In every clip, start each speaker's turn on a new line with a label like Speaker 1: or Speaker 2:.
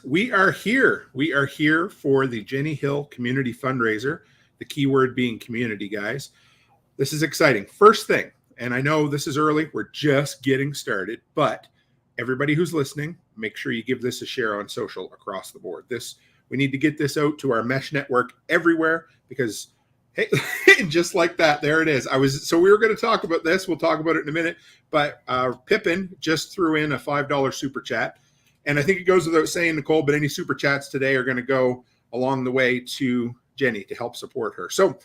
Speaker 1: we are here. We are here for the Jenni Hill Community Fundraiser, the keyword being community, guys. This is exciting. First thing, and I know this is early, we're just getting started, but everybody who's listening, make sure you give this a share on social across the board. We need to get this out to our mesh network everywhere because, hey, just like that, there it is. So we were going to talk about this. We'll talk about it in a minute, but Pippin just threw in a $5 super chat. And I think it goes without saying, Nicole, but any super chats today are going to go along the way to Jenni to help support her. So,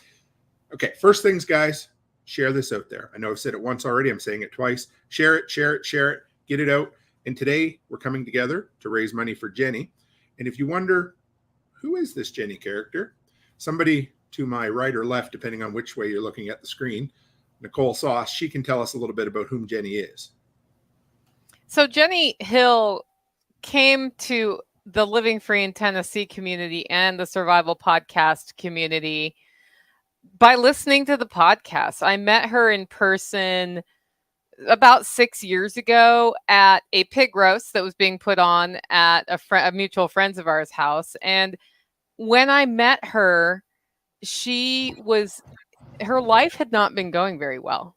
Speaker 1: okay, first things, guys, share this out there. I know I've said it once already. I'm saying it twice. Share it, share it, share it. Get it out. And today we're coming together to raise money for Jenni. And if you wonder, who is this Jenni character? Somebody to my right or left, depending on which way you're looking at the screen, Nicole Sauce, she can tell us a little bit about whom Jenni is.
Speaker 2: So Jenni Hill came to the Living Free in Tennessee community and the Survival Podcast community by listening to the podcast. I met her in person about 6 years ago at a pig roast that was being put on at a mutual friends of ours house. And when I met her, her life had not been going very well.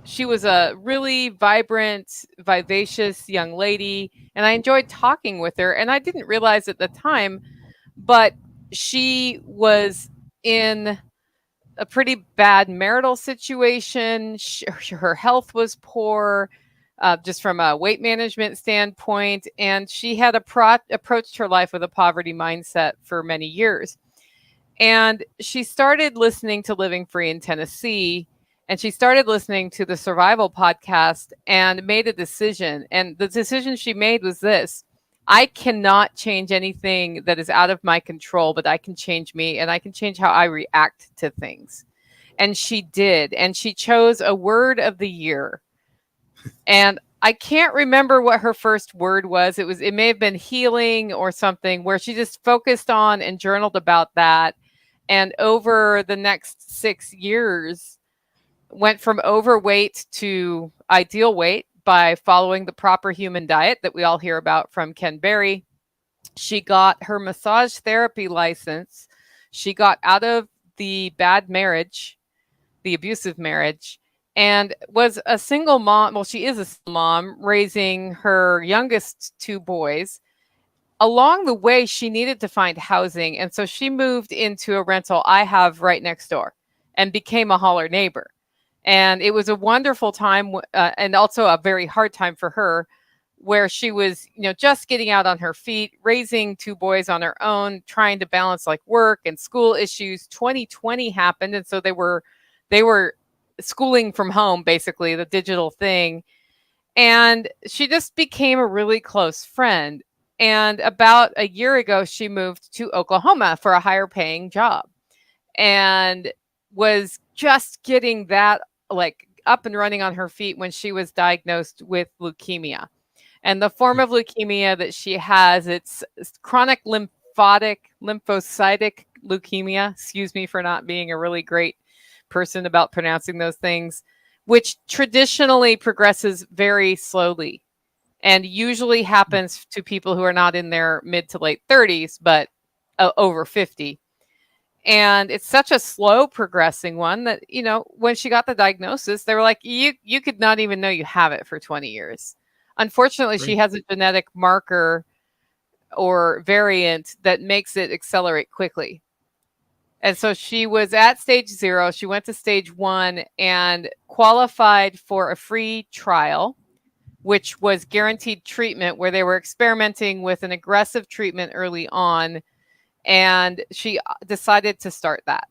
Speaker 2: She was a really vibrant, vivacious young lady, and I enjoyed talking with her. And I didn't realize at the time, but she was in a pretty bad marital situation. Her health was poor, just from a weight management standpoint, and she had approached her life with a poverty mindset for many years. And she started listening to Living Free in Tennessee, and she started listening to the Survival Podcast and made a decision. And the decision she made was this: I cannot change anything that is out of my control, but I can change me, and I can change how I react to things. And she did. And she chose a word of the year. And I can't remember what her first word was. It may have been healing or something, where she just focused on and journaled about that. And over the next 6 years, went from overweight to ideal weight by following the proper human diet that we all hear about from Ken Berry. She got her massage therapy license. She got out of the bad marriage, the abusive marriage, and was a single mom. Well, she is a single mom raising her youngest 2 boys. Along the way, she needed to find housing. And so she moved into a rental I have right next door and became a holler neighbor. And it was a wonderful time, and also a very hard time for her, where she was, just getting out on her feet, raising 2 boys on her own, trying to balance like work and school issues. 2020 happened, and so they were schooling from home, basically, the digital thing. And she just became a really close friend. And about a year ago, she moved to Oklahoma for a higher paying job, and was just getting that up and running on her feet when she was diagnosed with leukemia. And the form of leukemia that she has, it's chronic lymphocytic leukemia. Excuse me for not being a really great person about pronouncing those things, which traditionally progresses very slowly and usually happens to people who are not in their mid to late 30s, but over 50. And it's such a slow progressing one that, when she got the diagnosis, they were like, you could not even know you have it for 20 years. Unfortunately, She has a genetic marker or variant that makes it accelerate quickly. And so she was at stage 0. She went to stage 1 and qualified for a free trial, which was guaranteed treatment, where they were experimenting with an aggressive treatment early on. And she decided to start that.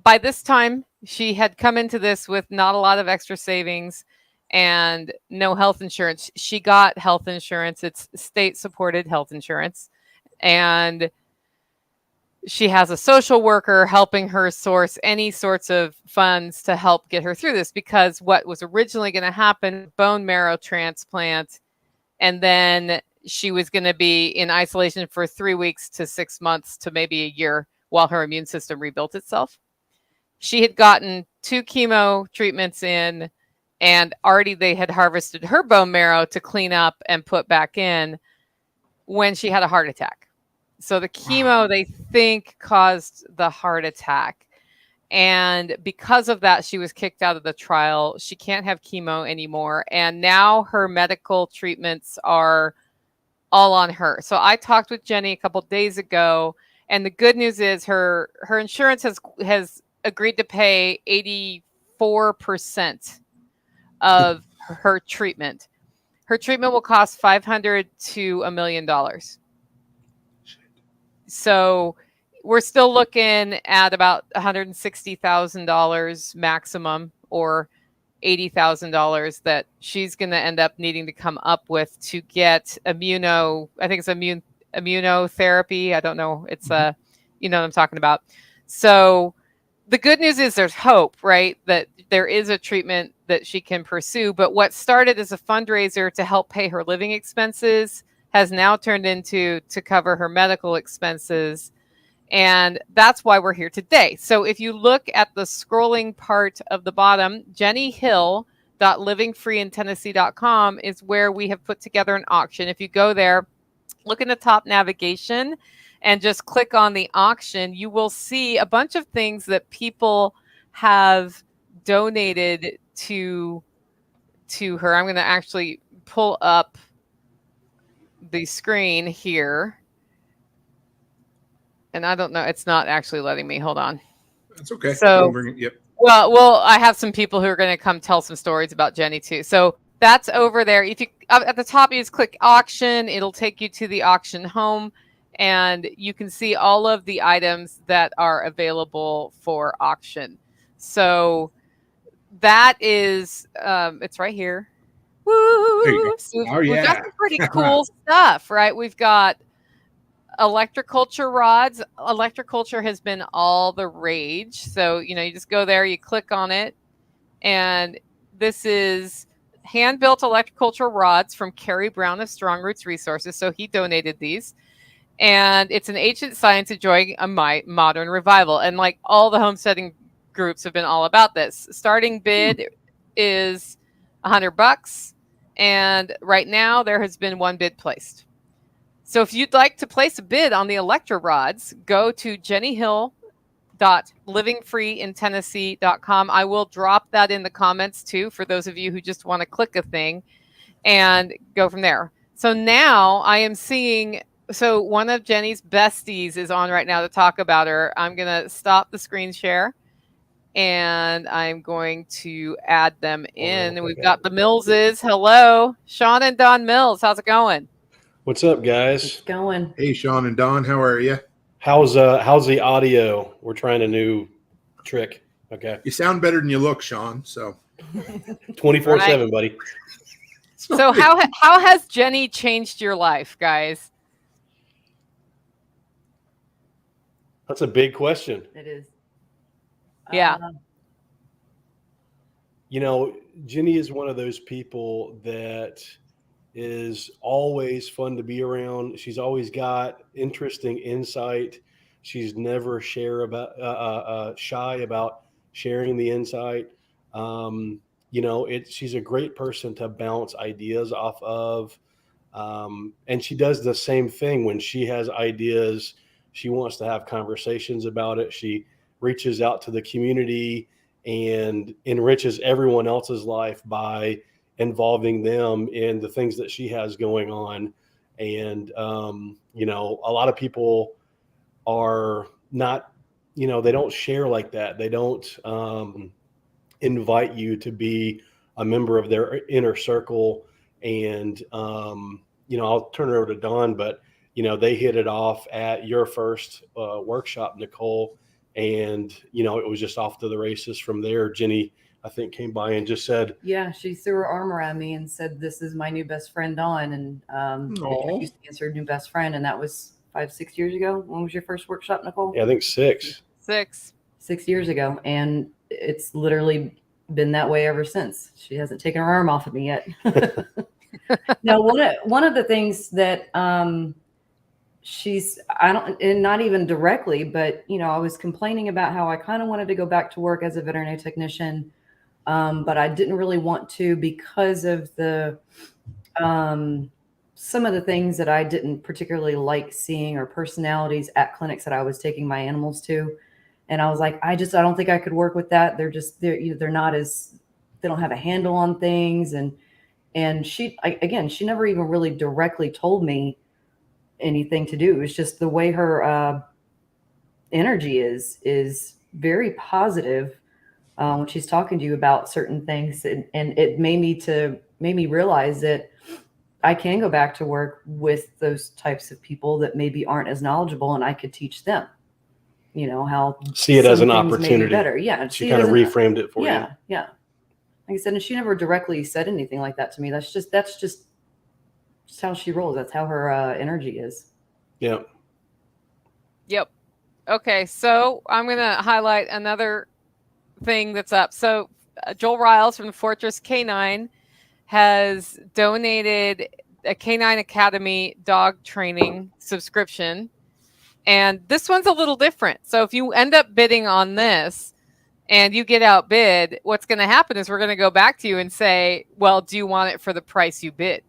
Speaker 2: By this time, she had come into this with not a lot of extra savings and no health insurance. She got health insurance. It's state-supported health insurance. And she has a social worker helping her source any sorts of funds to help get her through this, because what was originally going to happen, bone marrow transplant, and then she was going to be in isolation for 3 weeks to 6 months to maybe a year while her immune system rebuilt itself. She had gotten 2 chemo treatments in, and already they had harvested her bone marrow to clean up and put back in. when she had a heart attack. So the chemo, they think, caused the heart attack. And because of that, she was kicked out of the trial. She can't have chemo anymore. And now her medical treatments are all on her. So I talked with Jenni a couple days ago, and the good news is her insurance has agreed to pay 84% of her treatment. Her treatment will cost $500 to $1 million. So we're still looking at about $160,000 maximum, or $80,000 that she's going to end up needing to come up with to get immunotherapy. I don't know. It's you know what I'm talking about. So the good news is there's hope, right? That there is a treatment that she can pursue. But what started as a fundraiser to help pay her living expenses has now turned into to cover her medical expenses. And that's why we're here today. So if you look at the scrolling part of the bottom, jennihill.livingfreeintennessee.com is where we have put together an auction. If you go there, look in the top navigation and just click on the auction, you will see a bunch of things that people have donated to her. I'm going to actually pull up the screen here. And I don't know. It's not actually letting me. Hold on.
Speaker 1: That's okay.
Speaker 2: So,
Speaker 1: yep.
Speaker 2: Well, I have some people who are going to come tell some stories about Jenni too. So that's over there. If you at the top, you just click auction. It'll take you to the auction home, and you can see all of the items that are available for auction. So that is, it's right here. Woo! So we've got some pretty cool stuff, right? We've got electroculture rods. Electroculture has been all the rage. So, you just go there, you click on it, and this is hand-built electroculture rods from Kerry Brown of Strong Roots Resources. So he donated these. And it's an ancient science enjoying a modern revival. And like all the homesteading groups have been all about this. Starting bid is $100. And right now there has been one bid placed. So if you'd like to place a bid on the Electro rods, go to jennihill.livingfreeintennessee.com. I will drop that in the comments too, for those of you who just want to click a thing and go from there. So now I am seeing, so one of Jenni's besties is on right now to talk about her. I'm going to stop the screen share and I'm going to add them in. And we've got the Millses. Hello, Sean and Don Mills. How's it going?
Speaker 3: What's up, guys?
Speaker 4: It's going.
Speaker 1: Hey, Sean and Don, how are you?
Speaker 3: How's the audio? We're trying a new trick. Okay.
Speaker 1: You sound better than you look, Sean. So
Speaker 3: 24/7, buddy.
Speaker 2: So how has Jenni changed your life, guys?
Speaker 3: That's a big question.
Speaker 4: It is.
Speaker 2: Yeah.
Speaker 3: Jenni is one of those people that is always fun to be around. She's always got interesting insight. She's never shy about sharing the insight. She's a great person to bounce ideas off of. And she does the same thing when she has ideas. She wants to have conversations about it. She reaches out to the community and enriches everyone else's life by involving them in the things that she has going on. And, a lot of people are not, they don't share like that. They don't invite you to be a member of their inner circle. And, I'll turn it over to Don, but, they hit it off at your first workshop, Nicole. And, it was just off to the races from there. Jenni, I think, came by and just said,
Speaker 4: yeah, she threw her arm around me and said, "This is my new best friend, Dawn." And introduced me as her new best friend. And that was 5-6 years ago. When was your first workshop, Nicole?
Speaker 3: Yeah, I think 6
Speaker 4: years ago. And it's literally been that way ever since. She hasn't taken her arm off of me yet. Now, one of the things that and not even directly, but, I was complaining about how I kind of wanted to go back to work as a veterinary technician. But I didn't really want to because of the some of the things that I didn't particularly like seeing or personalities at clinics that I was taking my animals to. And I was like, I don't think I could work with that. They're not as, they don't have a handle on things. And she never even really directly told me anything to do. It was just the way her energy is very positive when she's talking to you about certain things. And it made me realize that I can go back to work with those types of people that maybe aren't as knowledgeable, and I could teach them, how
Speaker 3: See it as
Speaker 4: some
Speaker 3: an
Speaker 4: things may be
Speaker 3: opportunity.
Speaker 4: better. Yeah.
Speaker 3: She kind of reframed it for you.
Speaker 4: Yeah. Yeah. Like I said, and she never directly said anything like that to me. That's just how she rolls. That's how her energy is.
Speaker 3: Yeah.
Speaker 2: Yep. Okay, so I'm going to highlight another thing that's up. So Joel Riles from the Fortress K9 has donated a K9 Academy dog training subscription. And this one's a little different. So if you end up bidding on this and you get outbid, what's going to happen is we're going to go back to you and say, well, do you want it for the price you bid?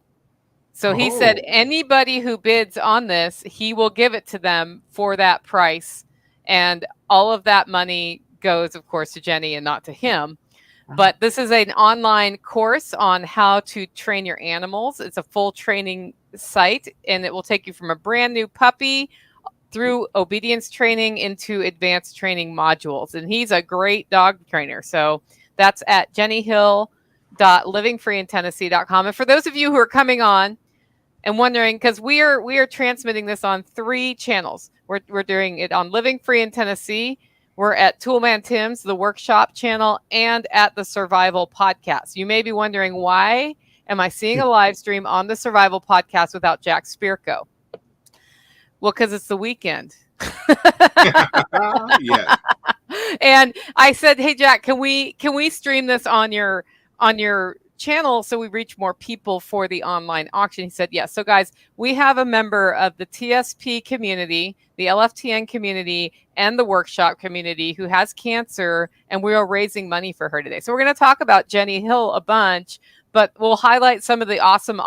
Speaker 2: So he said anybody who bids on this, he will give it to them for that price. And all of that money goes, of course, to Jenny and not to him. But this is an online course on how to train your animals. It's a full training site, and it will take you from a brand new puppy through obedience training into advanced training modules. And he's a great dog trainer. So that's at jennihill.livingfreeintennessee.com. And for those of you who are coming on and wondering, because we are transmitting this on 3 channels. We're doing it on Living Free in Tennessee. We're at Toolman Tim's, the workshop channel, and at the Survival Podcast. You may be wondering, why am I seeing a live stream on the Survival Podcast without Jack Spirko? Well, because it's the weekend.
Speaker 1: Yeah.
Speaker 2: And I said, hey, Jack, can we stream this on your channel so we reach more people for the online auction? He said yes. So guys, we have a member of the TSP community, the LFTN community, and the workshop community who has cancer, and we are raising money for her today. So we're going to talk about Jenni Hill a bunch, but we'll highlight some of the awesome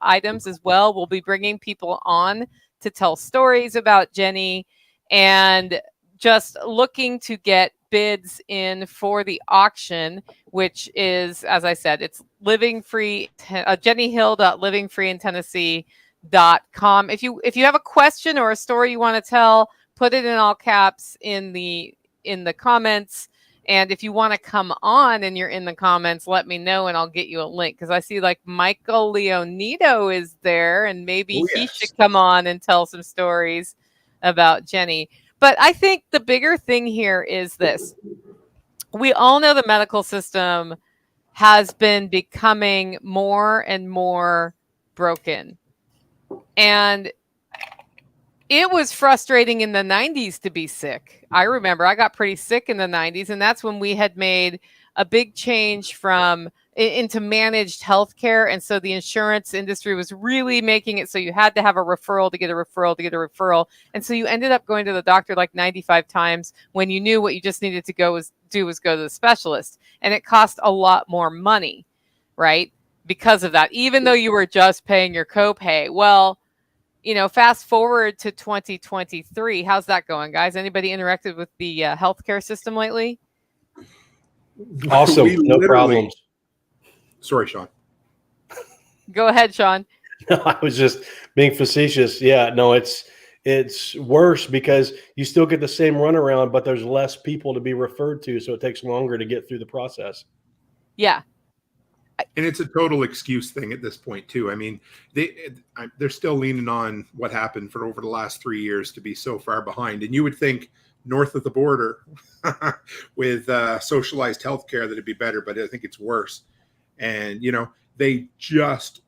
Speaker 2: items as well. We'll be bringing people on to tell stories about Jenni, and just looking to get bids in for the auction, which is, as I said, it's jennihill.livingfreeintennessee.com. If you have a question or a story you want to tell, put it in all caps in the comments. And if you want to come on and you're in the comments, let me know and I'll get you a link, because I see like Michael Leonito is there, and maybe he should come on and tell some stories about Jenni. But I think the bigger thing here is this. We all know the medical system has been becoming more and more broken. And it was frustrating in the 90s to be sick. I remember I got pretty sick in the 90s, and that's when we had made a big change into managed healthcare. And so the insurance industry was really making it so you had to have a referral to get a referral to get a referral. And so you ended up going to the doctor like 95 times when you knew what you just needed to go to the specialist. And it cost a lot more money, right? Because of that, even though you were just paying your copay. Well, fast forward to 2023. How's that going, guys? Anybody interacted with the healthcare system lately?
Speaker 3: Awesome. No problems.
Speaker 1: Sorry, Sean.
Speaker 2: Go ahead, Sean.
Speaker 3: No, I was just being facetious. Yeah, no, it's worse because you still get the same runaround, but there's less people to be referred to, so it takes longer to get through the process.
Speaker 1: Yeah. And it's a total excuse thing at this point too. I mean, they're still leaning on what happened for over the last 3 years to be so far behind. And you would think north of the border with socialized healthcare that it'd be better, but I think it's worse. And they just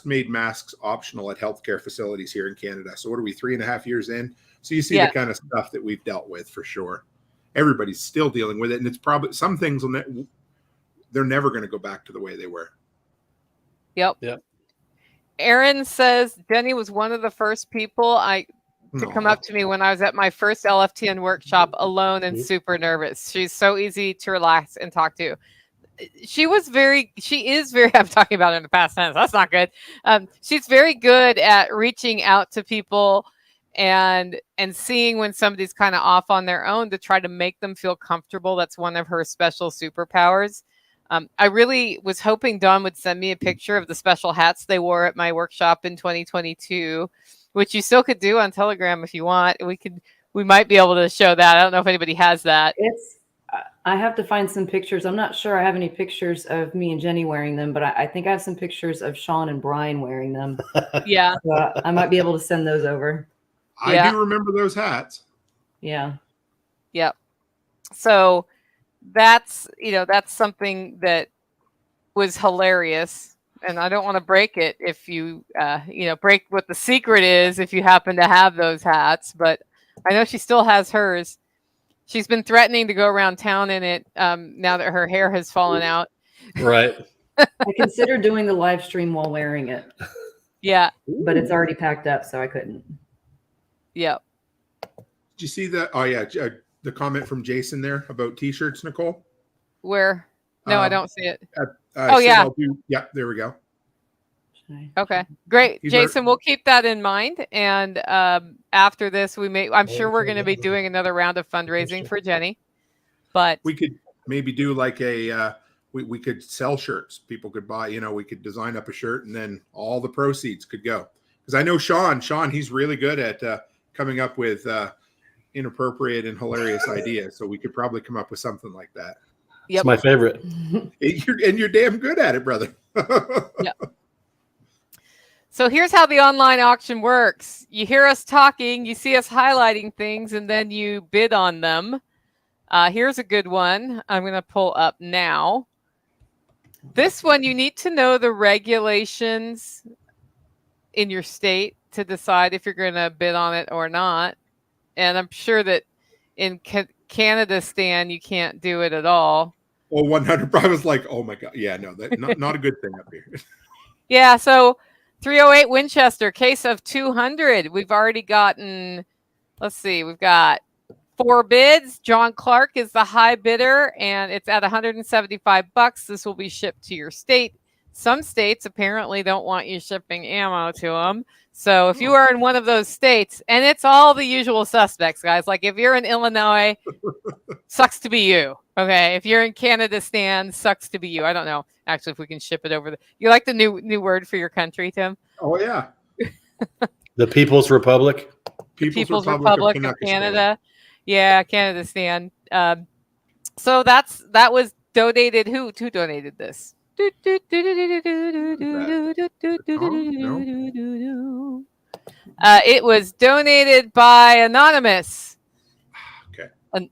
Speaker 1: made masks optional at healthcare facilities here in Canada. So what are we, 3.5 years in? So you see the kind of stuff that we've dealt with for sure. Everybody's still dealing with it, and it's probably some things they're never going to go back to the way they were.
Speaker 2: Yep. Aaron says Jenni was one of the first people to come up to me when I was at my first LFTN workshop alone and super nervous. She's so easy to relax and talk to. she is very, I'm talking about her in the past tense. That's not good. She's very good at reaching out to people and seeing when somebody's kind of off on their own to try to make them feel comfortable. That's one of her special superpowers. I really was hoping Dawn would send me a picture of the special hats they wore at my workshop in 2022, which you still could do on Telegram if you want. We might be able to show that. I don't know if anybody has that.
Speaker 4: I have to find some pictures. I'm not sure I have any pictures of me and Jenny wearing them, but I think I have some pictures of Sean and Brian wearing them.
Speaker 2: Yeah.
Speaker 4: So I might be able to send those over.
Speaker 1: I do remember those hats.
Speaker 4: Yeah.
Speaker 2: Yep. So that's something that was hilarious. And I don't want to break it if you, break what the secret is if you happen to have those hats. But I know she still has hers. She's been threatening to go around town in it now that her hair has fallen out.
Speaker 3: Right.
Speaker 4: I considered doing the live stream while wearing it.
Speaker 2: Yeah.
Speaker 4: But it's already packed up, so I couldn't.
Speaker 2: Yep.
Speaker 1: Did you see that? Oh, yeah. The comment from Jason there about T-shirts, Nicole?
Speaker 2: Where? No, I don't see it.
Speaker 1: Yeah. Yeah, there we go.
Speaker 2: Okay, great. Jason, we'll keep that in mind. And after this, I'm sure we're going to be doing another round of fundraising for Jenny. But
Speaker 1: we could maybe do like we could sell shirts. People could buy, we could design up a shirt and then all the proceeds could go. Because I know Sean, he's really good at coming up with inappropriate and hilarious ideas. So we could probably come up with something like that.
Speaker 3: Yep. It's my favorite.
Speaker 1: And you're damn good at it, brother.
Speaker 2: Yep. So here's how the online auction works. You hear us talking, you see us highlighting things, and then you bid on them. Here's a good one. I'm going to pull up now. This one, you need to know the regulations in your state to decide if you're going to bid on it or not. And I'm sure that in Canada, Stan, you can't do it at all.
Speaker 1: Well, 100. I was like, oh my God. Yeah, no, that's not a good thing up here.
Speaker 2: Yeah, so 308 Winchester, case of 200. We've already gotten, let's see, we've got 4 bids. John Clark is the high bidder, and it's at $175. This will be shipped to your state. Some states apparently don't want you shipping ammo to them. So if you are in one of those states, and it's all the usual suspects, guys. Like if you're in Illinois, sucks to be you. Okay. If you're in Canada, Stan, sucks to be you. I don't know. Actually, if we can ship it over. You like the new word for your country, Tim?
Speaker 1: Oh, yeah.
Speaker 3: The People's Republic.
Speaker 2: People's Republic of Canada. Yeah, Canada, Stan. So that was donated. Who donated this? It was donated by Anonymous.
Speaker 1: Okay.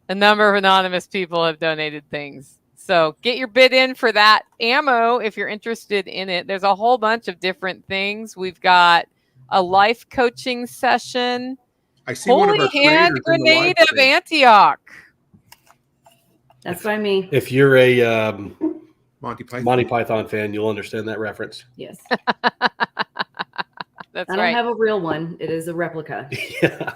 Speaker 2: A number of anonymous people have donated things. So get your bid in for that ammo if you're interested in it. There's a whole bunch of different things. We've got a life coaching session.
Speaker 1: I see one of our
Speaker 2: hand grenade of Antioch.
Speaker 4: That's by me.
Speaker 3: If you're a
Speaker 1: Monty
Speaker 3: Python fan, you'll understand that reference.
Speaker 4: Yes.
Speaker 2: That's
Speaker 4: I don't have a real one. It is a replica.
Speaker 3: Yeah.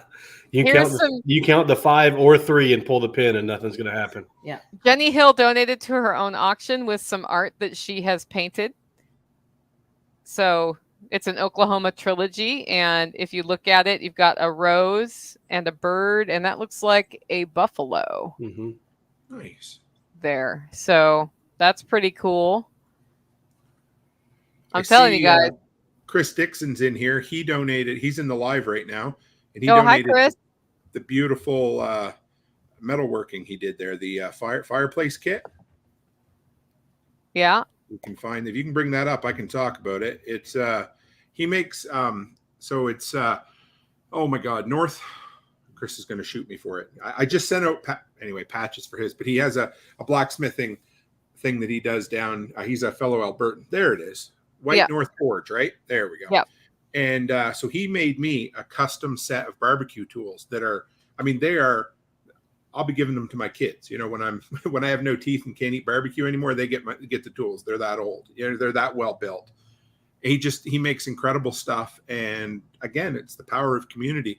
Speaker 3: You count the 5 or 3 and pull the pin and nothing's going to happen.
Speaker 4: Yeah.
Speaker 2: Jenni Hill donated to her own auction with some art that she has painted. So it's an Oklahoma trilogy. And if you look at it, you've got a rose and a bird, and that looks like a buffalo.
Speaker 3: Mm-hmm.
Speaker 1: Nice.
Speaker 2: There. So that's pretty cool. I'm telling you guys.
Speaker 1: Chris Dixon's in here. He donated. He's in the live right now. And he
Speaker 2: Hi,
Speaker 1: donated
Speaker 2: Chris.
Speaker 1: The beautiful metalworking he did there. The fireplace kit.
Speaker 2: Yeah.
Speaker 1: You can find, if you can bring that up, I can talk about it. It's he makes so it's oh my God, Chris is going to shoot me for it. I just sent out patches for his, but he has a blacksmithing thing that he does down. He's a fellow Albertan. There it is. White North Forge, right? There we go.
Speaker 2: Yeah.
Speaker 1: And so he made me a custom set of barbecue tools that are, I'll be giving them to my kids. When I have no teeth and can't eat barbecue anymore, they get the tools. They're that old. They're that well built. He makes incredible stuff. And again, it's the power of community.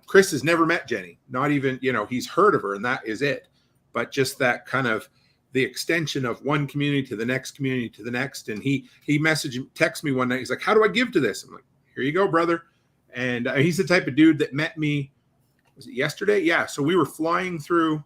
Speaker 1: Chris has never met Jenny, not even, he's heard of her, and that is it. But just that kind of the extension of one community to the next community to the next. And he texted me one night. He's like, "How do I give to this?" I'm like, "Here you go, brother." And he's the type of dude that met me, was it yesterday? Yeah. So we were flying through,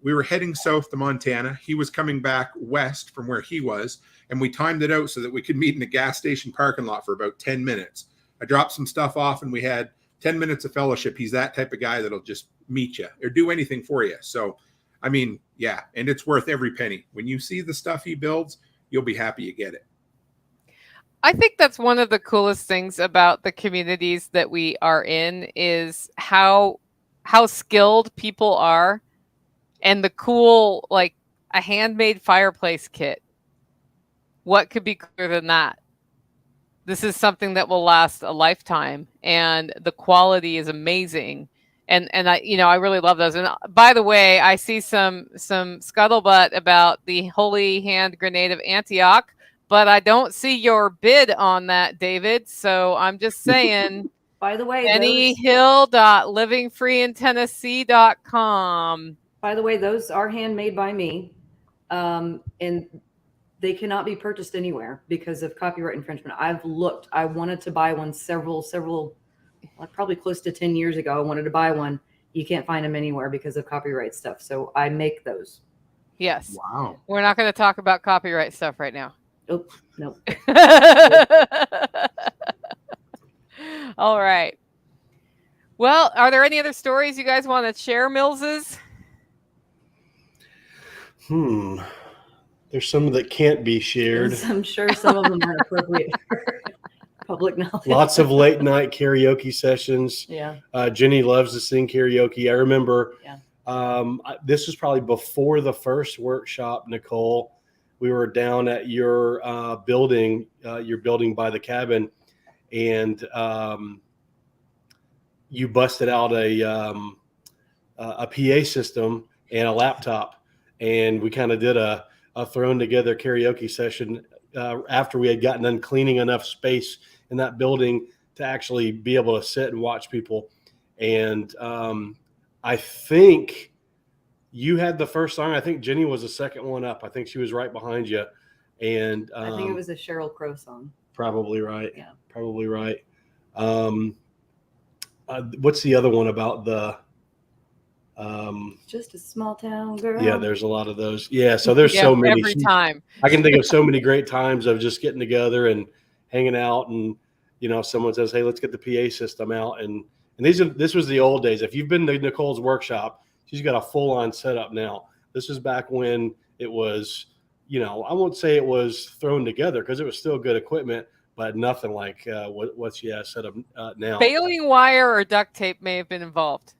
Speaker 1: we were heading south to Montana. He was coming back west from where he was, and we timed it out so that we could meet in the gas station parking lot for about 10 minutes. I dropped some stuff off and we had 10 minutes of fellowship. He's that type of guy that'll just meet you or do anything for you. So, I mean, yeah, and it's worth every penny. When you see the stuff he builds, you'll be happy you get it.
Speaker 2: I think that's one of the coolest things about the communities that we are in is how skilled people are, and the cool, like a handmade fireplace kit. What could be cooler than that? This is something that will last a lifetime, and the quality is amazing. And I really love those. And by the way, I see some scuttlebutt about the Holy Hand Grenade of Antioch, but I don't see your bid on that, David. So I'm just saying.
Speaker 4: By the way,
Speaker 2: JenniHill.livingfreeintennessee.com.
Speaker 4: By the way, those are handmade by me, and they cannot be purchased anywhere because of copyright infringement. I've looked. I wanted to buy one several, like probably close to 10 years ago. I wanted to buy one. You can't find them anywhere because of copyright stuff. So I make those.
Speaker 2: Yes.
Speaker 1: Wow.
Speaker 2: We're not going to talk about copyright stuff right now.
Speaker 4: Oh, no.
Speaker 2: All right. Well, are there any other stories you guys want to share, Millses?
Speaker 3: There's some that can't be shared.
Speaker 4: I'm sure some of them aren't appropriate for public knowledge.
Speaker 3: Lots of late night karaoke sessions.
Speaker 4: Yeah.
Speaker 3: Jenny loves to sing karaoke. I remember
Speaker 4: Yeah.
Speaker 3: This was probably before the first workshop, Nicole. We were down at your building by the cabin, and you busted out a PA system and a laptop, and we kind of did a thrown together karaoke session after we had gotten done cleaning enough space in that building to actually be able to sit and watch people. And I think you had the first song. I think Jenny was the second one up. I think she was right behind you. And
Speaker 4: I think it was a Sheryl Crow song.
Speaker 3: Probably right.
Speaker 4: Yeah.
Speaker 3: Probably right. What's the other one about the
Speaker 4: Just a small town girl?
Speaker 3: Yeah, there's a lot of those. Yeah, so there's so many.
Speaker 2: Every time.
Speaker 3: I can think of so many great times of just getting together and hanging out, and someone says, "Hey, let's get the PA system out." And this was the old days. If you've been to Nicole's workshop, she's got a full-on setup now. This was back when it was, I won't say it was thrown together because it was still good equipment, but nothing like what she has set up now.
Speaker 2: Baling wire or duct tape may have been involved.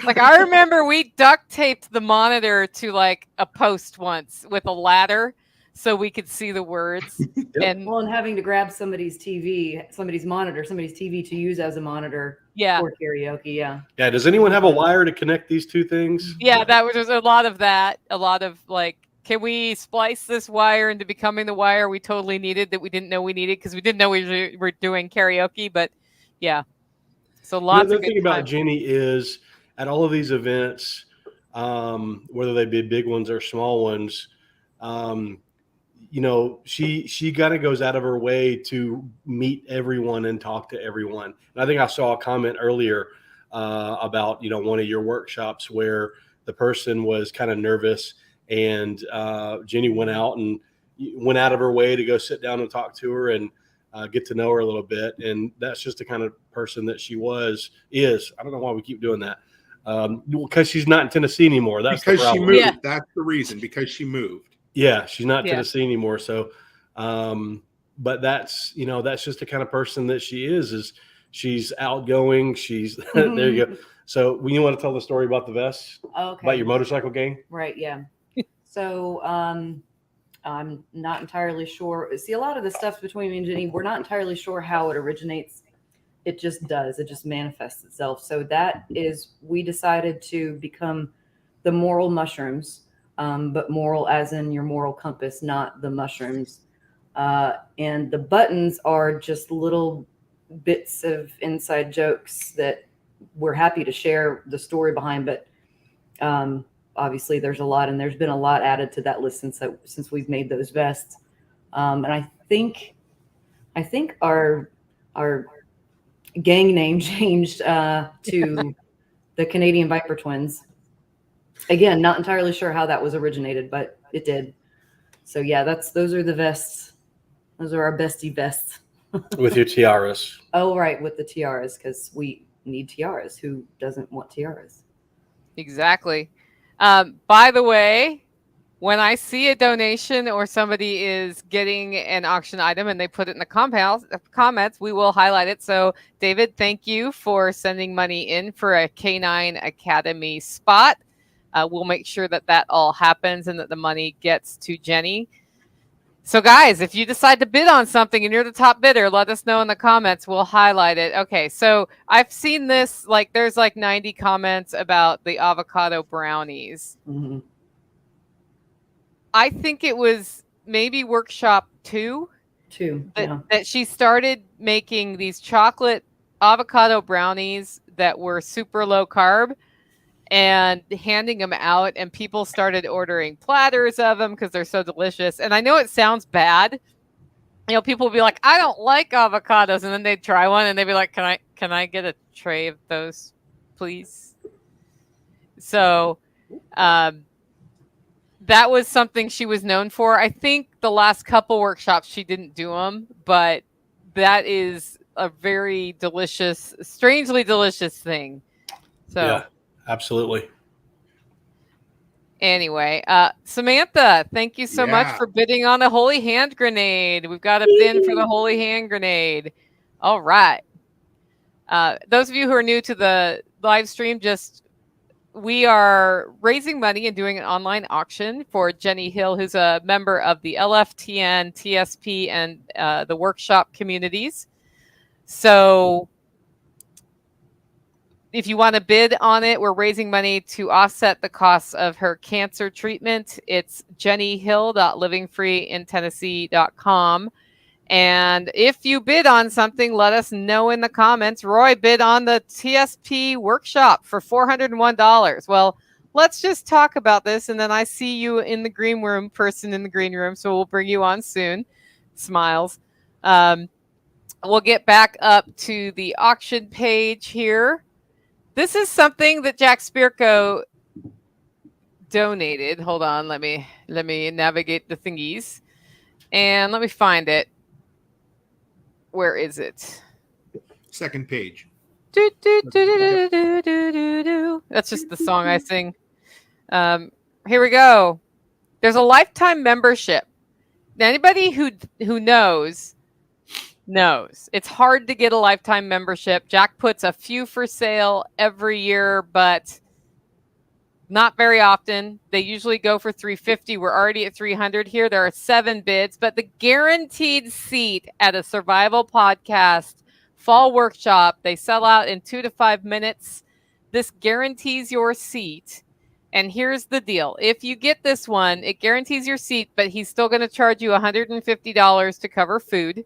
Speaker 2: Like I remember we duct taped the monitor to like a post once with a ladder so we could see the words.
Speaker 3: Yep.
Speaker 2: And
Speaker 4: having to grab somebody's TV to use as a monitor for karaoke. Yeah.
Speaker 3: Yeah. Does anyone have a wire to connect these two things?
Speaker 2: Yeah, that was a lot of that. A lot of like, can we splice this wire into becoming the wire we totally needed that we didn't know we needed because we didn't know we were doing karaoke? But yeah, so lots
Speaker 3: The
Speaker 2: of
Speaker 3: other thing about Jenny is at all of these events, whether they be big ones or small ones, she kind of goes out of her way to meet everyone and talk to everyone. And I think I saw a comment earlier about one of your workshops where the person was kind of nervous, and Jenny went out of her way to go sit down and talk to her and get to know her a little bit. And that's just the kind of person that she is. I don't know why we keep doing that. Because she's not in Tennessee anymore. That's because
Speaker 1: she moved. Yeah. That's the reason. Because she moved.
Speaker 3: Yeah, she's not in Tennessee anymore. So, but that's just the kind of person that she is she's outgoing. She's there you go. So when you want to tell the story about the vest, about your motorcycle gang,
Speaker 4: right? Yeah. So I'm not entirely sure. See, a lot of the stuff between me and Jenny, we're not entirely sure how it originates. It just does. It just manifests itself. So that is, we decided to become the moral mushrooms, but moral as in your moral compass, not the mushrooms. And the buttons are just little bits of inside jokes that we're happy to share the story behind. But obviously there's a lot, and there's been a lot added to that list since we've made those vests. And I think our gang name changed to the Canadian Viper Twins. Again, not entirely sure how that was originated, but it did. So yeah, those are the vests. Those are our bestie vests.
Speaker 3: With your tiaras.
Speaker 4: Oh, right, with the tiaras, because we need tiaras. Who doesn't want tiaras?
Speaker 2: Exactly. By the way, when I see a donation or somebody is getting an auction item and they put it in the comments, we will highlight it. So, David, thank you for sending money in for a Canine Academy spot. We'll make sure that all happens and that the money gets to Jenni. So, guys, if you decide to bid on something and you're the top bidder, let us know in the comments. We'll highlight it. Okay, so I've seen this, there's 90 comments about the avocado brownies.
Speaker 4: Mm-hmm.
Speaker 2: I think it was maybe workshop 2 that she started making these chocolate avocado brownies that were super low carb and handing them out, and people started ordering platters of them because they're so delicious. And I know it sounds bad. People will be like, I don't like avocados. And then they'd try one and they'd be like, can I get a tray of those, please? So, that was something she was known for. I think the last couple workshops she didn't do them, but that is a very delicious, strangely delicious thing. So
Speaker 3: yeah, absolutely.
Speaker 2: Anyway, Samantha, thank you so much for bidding on a holy hand grenade. We've got a bin for the holy hand grenade. All right. Those of you who are new to the live stream, we are raising money and doing an online auction for Jenni Hill, who's a member of the LFTN, TSP, and the workshop communities. So if you want to bid on it, we're raising money to offset the costs of her cancer treatment. It's jennihill.livingfreeintennessee.com. And if you bid on something, let us know in the comments. Roy bid on the TSP workshop for $401. Well, let's just talk about this. And then I see you in the green room, person in the green room. So we'll bring you on soon. Smiles. We'll get back up to the auction page here. This is something that Jack Spirko donated. Hold on. Let me navigate the thingies. And let me find it. Where is it?
Speaker 1: Second page.
Speaker 2: That's just the song I sing. Here we go. There's a lifetime membership. Now, anybody who knows it's hard to get a lifetime membership. Jack puts a few for sale every year, but not very often. They usually go for $350. We're already at $300 here. There are 7 bids, but the guaranteed seat at a survival podcast fall workshop, they sell out in 2 to 5 minutes. This guarantees your seat. And here's the deal. If you get this one, it guarantees your seat, but he's still going to charge you $150 to cover food.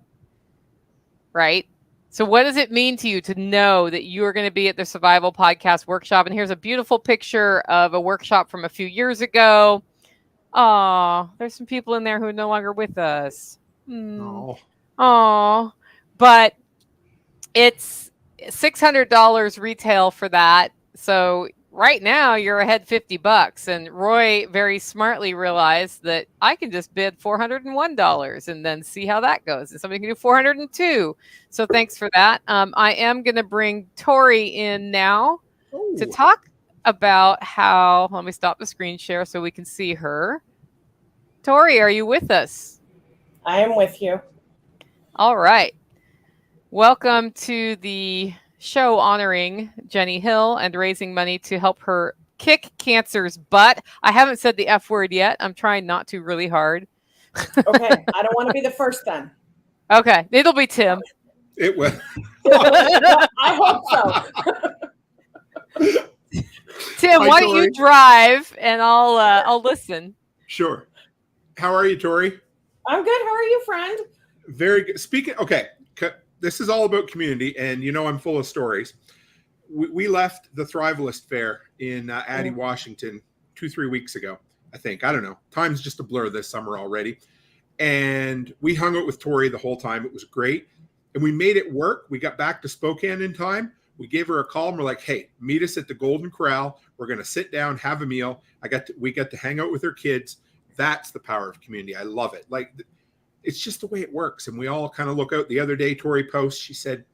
Speaker 2: Right? So what does it mean to you to know that you are going to be at the Survival Podcast Workshop? And here's a beautiful picture of a workshop from a few years ago. Aw, there's some people in there who are no longer with us. Aw. But it's $600 retail for that. So right now you're ahead $50. And Roy very smartly realized that I can just bid $401 and then see how that goes. And somebody can do $402. So thanks for that. I am going to bring Tori in now to talk about how, let me stop the screen share so we can see her. Tori, are you with us?
Speaker 5: I am with you.
Speaker 2: All right. Welcome to the show honoring Jenni Hill and raising money to help her kick cancer's butt. I haven't said the F word yet. I'm trying not to really hard.
Speaker 5: Okay. I don't want to be the first then.
Speaker 2: Okay. It'll be Tim.
Speaker 1: It will.
Speaker 5: I hope so.
Speaker 2: Tim,
Speaker 1: Hi,
Speaker 2: why don't you
Speaker 1: Tori.
Speaker 2: drive and I'll listen.
Speaker 1: Sure. How are you, Tori?
Speaker 5: I'm good. How are you, friend?
Speaker 1: Very good. Okay. This is all about community, and I'm full of stories. We left the Thrivalist Fair in Addie, Washington 2-3 weeks ago, I think. I don't know. Time's just a blur this summer already. And we hung out with Tori the whole time. It was great. And we made it work. We got back to Spokane in time. We gave her a call and we're like, hey, meet us at the Golden Corral. We're going to sit down, have a meal. We got to hang out with her kids. That's the power of community. I love it. Like, it's just the way it works. And we all kind of look out. The other day, Tori posts, she said,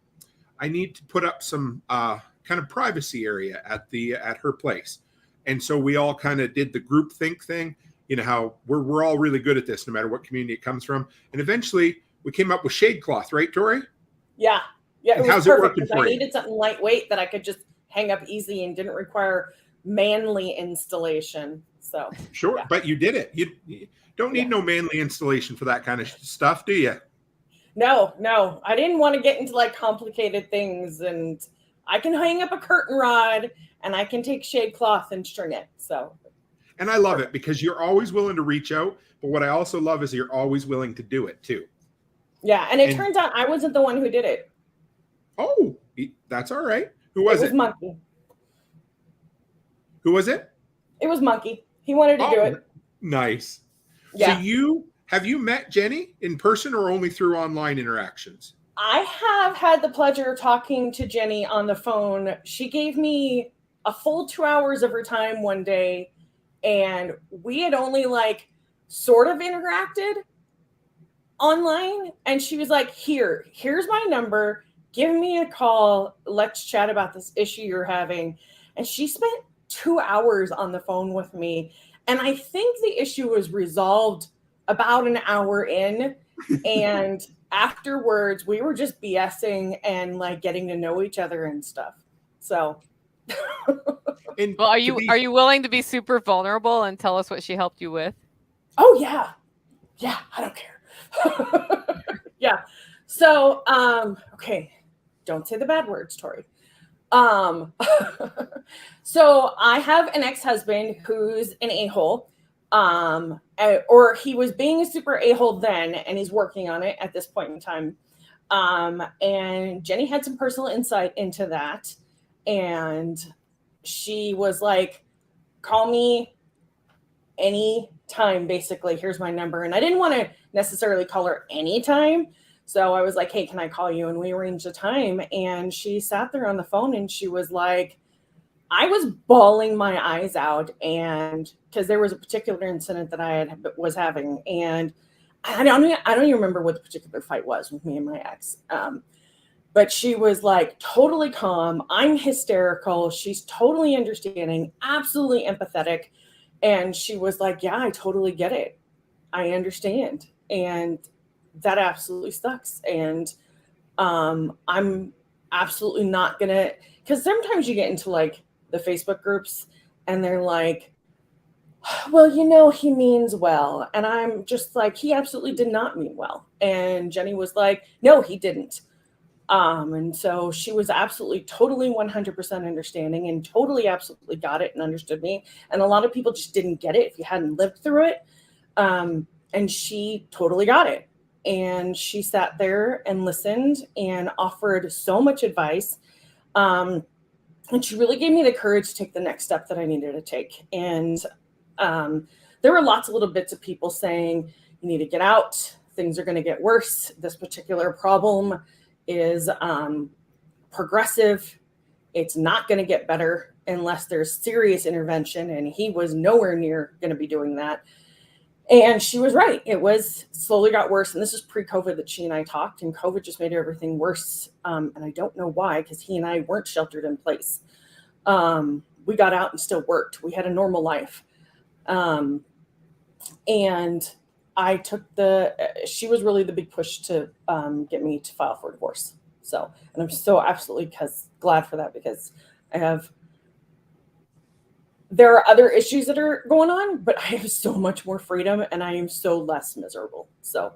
Speaker 1: I need to put up some kind of privacy area at her place. And so we all kind of did the group think thing. You know how we're all really good at this, no matter what community it comes from. And eventually we came up with shade cloth, right, Tori?
Speaker 5: Yeah. Yeah.
Speaker 1: And
Speaker 5: It was
Speaker 1: how's it
Speaker 5: perfect
Speaker 1: working
Speaker 5: because
Speaker 1: for
Speaker 5: I
Speaker 1: you?
Speaker 5: needed something lightweight that I could just hang up easy and didn't require manly installation. So
Speaker 1: Sure.
Speaker 5: yeah.
Speaker 1: But you did it. You don't need no manly installation for that kind of stuff, do you?
Speaker 5: No, I didn't want to get into like complicated things, and I can hang up a curtain rod and I can take shade cloth and string it. So,
Speaker 1: And I love it because you're always willing to reach out. But what I also love is you're always willing to do it too.
Speaker 5: yeah. And it
Speaker 1: And-
Speaker 5: turns out I wasn't the one who did it.
Speaker 1: Oh, that's all right. Who was
Speaker 5: It was
Speaker 1: it?
Speaker 5: Monkey.
Speaker 1: Who was it?
Speaker 5: It was Monkey. He wanted to do
Speaker 1: Oh,
Speaker 5: it.
Speaker 1: nice.
Speaker 5: Yeah.
Speaker 1: So have you met Jenni in person or only through online interactions?
Speaker 5: I have had the pleasure of talking to Jenni on the phone. She gave me a full 2 hours of her time one day, and we had only like sort of interacted online. And she was like, here's my number. Give me a call. Let's chat about this issue you're having. And she spent 2 hours on the phone with me. And I think the issue was resolved about an hour in. And afterwards, we were just BSing and like getting to know each other and stuff. So,
Speaker 1: And
Speaker 2: Well, are
Speaker 1: to be-
Speaker 2: you willing to be super vulnerable and tell us what she helped you with?
Speaker 5: oh yeah, I don't care. Yeah. So, okay, don't say the bad words, Tori. So I have an ex-husband who's an a-hole. Or he was being a super a-hole then, and he's working on it at this point in time. And Jenni had some personal insight into that. And she was like, call me anytime, basically. Here's my number. And I didn't want to necessarily call her anytime. So I was like, hey, can I call you? And we arranged a time. And she sat there on the phone and she was like, I was bawling my eyes out, and because there was a particular incident that I was having, and I don't even remember what the particular fight was with me and my ex. But she was like totally calm. I'm hysterical. She's totally understanding, absolutely empathetic. And she was like, yeah, I totally get it. I understand. And that absolutely sucks. And I'm absolutely not gonna, because sometimes you get into like the Facebook groups and they're like, well, you know, he means well. And I'm just like, he absolutely did not mean well. And Jenni was like, no, he didn't. And so she was absolutely totally 100% understanding and totally absolutely got it and understood me. And a lot of people just didn't get it if you hadn't lived through it. And she totally got it. And she sat there and listened and offered so much advice. And she really gave me the courage to take the next step that I needed to take. And there were lots of little bits of people saying, you need to get out. Things are going to get worse. This particular problem is progressive. It's not going to get better unless there's serious intervention. And he was nowhere near going to be doing that. And she was right. It was slowly got worse. And this is pre-COVID that she and I talked, and COVID just made everything worse. And I don't know why, because he and I weren't sheltered in place. We got out and still worked. We had a normal life. And I took she was really the big push to get me to file for divorce. So, and I'm so absolutely glad for that, because there are other issues that are going on, but I have so much more freedom and I am so less miserable. So,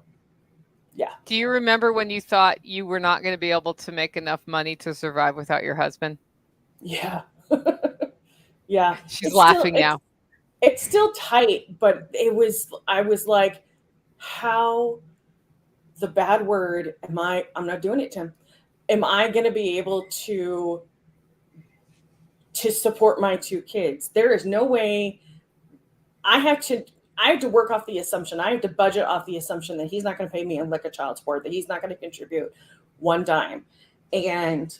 Speaker 5: yeah.
Speaker 2: Do you remember when you thought you were not going to be able to make enough money to survive without your husband?
Speaker 5: Yeah. Yeah.
Speaker 2: She's laughing now.
Speaker 5: It's still tight, but I was like, how the bad word I'm not doing it, Tim. Am I going to be able to support my two kids? There is no way I have to work off the assumption. I have to budget off the assumption that he's not going to pay me a lick of child support, that he's not going to contribute one dime. And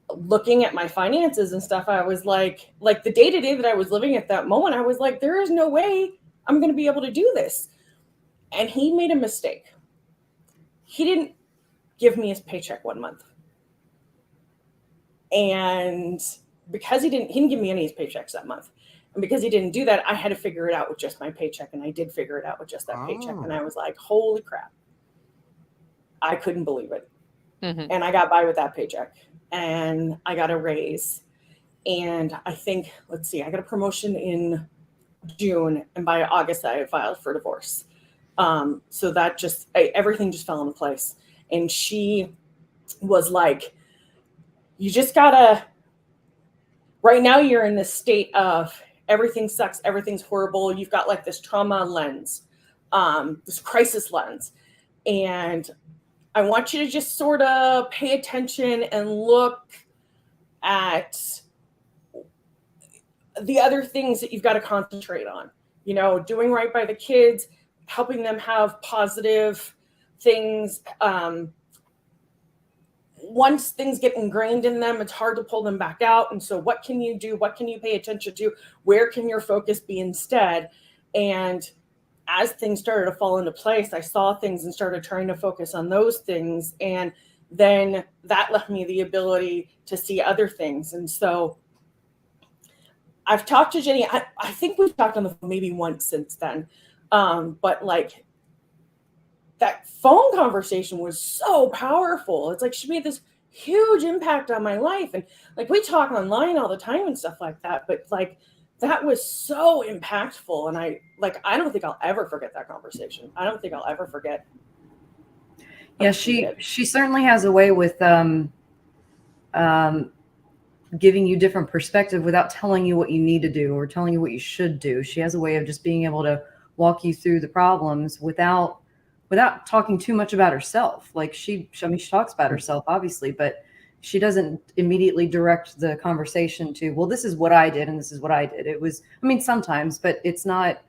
Speaker 5: looking at my finances and stuff, I was like the day-to-day that I was living at that moment, I was like, there is no way I'm going to be able to do this. And he made a mistake. He didn't give me his paycheck one month. And because he didn't give me any of his paychecks that month. And because he didn't do that, I had to figure it out with just my paycheck. And I did figure it out with just that paycheck. And I was like, holy crap. I couldn't believe it. Mm-hmm. And I got by with that paycheck. And I got a raise. And I think, I got a promotion in June. And by August, I filed for divorce. So that everything just fell into place. And she was like, you just gotta, right now you're in this state of everything sucks, everything's horrible. You've got like this trauma lens, this crisis lens. And I want you to just sort of pay attention and look at the other things that you've got to concentrate on, doing right by the kids, helping them have positive things. Once things get ingrained in them, it's hard to pull them back out. And so what can you do? What can you pay attention to? Where can your focus be instead? And as things started to fall into place, I saw things and started trying to focus on those things. And then that left me the ability to see other things. And so I've talked to Jenni. I think we've talked on the phone maybe once since then. But like that phone conversation was so powerful. It's like she made this huge impact on my life. And like we talk online all the time and stuff like that. But like that was so impactful. And I don't think I'll ever forget that conversation. I don't think I'll ever forget.
Speaker 4: Yeah, she certainly has a way with giving you different perspective without telling you what you need to do or telling you what you should do. She has a way of just being able to walk you through the problems without talking too much about herself. Like she talks about herself, obviously, but she doesn't immediately direct the conversation to, well, this is what I did and this is what I did. It was, sometimes, but it's not,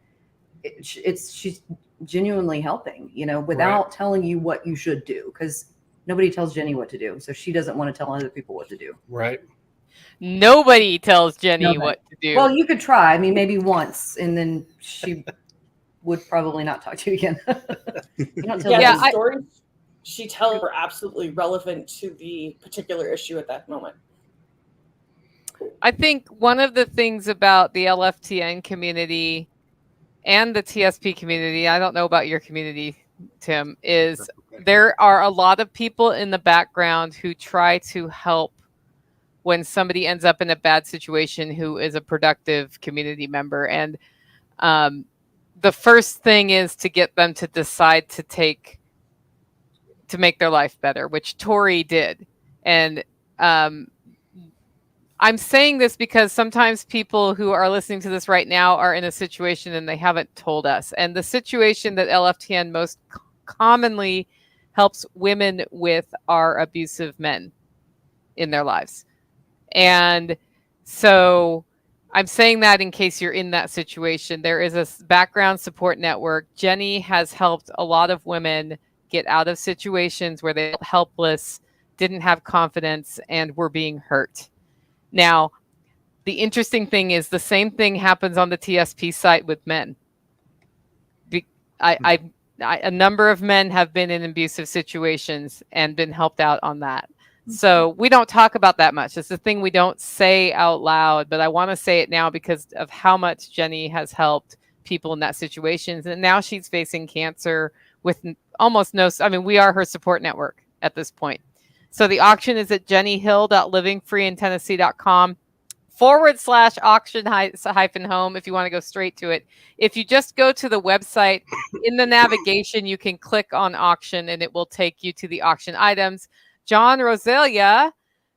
Speaker 4: she's genuinely helping, without telling you what you should do, because nobody tells Jenni what to do. So she doesn't want to tell other people what to do.
Speaker 3: Right.
Speaker 2: Nobody tells Jenni what to do.
Speaker 4: Well, you could try. Maybe once, and then she would probably not talk to you again. You don't tell
Speaker 5: the stories she tells were absolutely relevant to the particular issue at that moment.
Speaker 2: I think one of the things about the LFTN community and the TSP community, I don't know about your community, Tim, is there are a lot of people in the background who try to help when somebody ends up in a bad situation who is a productive community member. And the first thing is to get them to decide to make their life better, which Tori did. And I'm saying this because sometimes people who are listening to this right now are in a situation and they haven't told us. And the situation that LFTN most commonly helps women with are abusive men in their lives. And so I'm saying that in case you're in that situation. There is a background support network. Jenni has helped a lot of women get out of situations where they felt helpless, didn't have confidence, and were being hurt. Now, the interesting thing is the same thing happens on the TSP site with men. A number of men have been in abusive situations and been helped out on that. So we don't talk about that much. It's the thing we don't say out loud, but I want to say it now because of how much Jenni has helped people in that situation. And now she's facing cancer with almost no, we are her support network at this point. So the auction is at jennihill.livingfreeintennessee.com/auction-home if you want to go straight to it. If you just go to the website, in the navigation, you can click on auction and it will take you to the auction items. John Roselia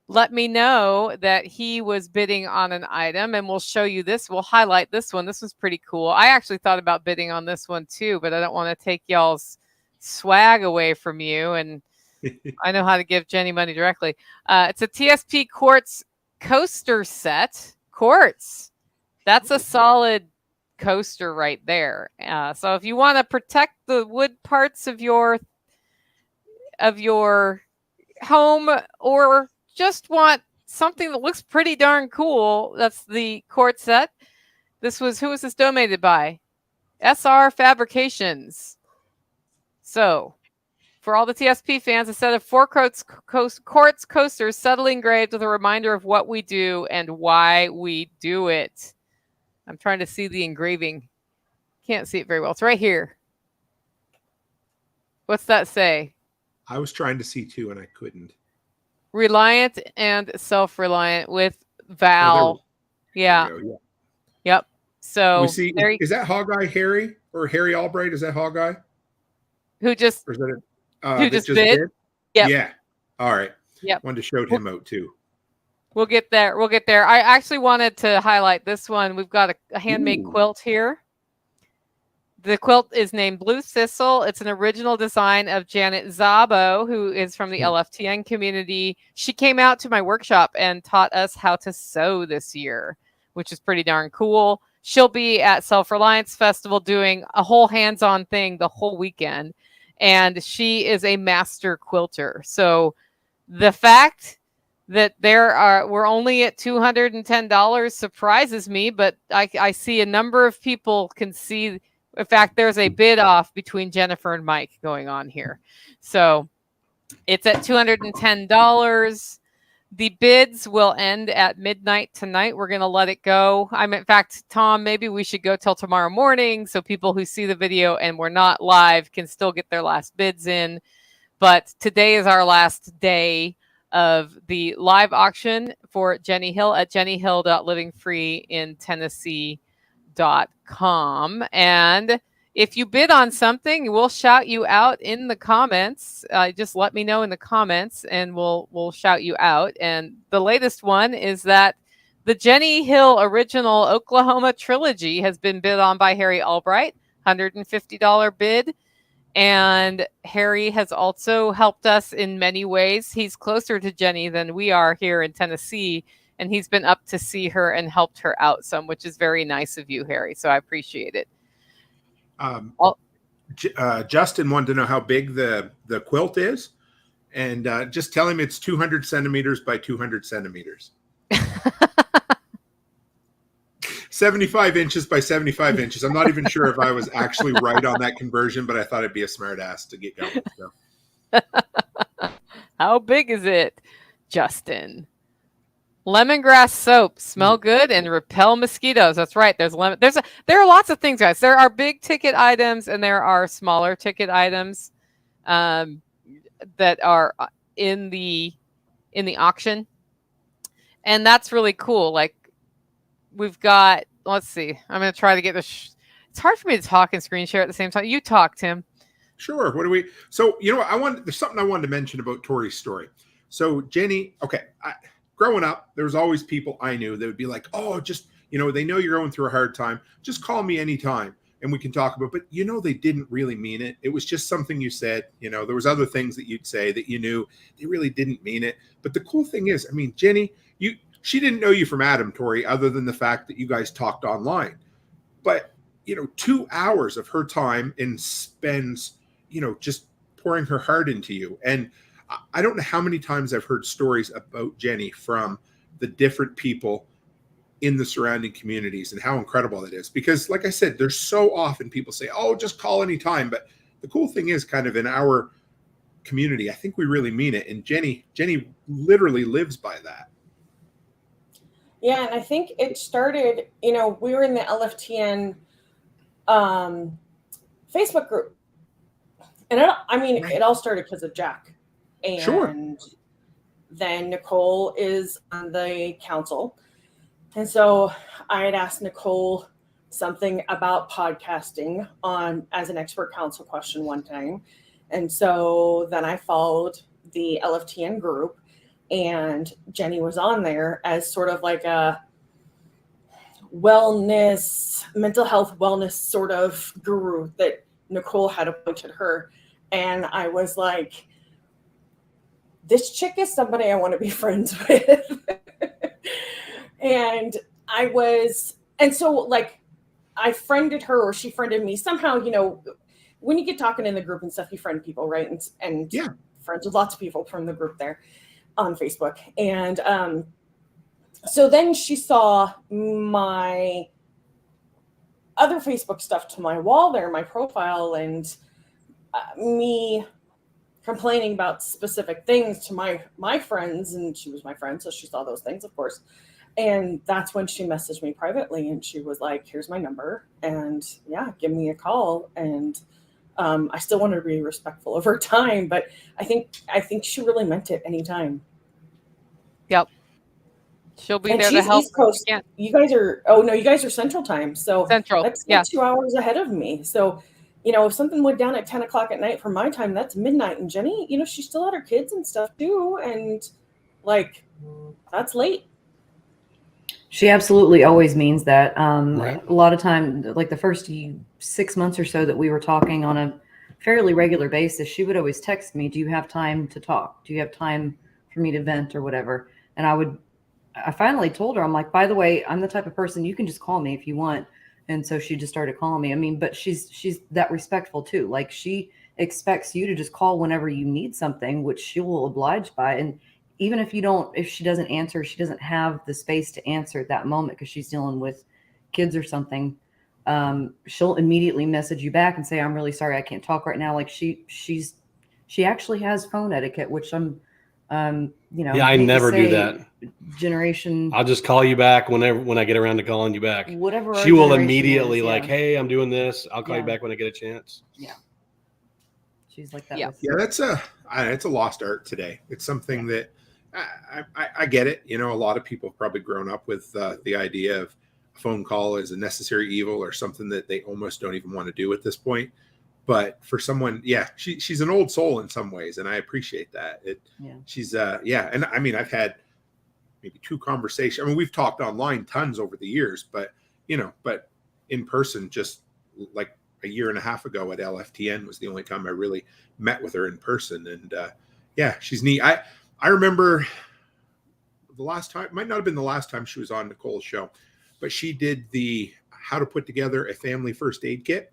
Speaker 2: let me know that he was bidding on an item, and we'll show you this. We'll highlight this one. This was pretty cool. I actually thought about bidding on this one too, but I don't want to take y'all's swag away from you. And I know how to give Jenni money directly. It's a TSP Quartz coaster set. Quartz. That's a solid coaster right there. So if you want to protect the wood parts of your home, or just want something that looks pretty darn cool, that's the quart set. Who was this donated by? SR Fabrications. So for all the TSP fans, a set of 4 quartz coasters subtly engraved with a reminder of what we do and why we do it. I'm trying to see the engraving. Can't see it very well. It's right here. What's that say?
Speaker 1: I was trying to see too, and I couldn't.
Speaker 2: Reliant and self-reliant with Val. Yeah.
Speaker 1: There we go,
Speaker 2: Yep. So
Speaker 1: we see. Is that Hawkeye Harry or Harry Albright? Is that Hawkeye?
Speaker 2: Who just?
Speaker 1: Or is that
Speaker 2: who just bid?
Speaker 1: Yep. Yeah. All right.
Speaker 2: Yep.
Speaker 1: Wanted to shout him out too.
Speaker 2: We'll get there. I actually wanted to highlight this one. We've got a handmade quilt here. The quilt is named Blue Thistle. It's an original design of Janet Zabo, who is from the LFTN community. She came out to my workshop and taught us how to sew this year, which is pretty darn cool. She'll be at Self-Reliance Festival doing a whole hands-on thing the whole weekend. And she is a master quilter. So the fact that we're only at $210 surprises me, but I see a number of people can see. In fact, there's a bid off between Jennifer and Mike going on here. So it's at $210. The bids will end at midnight tonight. We're going to let it go. In fact, Tom, maybe we should go till tomorrow morning so people who see the video and we're not live can still get their last bids in. But today is our last day of the live auction for Jenni Hill at jennihill.livingfreeintennessee.com. And if you bid on something, we'll shout you out in the comments. Just let me know in the comments and we'll shout you out. And the latest one is that the Jenni Hill original Oklahoma trilogy has been bid on by Harry Albright, $150 bid. And Harry has also helped us in many ways. He's closer to Jenni than we are here in Tennessee. And he's been up to see her and helped her out some, which is very nice of you, Harry. So I appreciate it.
Speaker 1: Justin wanted to know how big the quilt is. And just tell him it's 200 centimeters by 200 centimeters. 75 inches by 75 inches. I'm not even sure if I was actually right on that conversion, but I thought it'd be a smart ass to get going. So.
Speaker 2: How big is it, Justin? Lemongrass soap, smell good and repel mosquitoes. That's right. There are lots of things, guys. There are big ticket items and there are smaller ticket items that are in the auction, and that's really cool. Like we've got. Let's see. I'm going to try to get this. It's hard for me to talk and screen share at the same time. You talk, Tim.
Speaker 1: Sure. What do we? So there's something I wanted to mention about Tori's story. So Jenni, okay. Growing up, there was always people I knew that would be like, oh, just, they know you're going through a hard time. Just call me anytime and we can talk about it. But, they didn't really mean it. It was just something you said. There was other things that you'd say that you knew they really didn't mean it. But the cool thing is, Jenni, she didn't know you from Adam, Tori, other than the fact that you guys talked online. But, 2 hours of her time and spends, just pouring her heart into you. And I don't know how many times I've heard stories about Jenni from the different people in the surrounding communities and how incredible that is. Because like I said, there's so often people say, oh, just call anytime. But the cool thing is kind of in our community, I think we really mean it. And Jenni literally lives by that.
Speaker 5: Yeah. And I think it started, we were in the LFTN Facebook group. And it all started because of Jack. And
Speaker 1: sure.
Speaker 5: Then Nicole is on the council. And so I had asked Nicole something about podcasting as an expert council question one time. And so then I followed the LFTN group and Jenni was on there as sort of like a mental health wellness sort of guru that Nicole had appointed her. And I was like, this chick is somebody I want to be friends with. And so like I friended her, or she friended me somehow. You know, when you get talking in the group and stuff, you friend people, right? And
Speaker 1: Yeah.
Speaker 5: friends with lots of people from the group there on Facebook. And so then she saw my other Facebook stuff to my wall there, my profile, and me complaining about specific things to my friends, and she was my friend, so she saw those things, of course. And that's when she messaged me privately, and she was like, here's my number, and yeah, give me a call. And I still wanted to be respectful of her time, but I think she really meant it anytime.
Speaker 2: Yep. She'll be
Speaker 5: And
Speaker 2: there to
Speaker 5: she's
Speaker 2: help.
Speaker 5: East Coast. You guys are Central Time, so
Speaker 2: Central.
Speaker 5: that's
Speaker 2: Yeah.
Speaker 5: like 2 hours ahead of me. So, you know, if something went down at 10 o'clock at night for my time, that's midnight. And Jenni, you know, she still had her kids and stuff too, and like that's late.
Speaker 4: She absolutely always means that.
Speaker 3: Right.
Speaker 4: A lot of time, like the first 6 months or so that we were talking on a fairly regular basis, she would always text me, do you have time to talk? Do you have time for me to vent or whatever? And I finally told her, I'm like, by the way, I'm the type of person, you can just call me if you want. And so she just started calling me. I mean, but she's that respectful too. Like she expects you to just call whenever you need something, which she will oblige by. And even if she doesn't answer, she doesn't have the space to answer at that moment because she's dealing with kids or something. She'll immediately message you back and say, I'm really sorry, I can't talk right now. Like she actually has phone etiquette, which I'm, you know,
Speaker 3: Yeah, I
Speaker 4: hate to
Speaker 3: never do
Speaker 4: say
Speaker 3: that.
Speaker 4: Generation,
Speaker 3: I'll just call you back when I get around to calling you back.
Speaker 4: whatever.
Speaker 3: She
Speaker 4: our
Speaker 3: will
Speaker 4: generation
Speaker 3: immediately
Speaker 4: is,
Speaker 3: like,
Speaker 4: yeah.
Speaker 3: hey, I'm doing this. I'll call you
Speaker 4: Yeah.
Speaker 3: back when I get a chance.
Speaker 4: Yeah. She's like that.
Speaker 2: Yeah.
Speaker 4: With,
Speaker 1: Yeah, it's a lost art today. It's something that I get it. You know, a lot of people have probably grown up with the idea of a phone call as a necessary evil or something that they almost don't even want to do at this point. But for someone, yeah, she's an old soul in some ways, and I appreciate that. She's and I mean, I've had maybe 2 conversations. I mean, we've talked online tons over the years, but in person, just like a year and a half ago at LFTN was the only time I really met with her in person. And she's neat. I remember the last time, might not have been the last time she was on Nicole's show, but she did the how to put together a family first aid kit.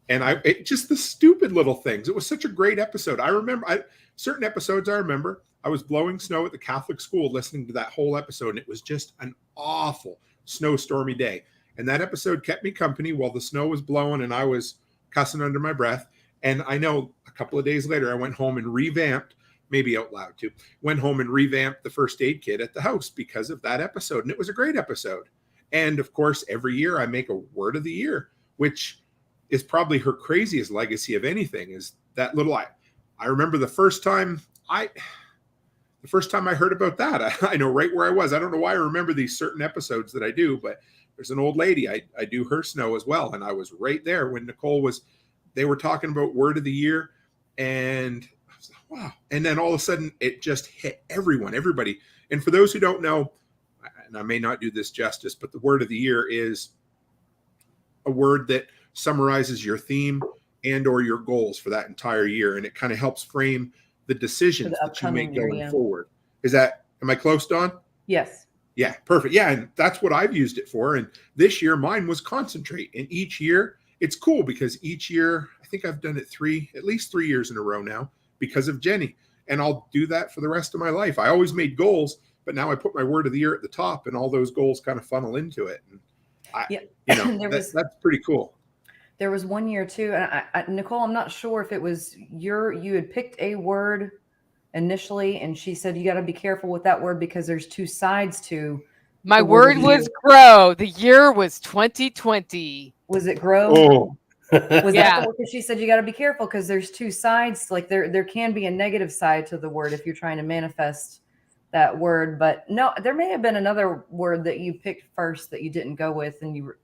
Speaker 1: And just the stupid little things. It was such a great episode. I remember certain episodes I remember. I was blowing snow at the Catholic school listening to that whole episode, and it was just an awful snowstormy day. And that episode kept me company while the snow was blowing and I was cussing under my breath. And I know a couple of days later, I went home and revamped, maybe out loud too, went home and revamped the first aid kit at the house because of that episode. And it was a great episode. And of course, every year I make a word of the year, which is probably her craziest legacy of anything, is that little, I remember the first time I heard about that, I know right where I was. I don't know why I remember these certain episodes that I do, but there's an old lady, I do her snow as well. And I was right there when they were talking about word of the year, and I was like, wow. And then all of a sudden it just hit everybody. And for those who don't know, and I may not do this justice, but the word of the year is a word that summarizes your theme and or your goals for that entire year. And it kind of helps frame the decisions that you make going forward. Am I close, Dawn?
Speaker 4: yes.
Speaker 1: Yeah, perfect. Yeah, and that's what I've used it for. And this year mine was concentrate. And each year it's cool because each year, I think I've done it at least 3 years in a row now because of Jenni. And I'll do that for the rest of my life. I always made goals, but now I put my word of the year at the top and all those goals kind of funnel into it. And that's pretty cool.
Speaker 4: There was one year too, and Nicole, I'm not sure if it was you had picked a word initially, and she said you got to be careful with that word because there's 2 sides to.
Speaker 2: My word was grow. The year was 2020.
Speaker 4: Was it grow?
Speaker 1: Oh,
Speaker 4: Was that the word? Because she said you got to be careful because there's 2 sides. Like there can be a negative side to the word if you're trying to manifest that word. But no, there may have been another word that you picked first that you didn't go with, and you were.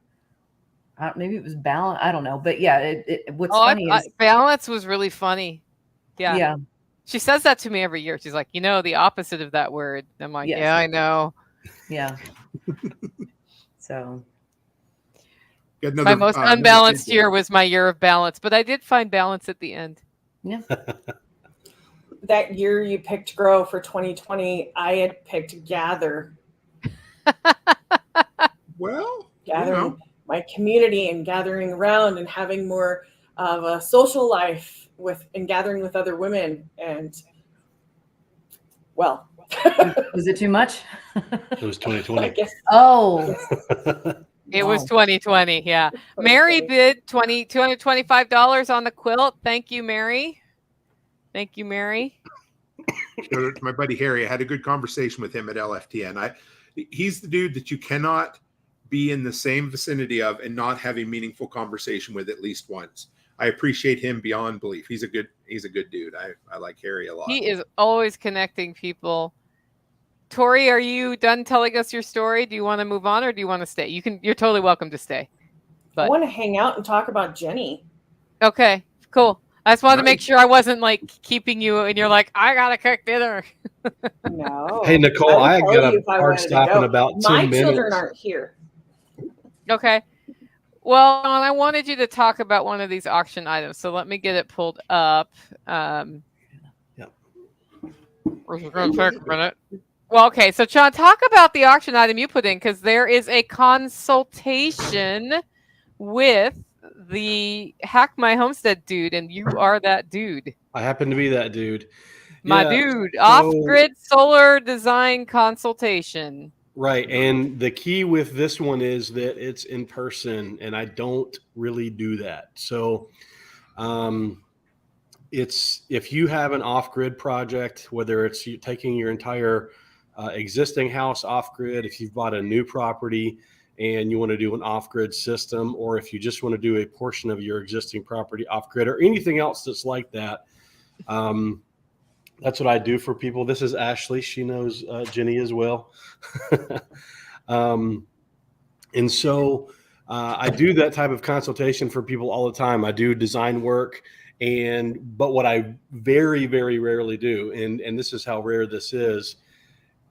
Speaker 4: Maybe it was balance. I don't know. But yeah, what's funny is
Speaker 2: balance was really funny. Yeah.
Speaker 4: Yeah.
Speaker 2: She says that to me every year. She's like, the opposite of that word. I'm like,
Speaker 4: Yes.
Speaker 2: yeah, I know.
Speaker 4: Yeah. So.
Speaker 2: My most unbalanced year was my year of balance, but I did find balance at the end.
Speaker 4: Yeah.
Speaker 5: That year you picked grow for 2020, I had picked gather.
Speaker 1: Well,
Speaker 5: Gather. my community and gathering around and having more of a social life and gathering with other women. And well,
Speaker 4: Was it too much?
Speaker 3: It was
Speaker 5: I
Speaker 3: 2020.
Speaker 5: guess.
Speaker 4: Oh,
Speaker 2: It was
Speaker 4: wow.
Speaker 2: 2020. Yeah. Mary bid $225 on the quilt. Thank you, Mary. Thank you, Mary.
Speaker 1: Shout out to my buddy Harry. I had a good conversation with him at LFTN. He's the dude that you cannot be in the same vicinity of and not have a meaningful conversation with at least once. I appreciate him beyond belief. He's a good dude. I like Harry a lot.
Speaker 2: He is always connecting people. Tori, are you done telling us your story? Do you want to move on or do you want to stay? You're totally welcome to stay.
Speaker 5: I want to hang out and talk about Jenni.
Speaker 2: Okay, cool. I just wanted to make
Speaker 1: Nice.
Speaker 2: sure I wasn't like keeping you and you're like, I gotta cook dinner.
Speaker 5: No.
Speaker 3: Hey, Nicole,
Speaker 5: would
Speaker 3: I
Speaker 5: tell
Speaker 3: got
Speaker 5: you
Speaker 3: a
Speaker 5: if I
Speaker 3: hard
Speaker 5: wanted to
Speaker 3: stop in
Speaker 5: go.
Speaker 3: about 10
Speaker 5: My
Speaker 3: minutes.
Speaker 5: children aren't here.
Speaker 2: Okay. Well, I wanted you to talk about one of these auction items, so let me get it pulled up. We're going to take a minute. Well, okay. So, John, talk about the auction item you put in, because there is a consultation with the Hack My Homestead dude, and you are that dude.
Speaker 3: I happen to be that dude.
Speaker 2: My
Speaker 3: Yeah,
Speaker 2: dude.
Speaker 3: so-
Speaker 2: Off-grid solar design consultation. Right.
Speaker 3: And the key with this one is that it's in person, and I don't really do that. So it's if you have an off-grid project, whether it's you taking your entire existing house off-grid, if you've bought a new property and you want to do an off-grid system, or if you just want to do a portion of your existing property off-grid, or anything else that's like that, that's what I do for people. This is Ashley. She knows Jenni as well. And so I do that type of consultation for people all the time. I do design work, but what I very, very rarely do, and this is how rare this is,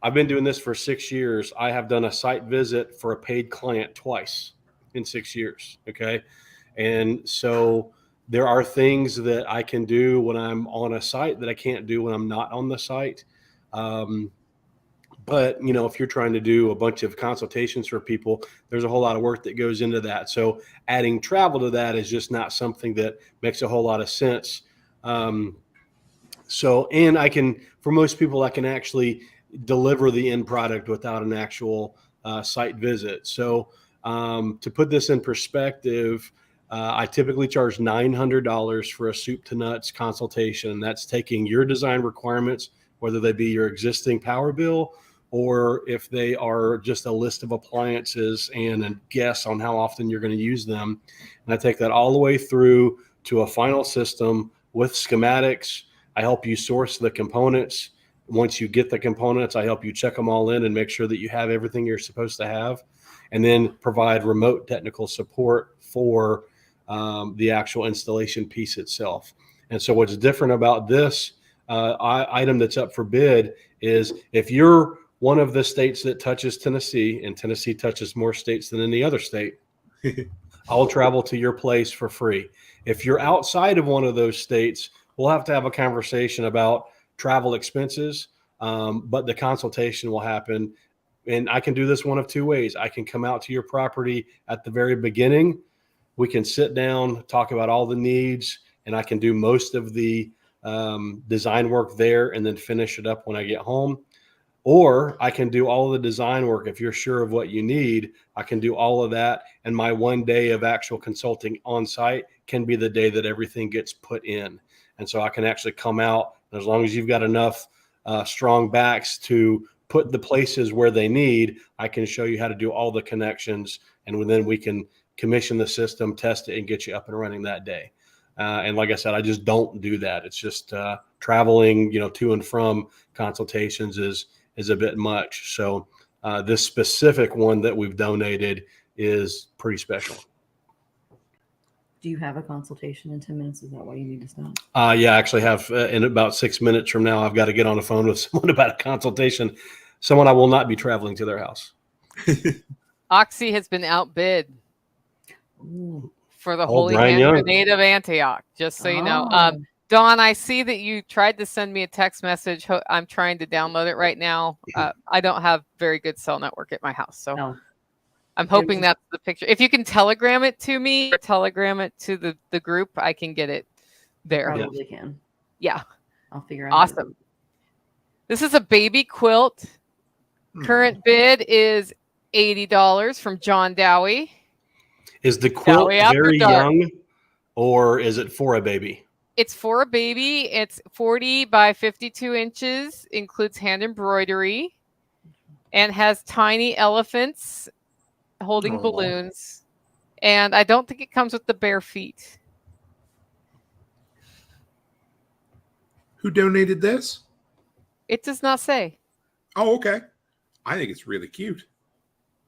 Speaker 3: I've been doing this for 6 years. I have done a site visit for a paid client twice in 6 years. Okay. And so there are things that I can do when I'm on a site that I can't do when I'm not on the site. But, if you're trying to do a bunch of consultations for people, there's a whole lot of work that goes into that. So adding travel to that is just not something that makes a whole lot of sense. And for most people, I can actually deliver the end product without an actual site visit. So to put this in perspective, I typically charge $900 for a soup to nuts consultation. That's taking your design requirements, whether they be your existing power bill, or if they are just a list of appliances and a guess on how often you're going to use them. And I take that all the way through to a final system with schematics. I help you source the components. Once you get the components, I help you check them all in and make sure that you have everything you're supposed to have, and then provide remote technical support for the actual installation piece itself. And so what's different about this item that's up for bid is if you're one of the states that touches Tennessee, and Tennessee touches more states than any other state, I'll travel to your place for free. If you're outside of one of those states, we'll have to have a conversation about travel expenses, but the consultation will happen. And I can do this one of two ways. I can come out to your property at the very beginning. We can sit down, talk about all the needs, and I can do most of the design work there and then finish it up when I get home. Or I can do all of the design work. If you're sure of what you need, I can do all of that. And my one day of actual consulting on site can be the day that everything gets put in. And so I can actually come out, as long as you've got enough strong backs to put the places where they need, I can show you how to do all the connections. And then we can commission the system, test it, and get you up and running that day. And like I said, I just don't do that. It's just traveling, to and from consultations is a bit much. So this specific one that we've donated is pretty special.
Speaker 4: Do you have a consultation in 10 minutes? Is that why you need to stop?
Speaker 3: Yeah, I actually have in about 6 minutes from now, I've got to get on the phone with someone about a consultation. Someone I will not be traveling to their house.
Speaker 2: Oxy has been outbid for the Holy Hand Grenade of Antioch, just so you know. Dawn, I see that you tried to send me a text message. I'm trying to download it right now. I don't have very good cell network at my house, so
Speaker 4: No.
Speaker 2: I'm hoping
Speaker 4: was-
Speaker 2: that's the picture. If you can telegram it to me or telegram it to the group, I can get it there.
Speaker 4: Probably can.
Speaker 2: Yeah.
Speaker 4: I'll figure out. how to do
Speaker 2: Awesome. This is a baby quilt.
Speaker 1: Hmm.
Speaker 2: Current bid is $80 from John Dowie.
Speaker 3: Is the quilt
Speaker 2: we after
Speaker 3: very
Speaker 2: dark.
Speaker 3: young, or is it for a baby?
Speaker 2: It's for a baby. It's 40 by 52 inches, includes hand embroidery, and has tiny elephants holding
Speaker 3: Aw.
Speaker 2: balloons. And I don't think it comes with the bare feet.
Speaker 1: Who donated this?
Speaker 2: It does not say.
Speaker 1: Oh, okay. I think it's really cute.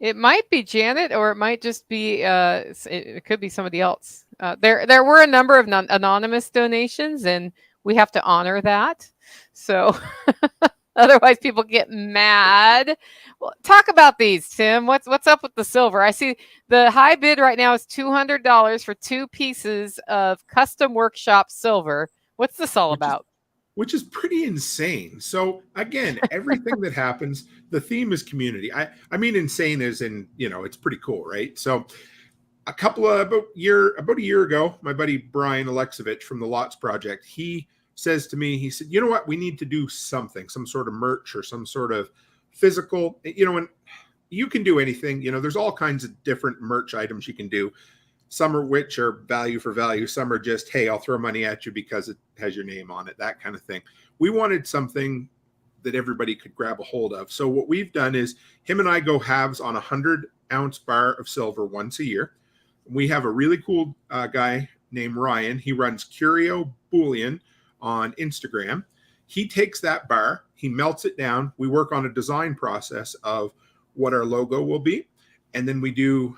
Speaker 2: It might be Janet, or it might just be. It could be somebody else. There were a number of anonymous donations, and we have to honor that. So, otherwise, people get mad. Well, talk about these, Tim. What's up with the silver? I see the high bid right now is $200 for 2 pieces of custom workshop silver. What's this all about?
Speaker 1: Which is pretty insane. So again, everything that happens, the theme is community. I mean, insane as in, it's pretty cool, right? So about a year ago, my buddy Brian Alexovich from the Lots Project, he says to me, he said, you know what, we need to do something, some sort of merch or some sort of physical, and you can do anything, there's all kinds of different merch items you can do. Some are which are value for value. Some are just, hey, I'll throw money at you because it has your name on it, that kind of thing. We wanted something that everybody could grab a hold of. So what we've done is him and I go halves on a 100-ounce bar of silver once a year. We have a really cool guy named Ryan. He runs Curio Bullion on Instagram. He takes that bar, he melts it down. We work on a design process of what our logo will be. And then we do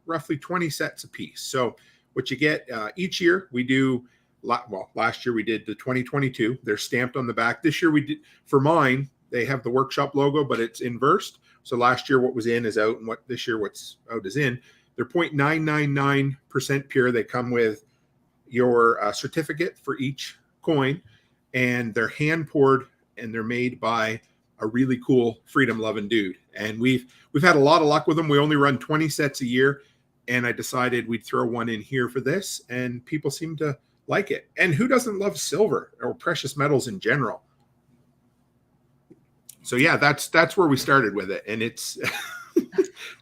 Speaker 1: roughly 20 sets a piece. So what you get each year, we do, last year we did the 2022. They're stamped on the back. This year we did, for mine, they have the workshop logo, but it's inversed. So last year what was in is out, and this year what's out is in. They're 0.999% pure. They come with your certificate for each coin, and they're hand poured, and they're made by a really cool freedom loving dude. And we've had a lot of luck with them. We only run 20 sets a year, and I decided we'd throw one in here for this, and people seem to like it. And who doesn't love silver or precious metals in general? So yeah, that's where we started with it, and it's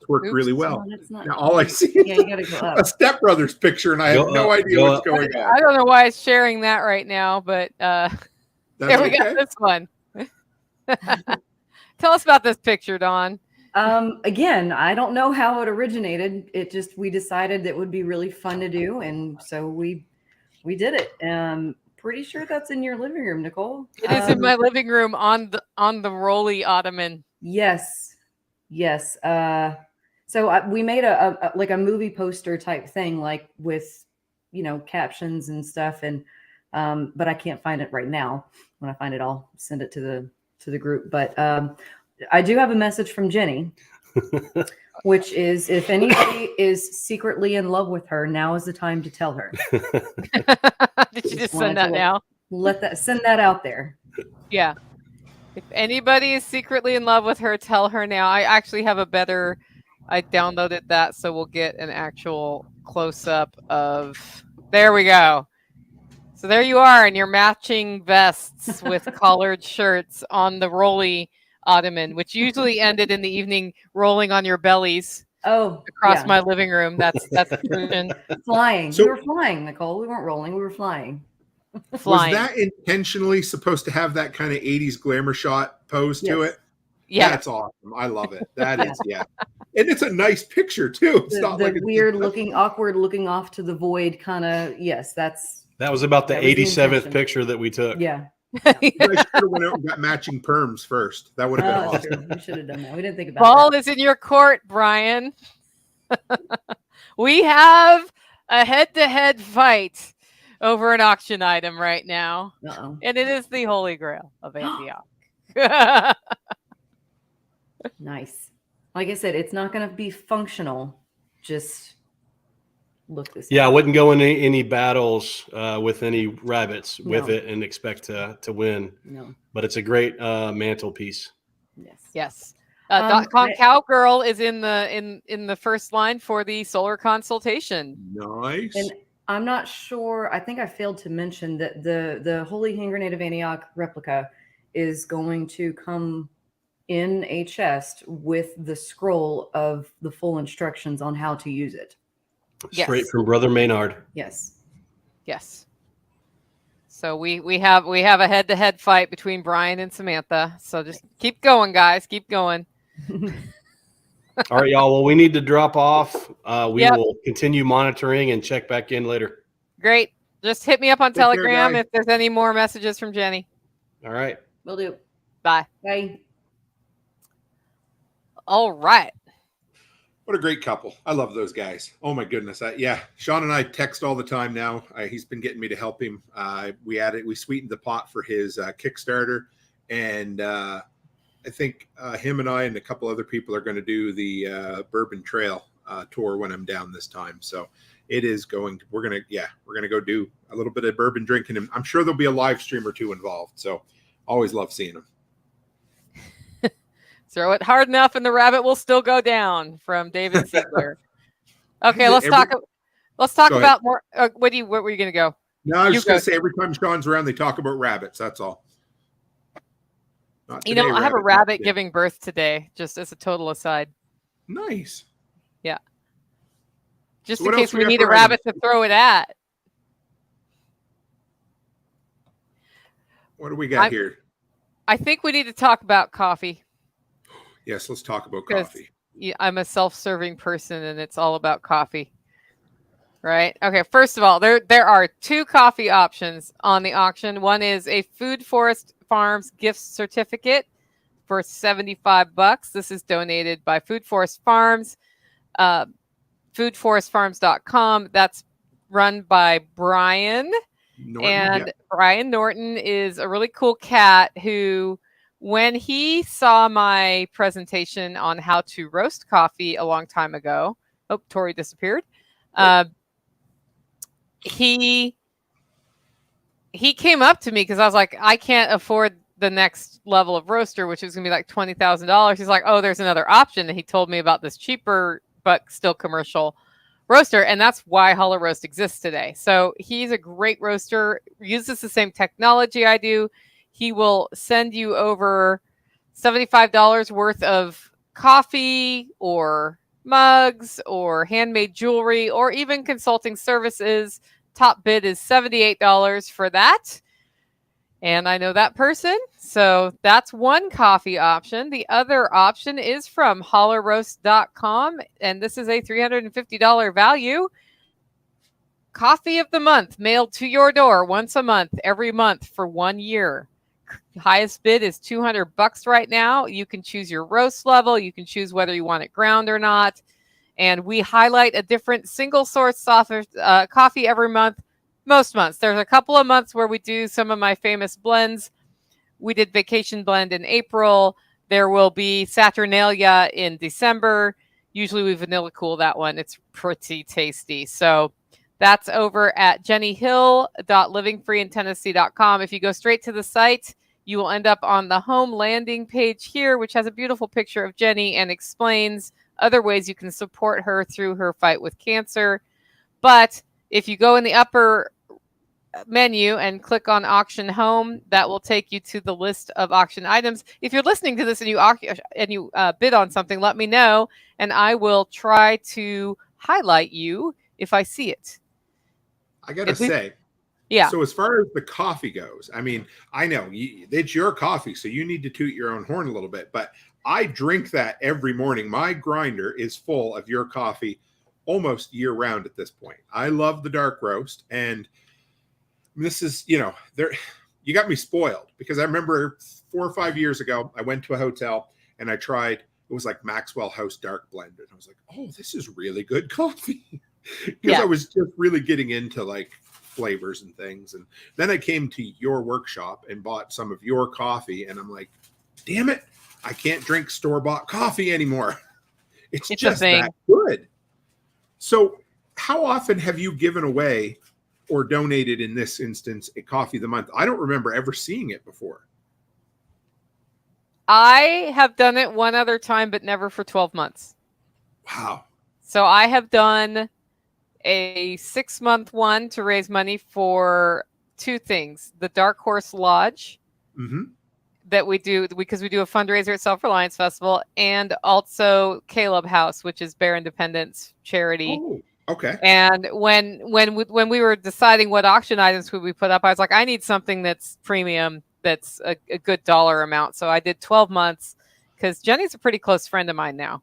Speaker 1: worked really well.
Speaker 4: No, that's not.
Speaker 1: Now all I see
Speaker 4: Yeah,
Speaker 1: is
Speaker 4: you gotta go up.
Speaker 1: a stepbrother's picture, and I have no idea what's going on.
Speaker 2: I don't know why it's sharing that right now, but there we got this one. Tell us about this picture, Dawn.
Speaker 4: Again, I don't know how it originated. We decided that would be really fun to do, and so we did it. Pretty sure that's in your living room, Nicole.
Speaker 2: It is in my living room on the rolly ottoman.
Speaker 4: Yes. So we made a like a movie poster type thing, like with captions and stuff, and but I can't find it right now. When I find it, I'll send it to the group. But I do have a message from Jenny, which is, if anybody is secretly in love with her, now is the time to tell her.
Speaker 2: Did you just send that now?
Speaker 4: Send that out there.
Speaker 2: Yeah. If anybody is secretly in love with her, tell her now. I actually have I downloaded that, so we'll get an actual close-up of, there we go. So there you are in your matching vests with collared shirts on the rolly ottoman, which usually ended in the evening rolling on your bellies across my living room. That's tradition.
Speaker 4: Flying.
Speaker 1: So-
Speaker 4: we were flying, Nicole. We weren't rolling. We were flying.
Speaker 2: Flying.
Speaker 1: Was that intentionally supposed to have that kind of 80s glamour shot pose to
Speaker 4: Yes.
Speaker 1: it?
Speaker 2: Yeah.
Speaker 1: That's awesome. I love it. That is, yeah. And it's a nice picture too. It's not
Speaker 4: The
Speaker 1: like it's
Speaker 4: weird looking, awkward looking off to the void kind of. Yes,
Speaker 3: That was about the
Speaker 4: That was the
Speaker 3: 87th
Speaker 4: intention.
Speaker 3: picture that we took.
Speaker 4: yeah.
Speaker 1: You guys should have went out and got matching perms first. That would have been
Speaker 4: Oh, that's
Speaker 1: awesome.
Speaker 4: true. We should have done that. We didn't think about
Speaker 2: Ball
Speaker 4: that.
Speaker 2: is in your court, Brian. We have a head-to-head fight over an auction item right now,
Speaker 4: Uh-oh.
Speaker 2: and it is the Holy Grail of Antioch.
Speaker 4: Nice. Like I said, it's not going to be functional. Just look this.
Speaker 3: Yeah, I
Speaker 4: up.
Speaker 3: wouldn't go in any battles with any rabbits with
Speaker 4: No.
Speaker 3: it and expect to win.
Speaker 4: No.
Speaker 3: But it's a great mantelpiece.
Speaker 4: Yes.
Speaker 2: Yes. .com Cowgirl is in the first line for the solar consultation.
Speaker 1: Nice.
Speaker 4: And I'm not sure. I think I failed to mention that the Holy Hand Grenade of Antioch replica is going to come in a chest with the scroll of the full instructions on how to use it.
Speaker 3: Straight from Brother Maynard.
Speaker 4: Yes.
Speaker 2: Yes. So we have a head-to-head fight between Brian and Samantha. So just keep going, guys. Keep going.
Speaker 3: All right, y'all. Well, we need to drop off. We
Speaker 2: Yep.
Speaker 3: will continue monitoring and check back in later.
Speaker 2: Great. Just hit me up on
Speaker 1: Take care,
Speaker 2: Telegram
Speaker 1: guys.
Speaker 2: if there's any more messages from Jenni.
Speaker 3: All right.
Speaker 4: Will do.
Speaker 2: Bye.
Speaker 4: Bye.
Speaker 2: All right.
Speaker 1: What a great couple. I love those guys. Oh my goodness. Yeah. Sean and I text all the time now. He's been getting me to help him. We sweetened the pot for his Kickstarter. And I think him and I and a couple other people are going to do the Bourbon Trail tour when I'm down this time. So it is we're going to go do a little bit of bourbon drinking. And I'm sure there'll be a live stream or two involved. So always love seeing them.
Speaker 2: Throw it hard enough and the rabbit will still go down, from David Siegler. Okay, let's talk about more. What were you going to go?
Speaker 1: No, I was just going to say, every time Sean's around, they talk about rabbits. That's all. Not today,
Speaker 2: I have a rabbit
Speaker 1: yeah.
Speaker 2: giving birth today, just as a total aside.
Speaker 1: Nice.
Speaker 2: Yeah. Just
Speaker 1: So
Speaker 2: in
Speaker 1: what
Speaker 2: case
Speaker 1: else
Speaker 2: we
Speaker 1: we got
Speaker 2: need a
Speaker 1: for
Speaker 2: rabbit to throw it at.
Speaker 1: What do we got here?
Speaker 2: I think we need to talk about coffee.
Speaker 1: Yes, let's talk about coffee.
Speaker 2: I'm a self-serving person and it's all about coffee. Right? Okay, first of all, there are 2 coffee options on the auction. One is a Food Forest Farms gift certificate for $75. This is donated by Food Forest Farms, foodforestfarms.com. That's run by Brian.
Speaker 1: Norton,
Speaker 2: and
Speaker 1: yeah.
Speaker 2: Brian Norton is a really cool cat who, when he saw my presentation on how to roast coffee a long time ago, Tori disappeared. He came up to me because I was like, I can't afford the next level of roaster, which is going to be like $20,000. He's like, oh, there's another option. And he told me about this cheaper, but still commercial roaster. And that's why Hollow Roast exists today. So he's a great roaster, uses the same technology I do. He will send you over $75 worth of coffee or mugs or handmade jewelry or even consulting services. Top bid is $78 for that. And I know that person. So that's one coffee option. The other option is from hollowroast.com. And this is a $350 value. Coffee of the month mailed to your door once a month, every month for 1 year. Highest bid is $200 right now. You can choose your roast level. You can choose whether you want it ground or not. And we highlight a different single source coffee every month. Most months. There's a couple of months where we do some of my famous blends. We did Vacation Blend in April. There will be Saturnalia in December. Usually we vanilla cool that one. It's pretty tasty. So that's over at jennihill.livingfreeintennessee.com. If you go straight to the site, you will end up on the home landing page here, which has a beautiful picture of Jenni and explains other ways you can support her through her fight with cancer. But if you go in the upper menu and click on auction home, that will take you to the list of auction items. If you're listening to this and you bid on something, let me know and I will try to highlight you if I see it.
Speaker 1: I gotta say,
Speaker 2: yeah.
Speaker 1: So as far as the coffee goes, I mean, I know it's your coffee, so you need to toot your own horn a little bit, but I drink that every morning. My grinder is full of your coffee almost year round at this point. I love the dark roast, and this is, you got me spoiled because I remember 4 or 5 years ago, I went to a hotel and I tried, it was like Maxwell House Dark Blend. And I was like, oh, this is really good coffee. Because I was just really getting into like flavors and things. And then I came to your workshop and bought some of your coffee. And I'm like, damn it, I can't drink store-bought coffee anymore. It's just that good. So how often have you given away or donated, in this instance, a coffee of the month? I don't remember ever seeing it before.
Speaker 2: I have done it one other time, but never for 12 months.
Speaker 1: Wow.
Speaker 2: So I have done a 6-month one to raise money for two things: the Dark Horse Lodge
Speaker 1: Mm-hmm.
Speaker 2: that we do because we do a fundraiser at Self-Reliance Festival, and also Caleb House, which is Bear Independence charity.
Speaker 1: Oh, okay.
Speaker 2: And when we were deciding what auction items would we put up, I was like, I need something that's premium, that's a good dollar amount. So I did 12 months because Jenny's a pretty close friend of mine now,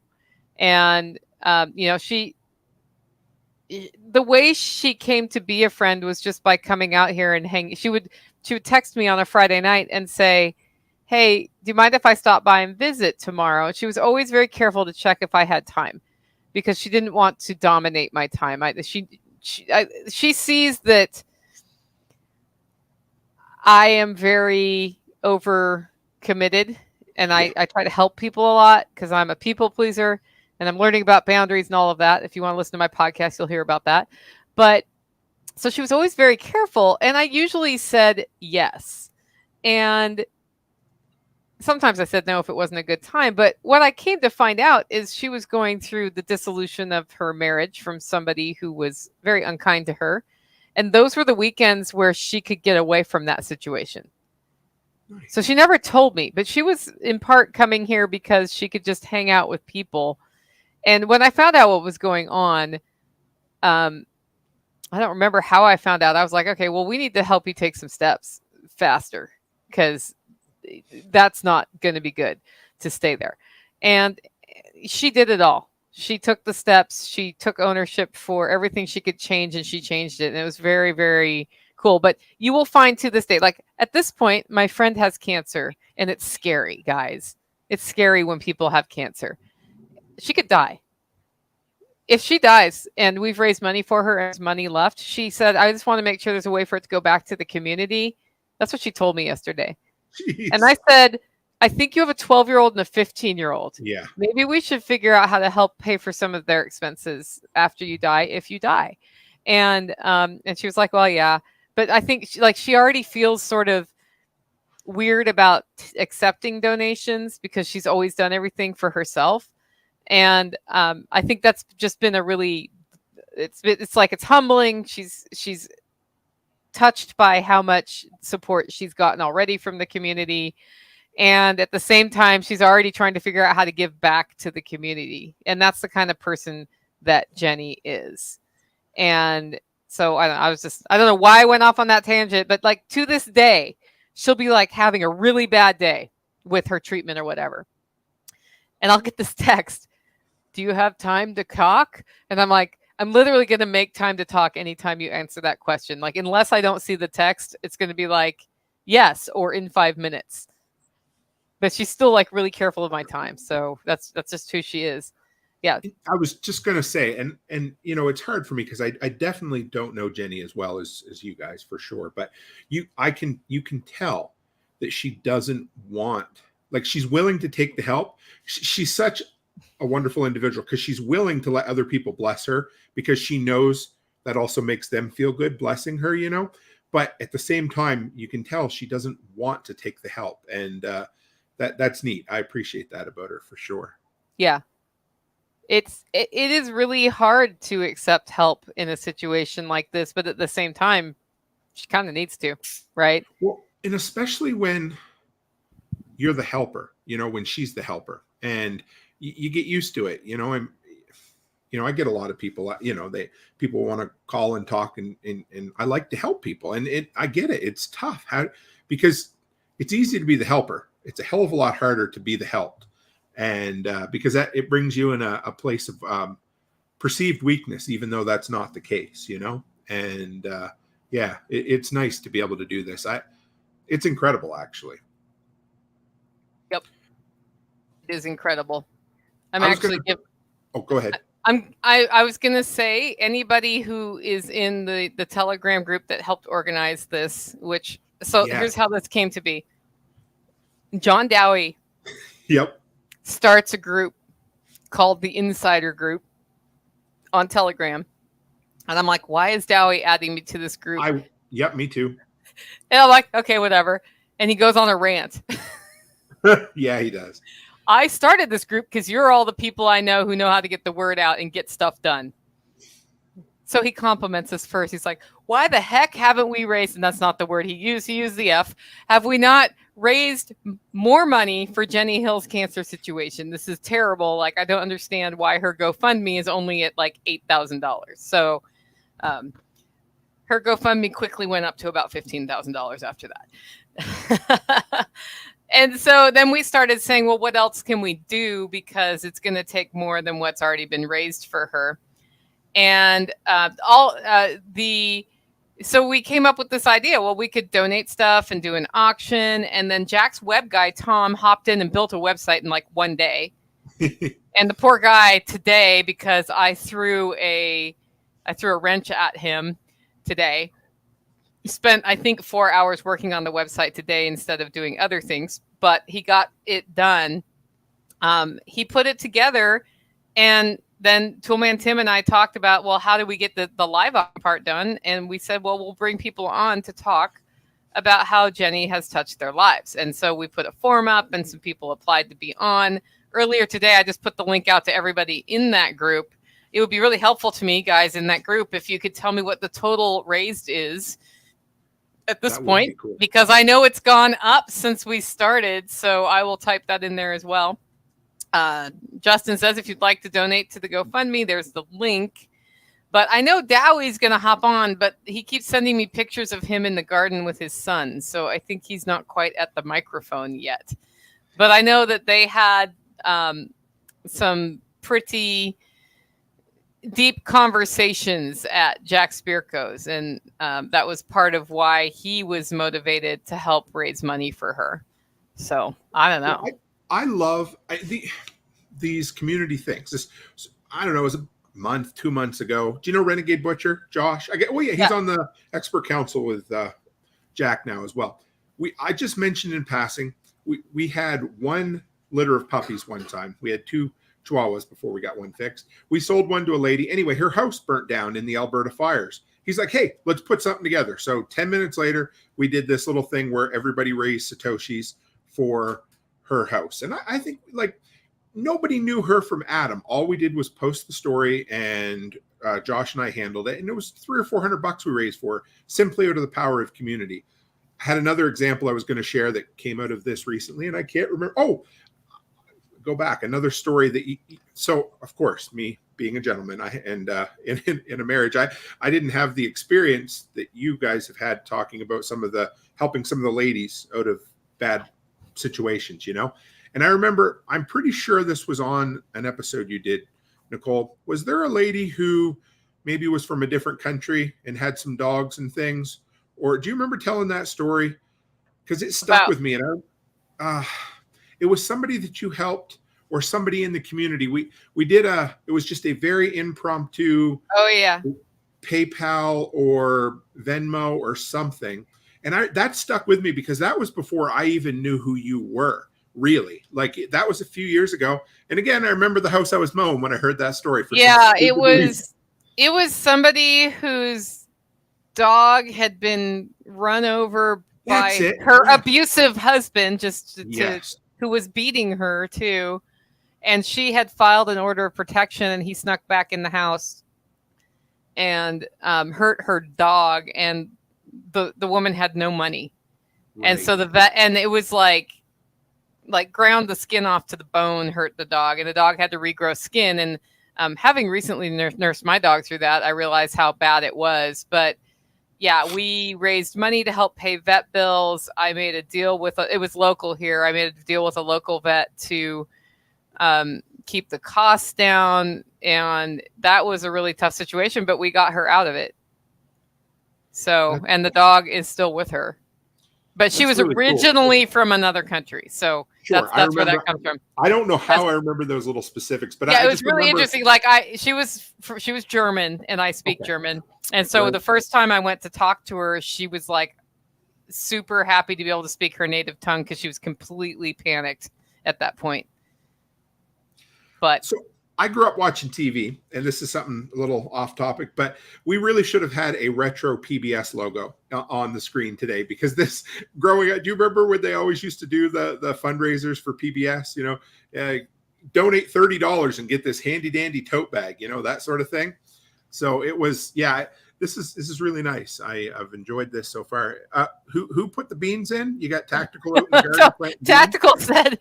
Speaker 2: and the way she came to be a friend was just by coming out here and hang. She would text me on a Friday night and say, "Hey, do you mind if I stop by and visit tomorrow?" And she was always very careful to check if I had time, because she didn't want to dominate my time. She sees that I am very over committed, and I try to help people a lot because I'm a people pleaser, and I'm learning about boundaries and all of that. If you want to listen to my podcast, you'll hear about that. But so she was always very careful, and I usually said yes. And sometimes I said no if it wasn't a good time. But what I came to find out is she was going through the dissolution of her marriage from somebody who was very unkind to her. And those were the weekends where she could get away from that situation.
Speaker 1: Nice.
Speaker 2: So she never told me, but she was in part coming here because she could just hang out with people. And when I found out what was going on, I don't remember how I found out. I was like, okay, well, we need to help you take some steps faster, because that's not going to be good to stay there. And she did it all. She took the steps. She took ownership for everything she could change, and she changed it. And it was very, very cool. But you will find to this day, like at this point, my friend has cancer, and it's scary, guys. It's scary when people have cancer. She could die. If she dies and we've raised money for her and there's money left, she said, I just want to make sure there's a way for it to go back to the community. That's what she told me yesterday.
Speaker 1: Jeez.
Speaker 2: And I said, I think you have a 12-year-old and a 15-year-old.
Speaker 1: Yeah.
Speaker 2: Maybe we should figure out how to help pay for some of their expenses after you die, if you die. And she was like, well, yeah. But I think she already feels sort of weird about accepting donations because she's always done everything for herself. And I think that's just been a really, it's like, it's humbling. She's touched by how much support she's gotten already from the community. And at the same time, she's already trying to figure out how to give back to the community. And that's the kind of person that Jenny is. And so I don't know why I went off on that tangent, but like to this day, she'll be like having a really bad day with her treatment or whatever. And I'll get this text, do you have time to talk? And I'm like, I'm literally going to make time to talk anytime you answer that question. Like, unless I don't see the text, it's going to be like, yes, or in 5 minutes. But she's still like really careful of my time. So that's just who she is. Yeah.
Speaker 1: I was just going to say, and it's hard for me because I definitely don't know Jenny as well as you guys for sure. But you can tell that she doesn't want, like, she's willing to take the help. She's such a wonderful individual because she's willing to let other people bless her because she knows that also makes them feel good blessing her, but at the same time, you can tell she doesn't want to take the help. And that's neat. I appreciate that about her for sure.
Speaker 2: Yeah. It is really hard to accept help in a situation like this, but at the same time, she kind of needs to, right?
Speaker 1: Well, and especially when you're the helper, when she's the helper, and you get used to it, and I get a lot of people, people want to call and talk, and I like to help people, and I get it. It's tough because it's easy to be the helper. It's a hell of a lot harder to be the helped. And because it brings you in a place of perceived weakness, even though that's not the case, and it's nice to be able to do this. It's incredible, actually.
Speaker 2: Yep. It is incredible.
Speaker 1: Oh, go ahead.
Speaker 2: I was going to say, anybody who is in the Telegram group that helped organize this, here's how this came to be. John Dowie.
Speaker 1: Yep.
Speaker 2: Starts a group called the Insider Group on Telegram. And I'm like, why is Dowie adding me to this group?
Speaker 1: Yep, me too.
Speaker 2: And I'm like, okay, whatever. And he goes on a rant.
Speaker 1: Yeah, he does.
Speaker 2: I started this group because you're all the people I know who know how to get the word out and get stuff done. So he compliments us first. He's like, why the heck haven't we raised, and that's not the word he used the F, have we not raised more money for Jenni Hill's cancer situation? This is terrible. Like, I don't understand why her GoFundMe is only at like $8,000. So her GoFundMe quickly went up to about $15,000 after that. And so then we started saying, well, what else can we do? Because it's going to take more than what's already been raised for her. And so we came up with this idea. Well, we could donate stuff and do an auction. And then Jack's web guy, Tom, hopped in and built a website in like one day. And the poor guy today, because I threw a wrench at him today, spent, I think, 4 hours working on the website today instead of doing other things, but he got it done. He put it together, and then Toolman Tim and I talked about, well, how do we get the live part done? And we said, well, we'll bring people on to talk about how Jenni has touched their lives. And so we put a form up and some people applied to be on. Earlier today, I just put the link out to everybody in that group. It would be really helpful to me, guys, in that group, if you could tell me what the total raised is at this point, cool, because I know it's gone up since we started. So I will type that in there as well. Justin says, if you'd like to donate to the GoFundMe, there's the link. But I know Dowie's going to hop on, but he keeps sending me pictures of him in the garden with his son. So I think he's not quite at the microphone yet. But I know that they had some pretty deep conversations at Jack Spirko's. And that was part of why he was motivated to help raise money for her. So I don't know.
Speaker 1: I love these community things. I don't know, it was a month, 2 months ago. Do you know Renegade Butcher, Josh? He's on the expert council with Jack now as well. I just mentioned in passing, we had one litter of puppies one time. We had 2 Chihuahuas before we got one fixed. We sold one to a lady. Anyway, her house burnt down in the Alberta fires. He's like, hey, let's put something together. So 10 minutes later, we did this little thing where everybody raised Satoshis for her house. And I think, like, nobody knew her from Adam. All we did was post the story, and Josh and I handled it. And it was $300 or $400 we raised for her, simply out of the power of community. I had another example I was going to share that came out of this recently, and I can't remember. Oh, go back. Another story that so of course, me being a gentleman, in a marriage, I didn't have the experience that you guys have had talking about helping some of the ladies out of bad situations, And I remember, I'm pretty sure this was on an episode you did, Nicole. Was there a lady who maybe was from a different country and had some dogs and things? Or do you remember telling that story? Because it stuck with me. And it was somebody that you helped, or somebody in the community. We did it was just a very impromptu PayPal or Venmo or something. And that stuck with me because that was before I even knew who you were, really. Like, that was a few years ago. And again, I remember the house I was mowing when I heard that story.
Speaker 2: It was somebody whose dog had been run over by her abusive husband, who was beating her too. And she had filed an order of protection, and he snuck back in the house and hurt her dog. And the woman had no money. Right. And so the vet, and it was like ground the skin off to the bone, hurt the dog, and the dog had to regrow skin. And having recently nursed my dog through that, I realized how bad it was. But yeah, we raised money to help pay vet bills. I made a deal with it was local here. I made a deal with a local vet to keep the costs down, and that was a really tough situation, but we got her out of it. So, and the dog is still with her, but she was really originally from another country. So sure, that's where that comes from.
Speaker 1: I don't know how I remember those little specifics, but
Speaker 2: it was really interesting. Like she was German, and I speak German. And so the first time I went to talk to her, she was like super happy to be able to speak her native tongue, because she was completely panicked at that point. But
Speaker 1: I grew up watching TV, and this is something a little off topic, but we really should have had a retro PBS logo on the screen today, because this growing up, do you remember when they always used to do the fundraisers for PBS? Donate $30 and get this handy dandy tote bag, that sort of thing. So it was, yeah. This is really nice. I've enjoyed this so far. Who put the beans in? You got Tactical out in the garden.
Speaker 2: Tactical said,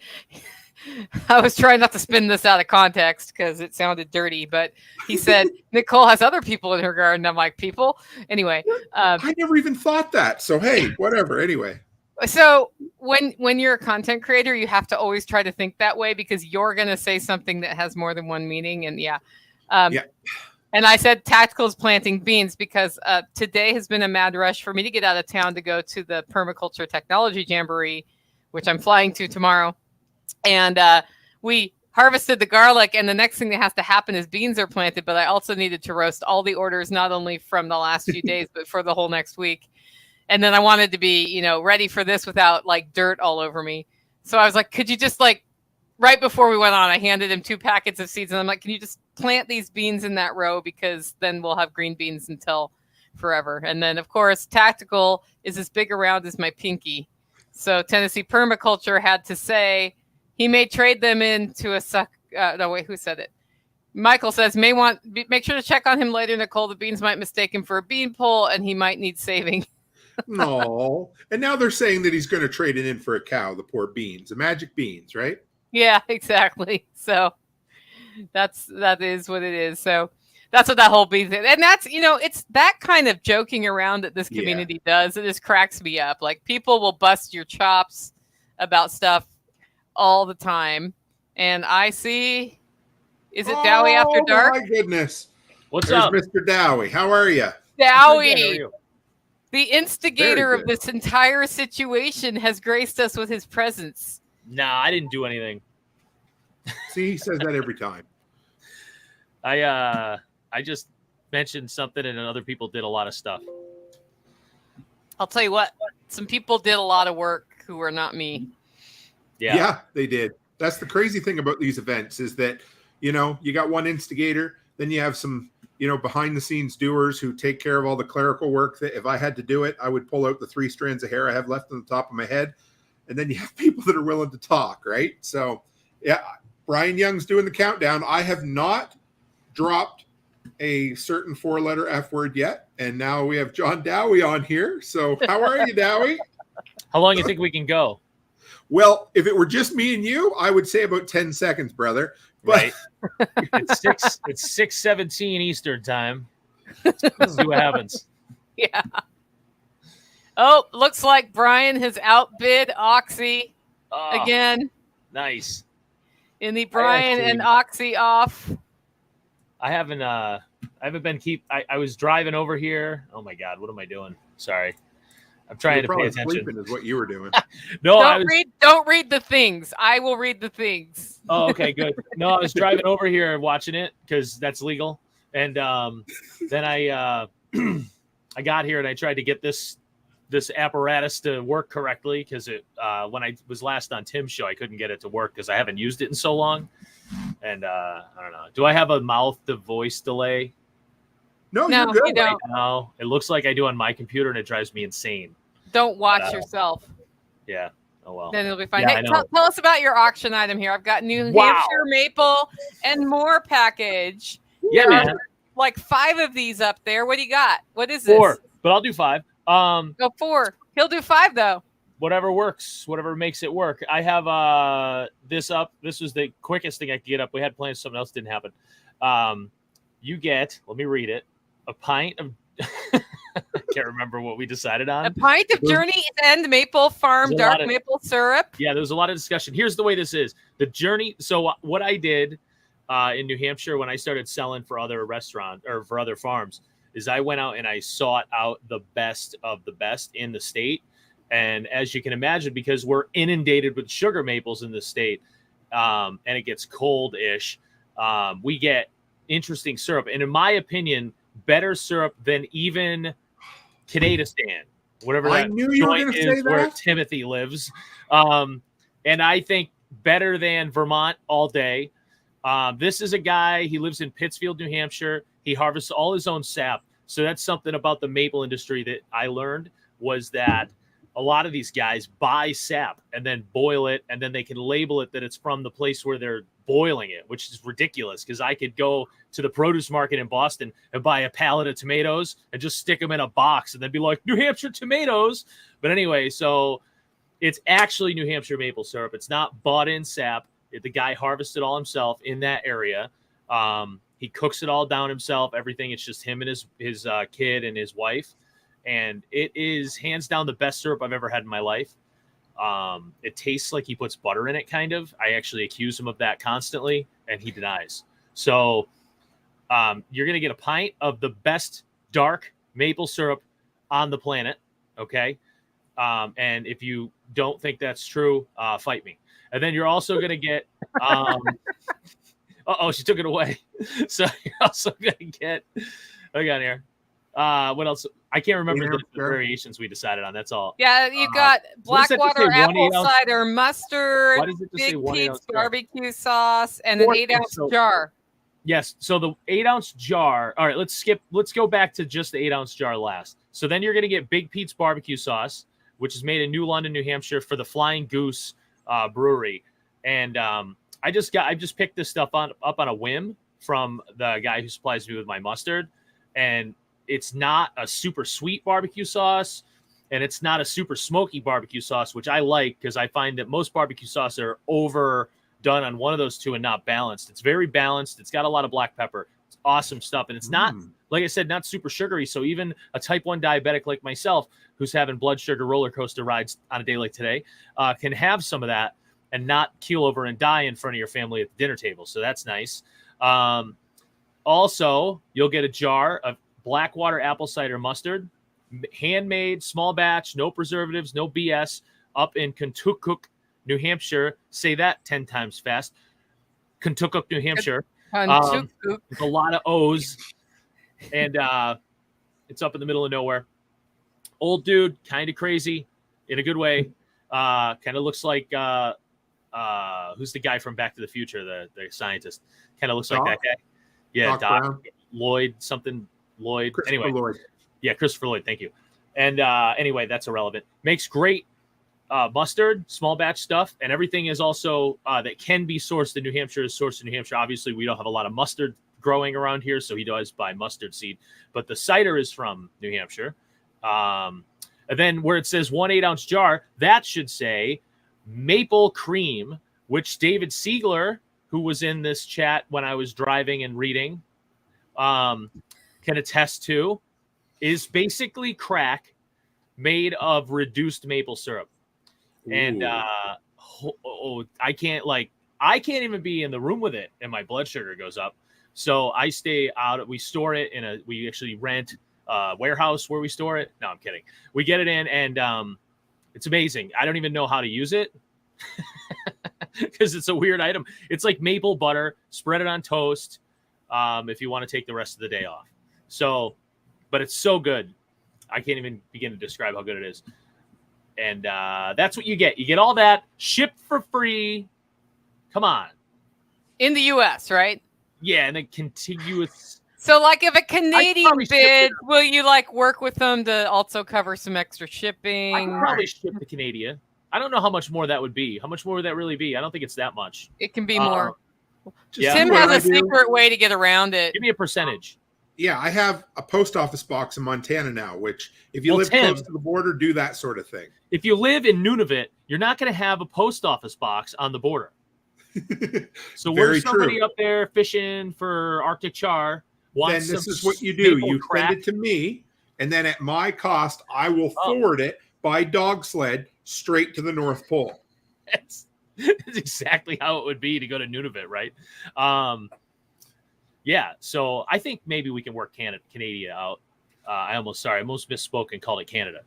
Speaker 2: I was trying not to spin this out of context because it sounded dirty, but he said Nicole has other people in her garden. I'm like, people? Anyway.
Speaker 1: I never even thought that. So, hey, whatever. Anyway.
Speaker 2: So when you're a content creator, you have to always try to think that way, because you're going to say something that has more than one meaning. And yeah. And I said Tactical is planting beans because today has been a mad rush for me to get out of town to go to the Permaculture Technology Jamboree, which I'm flying to tomorrow. And we harvested the garlic, and the next thing that has to happen is beans are planted. But I also needed to roast all the orders, not only from the last few days, but for the whole next week. And then I wanted to be, ready for this without like dirt all over me. So I was like, could you just right before we went on, I handed him 2 packets of seeds, and I'm like, can you just plant these beans in that row, because then we'll have green beans until forever. And then of course, Tactical is as big around as my pinky. So Tennessee Permaculture had to say he may trade them into a no, wait, who said it? Michael says, make sure to check on him later, Nicole. The beans might mistake him for a bean pole, and he might need saving.
Speaker 1: No. And now they're saying that he's going to trade it in for a cow, the poor beans, the magic beans, right?
Speaker 2: Yeah, exactly. So that is what it is. So that's what that whole bean thing. And that's, it's that kind of joking around that this community does. It just cracks me up. Like, people will bust your chops about stuff all the time. And I see, is it Dowie After Dark?
Speaker 1: Oh my goodness.
Speaker 6: What's
Speaker 1: There's
Speaker 6: up?
Speaker 1: Mr. Dowie. How are you?
Speaker 2: Dowie, the instigator of this entire situation, has graced us with his presence.
Speaker 6: Nah, I didn't do anything.
Speaker 1: See, he says that every time.
Speaker 6: I just mentioned something, and other people did a lot of stuff.
Speaker 2: I'll tell you what, some people did a lot of work who were not me.
Speaker 1: Yeah, they did. That's the crazy thing about these events, is that, you got one instigator, then you have some, behind the scenes doers who take care of all the clerical work that if I had to do it, I would pull out the 3 strands of hair I have left on the top of my head. And then you have people that are willing to talk, right? So, yeah, Brian Young's doing the countdown. I have not dropped a certain 4-letter F word yet. And now we have John Dowie on here. So how are you, Dowie?
Speaker 6: How long do you think we can go?
Speaker 1: Well, if it were just me and you, I would say about 10 seconds, brother. But
Speaker 6: Right. It's 6:17 Eastern time. Let's see what happens.
Speaker 2: Yeah. Oh, looks like Brian has outbid Oxy again
Speaker 6: Nice.
Speaker 2: in the Brian and Oxy off.
Speaker 6: I haven't been I was driving over here. Oh my God, what am I doing? Sorry. I'm trying to pay attention.
Speaker 1: Sleeping is what you were doing.
Speaker 6: No,
Speaker 2: Don't read the things. I will read the things.
Speaker 6: Oh, okay, good. No, I was driving over here watching it because that's legal. And then I I got here and I tried to get this apparatus to work correctly, because it when I was last on Tim's show, I couldn't get it to work because I haven't used it in so long. And I don't know. Do I have a mouth to voice delay?
Speaker 1: No,
Speaker 2: No,
Speaker 1: you're good.
Speaker 2: you don't.
Speaker 6: No, it looks like I do on my computer, and it drives me insane.
Speaker 2: Don't watch yourself.
Speaker 6: Yeah. Oh well.
Speaker 2: Then it'll be fine.
Speaker 6: Yeah, I
Speaker 2: Hey,
Speaker 6: know.
Speaker 2: tell us about your auction item here. I've got New
Speaker 6: Wow.
Speaker 2: Hampshire maple and more package.
Speaker 6: Yeah,
Speaker 2: There are
Speaker 6: man.
Speaker 2: like 5 of these up there. What do you got? What is this?
Speaker 6: 4, but I'll do 5.
Speaker 2: Go 4. He'll do 5 though.
Speaker 6: Whatever works, whatever makes it work. I have this up. This was the quickest thing I could get up. We had plans, something else didn't happen. You get, let me read it, a pint of I can't remember what we decided on.
Speaker 2: A pint of Journey's End maple farm
Speaker 6: There's a
Speaker 2: dark
Speaker 6: lot of-
Speaker 2: maple syrup.
Speaker 6: Yeah, there was a lot of discussion. Here's the way this is. The Journey. So what I did in New Hampshire when I started selling for other restaurants or for other farms is I went out and I sought out the best of the best in the state. And as you can imagine, because we're inundated with sugar maples in the state, and it gets cold-ish, we get interesting syrup. And in my opinion, better syrup than even Canadistan, whatever
Speaker 1: I
Speaker 6: that
Speaker 1: knew you were
Speaker 6: joint
Speaker 1: gonna say
Speaker 6: is where
Speaker 1: that.
Speaker 6: Timothy lives. And I think better than Vermont all day. This is a guy, he lives in Pittsfield, New Hampshire. He harvests all his own sap. So that's something about the maple industry that I learned, was that a lot of these guys buy sap and then boil it, and then they can label it that it's from the place where they're boiling it, which is ridiculous, because I could go to the produce market in Boston and buy a pallet of tomatoes and just stick them in a box and then be like, New Hampshire tomatoes. But anyway, so it's actually New Hampshire maple syrup. It's not bought in sap. The guy harvested all himself in that area. He cooks it all down himself, everything. It's just him and his kid and his wife. And it is hands down the best syrup I've ever had in my life. It tastes like he puts butter in it, kind of. I actually accuse him of that constantly, and he denies. So you're going to get a pint of the best dark maple syrup on the planet, okay? And if you don't think that's true, fight me. And then you're also going to get she took it away. So you're also going to get, hang on here. What else? I can't remember the variations we decided on. That's all.
Speaker 2: Yeah, you got Blackwater apple cider mustard,
Speaker 6: Why does it just
Speaker 2: Big
Speaker 6: say
Speaker 2: Pete's
Speaker 6: 1 ounce
Speaker 2: barbecue sauce, and an 8-ounce jar.
Speaker 6: Yes. So the 8-ounce jar. All right, let's go back to just the 8-ounce jar last. So then you're going to get Big Pete's barbecue sauce, which is made in New London, New Hampshire, for the Flying Goose brewery. And I just picked this stuff up on a whim from the guy who supplies me with my mustard. And it's not a super sweet barbecue sauce, and it's not a super smoky barbecue sauce, which I like, because I find that most barbecue sauce are overdone on one of those two and not balanced. It's very balanced. It's got a lot of black pepper. It's awesome stuff. And it's not, like I said, not super sugary. So even a type 1 diabetic like myself, who's having blood sugar roller coaster rides on a day like today, can have some of that and not keel over and die in front of your family at the dinner table. So that's nice. Also, you'll get a jar of Blackwater apple cider mustard, handmade, small batch, no preservatives, no BS, up in Kentucky, New Hampshire. Say that 10 times fast. Kentucky, New Hampshire. With a lot of O's. And it's up in the middle of nowhere. Old dude, kind of crazy in a good way. Kind of looks like who's the guy from Back to the Future, the scientist. Kind of looks like that guy. Yeah, Doc Lloyd, something. Lloyd. Anyway,
Speaker 1: Lloyd.
Speaker 6: Yeah, Christopher Lloyd. Thank you. And anyway, that's irrelevant. Makes great mustard, small batch stuff, and everything is also that can be sourced in New Hampshire is sourced in New Hampshire. Obviously, we don't have a lot of mustard growing around here, so he does buy mustard seed. But the cider is from New Hampshire. And then where it says 1 8-ounce jar, that should say maple cream, which David Siegler, who was in this chat when I was driving and reading, can attest to, is basically crack made of reduced maple syrup. Ooh. And I can't even be in the room with it and my blood sugar goes up. So I stay out. We store it we actually rent a warehouse where we store it. No, I'm kidding. We get it in, and it's amazing. I don't even know how to use it because it's a weird item. It's like maple butter, spread it on toast if you want to take the rest of the day off. So, but it's so good. I can't even begin to describe how good it is. And that's what you get. You get all that shipped for free. Come on.
Speaker 2: In the U.S., right?
Speaker 6: Yeah, and then contiguous.
Speaker 2: So, like, if a Canadian bid, will you, like, work with them to also cover some extra shipping?
Speaker 6: I could probably ship to Canada. I don't know how much more that would be. How much more would that really be? I don't think it's that much.
Speaker 2: It can be more.
Speaker 6: Yeah.
Speaker 2: Tim has a secret way to get around it.
Speaker 6: Give me a percentage.
Speaker 1: Yeah, I have a post office box in Montana now, which if you live close to the border, do that sort of thing.
Speaker 6: If you live in Nunavut, you're not going to have a post office box on the border. So we're somebody up there fishing for Arctic char.
Speaker 1: Then this is what you do. You send it to me, and then at my cost, I will forward it by dog sled straight to the North Pole.
Speaker 6: That's exactly how it would be to go to Nunavut, right? Yeah, so I think maybe we can work Canada out. I almost misspoke and called it Canada.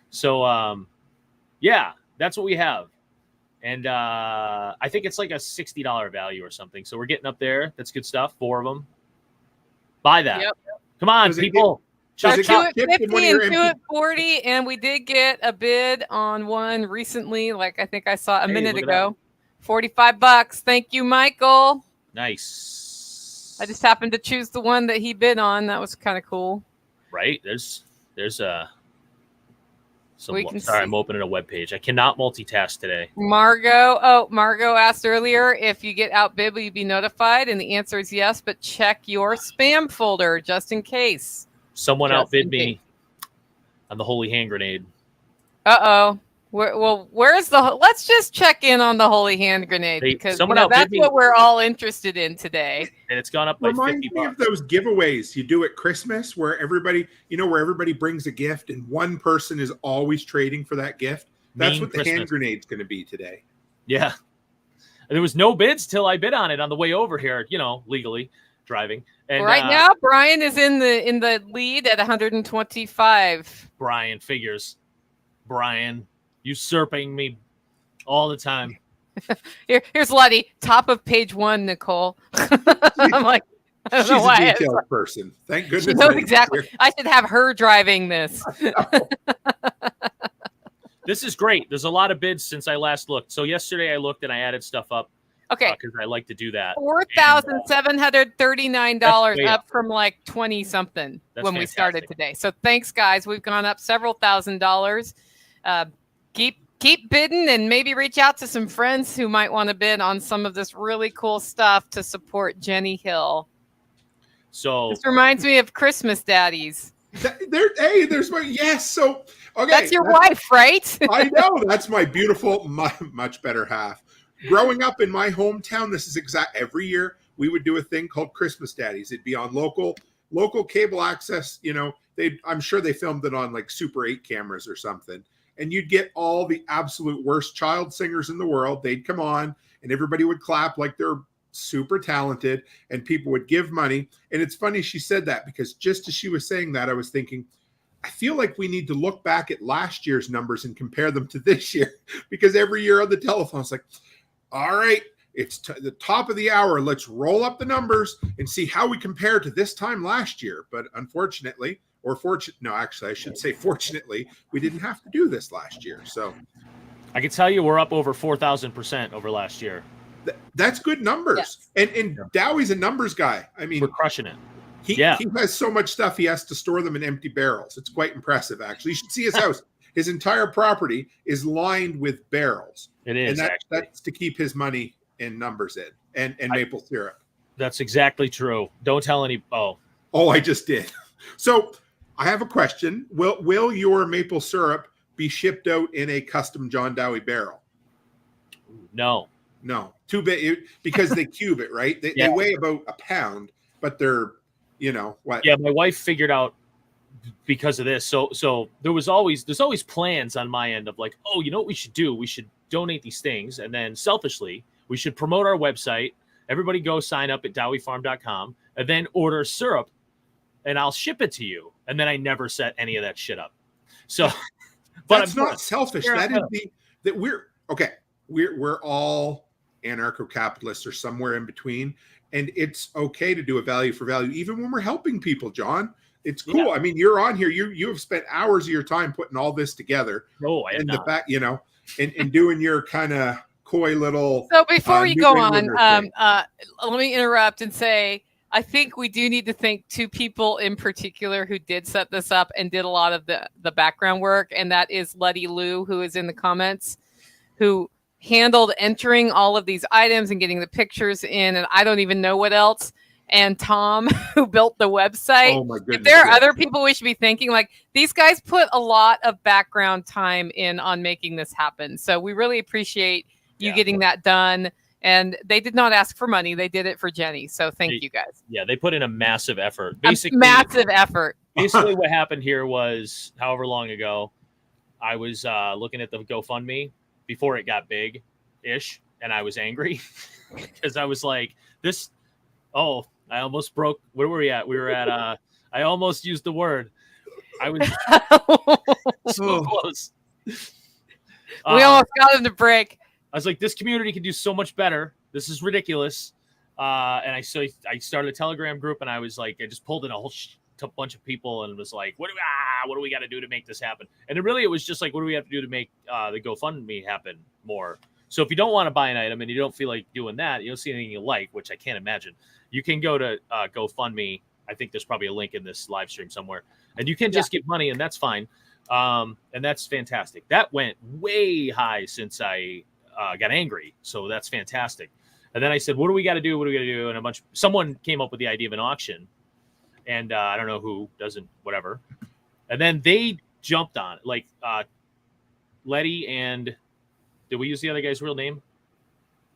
Speaker 6: So, yeah, that's what we have. And I think it's like a $60 value or something. So we're getting up there. That's good stuff. 4 of them. Buy that. Yep. Come on, people.
Speaker 2: So 2 at 50 and 2 at 40. And we did get a bid on one recently. Like I think I saw a minute ago. $45. Thank you, Michael.
Speaker 6: Nice.
Speaker 2: I just happened to choose the one that he bid on. That was kind of cool.
Speaker 6: Right. There's
Speaker 2: We can
Speaker 6: sorry,
Speaker 2: see.
Speaker 6: I'm opening a web page. I cannot multitask today.
Speaker 2: Margot asked earlier if you get outbid, will you be notified? And the answer is yes, but check your spam folder just in case.
Speaker 6: Someone
Speaker 2: Just
Speaker 6: outbid
Speaker 2: in
Speaker 6: me
Speaker 2: case.
Speaker 6: on the holy hand grenade.
Speaker 2: Uh-oh. Let's just check in on the holy hand grenade, because
Speaker 6: someone
Speaker 2: that's
Speaker 6: outbid me.
Speaker 2: what we're all interested in today.
Speaker 6: And it's gone up by
Speaker 1: Reminds
Speaker 6: $50.
Speaker 1: me of those giveaways you do at Christmas where everybody brings a gift and one person is always trading for that gift. That's
Speaker 6: Mean
Speaker 1: what the hand
Speaker 6: Christmas.
Speaker 1: grenade's going to be today.
Speaker 6: Yeah. There was no bids till I bid on it on the way over here, legally driving. And
Speaker 2: Right now, Brian is in the lead at 125.
Speaker 6: Brian figures. Brian usurping me all the time.
Speaker 2: Here's Letty, top of page 1, Nicole. I'm like, I don't
Speaker 1: She's
Speaker 2: know why.
Speaker 1: a detailed person. Thank goodness.
Speaker 2: She knows
Speaker 1: Letty's
Speaker 2: exactly.
Speaker 1: here.
Speaker 2: I should have her driving this.
Speaker 6: This is great. There's a lot of bids since I last looked. So yesterday I looked and I added stuff up
Speaker 2: Okay.
Speaker 6: because I like to do that.
Speaker 2: $4,739
Speaker 6: That's way
Speaker 2: up from like 20 something
Speaker 6: That's
Speaker 2: when we started
Speaker 6: fantastic.
Speaker 2: today. So thanks, guys. We've gone up several $1,000s. Keep bidding and maybe reach out to some friends who might want to bid on some of this really cool stuff to support Jenni Hill.
Speaker 6: So
Speaker 2: This reminds me of Christmas daddies.
Speaker 1: There's my yes. So okay,
Speaker 2: That's your wife, right?
Speaker 1: I know, that's my beautiful, much better half. Growing up in my hometown, this is every year we would do a thing called Christmas Daddies. It'd be on local cable access. I'm sure they filmed it on like Super 8 cameras or something. And you'd get all the absolute worst child singers in the world. They'd come on and everybody would clap like they're super talented and people would give money. And it's funny she said that, because just as she was saying that, I was thinking, I feel like we need to look back at last year's numbers and compare them to this year, because every year on the telephone, it's like, all right, it's the top of the hour. Let's roll up the numbers and see how we compare to this time last year. But unfortunately, I should say fortunately, we didn't have to do this last year. So
Speaker 6: I can tell you we're up over 4,000% over last year.
Speaker 1: That's good numbers.
Speaker 2: Yes.
Speaker 1: And Dowie's a numbers guy. I mean,
Speaker 6: We're crushing it.
Speaker 1: He has so much stuff, he has to store them in empty barrels. It's quite impressive, actually. You should see his house. His entire property is lined with barrels.
Speaker 6: It is,
Speaker 1: and
Speaker 6: actually.
Speaker 1: that's to keep his money and numbers in, and maple syrup.
Speaker 6: That's exactly true. Don't tell any. Oh,
Speaker 1: I just did. So I have a question. Will your maple syrup be shipped out in a custom John Dowie barrel?
Speaker 6: no.
Speaker 1: Too big, because they cube it, right? They weigh about a pound, but they're, what?
Speaker 6: Yeah, my wife figured out because of this. So there's always plans on my end of like, oh, you know what we should do? We should donate these things, and then selfishly we should promote our website. Everybody go sign up at dowiefarm.com and then order syrup, and I'll ship it to you. And then I never set any of that shit up. So, but
Speaker 1: that's not selfish. That is that we're all anarcho-capitalists or somewhere in between, and it's okay to do a value for value, even when we're helping people, John. It's cool. Yeah. I mean, you're on here. You have spent hours of your time putting all this together.
Speaker 6: No, I have not.
Speaker 1: The fact, and doing your kind of coy little.
Speaker 2: So before you go on, let me interrupt and say, I think we do need to thank two people in particular who did set this up and did a lot of the background work, and that is Letty Lou, who is in the comments, who handled entering all of these items and getting the pictures in, and I don't even know what else. And Tom, who built the website.
Speaker 1: Oh my goodness!
Speaker 2: If there are other people we should be thanking, like these guys put a lot of background time in on making this happen. So we really appreciate you getting that done. And they did not ask for money; they did it for Jenni. So thank you guys.
Speaker 6: Yeah, they put in a massive effort.
Speaker 2: Basically, massive effort.
Speaker 6: Basically, what happened here was, however long ago, I was looking at the GoFundMe before it got big-ish, and I was angry because I was like, "This, oh." I almost broke. Where were we at? We were at. I almost used the word. I was so close.
Speaker 2: We almost got him to break.
Speaker 6: I was like, this community can do so much better. This is ridiculous. And I started a Telegram group, and I was like, I just pulled in a whole bunch of people and was like, what do we got to do to make this happen? And it was just like, what do we have to do to make the GoFundMe happen more? So if you don't want to buy an item and you don't feel like doing that, you don't see anything you like, which I can't imagine, you can go to GoFundMe. I think there's probably a link in this live stream somewhere, and you can just give money, and that's fine. And that's fantastic. That went way high since I got angry, so that's fantastic. And then I said, what do we got to do? What do we got to do? And someone came up with the idea of an auction, and I don't know who, doesn't, whatever. And then they jumped on it, like Letty and did we use the other guy's real name?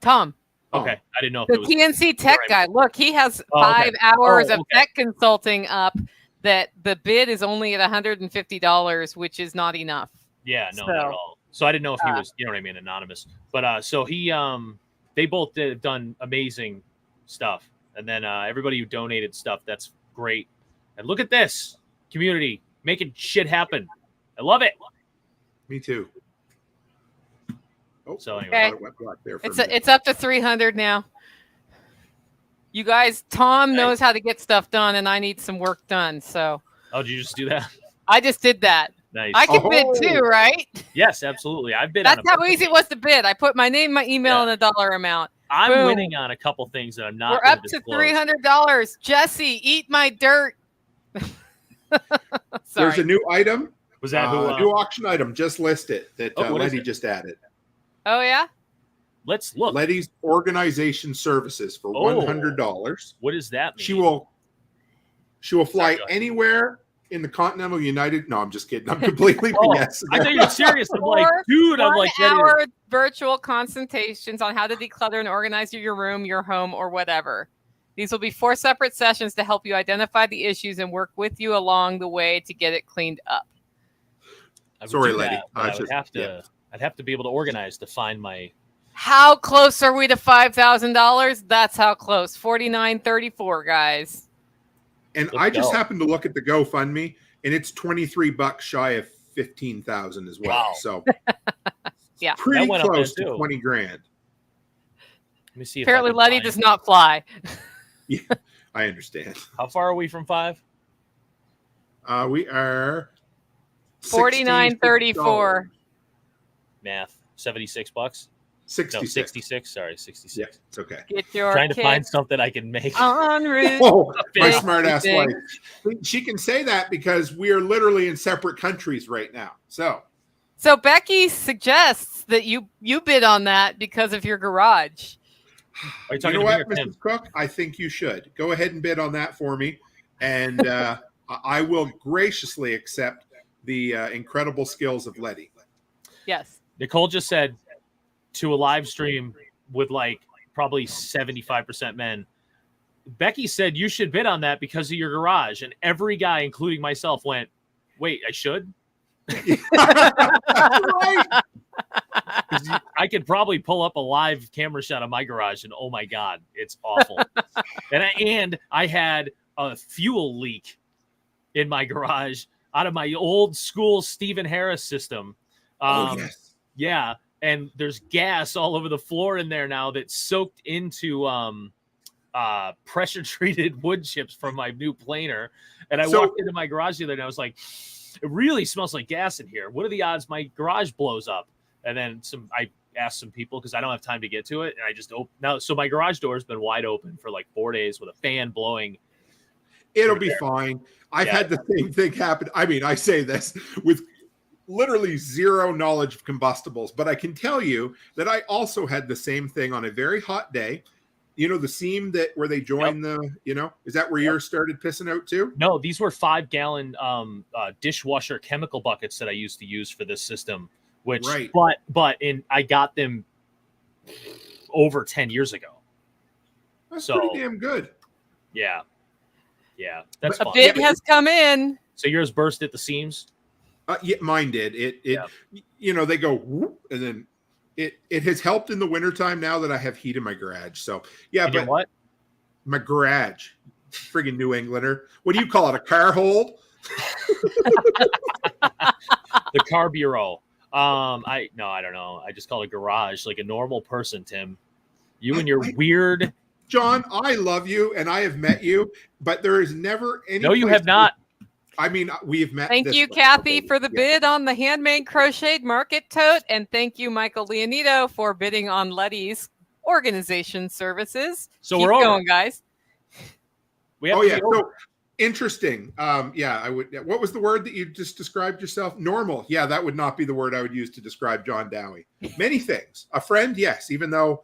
Speaker 2: Tom.
Speaker 6: Okay, I didn't know if
Speaker 2: The
Speaker 6: it was
Speaker 2: TNC tech guy. Look, he has
Speaker 6: Oh, okay.
Speaker 2: 5 hours
Speaker 6: Oh,
Speaker 2: of
Speaker 6: okay.
Speaker 2: tech consulting up. That the bid is only at $150, which is not enough.
Speaker 6: Yeah, no,
Speaker 2: So,
Speaker 6: not at all. So I didn't know if he was, you know what I mean, anonymous. But so he, they both have done amazing stuff, and then everybody who donated stuff, that's great. And look at this community making shit happen. I love it.
Speaker 1: Me too. Oh,
Speaker 6: So anyway.
Speaker 2: Okay.
Speaker 1: I thought it went black there for a minute.
Speaker 2: It's up to 300 now. You guys, Tom knows how to get stuff done, and I need some work done. So
Speaker 6: Oh, did you just do that?
Speaker 2: I just did that.
Speaker 6: Nice.
Speaker 2: I can bid too, right?
Speaker 6: Yes, absolutely. I've been.
Speaker 2: That's
Speaker 6: on a
Speaker 2: how
Speaker 6: bunch of
Speaker 2: easy it
Speaker 6: things.
Speaker 2: was to bid. I put my name, my email, and a dollar amount.
Speaker 6: I'm
Speaker 2: Boom.
Speaker 6: winning on a couple things that I'm not.
Speaker 2: We're
Speaker 6: gonna
Speaker 2: up to
Speaker 6: disclose.
Speaker 2: $300. Jesse, eat my dirt.
Speaker 1: There's
Speaker 2: Sorry.
Speaker 1: a new item,
Speaker 6: Was that who?
Speaker 1: new auction item. Just list it that
Speaker 6: what is
Speaker 1: Letty
Speaker 6: it?
Speaker 1: just added.
Speaker 2: Oh yeah.
Speaker 6: Let's look.
Speaker 1: Letty's organization services for
Speaker 6: Oh.
Speaker 1: $100.
Speaker 6: What does that mean?
Speaker 1: She will fly
Speaker 6: Sorry, Josh.
Speaker 1: anywhere in the continental United. No, I'm just kidding. I'm completely
Speaker 6: Oh,
Speaker 1: BS.
Speaker 6: I thought you were serious. I'm like,
Speaker 2: Or
Speaker 6: dude. I'm like, ready to-
Speaker 2: 1-hour virtual consultations on how to declutter and organize your room, your home, or whatever. These will be 4 separate sessions to help you identify the issues and work with you along the way to get it cleaned up.
Speaker 6: I would
Speaker 1: Sorry,
Speaker 6: do
Speaker 1: lady.
Speaker 6: that, but
Speaker 1: I
Speaker 6: I would
Speaker 1: just-
Speaker 6: have to.
Speaker 1: yeah.
Speaker 6: I'd have to be able to organize to find my.
Speaker 2: How close are we to $5,000? That's how close. 49.34, guys.
Speaker 1: And
Speaker 6: Let's
Speaker 1: I just
Speaker 6: go.
Speaker 1: happened to look at the GoFundMe, and it's $23 shy of 15,000 as well.
Speaker 6: Wow.
Speaker 1: So
Speaker 2: Yeah.
Speaker 1: pretty
Speaker 6: That went up
Speaker 1: close
Speaker 6: there,
Speaker 1: to
Speaker 6: too.
Speaker 1: 20 grand.
Speaker 6: Let me see. If
Speaker 2: Apparently,
Speaker 6: I can
Speaker 2: Letty
Speaker 6: find-
Speaker 2: does not fly.
Speaker 1: Yeah, I understand.
Speaker 6: How far are we from 5?
Speaker 1: We are
Speaker 2: $49.34.
Speaker 6: Math. $76.
Speaker 1: 66.
Speaker 6: No, 66. Sorry, 66.
Speaker 1: Yeah, it's okay.
Speaker 2: Get your
Speaker 6: Trying to find
Speaker 2: kids
Speaker 6: something I can make.
Speaker 2: en route.
Speaker 1: Oh, my
Speaker 6: Big
Speaker 1: smart ass
Speaker 2: thing.
Speaker 1: wife. She can say that because we are literally in separate countries right now. So
Speaker 2: So Becky suggests that you bid on that because of your garage.
Speaker 6: Are you
Speaker 1: you
Speaker 6: talking
Speaker 1: know
Speaker 6: to me
Speaker 1: what,
Speaker 6: or Tim?
Speaker 1: Mrs. Cook? I think you should go ahead and bid on that for me, and I will graciously accept the incredible skills of Letty.
Speaker 2: Yes.
Speaker 6: Nicole just said to a live stream with like probably 75% men. Becky said you should bid on that because of your garage, and every guy, including myself, went, "Wait, I should."
Speaker 1: Right?
Speaker 6: 'Cause I could probably pull up a live camera shot of my garage, and oh my god, it's awful. and I had a fuel leak in my garage out of my old school Stephen Harris system.
Speaker 1: Oh yes.
Speaker 6: Yeah, and there's gas all over the floor in there now that's soaked into pressure treated wood chips from my new planer. And I
Speaker 1: So-
Speaker 6: walked into my garage the other day and I was like, it really smells like gas in here. What are the odds my garage blows up? And then I asked some people because I don't have time to get to it. And I just now, so my garage door has been wide open for like 4 days with a fan blowing.
Speaker 1: It'll be fine. I've
Speaker 6: Yeah.
Speaker 1: had the same thing happen. I mean, I say this with literally zero knowledge of combustibles, but I can tell you that I also had the same thing on a very hot day. You know, the seam that where they join is that where yours started pissing out too?
Speaker 6: No, these were 5-gallon dishwasher chemical buckets that I used to use for this system. Which,
Speaker 1: Right.
Speaker 6: but I got them over 10 years ago.
Speaker 1: That's
Speaker 6: So-
Speaker 1: pretty damn good.
Speaker 6: Yeah, that's
Speaker 1: But-
Speaker 6: fine.
Speaker 2: Bid has come in.
Speaker 6: So yours burst at the seams.
Speaker 1: Yeah, mine did. They go whoop, and then it has helped in the wintertime now that I have heat in my garage. So yeah,
Speaker 6: And your
Speaker 1: but
Speaker 6: what?
Speaker 1: my garage, friggin' New Englander. What do you call it? A car hold?
Speaker 6: The car bureau. I don't know. I just call it garage like a normal person, Tim. You and your weird.
Speaker 1: John, I love you and I have met you, but there is never any.
Speaker 6: No, you
Speaker 1: place
Speaker 6: have not.
Speaker 1: I mean, we've met.
Speaker 2: Thank
Speaker 1: this
Speaker 2: you,
Speaker 1: way.
Speaker 2: Kathy, for the
Speaker 1: Yeah.
Speaker 2: bid on the handmade crocheted market tote. And thank you, Michael Leonito, for bidding on Letty's organization services.
Speaker 6: So
Speaker 2: Keep
Speaker 6: we're over.
Speaker 2: going, guys.
Speaker 6: We have
Speaker 1: Oh
Speaker 6: to
Speaker 1: yeah,
Speaker 6: be over.
Speaker 1: so interesting. Yeah, I would. What was the word that you just described yourself? Normal. Yeah, that would not be the word I would use to describe John Dowie. Many things. A friend, yes. Even though,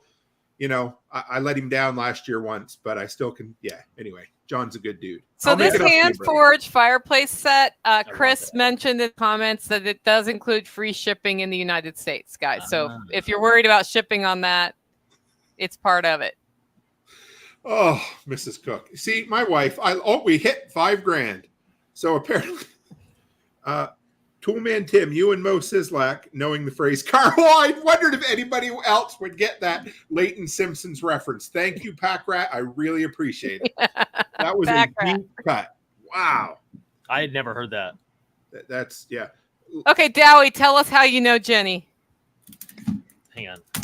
Speaker 1: I let him down last year once, but I still can. Yeah. Anyway, John's a good dude.
Speaker 2: So
Speaker 1: I'll make
Speaker 2: this
Speaker 1: it up to you,
Speaker 2: hand
Speaker 1: brother.
Speaker 2: forged fireplace set,
Speaker 6: love
Speaker 2: Chris
Speaker 6: that.
Speaker 2: mentioned in comments that it does include free shipping in the United States, guys. So
Speaker 6: Ah.
Speaker 2: if you're worried about shipping on that, it's part of it.
Speaker 1: Oh, Mrs. Cook. See, my wife. We hit $5,000. So apparently, Toolman Tim, you and Mo Sislak, knowing the phrase "car." Well, I wondered if anybody else would get that Leighton Simpson's reference. Thank you, Pack Rat. I really appreciate it. That was
Speaker 2: Pack
Speaker 1: a
Speaker 2: Rat.
Speaker 1: deep cut. Wow.
Speaker 6: I had never heard that.
Speaker 1: That's yeah.
Speaker 2: Okay, Dowie, tell us how you know Jenny.
Speaker 6: Hang on. I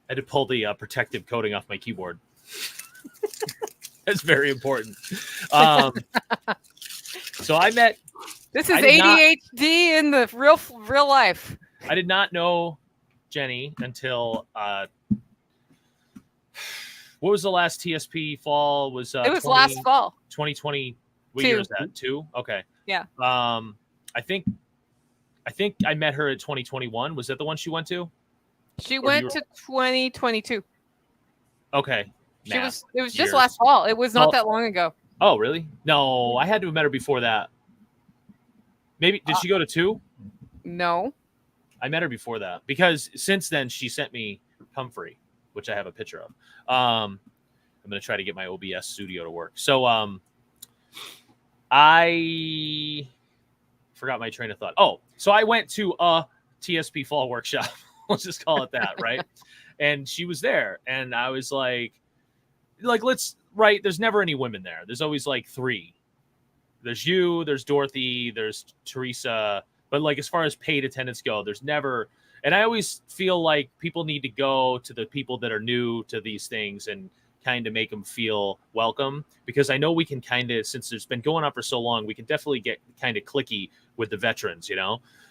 Speaker 6: had to pull the protective coating off my keyboard. That's very important. So I met.
Speaker 2: This is
Speaker 6: I did not-
Speaker 2: ADHD in the real life.
Speaker 6: I did not know Jenny until what was the last TSP fall? It was
Speaker 2: It was last fall.
Speaker 6: 2020. What
Speaker 2: Two.
Speaker 6: year is that? 2? Okay.
Speaker 2: Yeah.
Speaker 6: I think I met her at 2021. Was that the one she went to?
Speaker 2: She
Speaker 6: Or
Speaker 2: went
Speaker 6: you-
Speaker 2: to 2022.
Speaker 6: Okay.
Speaker 2: It was just
Speaker 6: Years.
Speaker 2: last fall. It was not
Speaker 6: Oh.
Speaker 2: that long ago.
Speaker 6: Oh, really? No, I had to have met her before that. Maybe did she go to 2?
Speaker 2: No.
Speaker 6: I met her before that because since then she sent me Comfrey, which I have a picture of. I'm gonna try to get my OBS studio to work. So I forgot my train of thought. Oh, so I went to a TSP fall workshop. Let's just call it that, right? And she was there, and I was like let's right. There's never any women there. There's always like 3. There's you, there's Dorothy, there's Teresa. But like as far as paid attendance go, there's never. And I always feel like people need to go to the people that are new to these things and kind of make them feel welcome, because I know we can kind of, since it's been going on for so long, we can definitely get kind of cliquey with the veterans,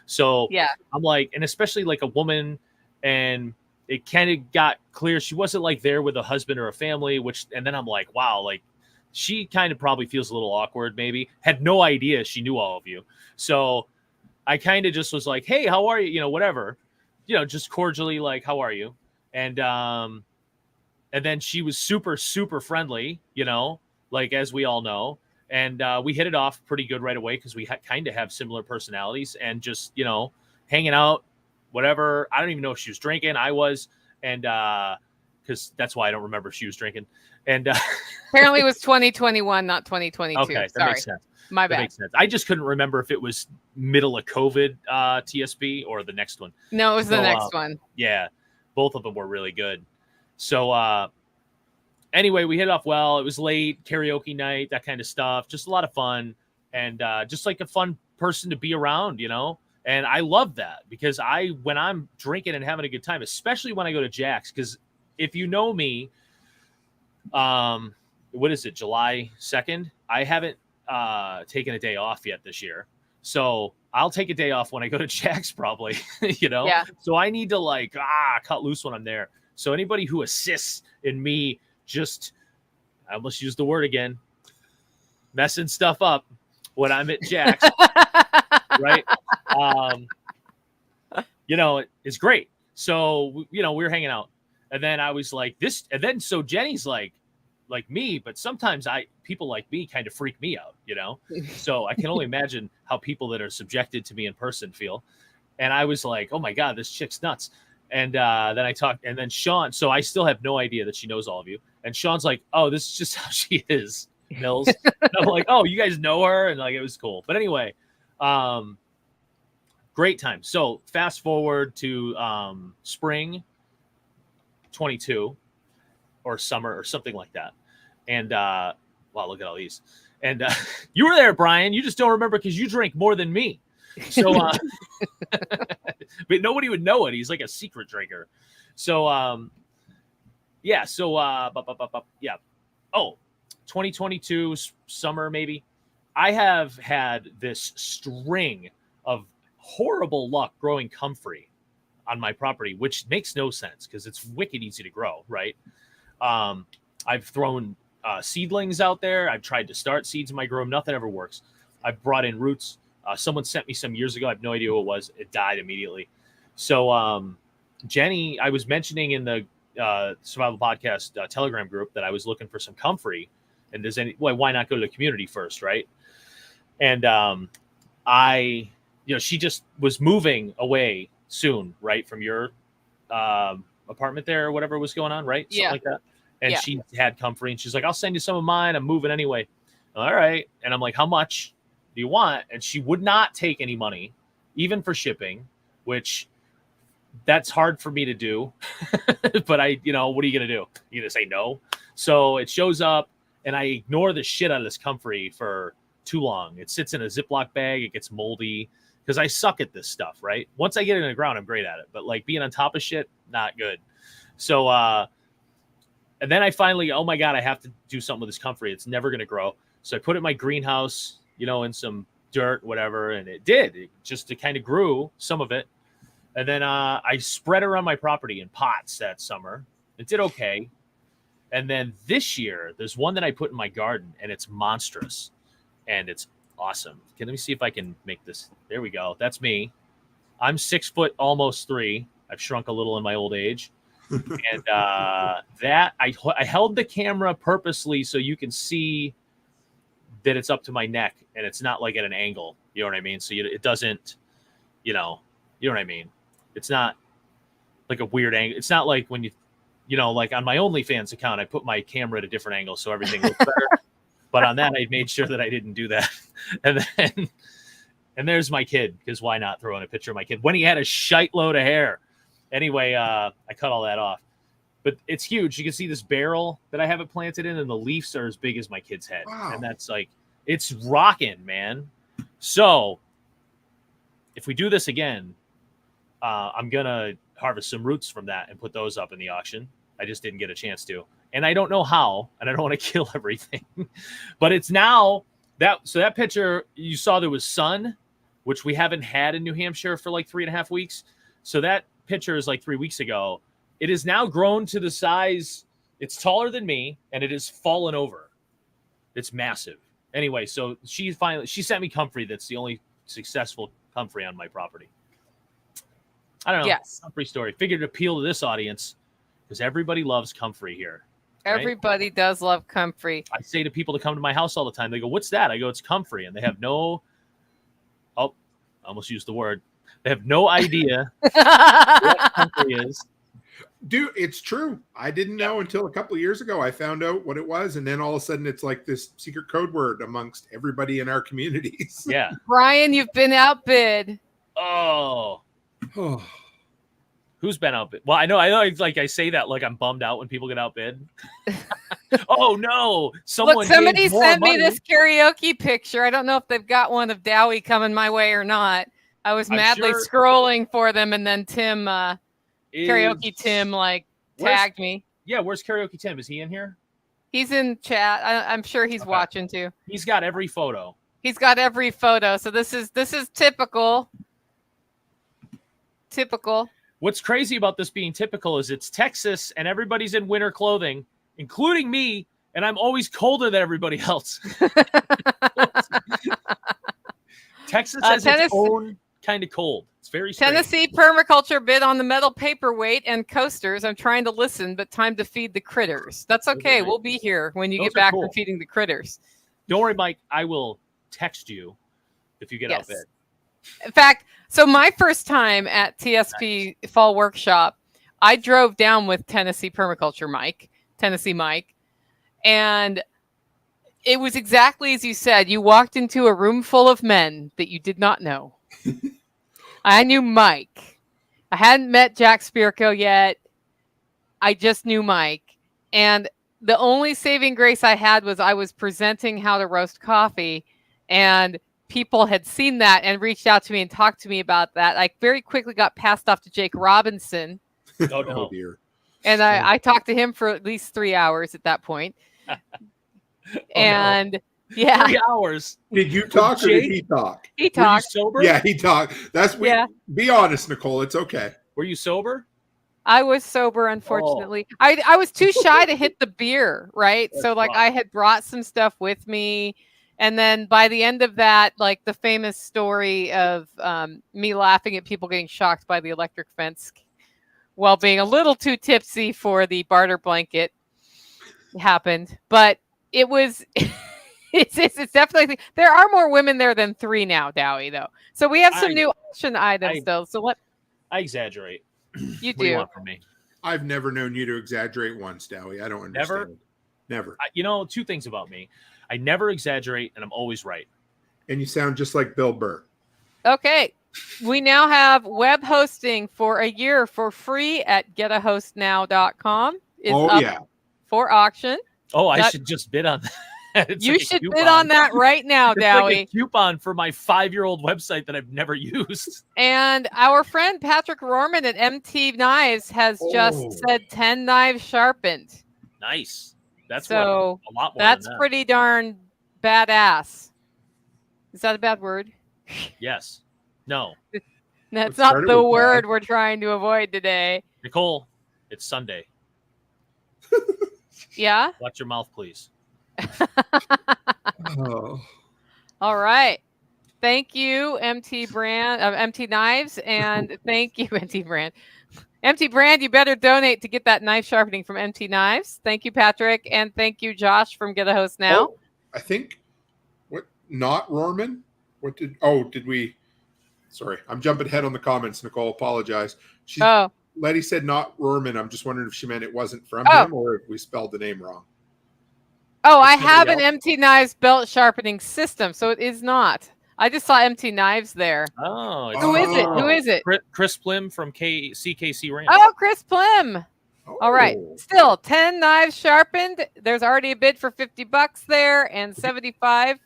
Speaker 6: So
Speaker 2: Yeah.
Speaker 6: I'm like, and especially like a woman, and it kind of got clear she wasn't like there with a husband or a family, and then I'm like, wow, like she kind of probably feels a little awkward, maybe. Had no idea she knew all of you. So I kind of just was like, hey, how are you? Whatever, just cordially, like, how are you? And then she was super, super friendly, like, as we all know. And we hit it off pretty good right away because we kind of have similar personalities, and just, hanging out, whatever. I don't even know if she was drinking. I was. And because that's why I don't remember if she was drinking. And
Speaker 2: Apparently it was 2021, not 2022.
Speaker 6: okay, that
Speaker 2: Sorry.
Speaker 6: makes sense.
Speaker 2: My
Speaker 6: That
Speaker 2: bad.
Speaker 6: makes sense. I just couldn't remember if it was middle of COVID TSP or the next one.
Speaker 2: No, it was the
Speaker 6: So,
Speaker 2: next one.
Speaker 6: Yeah, both of them were really good. So anyway, we hit it off well. It was late, karaoke night, that kind of stuff. Just a lot of fun, and just like a fun person to be around, And I love that because when I'm drinking and having a good time, especially when I go to Jack's, because if you know me, what is it, July 2nd? I haven't taken a day off yet this year. So I'll take a day off when I go to Jack's probably,
Speaker 2: Yeah.
Speaker 6: So I need to cut loose when I'm there. So anybody who assists in me I almost used the word again, messing stuff up when I'm at Jack's, right? It's great. So, we were hanging out, and then I was like this, and then so Jenny's like me, but sometimes people like me kind of freak me out, So I can only imagine how people that are subjected to me in person feel. And I was like, oh my God, this chick's nuts. And then I talked, and then Sean, so I still have no idea that she knows all of you. And Sean's like, oh, this is just how she is, Mills. And I'm like, oh, you guys know her? And it was cool. But anyway, great time. So fast forward to spring 22 or summer or something like that. And wow, look at all these. And you were there, Brian. You just don't remember because you drink more than me. So, but nobody would know it. He's like a secret drinker. So, yeah. So, yeah. Oh, 2022 summer maybe. I have had this string of horrible luck growing comfrey on my property, which makes no sense because it's wicked easy to grow, right? I've thrown seedlings out there. I've tried to start seeds in my grow. Nothing ever works. I've brought in roots. Someone sent me some years ago. I have no idea who it was. It died immediately. So Jenny, I was mentioning in the Survival Podcast Telegram group that I was looking for some comfrey. And why not go to the community first, right? And she just was moving away soon, right, from your apartment there or whatever was going on, right? Something like that. And she had comfrey, and she's like, I'll send you some of mine. I'm moving anyway. All right. And I'm like, how much do you want? And she would not take any money, even for shipping, which that's hard for me to do. But what are you going to do? You're going to say no? So it shows up, and I ignore the shit out of this comfrey for too long. It sits in a Ziploc bag. It gets moldy because I suck at this stuff, right? Once I get it in the ground, I'm great at it. But like being on top of shit, not good. So, and then I finally, oh my God, I have to do something with this comfrey. It's never going to grow. So I put it in my greenhouse, in some dirt, whatever. And it did. It kind of grew, some of it. And then I spread it around my property in pots that summer. It did okay. And then this year, there's one that I put in my garden, and it's monstrous. And it's awesome. Let me see if I can make this. There we go. That's me. I'm 6 foot, almost 3. I've shrunk a little in my old age. And that I held the camera purposely so you can see that it's up to my neck and it's not like at an angle. You know what I mean? So it doesn't, you know what I mean? It's not like a weird angle. It's not like when like on my OnlyFans account, I put my camera at a different angle so everything looks better. But on that, I made sure that I didn't do that. And there's my kid, because why not throw in a picture of my kid when he had a shite load of hair? Anyway, I cut all that off. But it's huge. You can see this barrel that I have it planted in, and the leaves are as big as my kid's head. Wow. And that's like, it's rocking, man. So if we do this again, I'm going to harvest some roots from that and put those up in the auction. I just didn't get a chance to. And I don't know how, and I don't want to kill everything. But it's now that picture, you saw there was sun, which we haven't had in New Hampshire for like 3.5 weeks. So that picture is like 3 weeks ago. It is now grown to the size, it's taller than me, and it has fallen over. It's massive. Anyway, so she sent me comfrey. That's the only successful comfrey on my property. I don't know.
Speaker 2: Yes.
Speaker 6: Comfrey story. Figured to appeal to this audience because everybody loves comfrey here. Right?
Speaker 2: Everybody does love comfrey.
Speaker 6: I say to people to come to my house all the time, they go, "What's that?" I go, "It's comfrey," and they have no. Oh, I almost used the word. They have no idea what comfrey is.
Speaker 1: Dude, it's true. I didn't know until a couple of years ago. I found out what it was, and then all of a sudden, it's like this secret code word amongst everybody in our communities.
Speaker 6: Yeah,
Speaker 2: Brian, you've been outbid.
Speaker 6: Oh. Who's been outbid? Well, I know. Like I say that like I'm bummed out when people get outbid. Oh no!
Speaker 2: Look, somebody sent me this karaoke picture. I don't know if they've got one of Dowie coming my way or not. I was madly scrolling for them, and then Tim, karaoke Tim, tagged me.
Speaker 6: Yeah, where's karaoke Tim? Is he in here?
Speaker 2: He's in chat. I'm sure he's watching too.
Speaker 6: He's got every photo.
Speaker 2: So this is typical. Typical.
Speaker 6: What's crazy about this being typical is it's Texas and everybody's in winter clothing, including me, and I'm always colder than everybody else. Texas has its own kind of cold. It's very strange.
Speaker 2: Tennessee permaculture bid on the metal paperweight and coasters. I'm trying to listen, but time to feed the critters. That's okay. We'll be here when you get back from feeding the critters.
Speaker 6: Don't worry, Mike. I will text you if you get outbid.
Speaker 2: In fact, so my first time at TSP Fall Workshop, I drove down with Tennessee Permaculture Mike, and it was exactly as you said. You walked into a room full of men that you did not know. I knew Mike. I hadn't met Jack Spirko yet. I just knew Mike. And the only saving grace I had was I was presenting how to roast coffee, and people had seen that and reached out to me and talked to me about that. I very quickly got passed off to Jake Robinson.
Speaker 6: Oh dear.
Speaker 2: And I talked to him for at least 3 hours at that point. And Yeah.
Speaker 6: 3 hours.
Speaker 1: Did you talk or did
Speaker 6: Jake?
Speaker 1: he talk?
Speaker 2: He
Speaker 6: Were you
Speaker 2: talked.
Speaker 6: sober?
Speaker 1: Yeah, he talked.
Speaker 2: Yeah.
Speaker 1: Be honest, Nicole. It's okay.
Speaker 6: Were you sober?
Speaker 2: I was sober, unfortunately. I was too shy to hit the beer, right?
Speaker 6: That's
Speaker 2: So like
Speaker 6: rough.
Speaker 2: I had brought some stuff with me. And then by the end of that, like the famous story of me laughing at people getting shocked by the electric fence while being a little too tipsy for the barter blanket happened. But it was it's definitely there are more women there than 3 now, Dowie, though. So we have some new auction items though. So what
Speaker 6: I exaggerate.
Speaker 2: you
Speaker 6: What do you
Speaker 2: do.
Speaker 6: want from me?
Speaker 1: I've never known you to exaggerate once, Dowie. I don't understand. Never.
Speaker 6: You know, 2 things about me. I never exaggerate, and I'm always right.
Speaker 1: And you sound just like Bill Burr.
Speaker 2: Okay. We now have web hosting for a year for free at getahostnow.com. It's
Speaker 1: Oh,
Speaker 2: up
Speaker 1: yeah.
Speaker 2: for auction.
Speaker 6: Oh, I
Speaker 2: That-
Speaker 6: should just bid on that. It's
Speaker 2: You
Speaker 6: like a
Speaker 2: should
Speaker 6: coupon.
Speaker 2: bid on that right now,
Speaker 6: It's
Speaker 2: Dowie.
Speaker 6: like a coupon for my 5-year-old website that I've never used.
Speaker 2: And our friend Patrick Rorman at MT Knives has just
Speaker 1: Oh.
Speaker 2: said 10 knives sharpened.
Speaker 6: Nice. That's
Speaker 2: So
Speaker 6: a lot more.
Speaker 2: that's
Speaker 6: than that.
Speaker 2: pretty darn badass. Is that a bad word?
Speaker 6: Yes. No,
Speaker 2: That's
Speaker 1: Let's
Speaker 2: not
Speaker 1: start it
Speaker 2: the
Speaker 1: with bad.
Speaker 2: word we're trying to avoid today.
Speaker 6: Nicole. It's Sunday.
Speaker 2: Yeah?
Speaker 6: Watch your mouth, please.
Speaker 1: Oh.
Speaker 2: All right. Thank you, MT Knives, and thank you, MT Brand. MT Brand, you better donate to get that knife sharpening from MT Knives. Thank you, Patrick, and thank you, Josh from Get a Host Now.
Speaker 1: Oh, I think not Rorman? Did we? Sorry, I'm jumping ahead on the comments, Nicole. Apologize. Letty said not Rorman. I'm just wondering if she meant it wasn't from him or if we spelled the name wrong.
Speaker 2: I
Speaker 1: It's
Speaker 2: have an
Speaker 1: somebody else.
Speaker 2: MT Knives belt sharpening system, so it is not. I just saw MT Knives there.
Speaker 6: Oh, it's
Speaker 2: Who is it? Who is it?
Speaker 6: Chris Plim from CKC Ranch.
Speaker 2: Oh, Chris Plim. All right.
Speaker 1: Oh.
Speaker 2: Still 10 knives sharpened. There's already a bid for $50 there and $75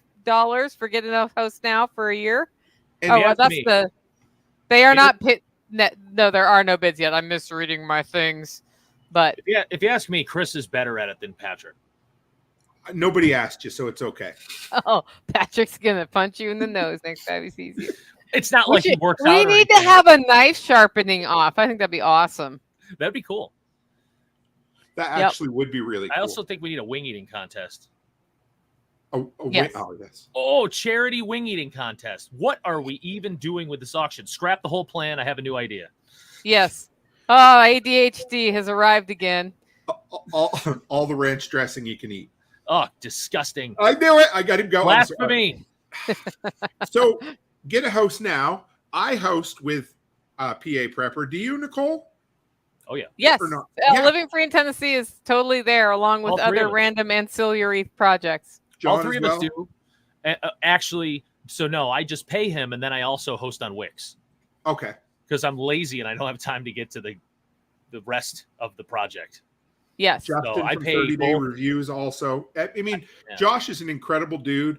Speaker 2: for Get a Host Now for a year.
Speaker 6: And you asked me-
Speaker 2: They are
Speaker 6: You-
Speaker 2: not no, there are no bids yet. I'm misreading my things. But
Speaker 6: if you ask me, Chris is better at it than Patrick.
Speaker 1: Nobody asked you, so it's okay.
Speaker 2: Patrick's gonna punch you in the nose next time he sees you.
Speaker 6: It's not like he works out.
Speaker 2: We
Speaker 6: or
Speaker 2: need to
Speaker 6: anything.
Speaker 2: have a knife sharpening off. I think that'd be awesome.
Speaker 6: That'd be cool.
Speaker 1: That actually would be really cool.
Speaker 6: I also think we need a wing eating contest.
Speaker 2: Yes.
Speaker 1: Yes.
Speaker 6: Oh, charity wing eating contest. What are we even doing with this auction? Scrap the whole plan. I have a new idea.
Speaker 2: Yes. Oh, ADHD has arrived again.
Speaker 1: All the ranch dressing you can eat.
Speaker 6: Oh, disgusting.
Speaker 1: I knew it. I got him going.
Speaker 6: Blasphemy.
Speaker 1: So Get a Host Now. I host with PA Prepper. Do you, Nicole?
Speaker 6: Oh, yeah.
Speaker 2: Yes.
Speaker 1: Or not? Yeah.
Speaker 2: Living Free in Tennessee is totally there, along with
Speaker 6: All three
Speaker 2: other
Speaker 6: of us.
Speaker 2: random ancillary projects.
Speaker 6: All
Speaker 1: John
Speaker 6: three
Speaker 1: as
Speaker 6: of
Speaker 1: well?
Speaker 6: us do. Actually, so no, I just pay him and then I also host on Wix
Speaker 1: Okay.
Speaker 6: because I'm lazy and I don't have time to get to the rest of the project.
Speaker 2: Yes.
Speaker 1: Justin
Speaker 6: I
Speaker 1: from
Speaker 6: pay
Speaker 1: 30 Day
Speaker 6: both.
Speaker 1: Reviews also. I mean,
Speaker 6: Yeah.
Speaker 1: Josh is an incredible dude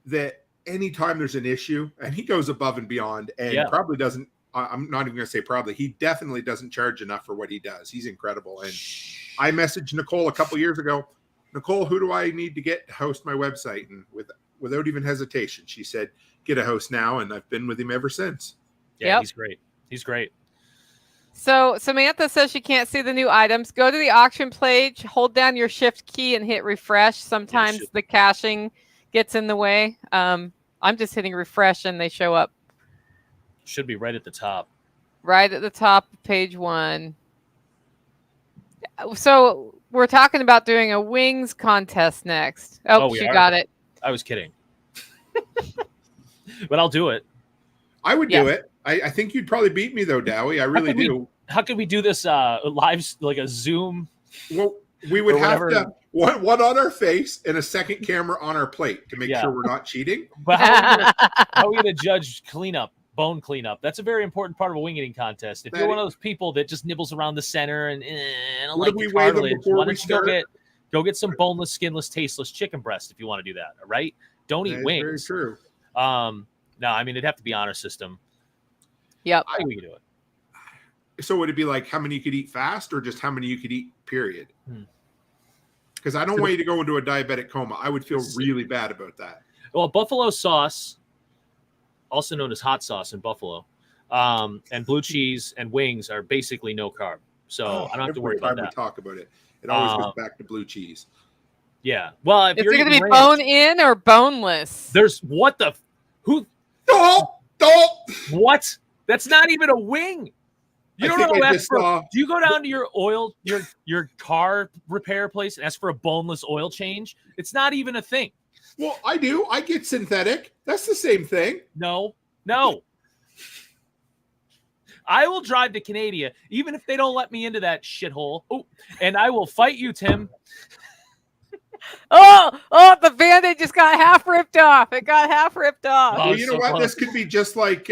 Speaker 1: that anytime there's an issue, and he goes above and beyond and
Speaker 6: Yeah.
Speaker 1: probably doesn't, I'm not even going to say probably, he definitely doesn't charge enough for what he does. He's incredible. And I messaged Nicole a couple years ago, Nicole, who do I need to get to host my website? And without even hesitation, she said, Get a Host Now. And I've been with him ever since.
Speaker 6: Yeah,
Speaker 2: Yep.
Speaker 6: he's great. He's great.
Speaker 2: So Samantha says she can't see the new items. Go to the auction page, hold down your shift key and hit refresh. Sometimes
Speaker 6: shift.
Speaker 2: the caching gets in the way. I'm just hitting refresh and they show up
Speaker 6: Should be right at the top.
Speaker 2: right at the top of page 1. So we're talking about doing a wings contest next.
Speaker 6: Oh,
Speaker 2: Oh,
Speaker 6: we
Speaker 2: she
Speaker 6: are?
Speaker 2: got it.
Speaker 6: I was kidding. But I'll do it.
Speaker 1: I would
Speaker 2: Yeah.
Speaker 1: do it. I think you'd probably beat me though, Dowie. I really
Speaker 6: could we-
Speaker 1: do.
Speaker 6: How can we do this live, like a Zoom?
Speaker 1: Well, we would
Speaker 6: Or
Speaker 1: have
Speaker 6: whatever.
Speaker 1: to one on our face and a second camera on our plate to make
Speaker 6: Yeah.
Speaker 1: sure we're not cheating.
Speaker 6: But how are we going to judge bone cleanup? That's a very important part of a wing eating contest. If you're one of those people that just nibbles around the center and I don't
Speaker 1: What
Speaker 6: like
Speaker 1: do
Speaker 6: the
Speaker 1: we weigh them
Speaker 6: cartilage,
Speaker 1: before
Speaker 6: why
Speaker 1: we
Speaker 6: don't you go
Speaker 1: start?
Speaker 6: get some boneless, skinless, tasteless chicken breast if you want to do that. All right, don't
Speaker 1: That
Speaker 6: eat
Speaker 1: is very
Speaker 6: wings.
Speaker 1: true.
Speaker 6: No, I mean it'd have to be honor system.
Speaker 2: Yep.
Speaker 6: I think we can do it.
Speaker 1: So would it be like how many you could eat fast or just how many you could eat, period? because I don't want you to go into a diabetic coma. I would feel really bad about that.
Speaker 6: Well, buffalo sauce, also known as hot sauce in Buffalo, and blue cheese and wings are basically no carb. So I don't have to worry about
Speaker 1: every time
Speaker 6: that.
Speaker 1: we talk about it, it always goes back to blue cheese.
Speaker 6: Yeah. Well, if
Speaker 2: Is
Speaker 6: you're
Speaker 2: it going to
Speaker 6: eating
Speaker 2: be
Speaker 6: ranch,
Speaker 2: bone in or boneless?
Speaker 6: there's what the who what? That's not even a wing. You don't know. Do you go down to your oil your car repair place and ask for a boneless oil change? It's not even a thing.
Speaker 1: Well, I do. I get synthetic. That's the same thing.
Speaker 6: No. I will drive to Canada, even if they don't let me into that shithole. Oh, and I will fight you, Tim.
Speaker 2: Oh, the Band-Aid just got half ripped off. It got half ripped off.
Speaker 6: Oh,
Speaker 1: Well, you know
Speaker 6: so
Speaker 1: what?
Speaker 6: close.
Speaker 1: This could be just like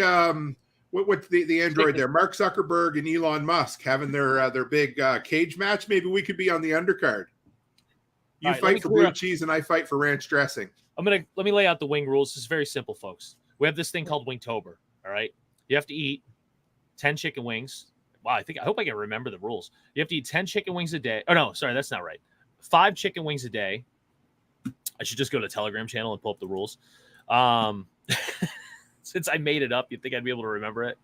Speaker 1: what's the android there? Mark Zuckerberg and Elon Musk having their big cage match. Maybe we could be on the undercard. You
Speaker 6: All right, let me
Speaker 1: fight for
Speaker 6: clear
Speaker 1: blue
Speaker 6: up.
Speaker 1: cheese and I fight for ranch dressing.
Speaker 6: Let me lay out the wing rules. It's very simple, folks. We have this thing called Wingtober. All right. You have to eat 10 chicken wings. Wow, I hope I can remember the rules. You have to eat 10 chicken wings a day. Oh no, sorry, that's not right. 5 chicken wings a day. I should just go to the Telegram channel and pull up the rules. Since I made it up, you'd think I'd be able to remember it.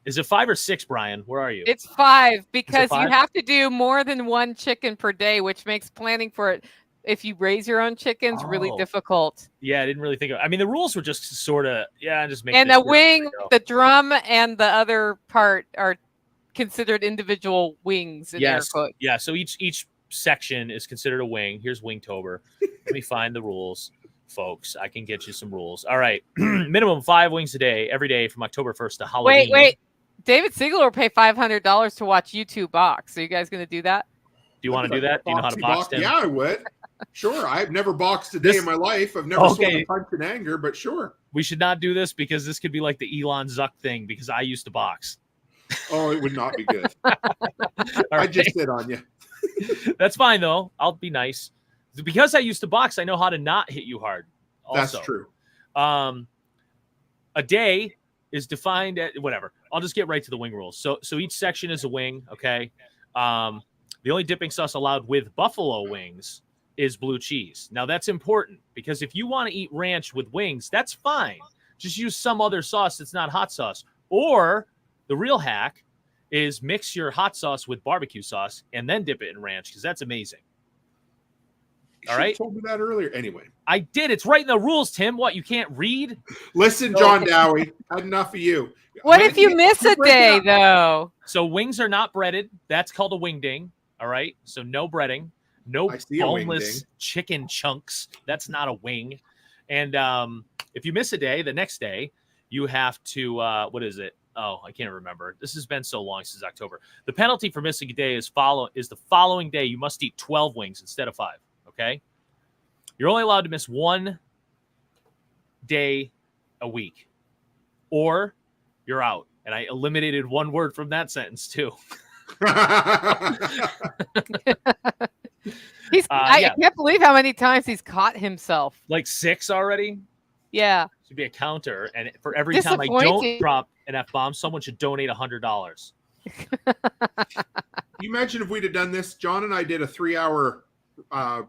Speaker 6: Is it 5 or 6, Brian? Where are you?
Speaker 2: It's 5 because
Speaker 6: 5?
Speaker 2: you have to do more than 1 chicken per day, which makes planning for it, if you raise your own chickens, really difficult.
Speaker 6: Yeah, I didn't really think of. I mean, the rules were just sort of just make.
Speaker 2: And
Speaker 6: this
Speaker 2: the
Speaker 6: work.
Speaker 2: wing, the drum, and the other part are considered individual wings. In air quotes.
Speaker 6: Yeah. So each section is considered a wing. Here's Wingtober. Let me find the rules, folks. I can get you some rules. All right, minimum 5 wings a day, every day from October 1st to Halloween.
Speaker 2: Wait. David Siegel will pay $500 to watch YouTube box. Are you guys going to do that?
Speaker 6: Do you want to do that? Do you know how to box? Tim?
Speaker 1: Yeah, I would. Sure. I've never boxed a day in my life. I've never swung a punch in anger, but sure.
Speaker 6: We should not do this because this could be like the Elon Zuck thing because I used to box.
Speaker 1: Oh, it would not be good. I just hit on you.
Speaker 6: That's fine, though. I'll be nice. Because I used to box, I know how to not hit you hard. Also.
Speaker 1: That's true.
Speaker 6: A day is defined at whatever. I'll just get right to the wing rules. So each section is a wing, okay? The only dipping sauce allowed with buffalo wings is blue cheese. Now, that's important because if you want to eat ranch with wings, that's fine. Just use some other sauce that's not hot sauce. Or the real hack is mix your hot sauce with barbecue sauce and then dip it in ranch because that's amazing. All right.
Speaker 1: Told me that earlier. Anyway,
Speaker 6: I did. It's right in the rules, Tim. What, you can't read?
Speaker 1: Listen, John Dowie, had enough of you.
Speaker 2: What if you miss a day, though?
Speaker 6: So wings are not breaded. That's called a wing ding. All right. So no breading, no boneless chicken chunks. That's not a wing. And if you miss a day, the next day you have to, what is it? Oh, I can't remember. This has been so long since October. The penalty for missing a day is the following day. You must eat 12 wings instead of 5. Okay. You're only allowed to miss 1 day a week or you're out. And I eliminated 1 word from that sentence too.
Speaker 2: I can't believe how many times he's caught himself.
Speaker 6: Like 6 already.
Speaker 2: Yeah.
Speaker 6: Should be a counter. And for every time I don't drop an F-bomb, someone should donate $100.
Speaker 1: You imagine if we'd have done this, John and I did a 3-hour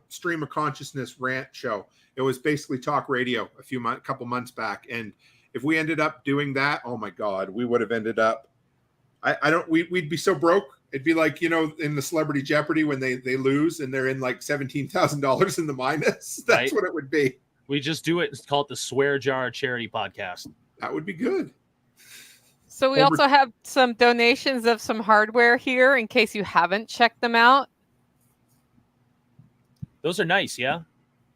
Speaker 1: stream of consciousness rant show. It was basically talk radio a couple months back. And if we ended up doing that, oh my God, we would have ended up, we'd be so broke. It'd be like, in the Celebrity Jeopardy when they lose and they're in like $17,000 in the minus. That's right. What it would be.
Speaker 6: We just do it. It's called the Swear Jar Charity Podcast.
Speaker 1: That would be good.
Speaker 2: So we also have some donations of some hardware here in case you haven't checked them out.
Speaker 6: Those are nice, yeah?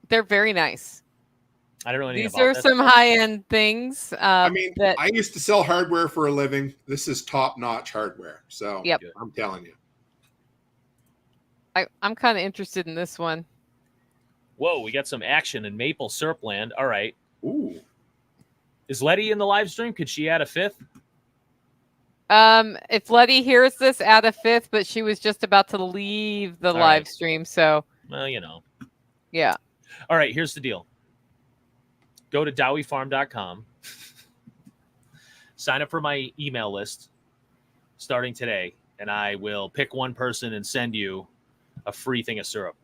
Speaker 2: They're very nice.
Speaker 6: I don't know anything
Speaker 2: These
Speaker 6: about
Speaker 2: are some high-end things.
Speaker 1: I used to sell hardware for a living. This is top-notch hardware. So
Speaker 2: yep.
Speaker 1: I'm telling you.
Speaker 2: I'm kind of interested in this one.
Speaker 6: Whoa, we got some action in Maple Syrup Land. All right.
Speaker 1: Ooh.
Speaker 6: Is Letty in the live stream? Could she add a 5th?
Speaker 2: If Letty hears this, add a 5th, but she was just about to leave the live stream, so.
Speaker 6: Well,
Speaker 2: Yeah.
Speaker 6: All right, here's the deal. Go to dowiefarm.com. Sign up for my email list starting today, and I will pick one person and send you a free thing of syrup.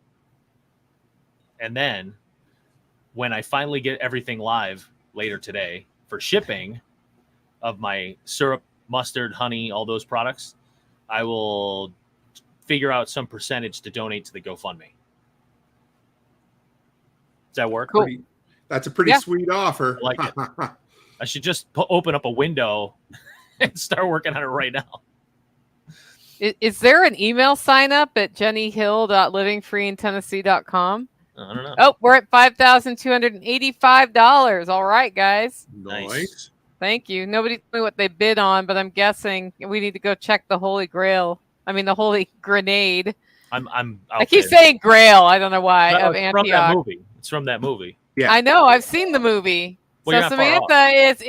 Speaker 6: And then when I finally get everything live later today for shipping of my syrup, mustard, honey, all those products, I will figure out some percentage to donate to the GoFundMe. Does that work?
Speaker 2: Cool.
Speaker 1: That's a pretty sweet offer.
Speaker 6: I like it. I should just open up a window and start working on it right now.
Speaker 2: Is there an email sign up at jennyhill.livingfreeintennessee.com?
Speaker 6: I don't know.
Speaker 2: Oh, we're at $5,285. All right, guys.
Speaker 1: Nice.
Speaker 2: Thank you. Nobody told me what they bid on, but I'm guessing we need to go check the Holy Grail. I mean, the Holy Grenade.
Speaker 6: I
Speaker 2: keep saying Grail. I don't know why.
Speaker 6: No,
Speaker 2: of
Speaker 6: it's from that
Speaker 2: Antioch.
Speaker 6: movie. It's from that movie.
Speaker 1: Yeah.
Speaker 2: I know. I've seen the movie.
Speaker 6: Well,
Speaker 2: So
Speaker 6: you're not far off.
Speaker 2: Samantha is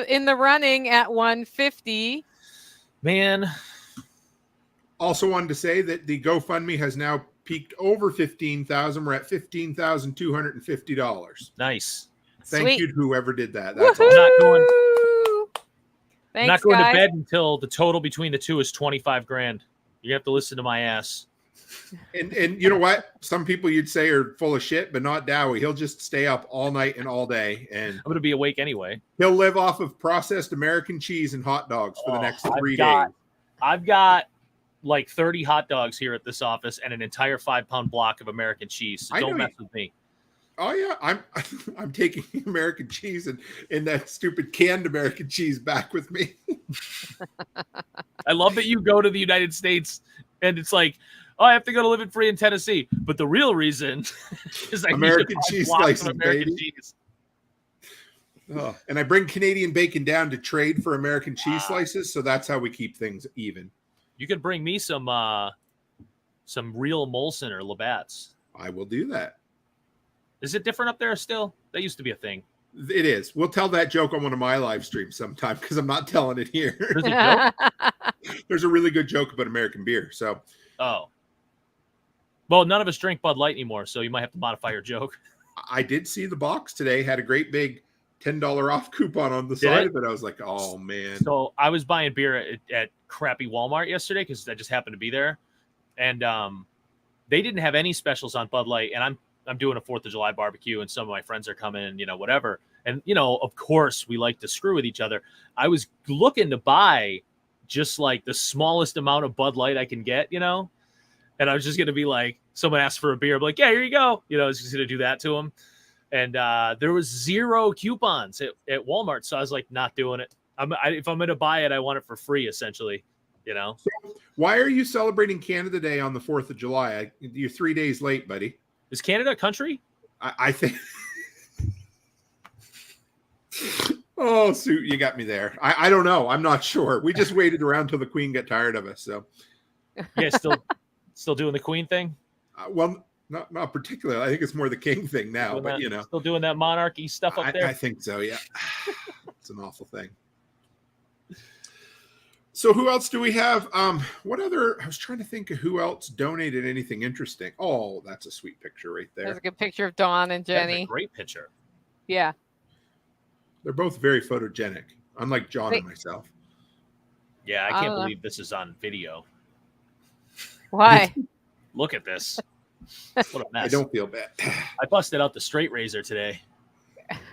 Speaker 2: in the running at 150.
Speaker 6: Man,
Speaker 1: Also wanted to say that the GoFundMe has now peaked over 15,000. We're at $15,250.
Speaker 6: nice.
Speaker 1: Thank
Speaker 2: Sweet.
Speaker 1: you to whoever did that. That's
Speaker 2: Woohoo!
Speaker 1: awesome.
Speaker 6: not going-
Speaker 2: Thanks,
Speaker 6: I'm not going
Speaker 2: guys.
Speaker 6: to bed until the total between the two is 25 grand. You have to listen to my ass.
Speaker 1: And you know what? Some people you'd say are full of shit, but not Dowie. He'll just stay up all night and all day, and
Speaker 6: I'm going to be awake anyway.
Speaker 1: he'll live off of processed American cheese and hot dogs for the next 3 days.
Speaker 6: I've got like 30 hot dogs here at this office and an entire 5-pound block of American cheese. So
Speaker 1: I
Speaker 6: don't
Speaker 1: know
Speaker 6: mess
Speaker 1: you-
Speaker 6: with me.
Speaker 1: Oh yeah, I'm taking American cheese and that stupid canned American cheese back with me.
Speaker 6: I love that you go to the United States and it's like, oh, I have to go to live free in Tennessee. But the real reason is I
Speaker 1: American
Speaker 6: need to buy
Speaker 1: cheese
Speaker 6: blocks of
Speaker 1: slices,
Speaker 6: American
Speaker 1: baby.
Speaker 6: cheese.
Speaker 1: Oh, and I bring Canadian bacon down to trade for American cheese slices, so that's how we keep things even.
Speaker 6: You could bring me some real Molson or Labatt's.
Speaker 1: I will do that.
Speaker 6: Is it different up there still? That used to be a thing.
Speaker 1: It is. We'll tell that joke on one of my live streams sometime because I'm not telling it here.
Speaker 6: There's a joke?
Speaker 1: There's a really good joke about American beer. So
Speaker 6: Oh. Well, none of us drink Bud Light anymore, so you might have to modify your joke.
Speaker 1: I did see the box today, had a great big $10 off coupon on the
Speaker 6: Did
Speaker 1: side
Speaker 6: it?
Speaker 1: of it. I was like, oh man.
Speaker 6: So I was buying beer at crappy Walmart yesterday because I just happened to be there. And they didn't have any specials on Bud Light. And I'm doing a 4th of July barbecue and some of my friends are coming, whatever. And, of course, we like to screw with each other. I was looking to buy just like the smallest amount of Bud Light I can get, and I was just going to be like, someone asked for a beer. I'm like, yeah, here you go. I was just going to do that to them. And there was 0 coupons at Walmart. So I was like, not doing it. If I'm going to buy it, I want it for free, essentially,
Speaker 1: So why are you celebrating Canada Day on the 4th of July? You're 3 days late, buddy.
Speaker 6: Is Canada a country?
Speaker 1: I think. Oh, Sue, you got me there. I don't know. I'm not sure. We just waited around till the Queen got tired of us. So,
Speaker 6: Yeah, still doing the Queen thing?
Speaker 1: well, not particularly. I think it's more the King thing now. But
Speaker 6: Still doing that monarchy stuff up there?
Speaker 1: I think so. Yeah, it's an awful thing. So who else do we have? What other? I was trying to think of who else donated anything interesting. Oh, that's a sweet picture right
Speaker 2: There's
Speaker 1: there.
Speaker 2: a good picture of Dawn and
Speaker 6: That's a
Speaker 2: Jenny.
Speaker 6: great picture.
Speaker 2: Yeah.
Speaker 1: They're both very photogenic, unlike John and myself.
Speaker 6: Yeah, I can't believe this is on video.
Speaker 2: Why?
Speaker 6: Look at this. What a mess.
Speaker 1: I don't feel bad.
Speaker 6: I busted out the straight razor today.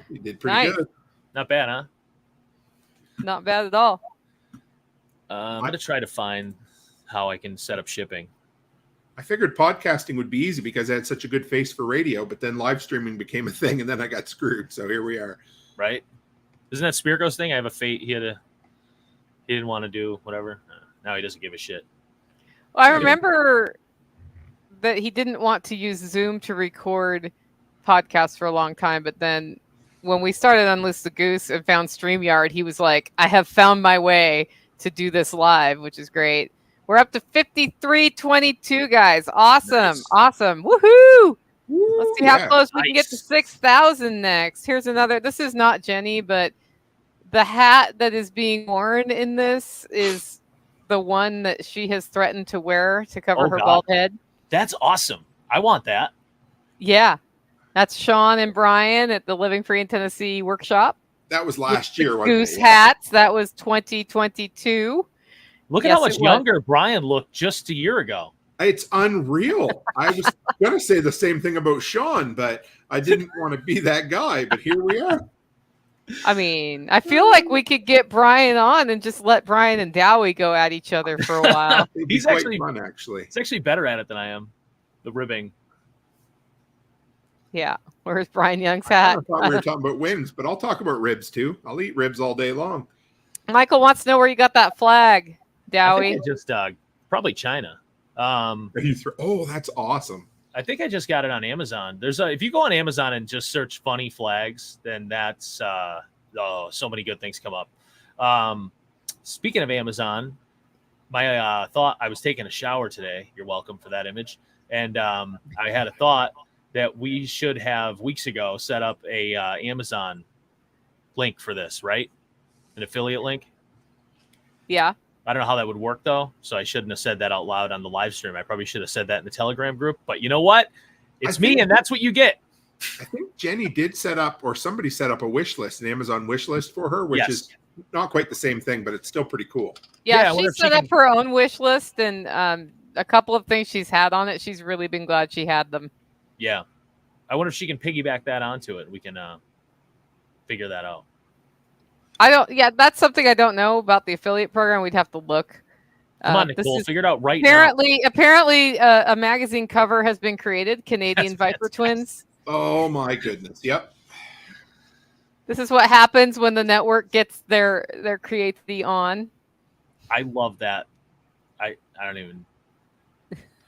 Speaker 1: You did pretty
Speaker 2: Nice.
Speaker 1: good.
Speaker 6: Not bad, huh?
Speaker 2: Not bad at all.
Speaker 6: I'm going to try to find how I can set up shipping.
Speaker 1: I figured podcasting would be easy because I had such a good face for radio, but then live streaming became a thing, and then I got screwed. So here we are.
Speaker 6: Right? Isn't that Spirko's thing? I have a fate. He didn't want to do whatever. Now he doesn't give a shit.
Speaker 2: Well, I remember that he didn't want to use Zoom to record podcasts for a long time, but then when we started on Loose the Goose and found StreamYard, he was like, I have found my way to do this live, which is great. We're up to 5322, guys. Awesome.
Speaker 6: Nice.
Speaker 2: Awesome. Woohoo! Let's see how
Speaker 1: Yeah.
Speaker 2: close we can get to
Speaker 6: Nice.
Speaker 2: 6,000 next. Here's another. This is not Jenny, but the hat that is being worn in this is the one that she has threatened to wear to cover
Speaker 6: Oh,
Speaker 2: her
Speaker 6: God.
Speaker 2: bald head.
Speaker 6: That's awesome. I want that.
Speaker 2: Yeah. That's Sean and Brian at the Living Free in Tennessee workshop.
Speaker 1: That was last
Speaker 2: The
Speaker 1: year. wasn't
Speaker 2: Goose
Speaker 1: it?
Speaker 2: hats. That was 2022.
Speaker 6: Look at
Speaker 2: Yes,
Speaker 6: how much
Speaker 2: it was.
Speaker 6: younger Brian looked just a year ago.
Speaker 1: It's unreal. I was going to say the same thing about Sean, but I didn't want to be that guy. But here we are.
Speaker 2: I mean, I feel like we could get Brian on and just let Brian and Dowie go at each other for a while.
Speaker 1: It'd be
Speaker 6: He's
Speaker 1: quite
Speaker 6: actually
Speaker 1: fun, actually.
Speaker 6: He's actually better at it than I am. The ribbing.
Speaker 2: Yeah. Where's Brian Young's
Speaker 1: I
Speaker 2: hat?
Speaker 1: kinda thought we were talking about wings, but I'll talk about ribs too. I'll eat ribs all day long.
Speaker 2: Michael wants to know where you got that flag,
Speaker 6: I
Speaker 2: Dowie.
Speaker 6: think I just probably China.
Speaker 1: Oh, that's awesome.
Speaker 6: I think I just got it on Amazon. If you go on Amazon and just search funny flags, then that's so many good things come up. Speaking of Amazon, my thought, I was taking a shower today. You're welcome for that image. And I had a thought that we should have weeks ago set up a Amazon link for this, right? An affiliate link.
Speaker 2: Yeah.
Speaker 6: I don't know how that would work though, so I shouldn't have said that out loud on the live stream. I probably should have said that in the Telegram group. But you know what? It's me, and that's what you get.
Speaker 1: I think Jenny did set up, or somebody set up a wish list, an Amazon wish list for her, which is not quite the same thing, but it's still pretty cool.
Speaker 2: Yeah, she set up her own wish list, and a couple of things she's had on it. She's really been glad she had them.
Speaker 6: Yeah. I wonder if she can piggyback that onto it. We can figure that out.
Speaker 2: That's something I don't know about the affiliate program. We'd have to look.
Speaker 6: Come on, Nicole, figure it out right now.
Speaker 2: Apparently, a magazine cover has been created. Canadian Viper Twins.
Speaker 1: Oh my goodness! Yep.
Speaker 2: This is what happens when the network gets their creativity on.
Speaker 6: I love that. I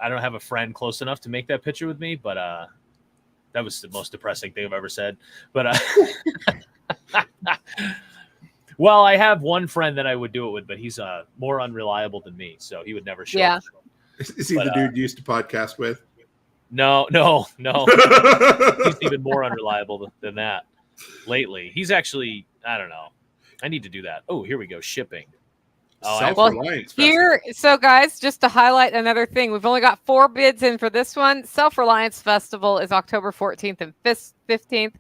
Speaker 6: don't have a friend close enough to make that picture with me, but that was the most depressing thing I've ever said. But well, I have one friend that I would do it with, but he's more unreliable than me, so he would never show up.
Speaker 1: Is he the dude you used to podcast with?
Speaker 6: No. He's even more unreliable than that lately. He's actually, I don't know. I need to do that. Oh, here we go. Shipping.
Speaker 2: So guys, just to highlight another thing, we've only got 4 bids in for this one. Self-Reliance Festival is October 14th and 15th.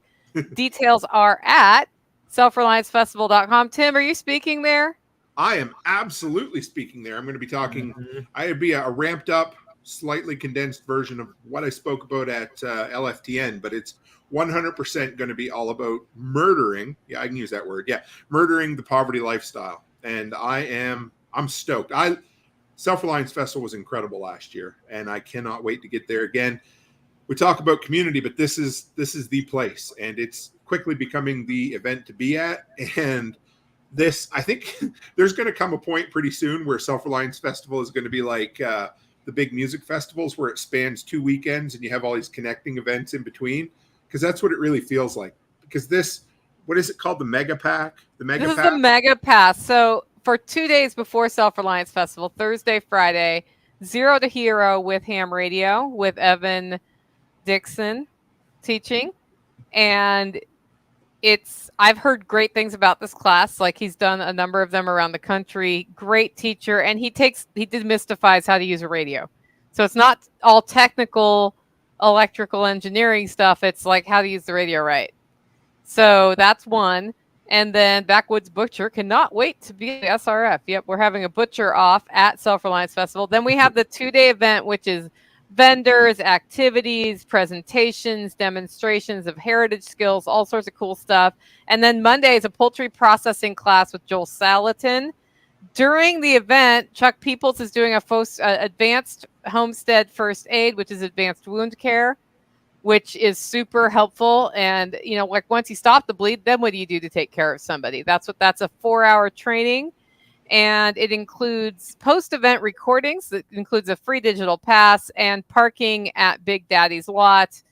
Speaker 2: Details are at selfreliancefestival.com. Tim, are you speaking there?
Speaker 1: I am absolutely speaking there. I'm going to be talking. I'd be a ramped up, slightly condensed version of what I spoke about at LFTN, but it's 100% going to be all about murdering. Yeah, I can use that word. Yeah, murdering the poverty lifestyle. And I'm stoked. Self-Reliance Festival was incredible last year, and I cannot wait to get there again. We talk about community, but this is the place, and it's quickly becoming the event to be at. And this, I think there's going to come a point pretty soon where Self-Reliance Festival is going to be like the big music festivals where it spans 2 weekends and you have all these connecting events in between, because that's what it really feels like. Because this, what is it called? The Mega Pack? This is
Speaker 2: the Mega Pass. So for 2 days before Self-Reliance Festival, Thursday, Friday, 0 to Hero with Ham Radio with Evan Dixon teaching. And I've heard great things about this class. Like, he's done a number of them around the country. Great teacher. And he demystifies how to use a radio. So it's not all technical electrical engineering stuff. It's like how to use the radio right. So that's one. And then Backwoods Butcher cannot wait to be at SRF. Yep, we're having a butcher off at Self-Reliance Festival. Then we have the 2-day event, which is vendors, activities, presentations, demonstrations of heritage skills, all sorts of cool stuff. And then Monday is a poultry processing class with Joel Salatin. During the event, Chuck Peoples is doing a advanced homestead first aid, which is advanced wound care, which is super helpful. And, like, once you stop the bleed, then what do you do to take care of somebody? That's a 4-hour training. And it includes post-event recordings. It includes a free digital pass and parking at Big Daddy's lot.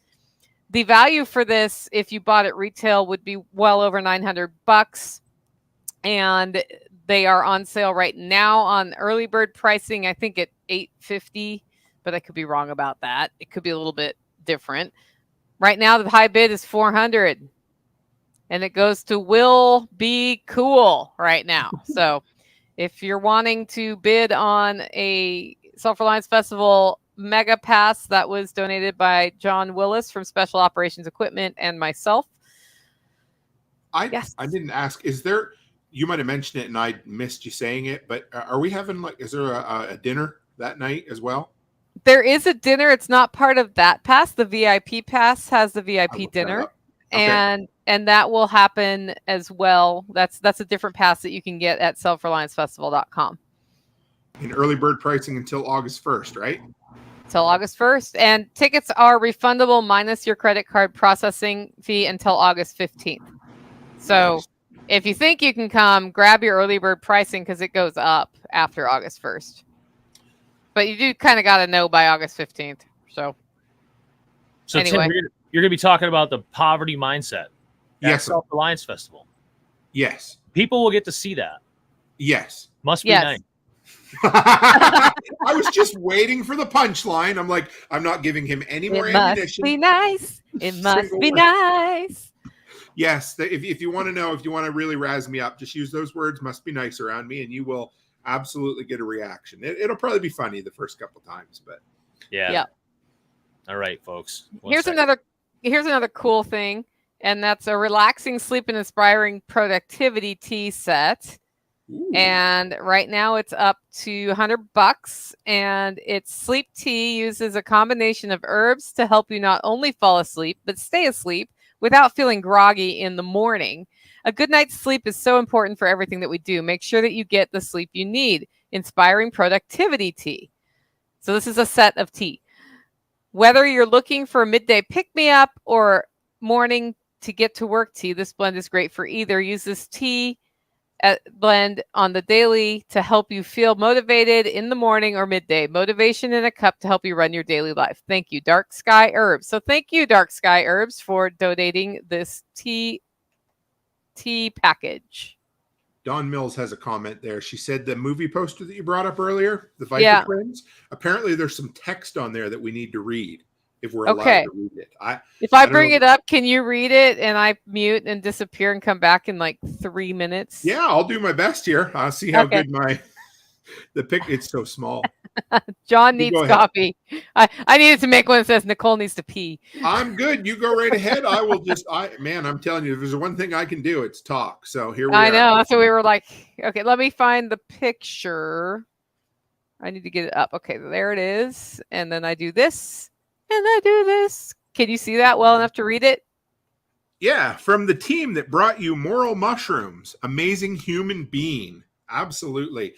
Speaker 2: The value for this, if you bought it retail, would be well over $900. And they are on sale right now on early bird pricing, I think at $850, but I could be wrong about that. It could be a little bit different. Right now, the high bid is $400, and it goes to Will Be Cool right now. So if you're wanting to bid on a Self-Reliance Festival Mega Pass that was donated by John Willis from Special Operations Equipment and myself.
Speaker 1: I didn't ask, is there, you might have mentioned it and I missed you saying it, but are we having, like, is there a dinner that night as well?
Speaker 2: There is a dinner. It's not part of that pass. The VIP pass has the
Speaker 1: I
Speaker 2: VIP
Speaker 1: looked that
Speaker 2: dinner,
Speaker 1: up. Okay.
Speaker 2: and that will happen as well. That's a different pass that you can get at selfreliancefestival.com.
Speaker 1: In early bird pricing until August 1st, right?
Speaker 2: Till August 1st, and tickets are refundable minus your credit card processing fee until August 15th. So
Speaker 1: Nice.
Speaker 2: if you think you can come, grab your early bird pricing because it goes up after August 1st. But you do kind of got to know by August 15th. So anyway.
Speaker 6: Tim, you're going to be talking about the poverty mindset at
Speaker 1: Yes, sir.
Speaker 6: Self-Reliance Festival.
Speaker 1: Yes.
Speaker 6: People will get to see that.
Speaker 1: Yes.
Speaker 6: Must be
Speaker 2: Yes.
Speaker 6: nice.
Speaker 1: I was just waiting for the punchline. I'm like, I'm not giving him any more
Speaker 2: It must
Speaker 1: ammunition.
Speaker 2: be nice. It must
Speaker 1: Single
Speaker 2: be
Speaker 1: word.
Speaker 2: nice.
Speaker 1: Yes. If you want to know, if you want to really razz me up, just use those words, must be nice around me, and you will absolutely get a reaction. It'll probably be funny the first couple times, but
Speaker 6: Yeah.
Speaker 2: Yep.
Speaker 6: All right, folks.
Speaker 2: Here's another cool thing, and that's a relaxing sleep and inspiring productivity tea set.
Speaker 1: ooh,
Speaker 2: And right now it's up to $100, and its sleep tea uses a combination of herbs to help you not only fall asleep but stay asleep without feeling groggy in the morning. A good night's sleep is so important for everything that we do. Make sure that you get the sleep you need. Inspiring productivity tea. So this is a set of tea. Whether you're looking for a midday pick-me-up or morning to get to work tea, this blend is great for either. Use this tea blend on the daily to help you feel motivated in the morning or midday. Motivation in a cup to help you run your daily life. Thank you, Dark Sky Herbs. So thank you, Dark Sky Herbs, for donating this tea package.
Speaker 1: Dawn Mills has a comment there. She said the movie poster that you brought up earlier, the Viper
Speaker 2: Yeah.
Speaker 1: Twins, apparently there's some text on there that we need to read if we're allowed
Speaker 2: Okay.
Speaker 1: to read it.
Speaker 2: If I
Speaker 1: don't
Speaker 2: bring
Speaker 1: know.
Speaker 2: it up, can you read it and I mute and disappear and come back in like 3 minutes?
Speaker 1: Yeah, I'll do my best here. I'll see how
Speaker 2: Okay.
Speaker 1: good the pic. It's so small.
Speaker 2: John
Speaker 1: You
Speaker 2: needs
Speaker 1: go ahead.
Speaker 2: coffee. I needed to make one that says Nicole needs to pee.
Speaker 1: I'm good. You go right ahead. I will just, I'm telling you, if there's one thing I can do, it's talk. So here we
Speaker 2: I
Speaker 1: are.
Speaker 2: know. So we were like, okay, let me find the picture. I need to get it up. Okay, there it is. And then I do this and I do this. Can you see that well enough to read it?
Speaker 1: Yeah, from the team that brought you Moral Mushrooms, amazing human being. Absolutely.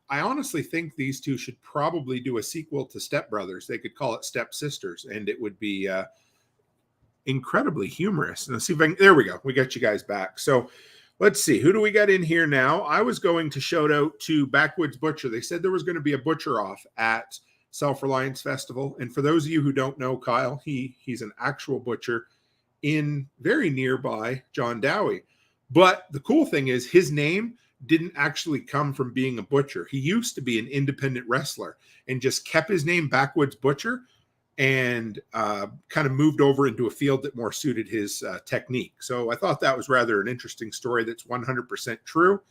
Speaker 1: I honestly think these two should probably do a sequel to Step Brothers. They could call it Step Sisters, and it would be incredibly humorous. Now, see if I can, there we go. We got you guys back. So let's see. Who do we got in here now? I was going to shout out to Backwoods Butcher. They said there was going to be a butcher off at Self-Reliance Festival. And for those of you who don't know Kyle, he's an actual butcher in very nearby John Dowie. But the cool thing is his name didn't actually come from being a butcher. He used to be an independent wrestler and just kept his name Backwoods Butcher and kind of moved over into a field that more suited his technique. So I thought that was rather an interesting story that's 100% true.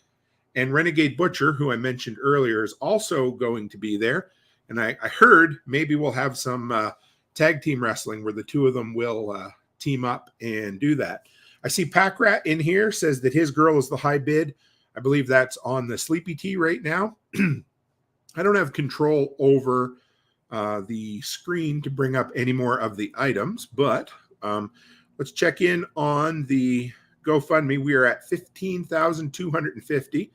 Speaker 1: And Renegade Butcher, who I mentioned earlier, is also going to be there. And I heard maybe we'll have some tag team wrestling where the two of them will team up and do that. I see Pack Rat in here, says that his girl is the high bid. I believe that's on the Sleepy Tea right now. I don't have control over the screen to bring up any more of the items, but let's check in on the GoFundMe. We are at $15,250.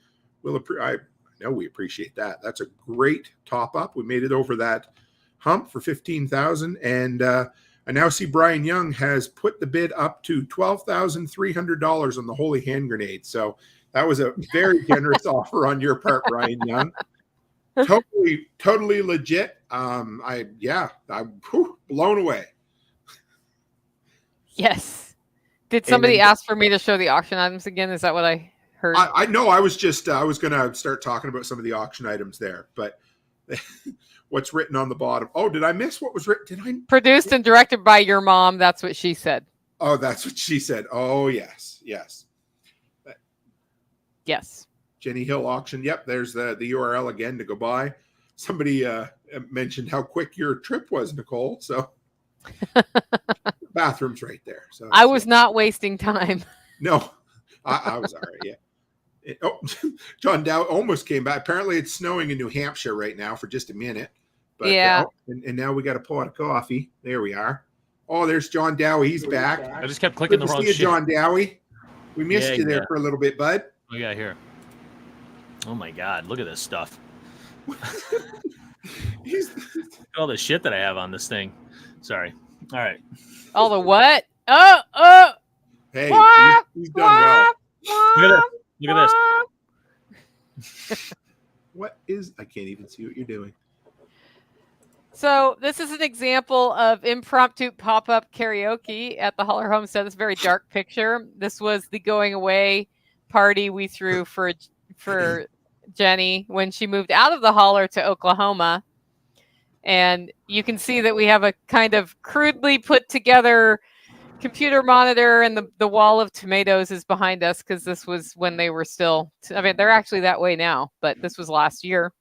Speaker 1: I know we appreciate that. That's a great top up. We made it over that hump for 15,000, and I now see Brian Young has put the bid up to $12,300 on the Holy Hand Grenade. So that was a very generous offer on your part, Brian Young. Totally legit. I'm blown away.
Speaker 2: Yes. Did somebody ask for me to show the auction items again? Is that what I heard?
Speaker 1: I know. I was going to start talking about some of the auction items there, but what's written on the bottom? Oh, did I miss what was written?
Speaker 2: Produced and directed by your mom. That's what she said.
Speaker 1: Oh, that's what she said. Oh, yes.
Speaker 2: Yes.
Speaker 1: Jenni Hill auction. Yep, there's the URL again to go by. Somebody mentioned how quick your trip was, Nicole. So bathroom's right there. So
Speaker 2: I was not wasting time.
Speaker 1: No, I was all right. Yeah. John Dow almost came back. Apparently, it's snowing in New Hampshire right now for just a minute, But,
Speaker 2: Yeah.
Speaker 1: And now we got a pot of coffee. There we are. Oh, there's John Dowie. He's back.
Speaker 6: I just kept clicking
Speaker 1: Good
Speaker 6: the
Speaker 1: to
Speaker 6: wrong
Speaker 1: see you,
Speaker 6: shit.
Speaker 1: John Dowie. We missed
Speaker 6: Yeah,
Speaker 1: you there
Speaker 6: yeah.
Speaker 1: for a little bit, bud.
Speaker 6: What do we got here? Oh my God, look at this stuff.
Speaker 1: He's
Speaker 6: All the shit that I have on this thing. Sorry. All right.
Speaker 2: All the what? Oh.
Speaker 1: hey,
Speaker 2: Wah,
Speaker 1: he's done well.
Speaker 6: Look at this. Look at this.
Speaker 1: What is? I can't even see what you're doing.
Speaker 2: So this is an example of impromptu pop-up karaoke at the Holler Homestead. It's a very dark picture. This was the going away party we threw for Jenny when she moved out of the Holler to Oklahoma. And you can see that we have a kind of crudely put together computer monitor, and the wall of tomatoes is behind us because this was when they were still, I mean, they're actually that way now, but this was last year.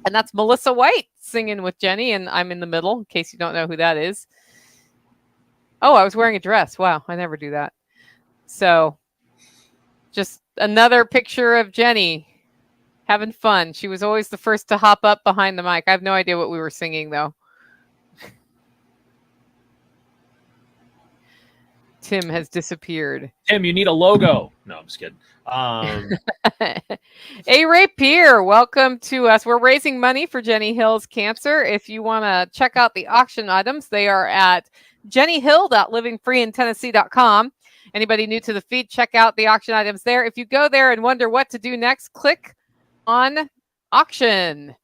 Speaker 2: And that's Melissa White singing with Jenny, and I'm in the middle, in case you don't know who that is. Oh, I was wearing a dress. Wow, I never do that. So just another picture of Jenny having fun. She was always the first to hop up behind the mic. I have no idea what we were singing, though. Tim has disappeared.
Speaker 6: Tim, you need a logo. No, I'm just kidding.
Speaker 2: A. Ray Pierre, welcome to us. We're raising money for Jenni Hill's cancer. If you want to check out the auction items, they are at jennihill.livingfreeintennessee.com. Anybody new to the feed, check out the auction items there. If you go there and wonder what to do next, click on auction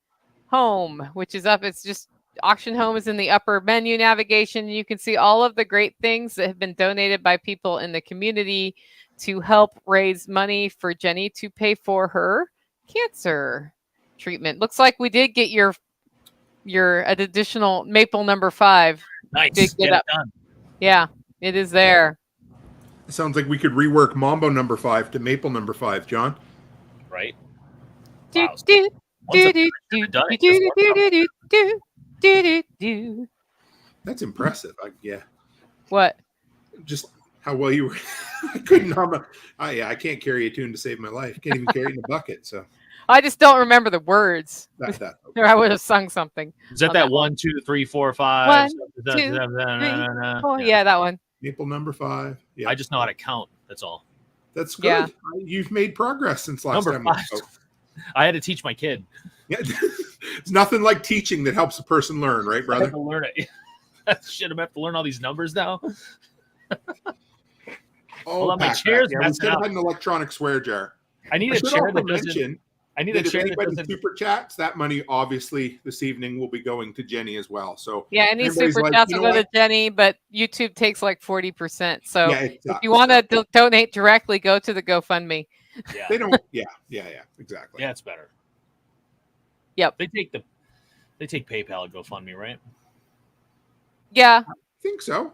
Speaker 2: home, which is up. It's just auction home is in the upper menu navigation. You can see all of the great things that have been donated by people in the community to help raise money for Jenny to pay for her cancer treatment. Looks like we did get your additional maple number 5.
Speaker 6: Nice.
Speaker 2: Get
Speaker 6: Get
Speaker 2: up.
Speaker 6: it done.
Speaker 2: Yeah, it is there.
Speaker 1: It sounds like we could rework Mambo number 5 to Maple number 5, John.
Speaker 6: Right?
Speaker 2: Do,
Speaker 6: Wow.
Speaker 2: do,
Speaker 6: Once
Speaker 2: do,
Speaker 6: I've
Speaker 2: do,
Speaker 6: never
Speaker 2: do,
Speaker 6: done it,
Speaker 2: do,
Speaker 6: just
Speaker 2: do,
Speaker 6: worked out.
Speaker 2: do, do, do, do, do.
Speaker 1: That's impressive. Yeah,
Speaker 2: What?
Speaker 1: just how well you were. I couldn't hum. I can't carry a tune to save my life. Can't even carry it in a bucket. So
Speaker 2: I just don't remember the words.
Speaker 1: that
Speaker 2: Or I would have sung something.
Speaker 6: Is that
Speaker 2: On
Speaker 6: that
Speaker 2: that
Speaker 6: 1, 2, 3, 4, 5?
Speaker 2: 1, 2,
Speaker 6: Yeah.
Speaker 2: Oh, yeah, that one.
Speaker 1: Maple number 5. Yeah,
Speaker 6: I just know how to count. That's all.
Speaker 1: that's good.
Speaker 2: Yeah.
Speaker 1: You've made progress since last
Speaker 6: Number
Speaker 1: time we
Speaker 6: 5.
Speaker 1: spoke.
Speaker 6: I had to teach my kid.
Speaker 1: Yeah. It's nothing like teaching that helps a person learn, right,
Speaker 6: I
Speaker 1: brother?
Speaker 6: had to learn it. Shit, I'm gonna have to learn all these numbers now.
Speaker 1: Oh,
Speaker 6: on, my
Speaker 1: Pac-Man.
Speaker 6: chair's
Speaker 1: Yeah, we
Speaker 6: messing
Speaker 1: should have
Speaker 6: up.
Speaker 1: had an electronic swear jar.
Speaker 6: I need
Speaker 1: I
Speaker 6: a
Speaker 1: should
Speaker 6: chair
Speaker 1: also
Speaker 6: that doesn't.
Speaker 1: mention
Speaker 6: I need a
Speaker 1: that if
Speaker 6: chair that
Speaker 1: anybody
Speaker 6: doesn't.
Speaker 1: super chats, that money obviously this evening will be going to Jenny as well. So
Speaker 2: Yeah, any
Speaker 1: everybody's
Speaker 2: super
Speaker 1: like,
Speaker 2: chats
Speaker 1: you
Speaker 2: will
Speaker 1: know
Speaker 2: go to
Speaker 1: what?
Speaker 2: Jenny, but YouTube takes like 40%. So
Speaker 1: Yeah, it
Speaker 2: if
Speaker 1: sucks.
Speaker 2: you want to donate directly, go to the GoFundMe.
Speaker 6: Yeah,
Speaker 1: They don't. Yeah, exactly.
Speaker 6: yeah, it's better.
Speaker 2: Yep.
Speaker 6: They take PayPal and GoFundMe, right?
Speaker 2: Yeah,
Speaker 1: I think so.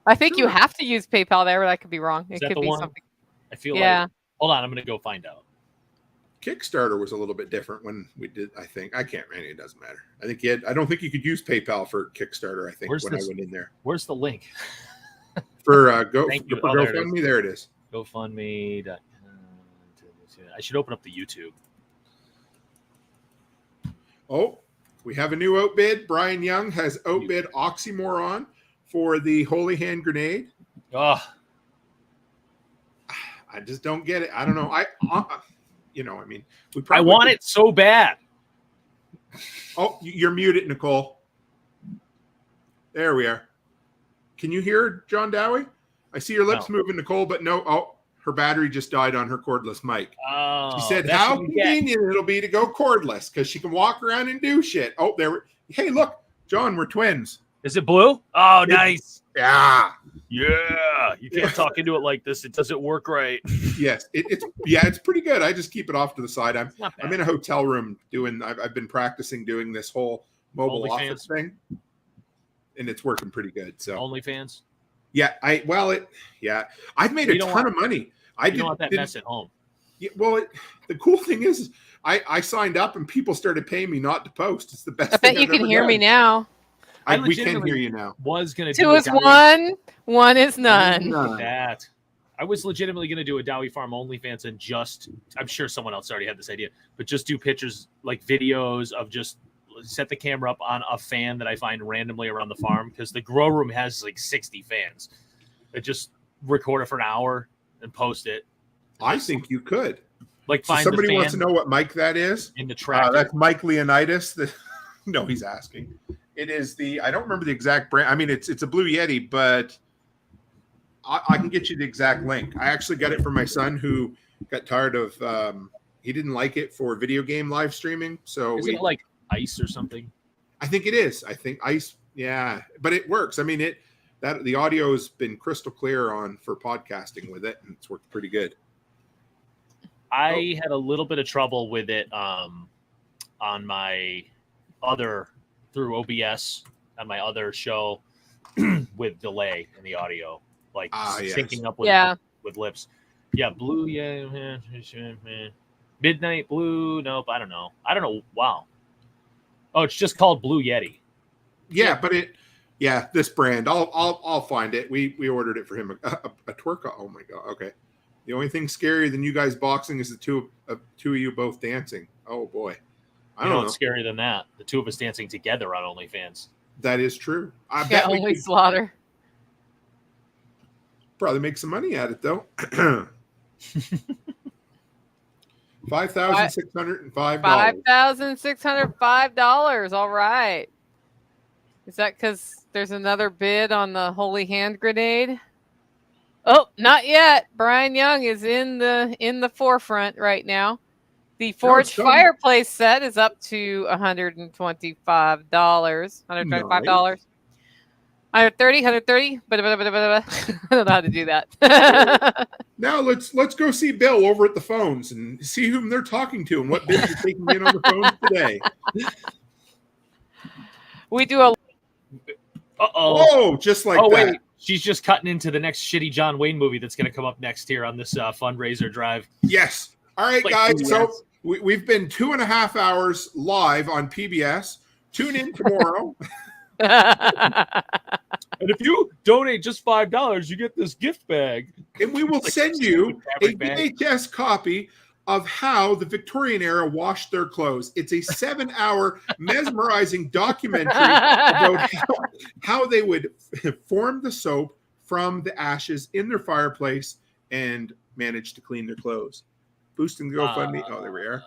Speaker 2: I think you
Speaker 1: Sure.
Speaker 2: have to use PayPal there, but I could be wrong.
Speaker 6: Is
Speaker 2: It
Speaker 6: that
Speaker 2: could
Speaker 6: the
Speaker 2: be
Speaker 6: one?
Speaker 2: something.
Speaker 6: I feel
Speaker 2: Yeah.
Speaker 6: like. Hold on, I'm gonna go find out.
Speaker 1: Kickstarter was a little bit different when we did. I think I can't. Man, it doesn't matter. I think I don't think you could use PayPal for Kickstarter. I think
Speaker 6: Where's
Speaker 1: when
Speaker 6: this?
Speaker 1: I went in there
Speaker 6: Where's the link?
Speaker 1: for
Speaker 6: Thank you.
Speaker 1: for
Speaker 6: Oh, there it is.
Speaker 1: GoFundMe, there it is.
Speaker 6: GoFundMe. I should open up the YouTube.
Speaker 1: Oh, we have a new outbid. Brian Young has outbid Oxymoron for the Holy Hand Grenade.
Speaker 6: Oh,
Speaker 1: I just don't get it. I don't know. I mean, we
Speaker 6: I
Speaker 1: probably
Speaker 6: want it so bad.
Speaker 1: Oh, you're muted, Nicole. There we are. Can you hear John Dowie? I see your lips moving, Nicole, but no. Oh, her battery just died on her cordless mic.
Speaker 6: Oh,
Speaker 1: She said,
Speaker 6: that's
Speaker 1: "How
Speaker 6: what you get.
Speaker 1: convenient it'll be to go cordless because she can walk around and do shit." Oh, hey, look, John, we're twins.
Speaker 6: Is it blue? Oh, nice.
Speaker 1: Yeah.
Speaker 6: Yeah, you can't talk into it like this. It doesn't work right.
Speaker 1: Yes, it's pretty good. I just keep it off to the side. I'm
Speaker 6: Not bad.
Speaker 1: in a hotel room doing. I've been practicing doing this whole mobile
Speaker 6: OnlyFans?
Speaker 1: office thing, and it's working pretty good. So
Speaker 6: OnlyFans.
Speaker 1: yeah, I've made a
Speaker 6: You don't
Speaker 1: ton
Speaker 6: want-
Speaker 1: of money. I
Speaker 6: You
Speaker 1: did,
Speaker 6: don't want that
Speaker 1: didn't-
Speaker 6: mess at home.
Speaker 1: Yeah, well, the cool thing is, I signed up and people started paying me not to post. It's the best.
Speaker 2: I
Speaker 1: thing
Speaker 2: bet you
Speaker 1: I've
Speaker 2: can
Speaker 1: ever
Speaker 2: hear me
Speaker 1: done.
Speaker 2: now.
Speaker 6: I
Speaker 1: We can
Speaker 6: legitimately-
Speaker 1: hear you now.
Speaker 6: Was gonna
Speaker 2: 2
Speaker 6: do
Speaker 2: is 1, 1 is none.
Speaker 6: that. I was legitimately going to do a Dowie Farm OnlyFans and I'm sure someone else already had this idea, but just do pictures like videos of just set the camera up on a fan that I find randomly around the farm, because the grow room has like 60 fans. I just record it for an hour and post it.
Speaker 1: I think you could.
Speaker 6: Like,
Speaker 1: So
Speaker 6: find
Speaker 1: somebody
Speaker 6: the fan
Speaker 1: wants to know what mic that is.
Speaker 6: in the tractor.
Speaker 1: That's Mike Leonidas. No, he's asking. It is I don't remember the exact brand. I mean, it's a Blue Yeti, but I can get you the exact link. I actually got it for my son, who got tired of, he didn't like it for video game live streaming. So
Speaker 6: Isn't it like ice or something?
Speaker 1: I think it is. I think ice. Yeah, but it works. I mean, the audio has been crystal clear for podcasting with it, and it's worked pretty good.
Speaker 6: I had a little bit of trouble with it on my other, through OBS on my other show with delay in the audio, like syncing up with lips. Yeah, blue. Yeah, midnight blue. Nope, I don't know. Wow. Oh, it's just called Blue Yeti.
Speaker 1: Yeah, but this brand. I'll find it. We ordered it for him. A Twerka. Oh my god. Okay. The only thing scarier than you guys boxing is the two of you both dancing. Oh boy. I don't know
Speaker 6: what's scarier than that. The two of us dancing together on OnlyFans.
Speaker 1: That is true. I
Speaker 2: Yeah,
Speaker 1: bet
Speaker 2: only slaughter.
Speaker 1: Probably make some money at it though. $5,605.
Speaker 2: $5,605. All right. Is that because there's another bid on the holy hand grenade? Oh, not yet. Brian Young is in the forefront right now. The forged fireplace set is up to $125. $125.
Speaker 1: Nice.
Speaker 2: 130. But I don't know how to do that.
Speaker 1: Now let's go see Bill over at the phones and see whom they're talking to and what bids are taking in on the phones today.
Speaker 2: We do a.
Speaker 1: Oh, just like that.
Speaker 6: Wait. She's just cutting into the next shitty John Wayne movie that's going to come up next here on this fundraiser drive.
Speaker 1: Yes. All right, guys. So we've been 2.5 hours live on PBS. Tune in tomorrow.
Speaker 6: And if you donate just $5, you get this gift bag.
Speaker 1: And we will send you a VHS copy of how the Victorian era washed their clothes. It's a 7-hour mesmerizing documentary about how they would form the soap from the ashes in their fireplace and manage to clean their clothes. Boosting the GoFundMe. There we are.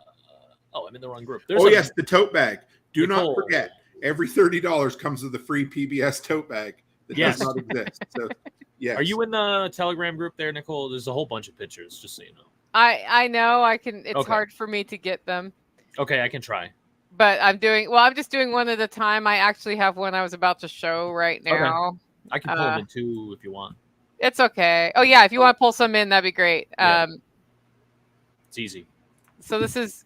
Speaker 6: I'm in the wrong group.
Speaker 1: Yes, the tote bag. Do not forget, every $30 comes with a free PBS tote bag that does not exist. So, yes.
Speaker 6: Are you in the Telegram group there, Nicole? There's a whole bunch of pictures, just so you know.
Speaker 2: I know I can. It's hard for me to get them.
Speaker 6: Okay, I can try.
Speaker 2: But I'm just doing one at a time. I actually have one I was about to show right now.
Speaker 6: Okay. I can pull them in too if you want.
Speaker 2: It's okay. Oh yeah, if you want to pull some in, that'd be great.
Speaker 6: Yeah. It's easy.
Speaker 2: So this is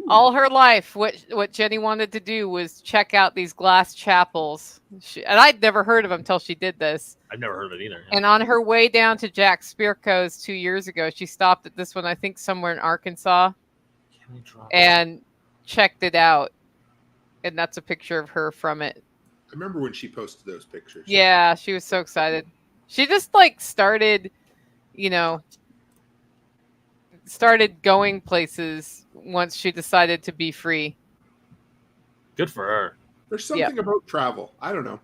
Speaker 2: all her life. What Jenny wanted to do was check out these glass chapels, and I'd never heard of them until she did this.
Speaker 6: I've never heard of it either.
Speaker 2: And on her way down to Jack Spirko's 2 years ago, she stopped at this one, I think somewhere in Arkansas, and checked it out. And that's a picture of her from it.
Speaker 1: I remember when she posted those pictures.
Speaker 2: Yeah, she was so excited. She just started, started going places once she decided to be free.
Speaker 6: Good for her.
Speaker 1: There's something about travel. I don't know.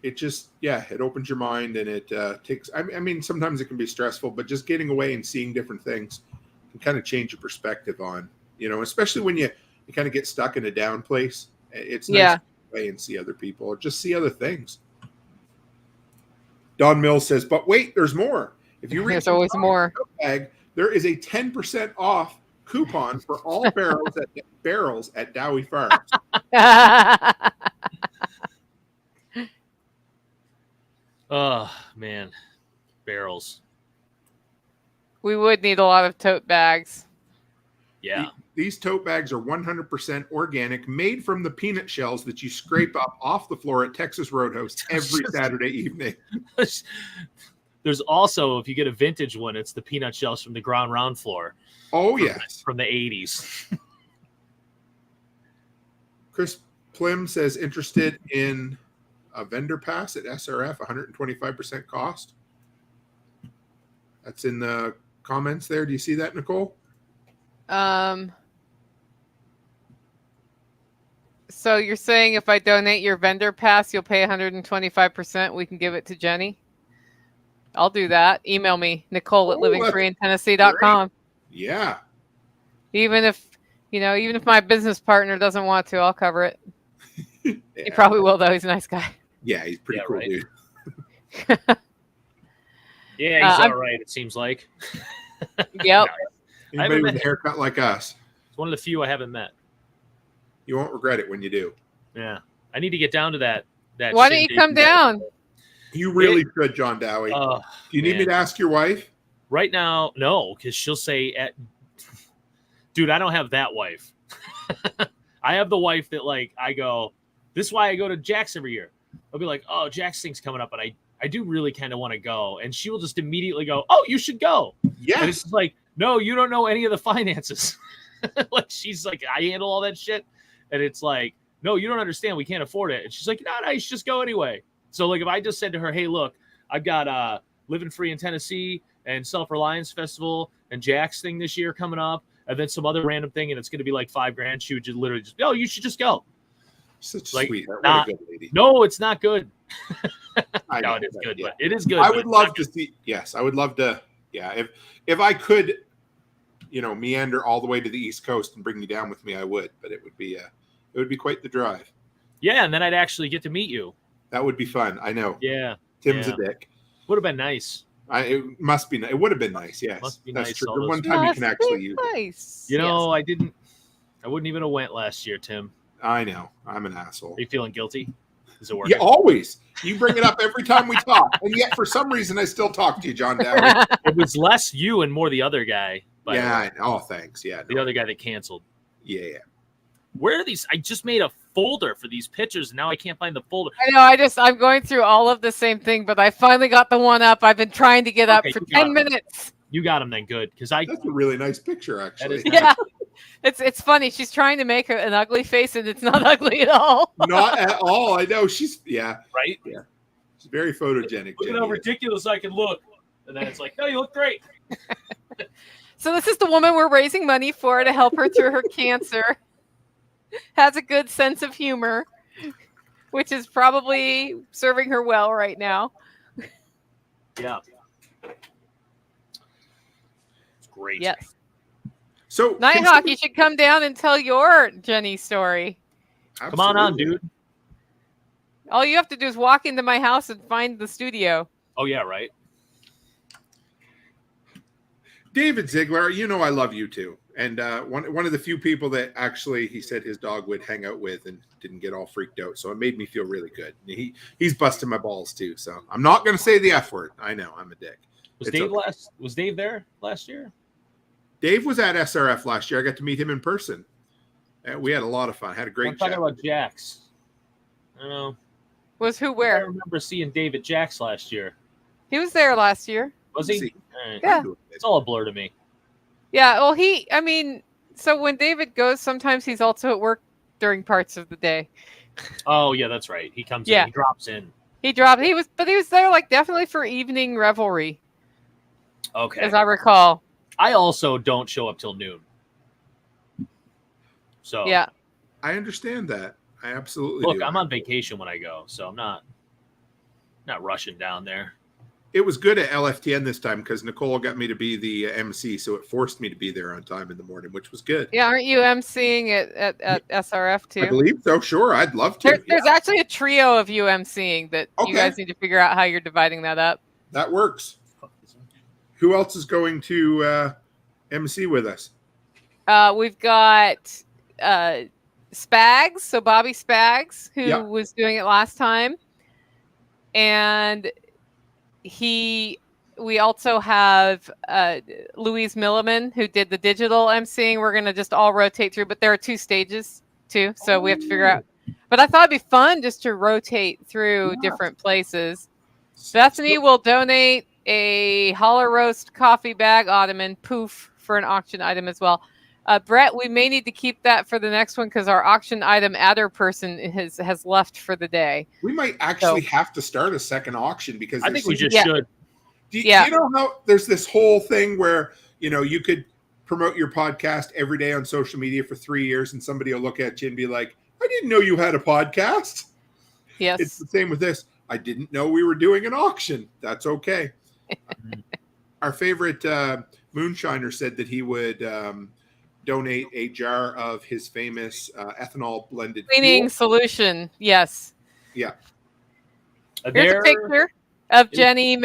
Speaker 1: It opens your mind, and it takes. I mean, sometimes it can be stressful, but just getting away and seeing different things can kind of change your perspective on, especially when you kind of get stuck in a down place. It's nice to get away and see other people or just see other things. Don Mills says, "But wait, there's more. If you reach
Speaker 2: there's always more.
Speaker 1: Bag, there is a 10% off coupon for all barrels at Dowie Farms."
Speaker 6: Oh man, barrels.
Speaker 2: We would need a lot of tote bags.
Speaker 6: Yeah.
Speaker 1: These tote bags are 100% organic, made from the peanut shells that you scrape up off the floor at Texas Roadhouse every Saturday evening.
Speaker 6: There's also, if you get a vintage one, it's the peanut shells from the ground round floor.
Speaker 1: Oh, yes.
Speaker 6: From the 80s.
Speaker 1: Chris Plim says, interested in a vendor pass at SRF, 125% cost. That's in the comments there. Do you see that, Nicole?
Speaker 2: So you're saying if I donate your vendor pass, you'll pay 125%. We can give it to Jenny. I'll do that. Email me, Nicole at livingfreeintennessee.com.
Speaker 1: Yeah.
Speaker 2: Even if my business partner doesn't want to, I'll cover it.
Speaker 1: Yeah.
Speaker 2: He probably will, though. He's a nice guy.
Speaker 1: Yeah, he's pretty cool,
Speaker 6: right.
Speaker 1: dude.
Speaker 6: Yeah, he's all right, it seems like.
Speaker 2: Yep.
Speaker 1: Anybody with
Speaker 6: met
Speaker 1: a haircut like us,
Speaker 6: It's one of the few I haven't met.
Speaker 1: you won't regret it when you do.
Speaker 6: Yeah. I need to get down to that.
Speaker 2: Why don't you come down?
Speaker 1: You really should, John Dowie. Do you need me to ask your wife?
Speaker 6: Right now, no, because she'll say, dude, I don't have that wife. I have the wife that, like, I go, this is why I go to Jack's every year. I'll be like, oh, Jack's thing's coming up, and I do really kind of want to go. And she will just immediately go, oh, you should go.
Speaker 1: Yeah.
Speaker 6: And it's just like, no, you don't know any of the finances. Like, she's like, I handle all that shit. And it's like, no, you don't understand. We can't afford it. And she's like, no, you should just go anyway. So, like, if I just said to her, hey, look, I've got Living Free in Tennessee and Self-Reliance Festival and Jack's thing this year coming up, and then some other random thing, and it's going to be like $5,000, she would just literally just, oh, you should just go.
Speaker 1: Such
Speaker 6: Like,
Speaker 1: sweetheart. What a good lady.
Speaker 6: No, it's not good.
Speaker 1: I
Speaker 6: No,
Speaker 1: know,
Speaker 6: it is
Speaker 1: but
Speaker 6: good.
Speaker 1: yeah.
Speaker 6: But it is good.
Speaker 1: I
Speaker 6: but
Speaker 1: would
Speaker 6: it's
Speaker 1: love
Speaker 6: not
Speaker 1: to
Speaker 6: good.
Speaker 1: see. Yes, I would love to. Yeah, if I could, meander all the way to the East Coast and bring you down with me, I would. But it would be quite the drive.
Speaker 6: Yeah, and then I'd actually get to meet you.
Speaker 1: That would be fun. I know.
Speaker 6: Yeah.
Speaker 1: Tim's
Speaker 6: yeah.
Speaker 1: a dick.
Speaker 6: Would have been nice.
Speaker 1: It must be. It would have been nice. Yes,
Speaker 6: Must be
Speaker 1: that's
Speaker 6: nice,
Speaker 1: true.
Speaker 6: all
Speaker 1: The
Speaker 6: those
Speaker 1: one time you can
Speaker 2: Must
Speaker 1: actually
Speaker 2: be
Speaker 1: use it.
Speaker 2: nice.
Speaker 6: You know,
Speaker 2: Yes.
Speaker 6: I wouldn't even have went last year, Tim.
Speaker 1: I know. I'm an asshole.
Speaker 6: Are you feeling guilty? Is it working?
Speaker 1: Yeah, always. You bring it up every time we talk, and yet for some reason I still talk to you, John Dowie.
Speaker 6: It was less you and more the other guy. by the way.
Speaker 1: Yeah. I know. Oh, thanks. Yeah.
Speaker 6: The
Speaker 1: No.
Speaker 6: other guy that canceled.
Speaker 1: Yeah.
Speaker 6: Where are these? I just made a folder for these pictures, and now I can't find the folder.
Speaker 2: I know. I'm going through all of the same thing, but I finally got the one up. I've been trying to get up
Speaker 6: Okay,
Speaker 2: for
Speaker 6: you got
Speaker 2: 10
Speaker 6: it.
Speaker 2: minutes.
Speaker 6: You got him then, good. Because
Speaker 1: That's a really nice picture, actually.
Speaker 6: is-
Speaker 2: Yeah. It's funny. She's trying to make an ugly face, and it's not ugly at all.
Speaker 1: Not at all. I know. She's
Speaker 6: right.
Speaker 1: She's very photogenic.
Speaker 6: Look at
Speaker 1: Jenny.
Speaker 6: how ridiculous I can look. And then it's like, no, you look great.
Speaker 2: So this is the woman we're raising money for to help her through her cancer. Has a good sense of humor, which is probably serving her well right now.
Speaker 6: Yeah. It's great.
Speaker 2: Yes.
Speaker 1: So
Speaker 2: Nighthawk, you should come down and tell your Jenny story.
Speaker 6: Come on,
Speaker 1: Absolutely.
Speaker 6: dude.
Speaker 2: All you have to do is walk into my house and find the studio.
Speaker 6: Oh, yeah, right.
Speaker 1: David Ziegler, I love you too. And one of the few people that actually he said his dog would hang out with and didn't get all freaked out. So it made me feel really good. He's busting my balls too. So I'm not going to say the F word. I know I'm a dick.
Speaker 6: Was
Speaker 1: It's
Speaker 6: Dave
Speaker 1: okay.
Speaker 6: Was Dave there last year?
Speaker 1: Dave was at SRF last year. I got to meet him in person. We had a lot of fun. Had a great
Speaker 6: I'm talking
Speaker 1: chat.
Speaker 6: about Jax. I don't know.
Speaker 2: Was who
Speaker 6: I
Speaker 2: where?
Speaker 6: remember seeing Dave at Jax last year.
Speaker 2: He was there last year.
Speaker 6: Was he?
Speaker 1: See.
Speaker 6: All right.
Speaker 2: Yeah.
Speaker 6: It's all a blur to me.
Speaker 2: Yeah, well, so when David goes, sometimes he's also at work during parts of the day.
Speaker 6: Oh, yeah, that's right. He comes
Speaker 2: Yeah.
Speaker 6: in. He drops in.
Speaker 2: He was there like definitely for evening revelry,
Speaker 6: Okay.
Speaker 2: as I recall.
Speaker 6: I also don't show up till noon. So
Speaker 2: Yeah.
Speaker 1: I understand that. I absolutely
Speaker 6: look,
Speaker 1: do.
Speaker 6: I'm on vacation when I go, so I'm not rushing down there.
Speaker 1: It was good at LFTN this time because Nicole got me to be the MC, so it forced me to be there on time in the morning, which was good.
Speaker 2: Yeah, aren't you emceeing at SRF too?
Speaker 1: I believe so. Sure, I'd love to.
Speaker 2: There's actually a trio of you emceeing that
Speaker 1: Okay.
Speaker 2: you guys need to figure out how you're dividing that up.
Speaker 1: That works. Who else is going to MC with us?
Speaker 2: We've got Spags, so Bobby Spags, who
Speaker 1: Yeah.
Speaker 2: was doing it last time. And we also have Louise Milliman, who did the digital emceeing. We're going to just all rotate through, but there are 2 stages too, so we have to figure out. But I thought it'd be fun just to rotate through different places. Bethany will donate a Holler Roast coffee bag ottoman poof for an auction item as well. Brett, we may need to keep that for the next one because our auction item adder person has left for the day.
Speaker 1: We might actually have to start a second auction because
Speaker 6: I think we just
Speaker 2: Yeah.
Speaker 6: should.
Speaker 1: Do
Speaker 2: Yeah.
Speaker 1: you know how there's this whole thing where you could promote your podcast every day on social media for 3 years, and somebody will look at you and be like, I didn't know you had a podcast.
Speaker 2: Yes.
Speaker 1: It's the same with this. I didn't know we were doing an auction. That's okay. Our favorite moonshiner said that he would donate a jar of his famous ethanol blended
Speaker 2: Cleaning
Speaker 1: fuel.
Speaker 2: solution. Yes.
Speaker 1: Yeah.
Speaker 2: Here's a picture of Jenny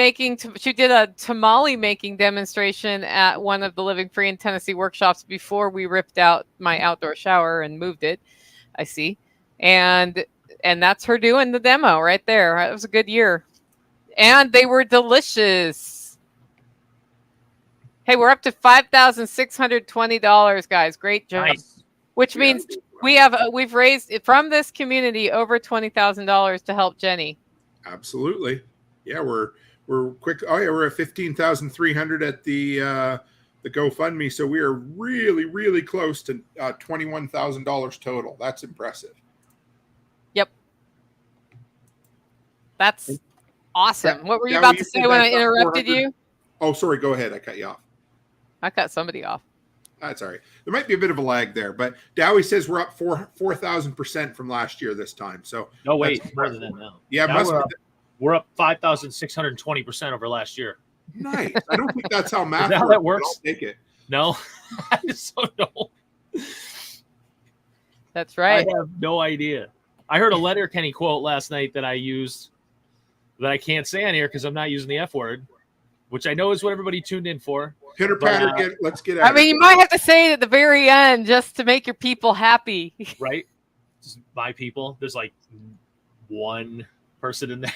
Speaker 2: she did a tamale making demonstration at one of the Living Free in Tennessee workshops before we ripped out my outdoor shower and moved it. I see. And that's her doing the demo right there. It was a good year. And they were delicious. Hey, we're up to $5,620, guys. Great job.
Speaker 6: Nice.
Speaker 2: Which means we've raised from this community over $20,000 to help Jenny.
Speaker 1: Absolutely. Yeah, we're quick. Oh yeah, we're at 15,300 at the GoFundMe. So we are really, really close to $21,000 total. That's impressive.
Speaker 2: Yep. That's awesome. What were you
Speaker 1: Now,
Speaker 2: about
Speaker 1: you
Speaker 2: to say
Speaker 1: said
Speaker 2: when I
Speaker 1: that's up
Speaker 2: interrupted
Speaker 1: 400.
Speaker 2: you?
Speaker 1: Oh, sorry. Go ahead. I cut you off.
Speaker 2: I cut somebody off.
Speaker 1: That's all right. There might be a bit of a lag there, but Dowie says we're up 4,000% from last year this time. So
Speaker 6: No, wait,
Speaker 1: that's
Speaker 6: more than that now.
Speaker 1: yeah,
Speaker 6: Now we're up 5,620% over last year.
Speaker 1: Nice. I don't think that's how math
Speaker 6: that how
Speaker 1: works,
Speaker 6: that works?
Speaker 1: but I'll take it.
Speaker 6: No, I just don't know.
Speaker 2: That's right.
Speaker 6: I have no idea. I heard a Letterkenny quote last night that I used that I can't say on here because I'm not using the F word, which I know is what everybody tuned in for.
Speaker 1: Pitter patter. Let's get out.
Speaker 2: I mean, you might have to say it at the very end just to make your people happy.
Speaker 6: Right? Just my people. There's like one person in there.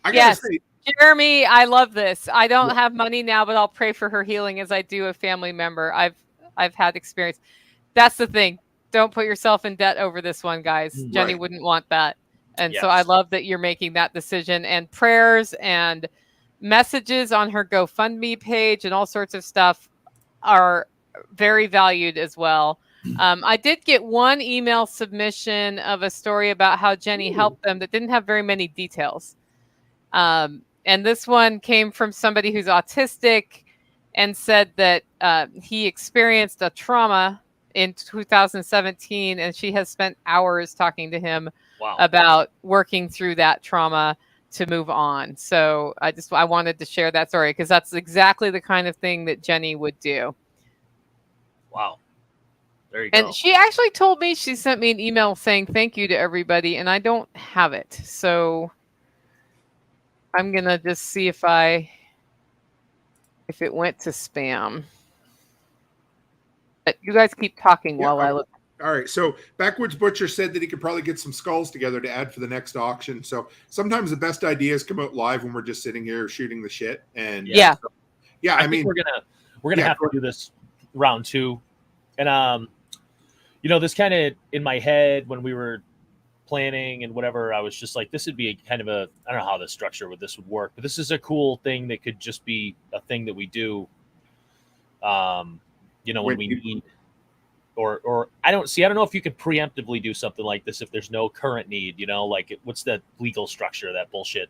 Speaker 1: I gotta
Speaker 2: Yes.
Speaker 1: say,
Speaker 2: Jeremy, I love this. I don't have money now, but I'll pray for her healing as I do a family member. I've had experience. That's the thing. Don't put yourself in debt over this one, guys.
Speaker 1: Right.
Speaker 2: Jenny wouldn't want that. And so
Speaker 6: Yes.
Speaker 2: I love that you're making that decision, and prayers and messages on her GoFundMe page and all sorts of stuff are very valued as well. I did get one email submission of a story about how Jenny helped them that didn't have very many details. And this one came from somebody who's autistic and said that he experienced a trauma in 2017, and she has spent hours talking to him about working through that trauma to move on. So I wanted to share that story because that's exactly the kind of thing that Jenny would do.
Speaker 6: Wow. There you go.
Speaker 2: And she actually told me, she sent me an email saying thank you to everybody, and I don't have it. So I'm going to just see if it went to spam. But you guys keep talking while I look.
Speaker 1: all right. So Backwoods Butcher said that he could probably get some skulls together to add for the next auction. So sometimes the best ideas come out live when we're just sitting here shooting the shit. And
Speaker 2: Yeah.
Speaker 1: I
Speaker 6: think
Speaker 1: mean,
Speaker 6: we're gonna have to do this round two. And this kind of in my head when we were planning and whatever, I was just like, this would be a kind of I don't know how the structure with this would work, but this is a cool thing that could just be a thing that we do. When we need, or I don't know if you could preemptively do something like this if there's no current need, like what's the legal structure of that bullshit?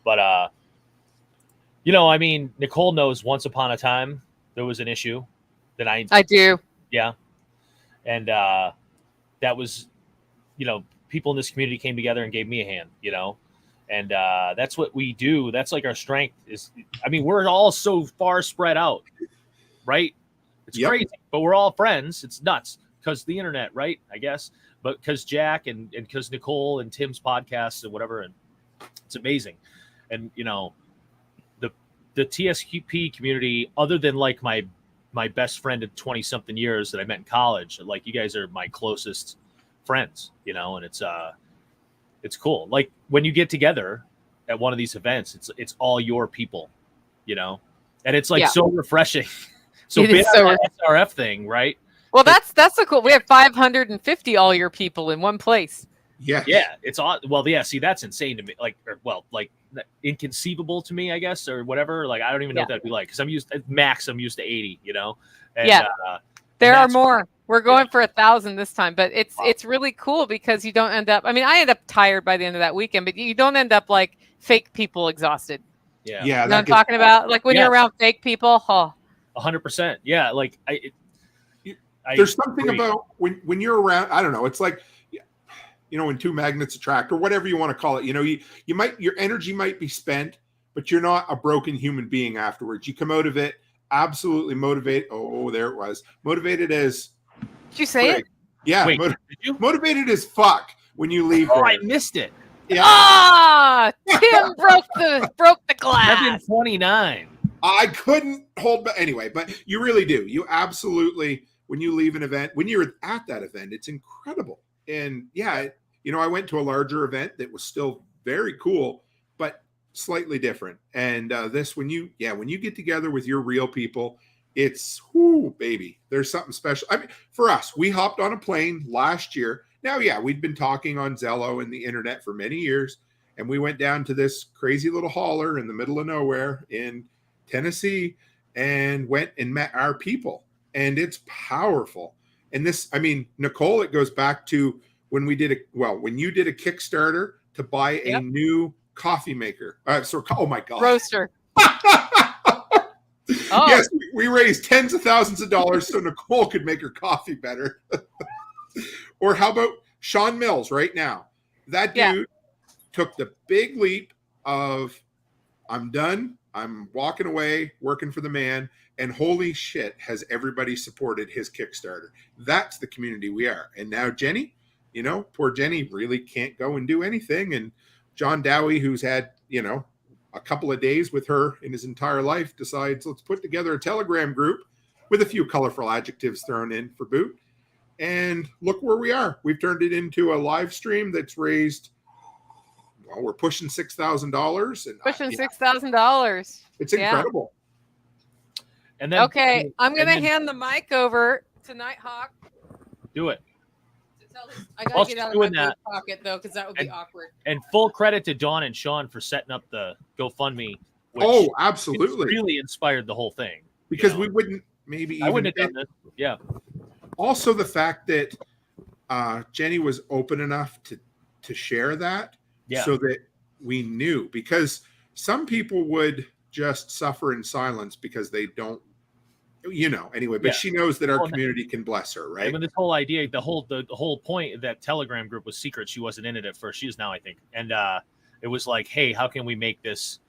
Speaker 6: But, I mean, Nicole knows once upon a time there was an issue that I
Speaker 2: do.
Speaker 6: Yeah. And that was, people in this community came together and gave me a hand, and that's what we do. That's like our strength is, I mean, we're all so far spread out, right? It's crazy, but we're all friends. It's nuts because the internet, right? I guess, but because Jack and because Nicole and Tim's podcasts and whatever, and it's amazing. And the TSP community, other than like my best friend of 20 something years that I met in college, like you guys are my closest friends, and it's cool. Like when you get together at one of these events, it's all your people, and it's like so refreshing. So big on that SRF thing, right?
Speaker 2: Well, that's so cool. We have 550 all your people in one place.
Speaker 1: Yeah.
Speaker 6: It's all well. Yeah, see, that's insane to me. Like inconceivable to me, I guess, or whatever. Like I don't even know what that'd be like because I'm used to 80. And,
Speaker 2: there are more. We're going for 1,000 this time, but it's really cool because you don't end up. I mean, I end up tired by the end of that weekend, but you don't end up like fake people exhausted.
Speaker 6: Yeah.
Speaker 2: You know what I'm talking about? Like when you're around fake people.
Speaker 6: 100%. Yeah. Like
Speaker 1: there's something
Speaker 6: agree.
Speaker 1: about when you're around. I don't know. It's like, when two magnets attract, or whatever you want to call it. You might, your energy might be spent, but you're not a broken human being afterwards. You come out of it absolutely motivated. Oh, there it was. Motivated as.
Speaker 2: Did you say it?
Speaker 1: Yeah.
Speaker 6: Wait, did you?
Speaker 1: Motivated as fuck when you leave.
Speaker 6: Oh,
Speaker 1: there.
Speaker 6: I missed it.
Speaker 1: Yeah.
Speaker 2: Ah, Tim broke the glass.
Speaker 6: 7:29.
Speaker 1: I couldn't hold back anyway, but you really do. You absolutely, when you leave an event, when you're at that event, it's incredible. And yeah, I went to a larger event that was still very cool, but slightly different. And this, when you get together with your real people, it's baby. There's something special. I mean, for us, we hopped on a plane last year. Now, yeah, we'd been talking on Zello and the internet for many years, and we went down to this crazy little holler in the middle of nowhere in Tennessee and went and met our people. And it's powerful. And this, I mean, Nicole, it goes back to when you did a Kickstarter to buy a new coffee maker. Oh my God.
Speaker 2: Roaster.
Speaker 1: Yes, we raised tens of thousands of dollars so Nicole could make her coffee better. Or how about Sean Mills right now? That dude took the big leap of, I'm done. I'm walking away, working for the man. And holy shit, has everybody supported his Kickstarter. That's the community we are. And now Jenni, poor Jenni really can't go and do anything. And John Dowie, who's had, a couple of days with her in his entire life, decides, let's put together a Telegram group with a few colorful adjectives thrown in for boot. And look where we are. We've turned it into a live stream that's raised, we're pushing $6,000.
Speaker 2: Pushing $6,000.
Speaker 1: It's incredible.
Speaker 6: And then
Speaker 2: Okay, I'm going to hand the mic over to Nighthawk.
Speaker 6: do it.
Speaker 2: I got
Speaker 6: While
Speaker 2: to get
Speaker 6: she's
Speaker 2: out of my
Speaker 6: doing that-
Speaker 2: coat pocket, though, because that would be awkward.
Speaker 6: And full credit to Dawn and Sean for setting up the GoFundMe. Which
Speaker 1: Absolutely.
Speaker 6: really inspired the whole thing.
Speaker 1: Because we wouldn't maybe
Speaker 6: I
Speaker 1: even
Speaker 6: wouldn't have done this. Yeah.
Speaker 1: Also, the fact that Jenni was open enough to share that, so that we knew, because some people would just suffer in silence because they don't, anyway. But she knows that our community can bless her, right?
Speaker 6: I mean, this whole idea, the whole point of that Telegram group was secret. She wasn't in it at first. She is now, I think. And it was like, hey, how can we make this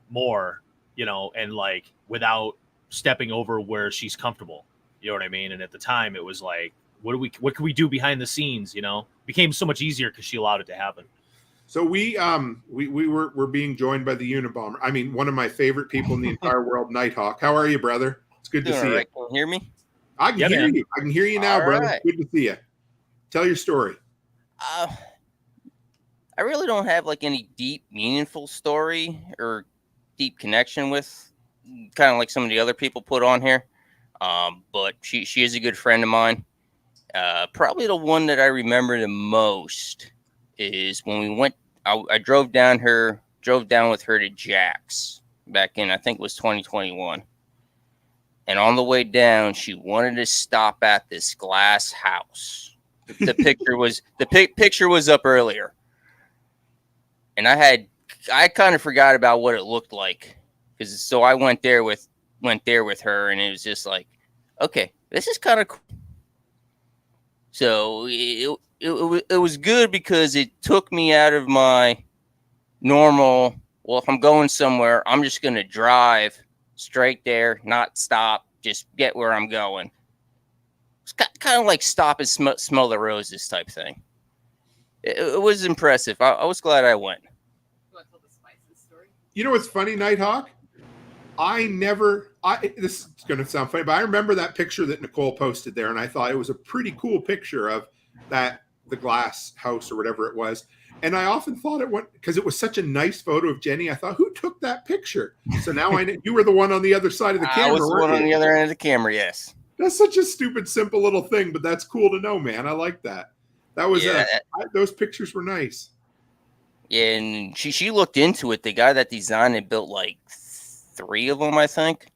Speaker 6: more, and like without stepping over where she's comfortable. You know what I mean? And at the time it was like, what can we do behind the scenes? Became so much easier because she allowed it to happen.
Speaker 1: So we're being joined by the Unabomber. I mean, one of my favorite people in the entire world, Nighthawk. How are you, brother? It's good to see you.
Speaker 7: Can you hear me?
Speaker 1: I can hear you. I can hear you now,
Speaker 7: All
Speaker 1: brother.
Speaker 7: right.
Speaker 1: Good to see you. Tell your story.
Speaker 7: I really don't have like any deep, meaningful story or deep connection with, kind of like some of the other people put on here. But she is a good friend of mine. Probably the one that I remember the most is when we went. I drove down with her to Jack's back in, I think it was 2021. And on the way down, she wanted to stop at this glass house. The picture was up earlier, and I kind of forgot about what it looked like, so I went there with her, and it was just like, okay, this is kind of cool. So it was good because it took me out of my normal. Well, if I'm going somewhere, I'm just going to drive straight there, not stop, just get where I'm going. It's kind of like stop and smell the roses type thing. It was impressive. I was glad I went.
Speaker 1: You know what's funny, Nighthawk? This is going to sound funny, but I remember that picture that Nicole posted there, and I thought it was a pretty cool picture of the glass house or whatever it was. And I often thought it went, because it was such a nice photo of Jenni, I thought, who took that picture? So now I know you were the one on the other side of the camera.
Speaker 7: I was the one on the other end of the camera, yes.
Speaker 1: That's such a stupid, simple little thing, but that's cool to know, man. I like that. That was those pictures were nice.
Speaker 7: Yeah, and she looked into it. The guy that designed it built like 3 of them, I think.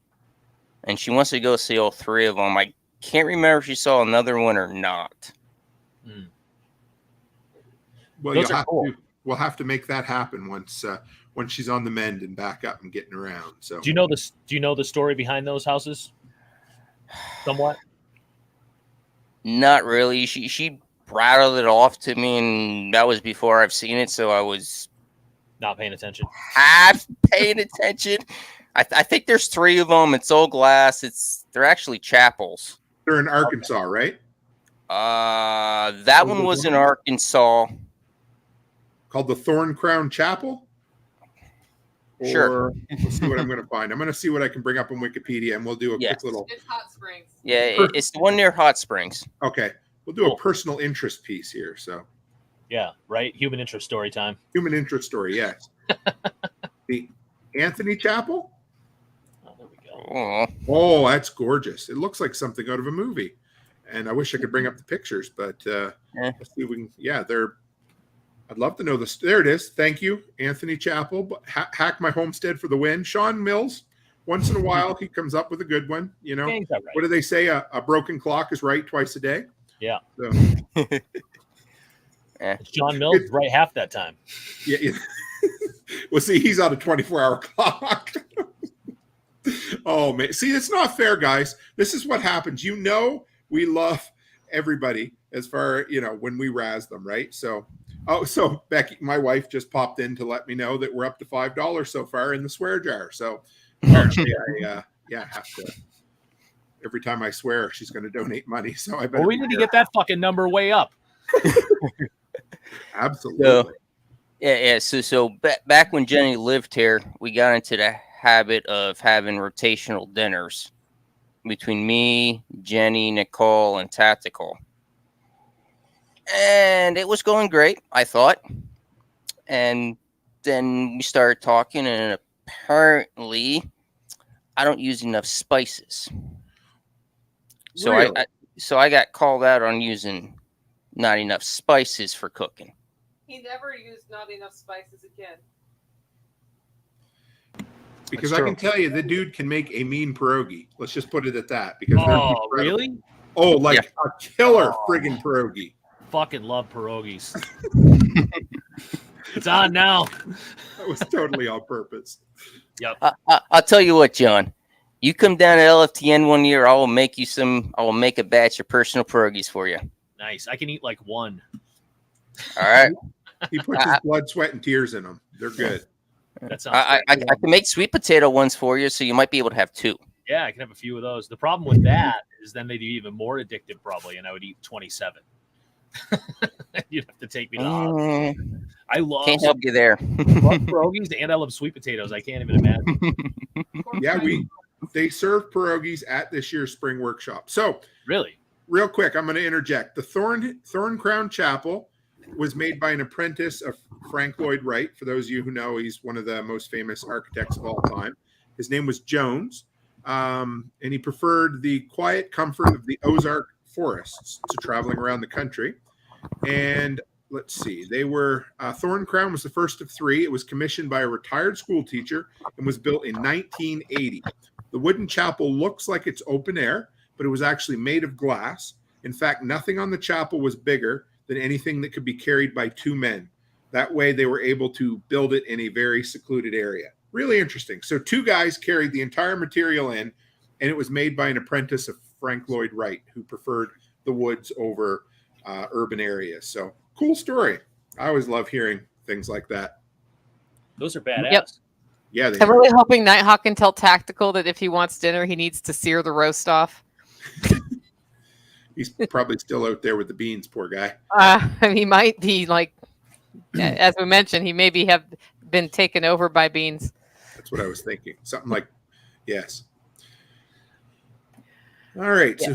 Speaker 7: And she wants to go see all 3 of them. I can't remember if she saw another one or not.
Speaker 1: Well, we'll have to make that happen once she's on the mend and back up and getting around. So,
Speaker 6: do you know the story behind those houses? Somewhat.
Speaker 7: Not really. She rattled it off to me, and that was before I've seen it, so I was
Speaker 6: Not paying attention.
Speaker 7: half paying attention. I think there's 3 of them. It's all glass. They're actually chapels.
Speaker 1: They're in Arkansas, right?
Speaker 7: That one was in Arkansas.
Speaker 1: Called the Thorn Crown Chapel?
Speaker 7: Sure.
Speaker 1: Or let's see what I'm going to find. I'm going to see what I can bring up on Wikipedia, and we'll do a quick little.
Speaker 2: It's Hot Springs.
Speaker 7: Yeah, it's the one near Hot Springs.
Speaker 1: Okay, we'll do a personal interest piece here. So,
Speaker 6: Yeah, right. Human interest story time.
Speaker 1: human interest story, yes. The Anthony Chapel.
Speaker 6: Oh, there we go.
Speaker 7: Oh,
Speaker 1: Oh, that's gorgeous. It looks like something out of a movie. And I wish I could bring up the pictures, but let's see if we can. Yeah, I'd love to know this. There it is. Thank you, Anthony Chapel. Hack my homestead for the win. Sean Mills. Once in a while, he comes up with a good one. You know,
Speaker 6: Yeah, he's all right.
Speaker 1: what do they say? A broken clock is right twice a day.
Speaker 6: Yeah.
Speaker 1: So,
Speaker 6: John Mills is right half that time.
Speaker 1: yeah. Well, see, he's on a 24-hour clock. Oh man, see, it's not fair, guys. This is what happens. You know, we love everybody as far when we razz them, right? So. Oh, so Becky, my wife, just popped in to let me know that we're up to $5 so far in the swear jar. So apparently I have to. Every time I swear, she's going to donate money. So I better.
Speaker 6: Well, we need to get that fucking number way up.
Speaker 1: Absolutely.
Speaker 7: So back when Jenny lived here, we got into the habit of having rotational dinners between me, Jenny, Nicole, and Tactical. And it was going great, I thought. And then we started talking, and apparently I don't use enough spices. So
Speaker 1: Really?
Speaker 7: I got called out on using not enough spices for cooking.
Speaker 2: He never used not enough spices again.
Speaker 1: Because
Speaker 6: That's
Speaker 1: I can
Speaker 6: true.
Speaker 1: tell you, the dude can make a mean pierogi. Let's just put it at that. Because they're
Speaker 6: Oh,
Speaker 1: incredible.
Speaker 6: really?
Speaker 1: Oh, like a killer friggin' pierogi.
Speaker 6: Fucking love pierogies. It's on now.
Speaker 1: That was totally on purpose.
Speaker 6: Yep.
Speaker 7: I'll tell you what, John. You come down to LFTN one year, I will make a batch of personal pierogies for you.
Speaker 6: Nice. I can eat like one.
Speaker 7: All right.
Speaker 1: He puts his blood, sweat, and tears in them. They're good.
Speaker 6: That sounds
Speaker 7: I can make sweet potato ones for you, so you might be able to have 2.
Speaker 6: Yeah, I can have a few of those. The problem with that is then they'd be even more addictive probably, and I would eat 27. You'd have to take me to the hospital. I love
Speaker 7: Can't help you there.
Speaker 6: love pierogies and I love sweet potatoes. I can't even imagine.
Speaker 1: Yeah, they serve pierogies at this year's spring workshop. So
Speaker 6: Really?
Speaker 1: real quick, I'm going to interject. The Thorn Crown Chapel was made by an apprentice of Frank Lloyd Wright. For those of you who know, he's one of the most famous architects of all time. His name was Jones, and he preferred the quiet comfort of the Ozark forests to traveling around the country. And let's see, Thorn Crown was the first of 3. It was commissioned by a retired school teacher and was built in 1980. The wooden chapel looks like it's open air, but it was actually made of glass. In fact, nothing on the chapel was bigger than anything that could be carried by 2 men. That way they were able to build it in a very secluded area. Really interesting. So 2 guys carried the entire material in, and it was made by an apprentice of Frank Lloyd Wright, who preferred the woods over urban areas. So cool story. I always love hearing things like that.
Speaker 6: Those are badass.
Speaker 2: Yep.
Speaker 1: Yeah, they
Speaker 2: I'm
Speaker 1: are.
Speaker 2: really hoping Nighthawk can tell Tactical that if he wants dinner, he needs to sear the roast off.
Speaker 1: He's probably still out there with the beans, poor guy.
Speaker 2: He might be like, as we mentioned, he maybe have been taken over by beans.
Speaker 1: That's what I was thinking. Something like, yes. All right. So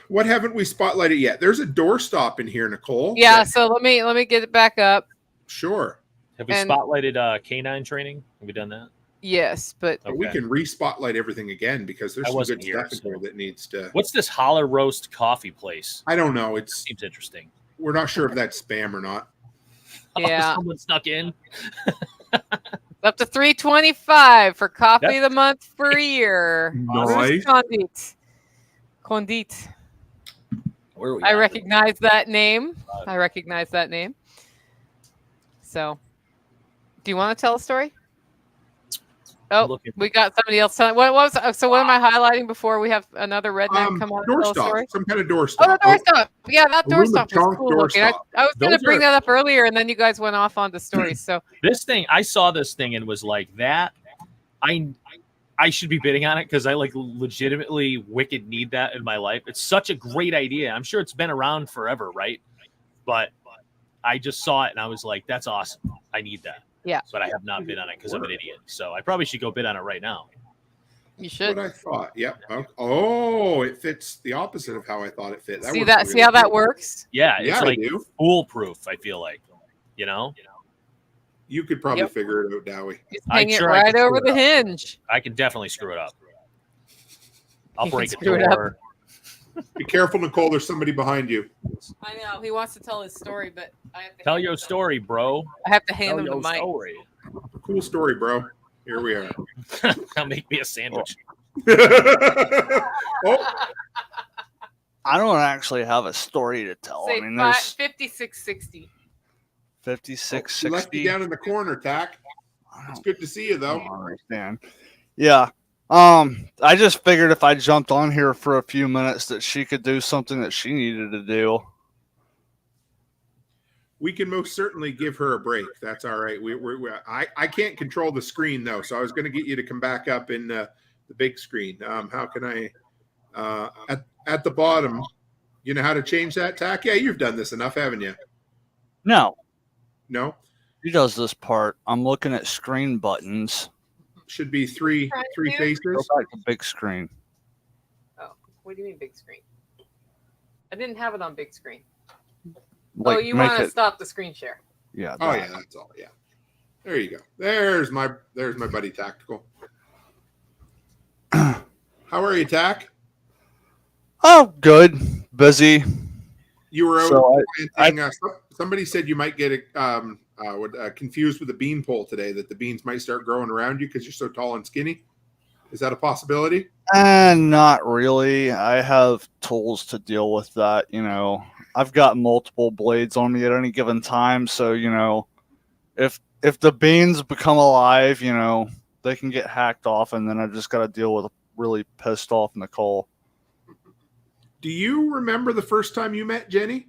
Speaker 1: what haven't we spotlighted yet? There's a doorstop in here, Nicole.
Speaker 2: Yeah. So let me get it back up.
Speaker 1: Sure.
Speaker 6: Have we
Speaker 2: And-
Speaker 6: spotlighted canine training? Have we done that?
Speaker 2: Yes, but
Speaker 1: But we
Speaker 6: Okay.
Speaker 1: can re-spotlight everything again because there's
Speaker 6: I
Speaker 1: some
Speaker 6: wasn't
Speaker 1: good
Speaker 6: here,
Speaker 1: stuff in here that needs to.
Speaker 6: What's this holler roast coffee place?
Speaker 1: I don't know. It's
Speaker 6: Seems interesting.
Speaker 1: we're not sure if that's spam or not.
Speaker 2: yeah,
Speaker 6: Someone snuck in.
Speaker 2: up to $3.25 for coffee of the month for a year.
Speaker 1: Nice.
Speaker 2: Condit.
Speaker 6: Where are we
Speaker 2: I
Speaker 6: at?
Speaker 2: recognize that name. So, do you want to tell a story? Oh,
Speaker 6: looking.
Speaker 2: we got somebody else. What was so? What am I highlighting before we have another redneck come on and tell a
Speaker 1: Doorstop,
Speaker 2: story?
Speaker 1: some kind of doorstop.
Speaker 2: Oh, the doorstop. Yeah, that
Speaker 1: A room of
Speaker 2: doorstop was
Speaker 1: junk
Speaker 2: cool looking. I
Speaker 1: doorstop.
Speaker 2: was going to
Speaker 6: Those
Speaker 2: bring
Speaker 6: are-
Speaker 2: that up earlier, and then you guys went off on the stories. So
Speaker 6: This thing, I saw this thing and was like, that I should be bidding on it because I like legitimately wicked need that in my life. It's such a great idea. I'm sure it's been around forever, right? But I just saw it and I was like, that's awesome. I need that.
Speaker 2: Yeah.
Speaker 6: But I have not bid on it because I'm an idiot. So I probably should go bid on it right now.
Speaker 2: you
Speaker 1: That's
Speaker 2: should
Speaker 1: what I thought. Yep. Oh, it fits the opposite of how I thought it fit.
Speaker 2: see
Speaker 1: works
Speaker 2: that.
Speaker 1: really
Speaker 2: See how that
Speaker 1: good.
Speaker 2: works?
Speaker 6: Yeah,
Speaker 1: Yeah,
Speaker 6: it's
Speaker 1: I
Speaker 6: like
Speaker 1: do.
Speaker 6: foolproof, I feel like. You know?
Speaker 1: You could probably
Speaker 2: Yep.
Speaker 1: figure it out, Dowie.
Speaker 2: Just
Speaker 6: I'm
Speaker 2: hang it
Speaker 6: sure I
Speaker 2: right
Speaker 6: can
Speaker 2: over
Speaker 6: screw
Speaker 2: the
Speaker 6: it
Speaker 2: hinge.
Speaker 6: I can definitely screw it up. I'll
Speaker 2: You can
Speaker 6: break a
Speaker 2: screw it up.
Speaker 6: door.
Speaker 1: Be careful, Nicole. There's somebody behind you.
Speaker 2: I know he wants to tell his story, but I have to
Speaker 6: Tell
Speaker 2: hand
Speaker 6: your
Speaker 2: him the-
Speaker 6: story, bro.
Speaker 2: I have to hand
Speaker 6: Tell
Speaker 2: him the
Speaker 6: your
Speaker 2: mic.
Speaker 6: story.
Speaker 1: Cool story, bro. Here we are.
Speaker 6: Now make me a sandwich.
Speaker 1: Oh,
Speaker 8: I don't actually have a story to tell.
Speaker 2: Say
Speaker 8: I mean, there's
Speaker 2: 5660.
Speaker 8: 56,
Speaker 1: he left you
Speaker 8: 60.
Speaker 1: down in the corner, Tack.
Speaker 8: I
Speaker 1: It's good to see you,
Speaker 8: don't
Speaker 1: though.
Speaker 8: understand. Yeah. I just figured if I jumped on here for a few minutes that she could do something that she needed to do.
Speaker 1: We can most certainly give her a break. That's all right. I can't control the screen though, so I was going to get you to come back up in the big screen. How can I? At the bottom, you know how to change that, Tack? Yeah, you've done this enough, haven't you?
Speaker 8: No,
Speaker 1: No,
Speaker 8: she does this part. I'm looking at screen buttons.
Speaker 1: should be three
Speaker 2: View?
Speaker 8: Go
Speaker 1: faces.
Speaker 8: back to big screen.
Speaker 2: Oh, what do you mean big screen? I didn't have it on big screen.
Speaker 8: Like,
Speaker 2: oh, you
Speaker 8: make
Speaker 2: want to
Speaker 8: it.
Speaker 2: stop the screen share?
Speaker 8: Yeah.
Speaker 1: Oh
Speaker 8: that.
Speaker 1: yeah, that's all. Yeah, there you go. There's my buddy Tactical. How are you, Tack?
Speaker 8: Oh, good. Busy.
Speaker 1: You were out
Speaker 8: So
Speaker 1: planting. Somebody said you might get confused with a bean pole today. That the beans might start growing around you because you're so tall and skinny. Is that a possibility?
Speaker 8: Not really. I have tools to deal with that. You know, I've got multiple blades on me at any given time. So, you know, if the beans become alive, you know, they can get hacked off, and then I just got to deal with a really pissed off Nicole.
Speaker 1: Do you remember the first time you met Jenny?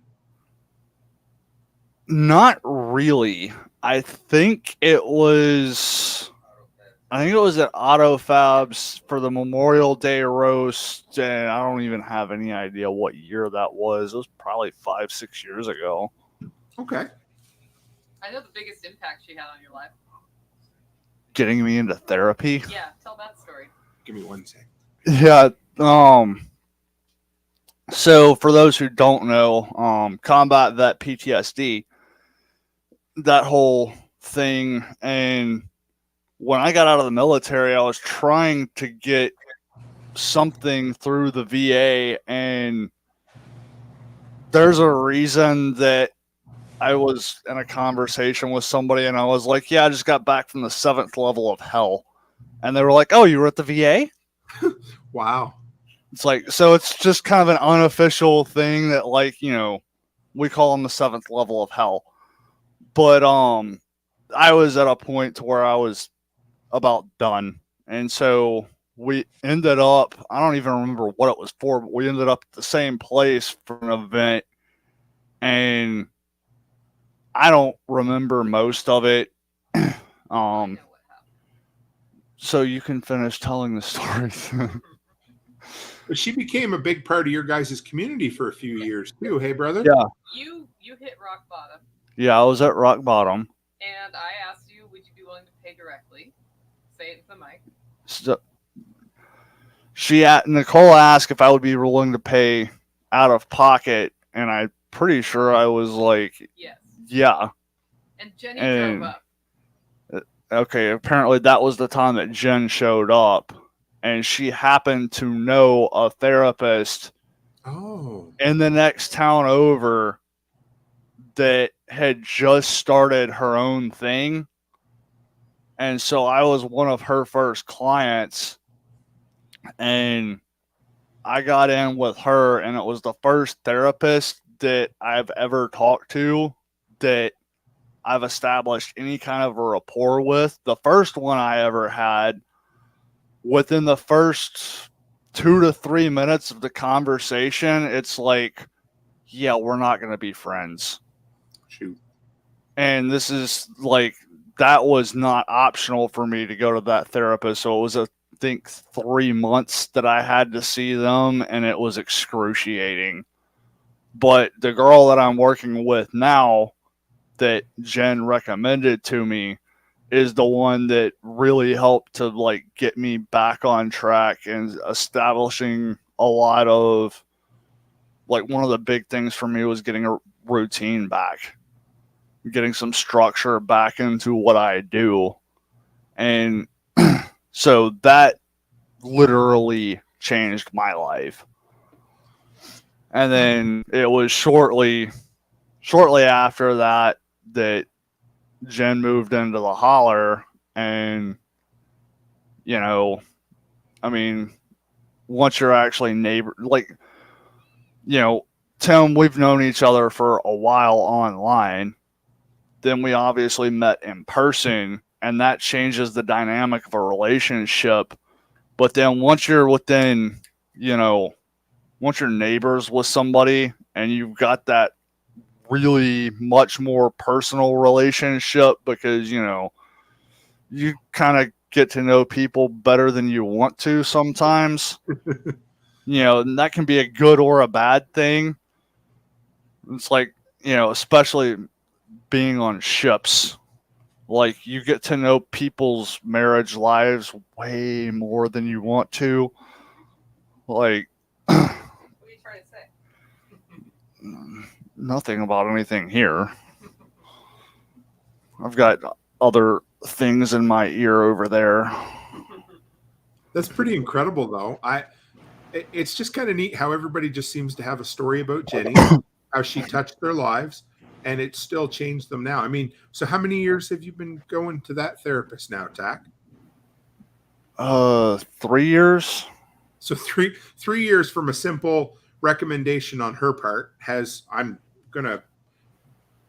Speaker 8: Not really. I think it was at AutoFabs for the Memorial Day roast, and I don't even have any idea what year that was. It was probably 5-6 years ago.
Speaker 1: Okay.
Speaker 2: I know the biggest impact she had on your life.
Speaker 8: Getting me into therapy.
Speaker 2: Yeah, tell that story.
Speaker 1: Give me 1 second.
Speaker 8: Yeah. So for those who don't know, combat vet PTSD, that whole thing, and when I got out of the military, I was trying to get something through the VA, and there's a reason that I was in a conversation with somebody, and I was like, yeah, I just got back from the 7th level of hell. And they were like, oh, you were at the VA?
Speaker 1: Wow.
Speaker 8: It's like, so it's just kind of an unofficial thing that, like, you know, we call them the 7th level of hell. But I was at a point to where I was about done. And so we ended up, I don't even remember what it was for, but we ended up at the same place for an event. And I don't remember most of it. So you can finish telling the story.
Speaker 1: But she became a big part of your guys' community for a few years too. Hey, brother.
Speaker 8: Yeah.
Speaker 2: You hit rock bottom,
Speaker 8: Yeah, I was at rock bottom.
Speaker 2: and I asked you, would you be willing to pay directly? Say it to the mic.
Speaker 8: So Nicole asked if I would be willing to pay out of pocket, and I'm pretty sure I was like,
Speaker 2: Yes.
Speaker 8: yeah.
Speaker 2: And Jenny
Speaker 8: And-
Speaker 2: drove up.
Speaker 8: Okay, apparently that was the time that Jen showed up, and she happened to know a therapist
Speaker 1: Oh.
Speaker 8: in the next town over that had just started her own thing. And so I was one of her first clients, and I got in with her, and it was the first therapist that I've ever talked to that I've established any kind of a rapport with. The first one I ever had within the first 2 to 3 minutes of the conversation, it's like, yeah, we're not going to be friends.
Speaker 1: Shoot.
Speaker 8: And this is like, that was not optional for me to go to that therapist. So it was, I think, 3 months that I had to see them, and it was excruciating. But the girl that I'm working with now, that Jen recommended to me, is the one that really helped to like get me back on track and establishing a lot of, like, one of the big things for me was getting a routine back, getting some structure back into what I do. And so that literally changed my life. And then it was shortly after that Jen moved into the holler. And, you know, I mean, once you're actually neighbor, like, you know, Tim, we've known each other for a while online. Then we obviously met in person, and that changes the dynamic of a relationship. But then once you're within, you know, once you're neighbors with somebody and you've got that really much more personal relationship, because, you know, you kind of get to know people better than you want to sometimes. You know, and that can be a good or a bad thing. It's like, you know, especially being on ships, like, you get to know people's marriage lives way more than you want to. Like,
Speaker 2: What are you trying to say?
Speaker 8: nothing about anything here. I've got other things in my ear over there.
Speaker 1: That's pretty incredible, though. It's just kind of neat how everybody just seems to have a story about Jenni, how she touched their lives, and it still changed them now. I mean, so how many years have you been going to that therapist now, Tack?
Speaker 8: 3 years.
Speaker 1: So three years from a simple recommendation on her part has, I'm gonna,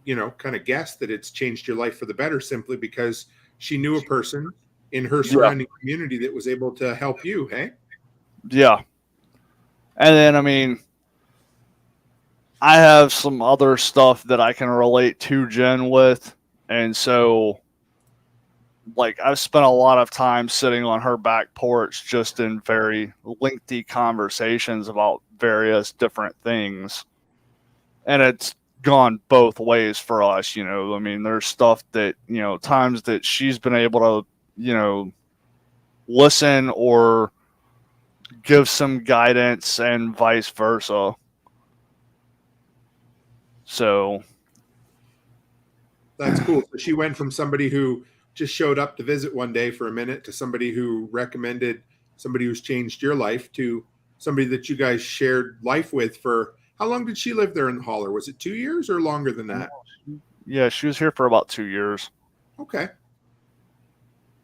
Speaker 1: you know, kind of guess that it's changed your life for the better, simply because she knew a person in her surrounding community that was able to help you. Hey.
Speaker 8: Yeah. And then, I mean, I have some other stuff that I can relate to Jen with. And so, like, I've spent a lot of time sitting on her back porch just in very lengthy conversations about various different things. And it's gone both ways for us, you know. I mean, there's stuff that, you know, times that she's been able to, you know, listen or give some guidance, and vice versa. So
Speaker 1: That's cool. So she went from somebody who just showed up to visit one day for a minute to somebody who recommended somebody who's changed your life to somebody that you guys shared life with for, how long did she live there in the holler? Was it 2 years or longer than that?
Speaker 8: yeah, she was here for about 2 years.
Speaker 1: Okay.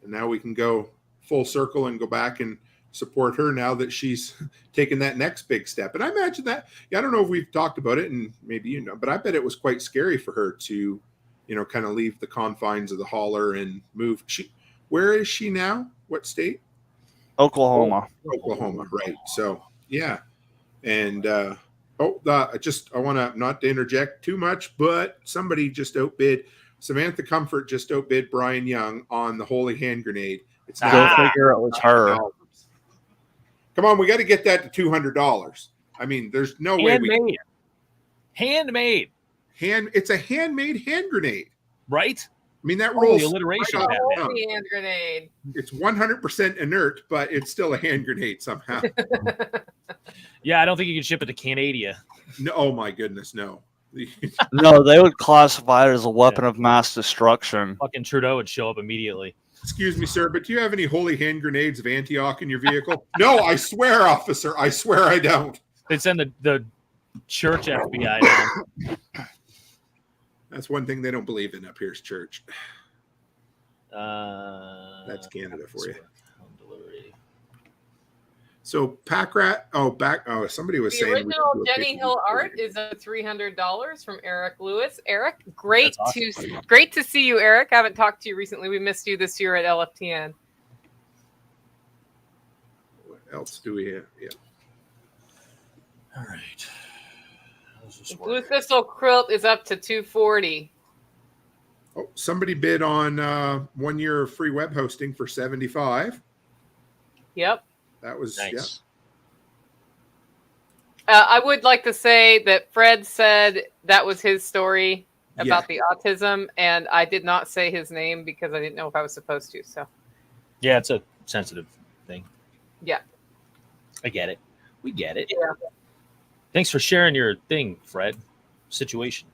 Speaker 1: And now we can go full circle and go back and support her now that she's taken that next big step. And I imagine that, I don't know if we've talked about it, and maybe you know, but I bet it was quite scary for her to, you know, kind of leave the confines of the holler and move. Where is she now? What state?
Speaker 8: Oklahoma.
Speaker 1: Oklahoma, right. So, yeah. And, I want to, not to interject too much, but somebody just outbid, Samantha Comfort just outbid Brian Young on the Holy Hand Grenade. It's
Speaker 8: Go
Speaker 1: now
Speaker 8: figure it was her.
Speaker 1: Come on, we got to get that to $200. I mean, there's no way we
Speaker 6: Handmade.
Speaker 1: It's a handmade hand grenade.
Speaker 6: Right?
Speaker 1: I mean, that
Speaker 6: Oh,
Speaker 1: rolls
Speaker 6: the alliteration
Speaker 1: right
Speaker 6: of
Speaker 1: off
Speaker 6: that.
Speaker 1: the tongue.
Speaker 2: Holy hand grenade.
Speaker 1: It's 100% inert, but it's still a hand grenade somehow.
Speaker 6: Yeah, I don't think you can ship it to Canada.
Speaker 1: No, oh my goodness, no.
Speaker 8: No, they would classify it as a weapon of mass destruction.
Speaker 6: Fucking Trudeau would show up immediately.
Speaker 1: Excuse me, sir, but do you have any holy hand grenades of Antioch in your vehicle? No, I swear, officer. I swear I don't.
Speaker 6: They'd send the church FBI down.
Speaker 1: That's one thing they don't believe in up here's church.
Speaker 6: That's
Speaker 1: Canada for you.
Speaker 6: Home delivery.
Speaker 1: So somebody was
Speaker 2: The
Speaker 1: saying
Speaker 2: original Jenni Hill art is $300 from Eric Lewis. Eric, great to see you, Eric. I haven't talked to you recently. We missed you this year at LFTN.
Speaker 1: else do we have? Yeah.
Speaker 6: All right. How's this
Speaker 2: Blue
Speaker 6: work?
Speaker 2: Thistle quilt is up to $240.
Speaker 1: Oh, somebody bid on 1 year of free web hosting for $75.
Speaker 2: Yep.
Speaker 1: That was
Speaker 6: Nice.
Speaker 2: I would like to say that Fred said that was his story about the autism, and I did not say his name because I didn't know if I was supposed to. So,
Speaker 6: Yeah, it's a sensitive thing.
Speaker 2: yeah.
Speaker 6: I get it. We get it.
Speaker 2: Yeah.
Speaker 6: Thanks for sharing your thing, Fred. Situation.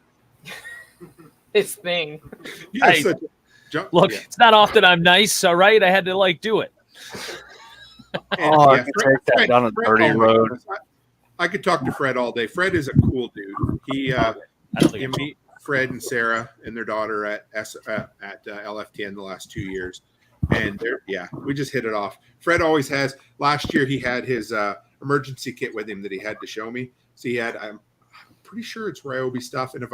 Speaker 2: His thing.
Speaker 1: Yeah.
Speaker 6: Hey, Look, it's not often I'm nice, all right? I had to do it.
Speaker 8: Oh, I could take that down a dirty road.
Speaker 1: I could talk to Fred all day. Fred is a cool dude. He,
Speaker 6: I don't think
Speaker 1: you
Speaker 6: I'm
Speaker 1: meet Fred and Sarah and their daughter at LFTN the last 2 years, and we just hit it off. Fred always has. Last year he had his emergency kit with him that he had to show me. So he had. I'm pretty sure it's Ryobi stuff, and if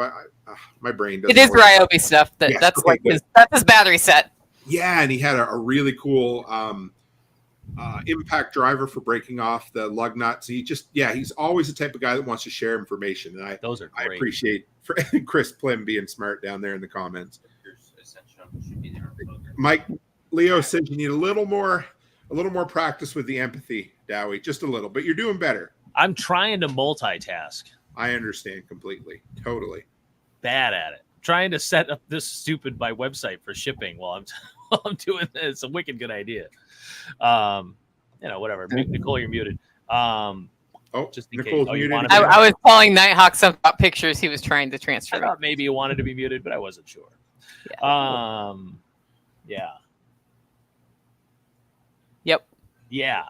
Speaker 1: my brain doesn't.
Speaker 2: It is
Speaker 1: work.
Speaker 2: Ryobi stuff. That's
Speaker 1: okay,
Speaker 2: that's his battery set.
Speaker 1: Yeah, and he had a really cool impact driver for breaking off the lug nuts. He's always the type of guy that wants to share information, and
Speaker 6: Those are
Speaker 1: I
Speaker 6: great.
Speaker 1: appreciate Chris Plim being smart down there in the comments. Mike Leo says you need a little more practice with the empathy, Dowie, just a little, but you're doing better.
Speaker 6: I'm trying to multitask.
Speaker 1: I understand completely, totally.
Speaker 6: Bad at it. Trying to set up this stupid my website for shipping while I'm doing this. It's a wicked good idea. Whatever. Nicole, you're muted. Just in
Speaker 1: Nicole's
Speaker 6: case.
Speaker 1: muted.
Speaker 2: I was telling Nighthawk some about pictures he was trying to transfer.
Speaker 6: I thought maybe you wanted to be muted, but I wasn't sure. Yeah.
Speaker 2: Yep.
Speaker 6: Yeah.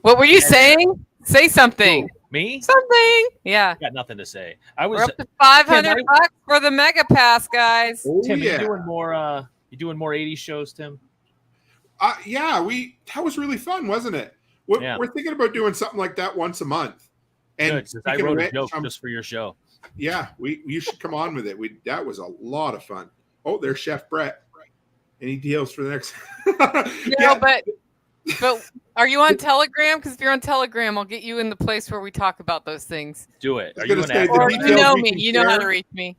Speaker 2: What were you saying? Say something.
Speaker 6: Me?
Speaker 2: Something. Yeah.
Speaker 6: Got nothing to say.
Speaker 2: We're up to $500 for the Mega Pass, guys.
Speaker 1: Oh,
Speaker 6: Tim,
Speaker 1: yeah.
Speaker 6: you doing more 80s shows, Tim?
Speaker 1: That was really fun, wasn't it? We're thinking about doing something like that once a month. And
Speaker 6: Good, I wrote a joke just for your show.
Speaker 1: Yeah, you should come on with it. That was a lot of fun. Oh, there's Chef Brett. Any deals for the next?
Speaker 2: But are you on Telegram? Because if you're on Telegram, I'll get you in the place where we talk about those things.
Speaker 6: Do it. Are
Speaker 1: you
Speaker 6: an
Speaker 2: or you know me. You know how to reach me.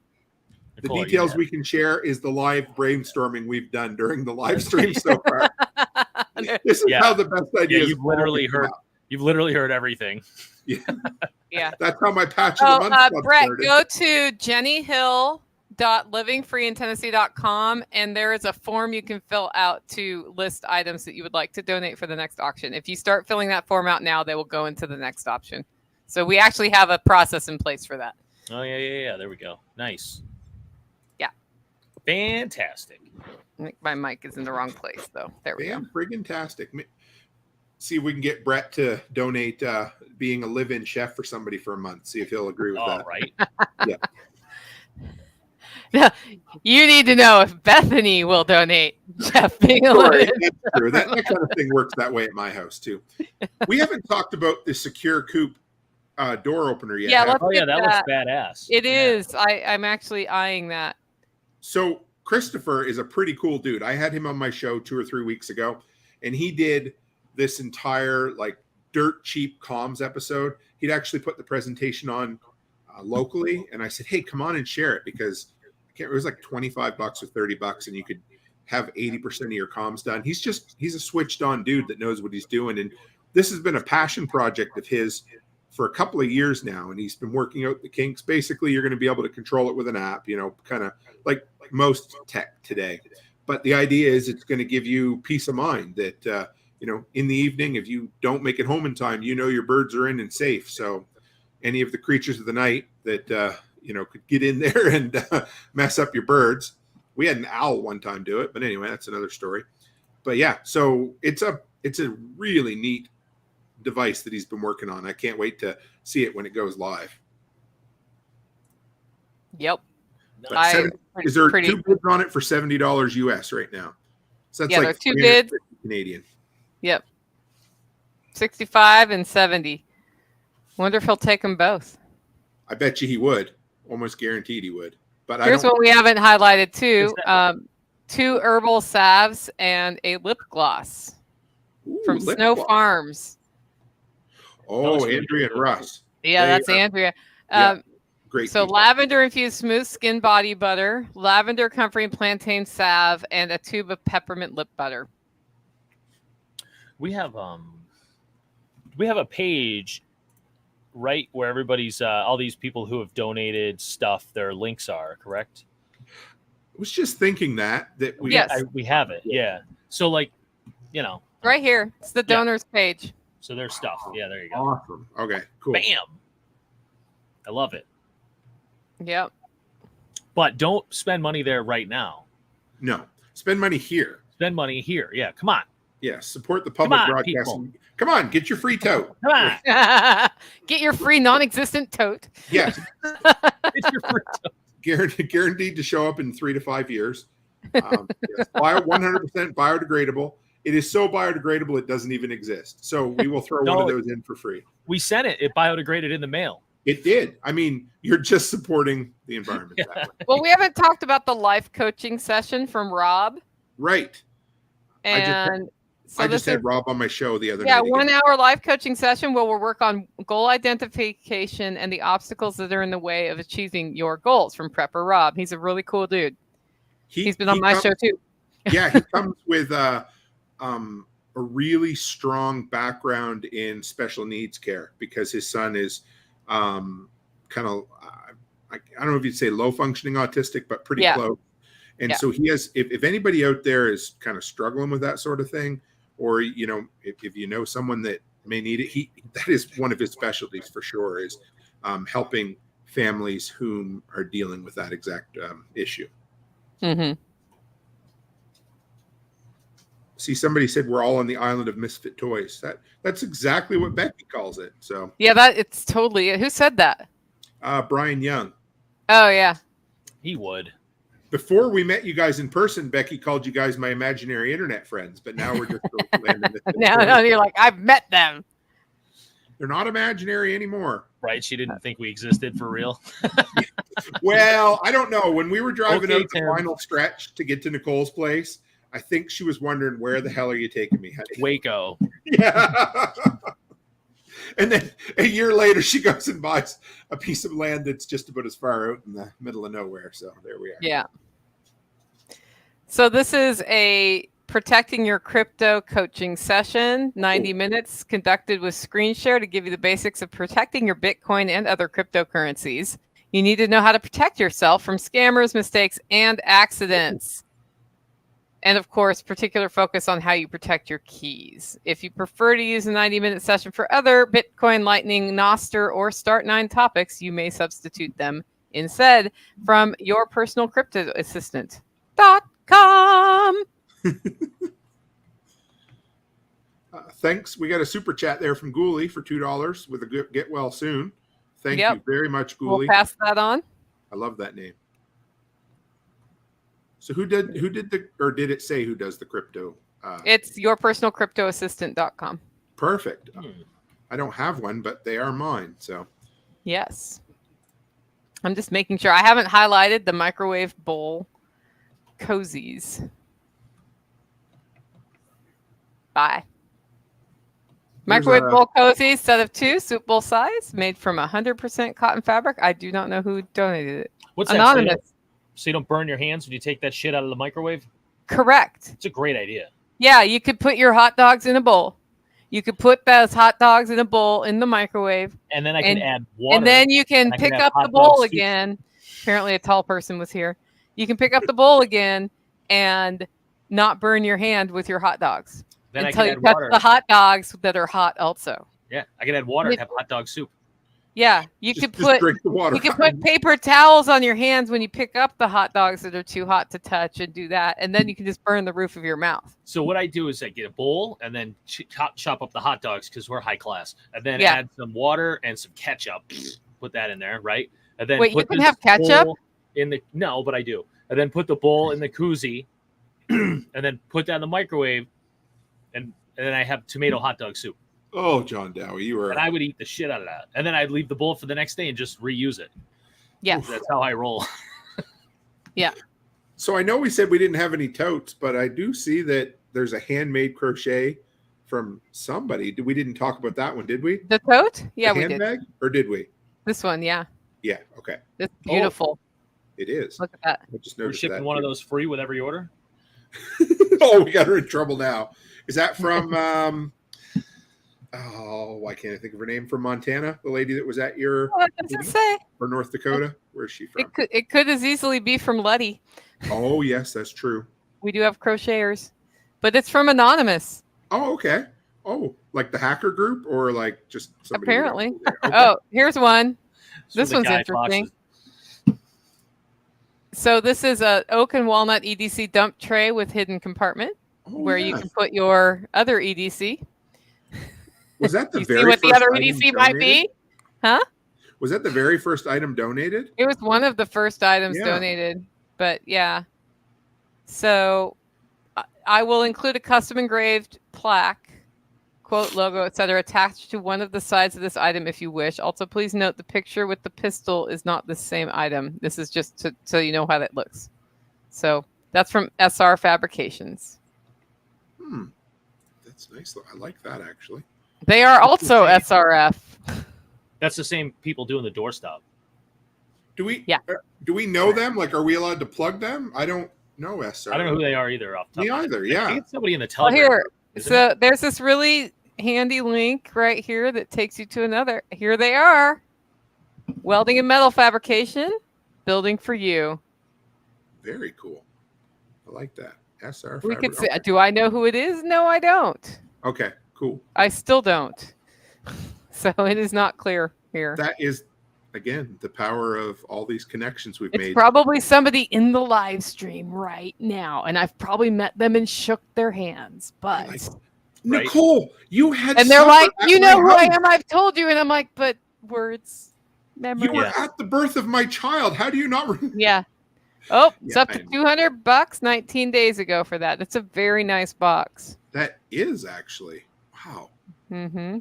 Speaker 1: The details we can share is the live brainstorming we've done during the live stream so far. This is how the best ideas.
Speaker 6: You've literally heard everything.
Speaker 1: Yeah. That's how my patch of the month
Speaker 2: Brett,
Speaker 1: started.
Speaker 2: go to jennihill.livingfreeintennessee.com, and there is a form you can fill out to list items that you would like to donate for the next auction. If you start filling that form out now, they will go into the next option. So we actually have a process in place for that.
Speaker 6: Oh, yeah. There we go. Nice.
Speaker 2: Yeah.
Speaker 6: Fantastic.
Speaker 2: I think my mic is in the wrong place, though. There we go.
Speaker 1: Friggin-tastic. See if we can get Brett to donate being a live-in chef for somebody for a month. See if he'll agree with that.
Speaker 6: All right.
Speaker 1: Yeah.
Speaker 2: You need to know if Bethany will donate chef being a
Speaker 1: Right,
Speaker 2: live-in.
Speaker 1: that's true. That kind of thing works that way at my house, too. We haven't talked about the secure coop door opener yet.
Speaker 2: Yeah,
Speaker 6: That looks badass.
Speaker 2: It is. I'm actually eyeing that.
Speaker 1: So Christopher is a pretty cool dude. I had him on my show 2 or 3 weeks ago, and he did this entire dirt cheap comms episode. He'd actually put the presentation on locally, and I said, "Hey, come on and share it," because it was like $25 or $30, and you could have 80% of your comms done. He's a switched on dude that knows what he's doing, and this has been a passion project of his for a couple of years now, and he's been working out the kinks. Basically, you're going to be able to control it with an app, kind of like most tech today. But the idea is it's going to give you peace of mind that in the evening, if you don't make it home in time, your birds are in and safe. So any of the creatures of the night that could get in there and mess up your birds. We had an owl one time do it, but anyway, that's another story. But yeah, so it's a really neat device that he's been working on. I can't wait to see it when it goes live.
Speaker 2: Yep.
Speaker 1: Is there 2 bids on it for $70 US right now? So that's
Speaker 2: there are 2 bids.
Speaker 1: Canadian.
Speaker 2: Yep. 65 and 70. Wonder if he'll take them both.
Speaker 1: I bet you he would. Almost guaranteed he would. But
Speaker 2: here's what we haven't highlighted too. 2 herbal salves and a lip gloss from Snow Farms.
Speaker 1: Oh,
Speaker 6: looks really
Speaker 1: Andrea
Speaker 6: good.
Speaker 1: and Russ.
Speaker 2: Yeah,
Speaker 1: They
Speaker 2: that's
Speaker 1: are-
Speaker 2: Andrea.
Speaker 1: yeah. Great.
Speaker 2: So
Speaker 1: people.
Speaker 2: lavender infused smooth skin body butter, lavender comforting plantain salve, and a tube of peppermint lip butter.
Speaker 6: We have a page right where everybody's all these people who have donated stuff, their links are, correct?
Speaker 1: I was just thinking that we
Speaker 2: Yes.
Speaker 6: We have it. Yeah. So like, you know,
Speaker 2: Right here. It's the
Speaker 6: Yeah.
Speaker 2: donors page.
Speaker 6: so there's stuff. Yeah, there you go.
Speaker 1: awesome. Okay, cool.
Speaker 6: Bam. I love it.
Speaker 2: Yep.
Speaker 6: But don't spend money there right now.
Speaker 1: No, spend money here.
Speaker 6: Spend money here. Yeah, come on.
Speaker 1: Yeah, support the public
Speaker 6: on,
Speaker 1: broadcasting. Come on, get your free tote.
Speaker 6: Come on.
Speaker 2: Get your free non-existent tote.
Speaker 1: Yes,
Speaker 6: It's your free
Speaker 1: guaranteed to show up in 3 to 5 years. Yes, 100% biodegradable. It is so biodegradable it doesn't even exist. So we will throw one of those in for free.
Speaker 6: We sent it. It biodegraded in the mail.
Speaker 1: It did. I mean, you're just supporting the environment that way.
Speaker 2: Well, we haven't talked about the life coaching session from Rob.
Speaker 1: Right.
Speaker 2: And so
Speaker 1: I just
Speaker 2: this
Speaker 1: had
Speaker 2: is,
Speaker 1: Rob on my show the other
Speaker 2: yeah,
Speaker 1: night.
Speaker 2: 1 hour life coaching session where we'll work on goal identification and the obstacles that are in the way of achieving your goals from Prepper Rob. He's a really cool dude. He's been on my show too.
Speaker 1: Yeah, he comes with a really strong background in special needs care because his son is kind of I don't know if you'd say low functioning autistic, but pretty close. And so he has, if anybody out there is kind of struggling with that sort of thing, or, you know, if you know someone that may need it, that is one of his specialties for sure, is helping families whom are dealing with that exact issue.
Speaker 2: Mm-hmm.
Speaker 1: See, somebody said we're all on the island of misfit toys. That's exactly what Becky calls it. So
Speaker 2: yeah, it's totally it. Who said that?
Speaker 1: Brian Young.
Speaker 2: Oh yeah,
Speaker 6: He would.
Speaker 1: Before we met you guys in person, Becky called you guys my imaginary internet friends, but now we're just
Speaker 2: now you're like, I've met them.
Speaker 1: They're not imaginary anymore.
Speaker 6: Right? She didn't think we existed for real.
Speaker 1: Well, I don't know. When we were driving
Speaker 6: Okay,
Speaker 1: out the
Speaker 6: Tim.
Speaker 1: final stretch to get to Nicole's place, I think she was wondering, where the hell are you taking me, honey?
Speaker 6: Waco.
Speaker 1: Yeah. And then a year later, she goes and buys a piece of land that's just about as far out in the middle of nowhere. So there we are.
Speaker 2: Yeah. So this is a protecting your crypto coaching session, 90 minutes conducted with screen share to give you the basics of protecting your Bitcoin and other cryptocurrencies. You need to know how to protect yourself from scammers, mistakes, and accidents. And of course, particular focus on how you protect your keys. If you prefer to use a 90-minute session for other Bitcoin, Lightning, Nostr, or Start9 topics, you may substitute them instead from your personal crypto assistant.com.
Speaker 1: Thanks. We got a super chat there from Ghoulie for $2 with a good get well soon. Thank you very much, Ghoulie.
Speaker 2: We'll pass that on.
Speaker 1: I love that name. So who did did it say who does the crypto?
Speaker 2: It's yourpersonalcryptoassistant.com.
Speaker 1: Perfect. I don't have one, but they are mine. So
Speaker 2: Yes. I'm just making sure. I haven't highlighted the microwave bowl cozies. Bye. Microwave bowl cozies, set of 2, soup bowl size, made from 100% cotton fabric. I do not know who donated it.
Speaker 6: What's that?
Speaker 2: Anonymous.
Speaker 6: So you don't burn your hands when you take that shit out of the microwave?
Speaker 2: Correct.
Speaker 6: It's a great idea.
Speaker 2: Yeah, you could put your hot dogs in a bowl. You could put those hot dogs in a bowl in the microwave.
Speaker 6: And then I can add water.
Speaker 2: And then you can
Speaker 6: and I can
Speaker 2: pick
Speaker 6: have
Speaker 2: up the
Speaker 6: hot dog
Speaker 2: bowl
Speaker 6: soup.
Speaker 2: again. Apparently a tall person was here. You can pick up the bowl again and not burn your hand with your hot dogs.
Speaker 6: Then
Speaker 2: until
Speaker 6: I
Speaker 2: you
Speaker 6: can
Speaker 2: touch
Speaker 6: add water.
Speaker 2: the hot dogs that are hot also.
Speaker 6: Yeah, I can add water and have hot dog soup.
Speaker 2: Yeah, you
Speaker 1: just
Speaker 2: could put
Speaker 1: drink the water.
Speaker 2: you could put paper towels on your hands when you pick up the hot dogs that are too hot to touch and do that, and then you can just burn the roof of your mouth.
Speaker 6: So what I do is I get a bowl and then chop up the hot dogs because we're high class, and then
Speaker 2: Yeah.
Speaker 6: add some water and some ketchup. Put that in there, right? And then
Speaker 2: Wait, you
Speaker 6: put
Speaker 2: can
Speaker 6: this
Speaker 2: have ketchup?
Speaker 6: bowl in the but I do. And then put the bowl in the koozie, and then put that in the microwave, and then I have tomato hot dog soup.
Speaker 1: Oh, John Dowie, you were.
Speaker 6: And I would eat the shit out of that, and then I'd leave the bowl for the next day and just reuse it.
Speaker 2: Yes.
Speaker 6: That's how I roll.
Speaker 2: Yeah.
Speaker 1: So I know we said we didn't have any totes, but I do see that there's a handmade crochet from somebody. We didn't talk about that one, did we?
Speaker 2: The tote? Yeah,
Speaker 1: The
Speaker 2: we did.
Speaker 1: handbag? Or did we?
Speaker 2: This one, yeah.
Speaker 1: Yeah. Okay.
Speaker 2: It's beautiful.
Speaker 1: It is.
Speaker 2: Look at that.
Speaker 1: I just
Speaker 6: We're
Speaker 1: noticed
Speaker 6: shipping
Speaker 1: that
Speaker 6: one of
Speaker 1: too.
Speaker 6: those free with every order.
Speaker 1: Oh, we got her in trouble now. Is that from why can't I think of her name? From Montana, the lady that was at your
Speaker 2: What does it say?
Speaker 1: or North Dakota? Where's she from?
Speaker 2: It could as easily be from Letty.
Speaker 1: Oh, yes, that's true.
Speaker 2: We do have crocheters, but it's from Anonymous.
Speaker 1: Oh, okay. Oh, like the hacker group or like just somebody?
Speaker 2: Apparently.
Speaker 1: Okay.
Speaker 2: Oh, here's one.
Speaker 6: It's
Speaker 2: This
Speaker 6: from the
Speaker 2: one's
Speaker 6: Guy Fawkes.
Speaker 2: interesting. So this is a oak and walnut EDC dump tray with hidden compartment
Speaker 1: Oh,
Speaker 2: where you
Speaker 1: yeah.
Speaker 2: can put your other EDC.
Speaker 1: Was that the
Speaker 2: You
Speaker 1: very
Speaker 2: see what the
Speaker 1: first
Speaker 2: other
Speaker 1: item
Speaker 2: EDC might
Speaker 1: donated?
Speaker 2: be? Huh?
Speaker 1: Was that the very first item donated?
Speaker 2: It was one of the first items
Speaker 1: Yeah.
Speaker 2: donated, but yeah. So I will include a custom engraved plaque, quote, logo, etc., attached to one of the sides of this item if you wish. Also, please note the picture with the pistol is not the same item. This is just so you know how that looks. So that's from SR Fabrications.
Speaker 1: That's nice. I like that actually.
Speaker 2: They are also SRF.
Speaker 6: That's the same people doing the doorstop.
Speaker 1: Do we?
Speaker 2: Yeah.
Speaker 1: Do we know them? Like, are we allowed to plug them? I don't know SR.
Speaker 6: I don't know who they are either. Off the top
Speaker 1: Me
Speaker 6: of my
Speaker 1: either.
Speaker 6: head. I
Speaker 1: Yeah.
Speaker 6: think it's somebody in the
Speaker 2: Well,
Speaker 6: Telegram.
Speaker 2: here,
Speaker 6: group, isn't
Speaker 2: so
Speaker 6: it?
Speaker 2: there's this really handy link right here that takes you to another. Here they are. Welding and metal fabrication, building for you.
Speaker 1: Very cool. I like that. SR.
Speaker 2: We could
Speaker 1: Fabric.
Speaker 2: say, do I know who it is? No, I don't.
Speaker 1: Okay. Cool.
Speaker 2: I still don't. So it is not clear here.
Speaker 1: That is, again, the power of all these connections we've
Speaker 2: It's
Speaker 1: made.
Speaker 2: probably somebody in the live stream right now, and I've probably met them and shook their hands. But
Speaker 1: Like-
Speaker 6: Right.
Speaker 1: Nicole, you had.
Speaker 2: and they're
Speaker 1: supper
Speaker 2: like,
Speaker 1: at
Speaker 2: you
Speaker 1: my
Speaker 2: know who I
Speaker 1: house.
Speaker 2: am. I've told you, and I'm like, but words, memory.
Speaker 1: You were
Speaker 6: Yeah.
Speaker 1: at the birth of my child. How do you not remember?
Speaker 2: Yeah. Oh, it's
Speaker 1: Yeah,
Speaker 2: up to
Speaker 1: I know.
Speaker 2: $200 19 days ago for that. It's a very nice box.
Speaker 1: That is actually. Wow.
Speaker 2: Mm-hmm.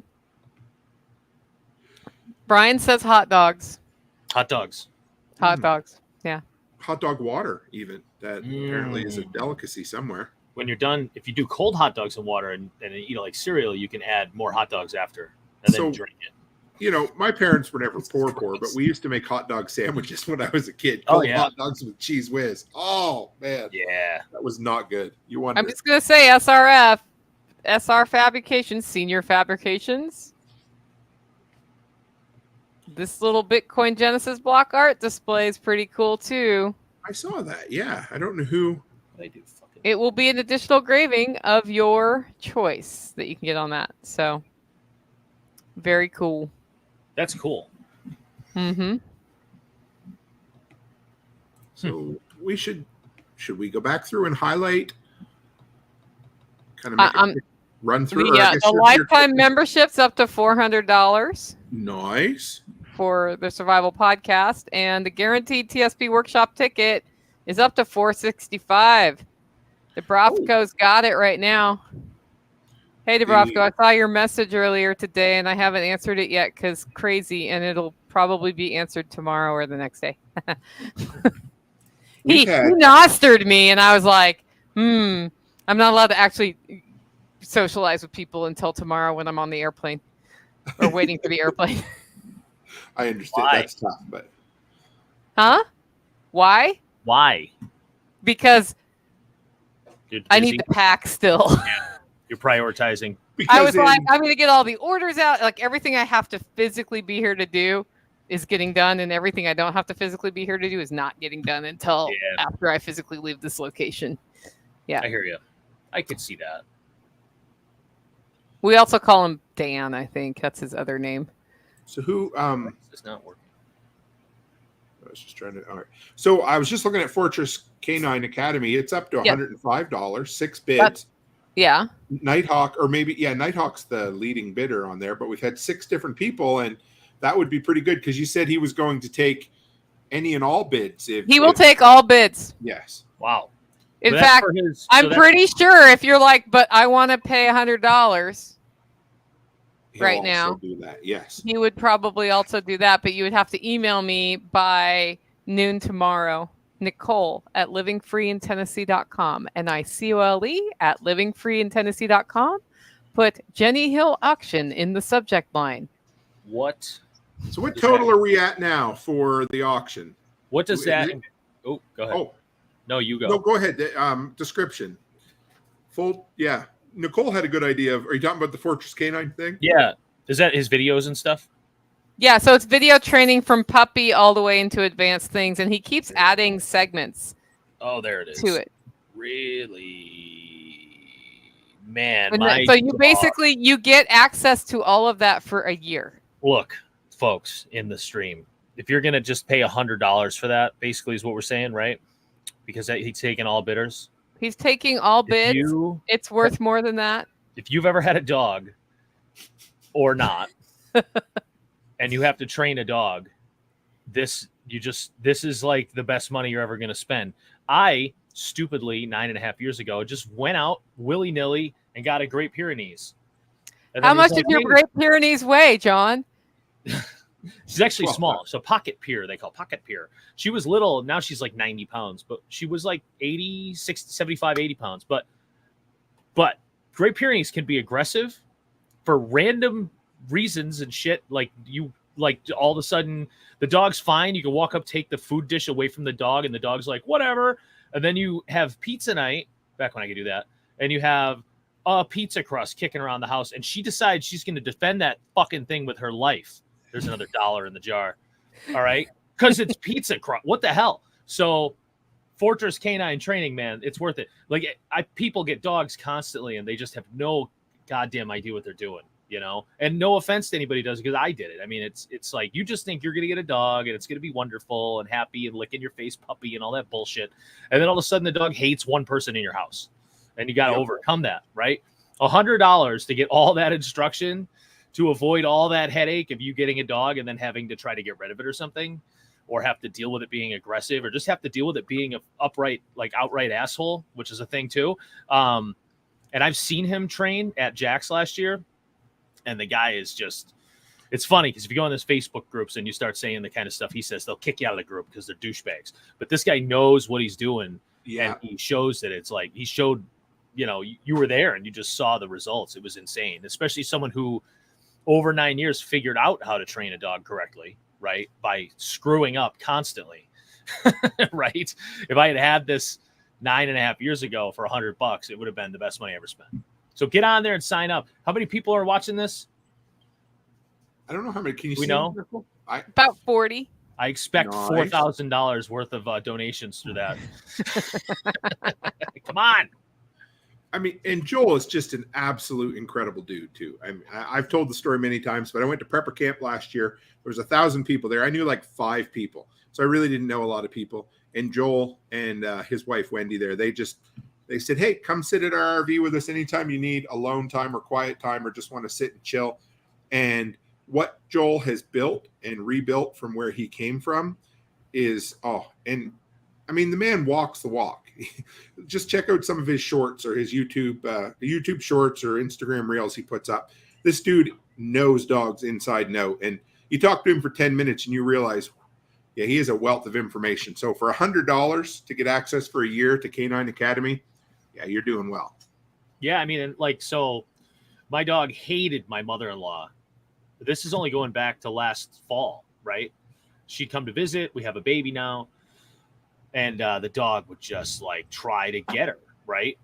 Speaker 2: Brian says hot dogs.
Speaker 6: Hot dogs.
Speaker 2: Hot
Speaker 1: Mm.
Speaker 2: dogs. Yeah.
Speaker 1: Hot dog water, even. That apparently is a delicacy somewhere.
Speaker 6: When you're done, if you do cold hot dogs in water and eat it like cereal, you can add more hot dogs after and then
Speaker 1: So-
Speaker 6: drink it.
Speaker 1: You know, my parents were never poor, but we used to make hot dog sandwiches when I was a kid. Cold
Speaker 6: yeah.
Speaker 1: hot dogs with cheese whiz. Oh, man.
Speaker 6: Yeah.
Speaker 1: That was not good. You wanted
Speaker 2: I'm just going to say SRF, SR Fabrications, Senior Fabrications. This little Bitcoin Genesis block art display is pretty cool too.
Speaker 1: I saw that. Yeah. I don't know who.
Speaker 6: They do fucking.
Speaker 2: It will be an additional engraving of your choice that you can get on that. So, very cool.
Speaker 6: That's cool.
Speaker 2: Mm-hmm.
Speaker 1: So we should we go back through and highlight, kind of make a quick run through? Or I guess
Speaker 2: The
Speaker 1: you're-
Speaker 2: lifetime membership's up to $400
Speaker 1: Nice.
Speaker 2: for the Survival Podcast, and the guaranteed TSP workshop ticket is up to $465. Dubrovko's got it right now. Hey, Dubrovko, I saw your message earlier today, and I haven't answered it yet because crazy, and it'll probably be answered tomorrow or the next day. he nostered me, and I was like, I'm not allowed to actually socialize with people until tomorrow when I'm on the airplane or waiting for the airplane.
Speaker 1: I understand.
Speaker 6: Why?
Speaker 1: That's tough, but
Speaker 2: Huh? Why?
Speaker 6: Why?
Speaker 2: Because
Speaker 6: You're
Speaker 2: I
Speaker 6: busy?
Speaker 2: need to pack still.
Speaker 6: You're prioritizing.
Speaker 2: I was
Speaker 1: in-
Speaker 2: like, I'm going to get all the orders out. Like everything I have to physically be here to do is getting done, and everything I don't have to physically be here to do is not getting done until
Speaker 6: Yeah.
Speaker 2: after I physically leave this location. Yeah.
Speaker 6: I hear you. I could see that.
Speaker 2: We also call him Dan, I think. That's his other name.
Speaker 1: so who
Speaker 6: It's not working.
Speaker 1: I was just trying to. All right. So I was just looking at Fortress Canine Academy. It's up to
Speaker 2: Yeah.
Speaker 1: $105, 6 bids.
Speaker 2: That's- Yeah.
Speaker 1: Nighthawk, or maybe Nighthawk's the leading bidder on there, but we've had 6 different people, and that would be pretty good because you said he was going to take any and all bids. If
Speaker 2: He will
Speaker 1: if-
Speaker 2: take all bids.
Speaker 1: Yes.
Speaker 6: Wow.
Speaker 2: In
Speaker 6: So that's
Speaker 2: fact,
Speaker 6: for his- so
Speaker 2: I'm
Speaker 6: that's-
Speaker 2: pretty sure if you're like, but I want to pay $100,
Speaker 1: He'll
Speaker 2: Right
Speaker 1: also
Speaker 2: now.
Speaker 1: do that. Yes.
Speaker 2: he would probably also do that, but you would have to email me by noon tomorrow. Nicole at livingfreeintennessee.com. NICOLE at livingfreeintennessee.com. put Jenni Hill auction in the subject line.
Speaker 6: What?
Speaker 1: So what total are we at now for the auction?
Speaker 6: What does that? Oh, go ahead.
Speaker 1: Oh,
Speaker 6: No, you go.
Speaker 1: no, go ahead. Description. Full, yeah. Nicole had a good idea of. Are you talking about the Fortress Canine thing?
Speaker 6: Yeah. Is that his videos and stuff?
Speaker 2: Yeah, so it's video training from puppy all the way into advanced things, and he keeps adding segments
Speaker 6: Oh, there it is.
Speaker 2: to it.
Speaker 6: Really, man.
Speaker 2: And
Speaker 6: My
Speaker 2: so you
Speaker 6: dog-
Speaker 2: basically you get access to all of that for a year.
Speaker 6: Look, folks, in the stream, if you're gonna just pay $100 for that, basically is what we're saying, right? Because he's taking all bidders.
Speaker 2: He's taking all bids. It's worth more than that.
Speaker 6: If you've ever had a dog or not, and you have to train a dog, this is like the best money you're ever going to spend. I stupidly 9.5 years ago just went out willy-nilly and got a Great Pyrenees. And
Speaker 2: How
Speaker 6: then
Speaker 2: much
Speaker 6: he's
Speaker 2: did
Speaker 6: like,
Speaker 2: your
Speaker 6: "Hey,"
Speaker 2: Great Pyrenees weigh, John?
Speaker 6: she's actually small, so pocket pier, they call pocket pier. She was little, now she's like 90 pounds, but she was like 80, 60, 75, 80 pounds. But Great Pyrenees can be aggressive for random reasons and shit. Like all of a sudden the dog's fine. You can walk up, take the food dish away from the dog, and the dog's like, whatever. And then you have pizza night, back when I could do that, and you have a pizza crust kicking around the house, and she decides she's going to defend that fucking thing with her life. There's another $1 in the jar. All right. Because it's pizza crust. What the hell? So Fortress Canine Training, man, it's worth it. Like people get dogs constantly and they just have no goddamn idea what they're doing, you know? And no offense to anybody who does, because I did it. I mean, it's like you just think you're going to get a dog and it's going to be wonderful and happy and licking your face puppy and all that bullshit. And then all of a sudden the dog hates one person in your house and you got to overcome that, right? $100 to get all that instruction to avoid all that headache of you getting a dog and then having to try to get rid of it or something, or have to deal with it being aggressive, or just have to deal with it being an outright asshole, which is a thing too. And I've seen him train at Jack's last year, and the guy is just, it's funny because if you go on those Facebook groups and you start saying the kind of stuff he says, they'll kick you out of the group because they're douchebags. But this guy knows what he's doing.
Speaker 1: Yeah.
Speaker 6: And he shows that it's like, he showed, you know, you were there and you just saw the results. It was insane, especially someone who over 9 years figured out how to train a dog correctly, right? By screwing up constantly, right? If I had this 9.5 years ago for $100, it would have been the best money I ever spent. So get on there and sign up. How many people are watching this?
Speaker 1: I don't know how many. Can you
Speaker 6: We
Speaker 1: see?
Speaker 6: know?
Speaker 2: About 40.
Speaker 6: I expect
Speaker 1: Nice.
Speaker 6: $4,000 worth of donations through that. Come on.
Speaker 1: I mean, and Joel is just an absolute incredible dude too. I mean, I've told the story many times, but I went to prepper camp last year. There was 1,000 people there. I knew like 5 people, so I really didn't know a lot of people. And Joel and his wife Wendy there, they said, "Hey, come sit at our RV with us anytime you need alone time or quiet time or just want to sit and chill." And what Joel has built and rebuilt from where he came from is and I mean, the man walks the walk. Just check out some of his shorts or his YouTube shorts or Instagram reels he puts up. This dude knows dogs inside and out. And you talk to him for 10 minutes and you realize, yeah, he is a wealth of information. So for $100 to get access for a year to Canine Academy, yeah, you're doing well.
Speaker 6: Yeah, I mean, like, so my dog hated my mother-in-law. This is only going back to last fall, right? She'd come to visit. We have a baby now. And the dog would just like try to get her, right?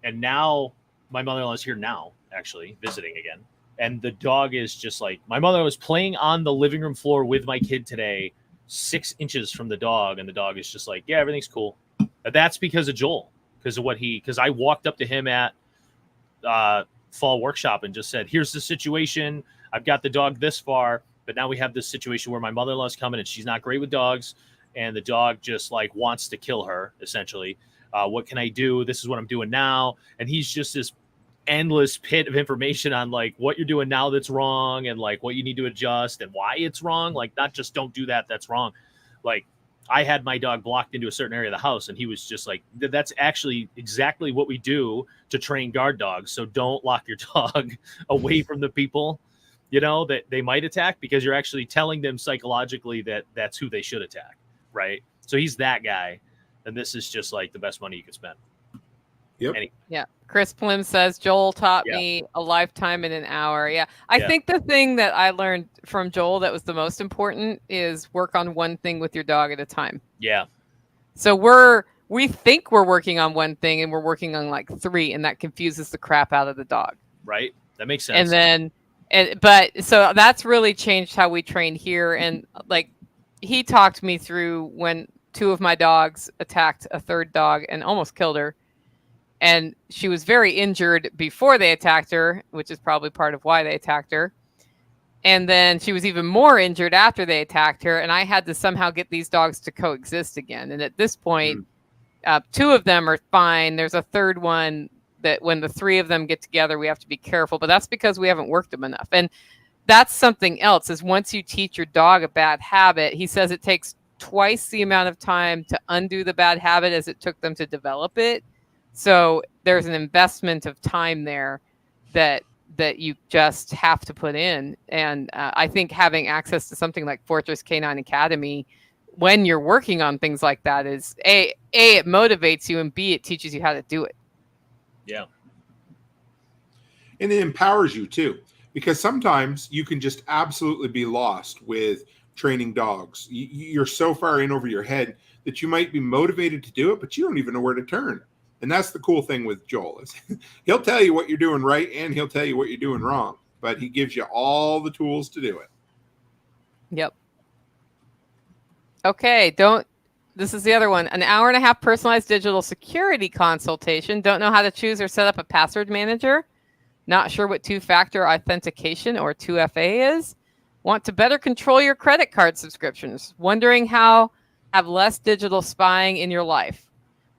Speaker 6: And now my mother-in-law is here now, actually visiting again. And the dog is just like, my mother was playing on the living room floor with my kid today, 6 inches from the dog. And the dog is just like, yeah, everything's cool. But that's because of Joel, because I walked up to him at fall workshop and just said, here's the situation. I've got the dog this far, but now we have this situation where my mother-in-law's coming and she's not great with dogs. And the dog just like wants to kill her, essentially. What can I do? This is what I'm doing now. And he's just this endless pit of information on like what you're doing now that's wrong and like what you need to adjust and why it's wrong. Like not just don't do that, that's wrong. Like I had my dog blocked into a certain area of the house and he was just like, that's actually exactly what we do to train guard dogs. So don't lock your dog away from the people, you know, that they might attack, because you're actually telling them psychologically that that's who they should attack. Right. So he's that guy. And this is just like the best money you could spend.
Speaker 1: Yep.
Speaker 2: Yeah. Chris Plim says Joel taught
Speaker 6: Yeah.
Speaker 2: me a lifetime in an hour. Yeah. I
Speaker 6: Yeah.
Speaker 2: think the thing that I learned from Joel that was the most important is work on one thing with your dog at a time.
Speaker 6: Yeah.
Speaker 2: So we think we're working on one thing and we're working on like 3, and that confuses the crap out of the dog.
Speaker 6: Right. That makes sense.
Speaker 2: And then but so that's really changed how we train here. And like he talked me through when 2 of my dogs attacked a 3rd dog and almost killed her. And she was very injured before they attacked her, which is probably part of why they attacked her. And then she was even more injured after they attacked her. And I had to somehow get these dogs to coexist again. And at this point, 2 of them are fine. There's a 3rd one that when the 3 of them get together, we have to be careful. But that's because we haven't worked them enough. And that's something else is once you teach your dog a bad habit, he says it takes twice the amount of time to undo the bad habit as it took them to develop it. So there's an investment of time there that you just have to put in. And I think having access to something like Fortress Canine Academy when you're working on things like that is A, it motivates you, and B, it teaches you how to do it.
Speaker 6: Yeah.
Speaker 1: And it empowers you too, because sometimes you can just absolutely be lost with training dogs. You're so far in over your head that you might be motivated to do it, but you don't even know where to turn. And that's the cool thing with Joel is he'll tell you what you're doing right and he'll tell you what you're doing wrong, but he gives you all the tools to do it.
Speaker 2: Yep. Okay. This is the other one. An hour and a half personalized digital security consultation. Don't know how to choose or set up a password manager. Not sure what 2-factor authentication or 2FA is. Want to better control your credit card subscriptions. Wondering how have less digital spying in your life.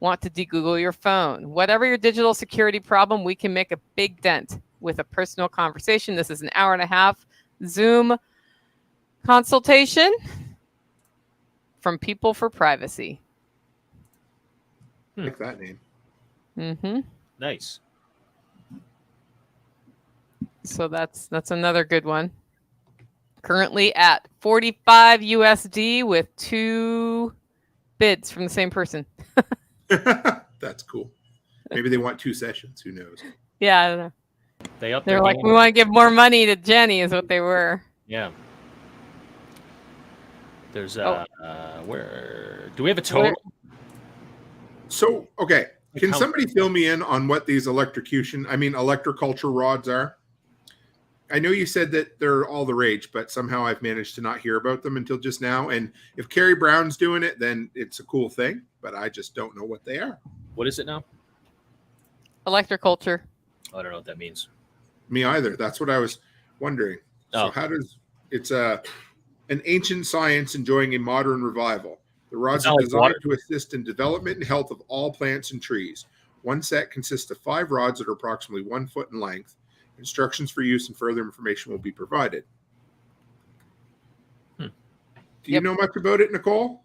Speaker 2: Want to de-Google your phone. Whatever your digital security problem, we can make a big dent with a personal conversation. This is an hour and a half Zoom consultation from People for Privacy.
Speaker 1: I like that name.
Speaker 2: Mm-hmm.
Speaker 6: Nice.
Speaker 2: So that's another good one. Currently at 45 USD with 2 bids from the same person.
Speaker 1: That's cool. Maybe they want 2 sessions. Who knows?
Speaker 2: Yeah, I don't know.
Speaker 6: They're
Speaker 2: like, we want to give more money to Jenny, is what they were.
Speaker 6: Yeah. There's where do we have a total?
Speaker 1: So, okay. Can
Speaker 6: How-
Speaker 1: somebody fill me in on what these electroculture rods are? I know you said that they're all the rage, but somehow I've managed to not hear about them until just now. And if Carrie Brown's doing it, then it's a cool thing, but I just don't know what they are.
Speaker 6: What is it now?
Speaker 2: Electroculture.
Speaker 6: I don't know what that means.
Speaker 1: Me either. That's what I was wondering.
Speaker 6: Oh.
Speaker 1: So it's an ancient science enjoying a modern revival. The rods
Speaker 6: It's
Speaker 1: are
Speaker 6: not like
Speaker 1: designed
Speaker 6: water.
Speaker 1: to assist in development and health of all plants and trees. One set consists of 5 rods that are approximately 1 foot in length. Instructions for use and further information will be provided. Do you know much about it, Nicole?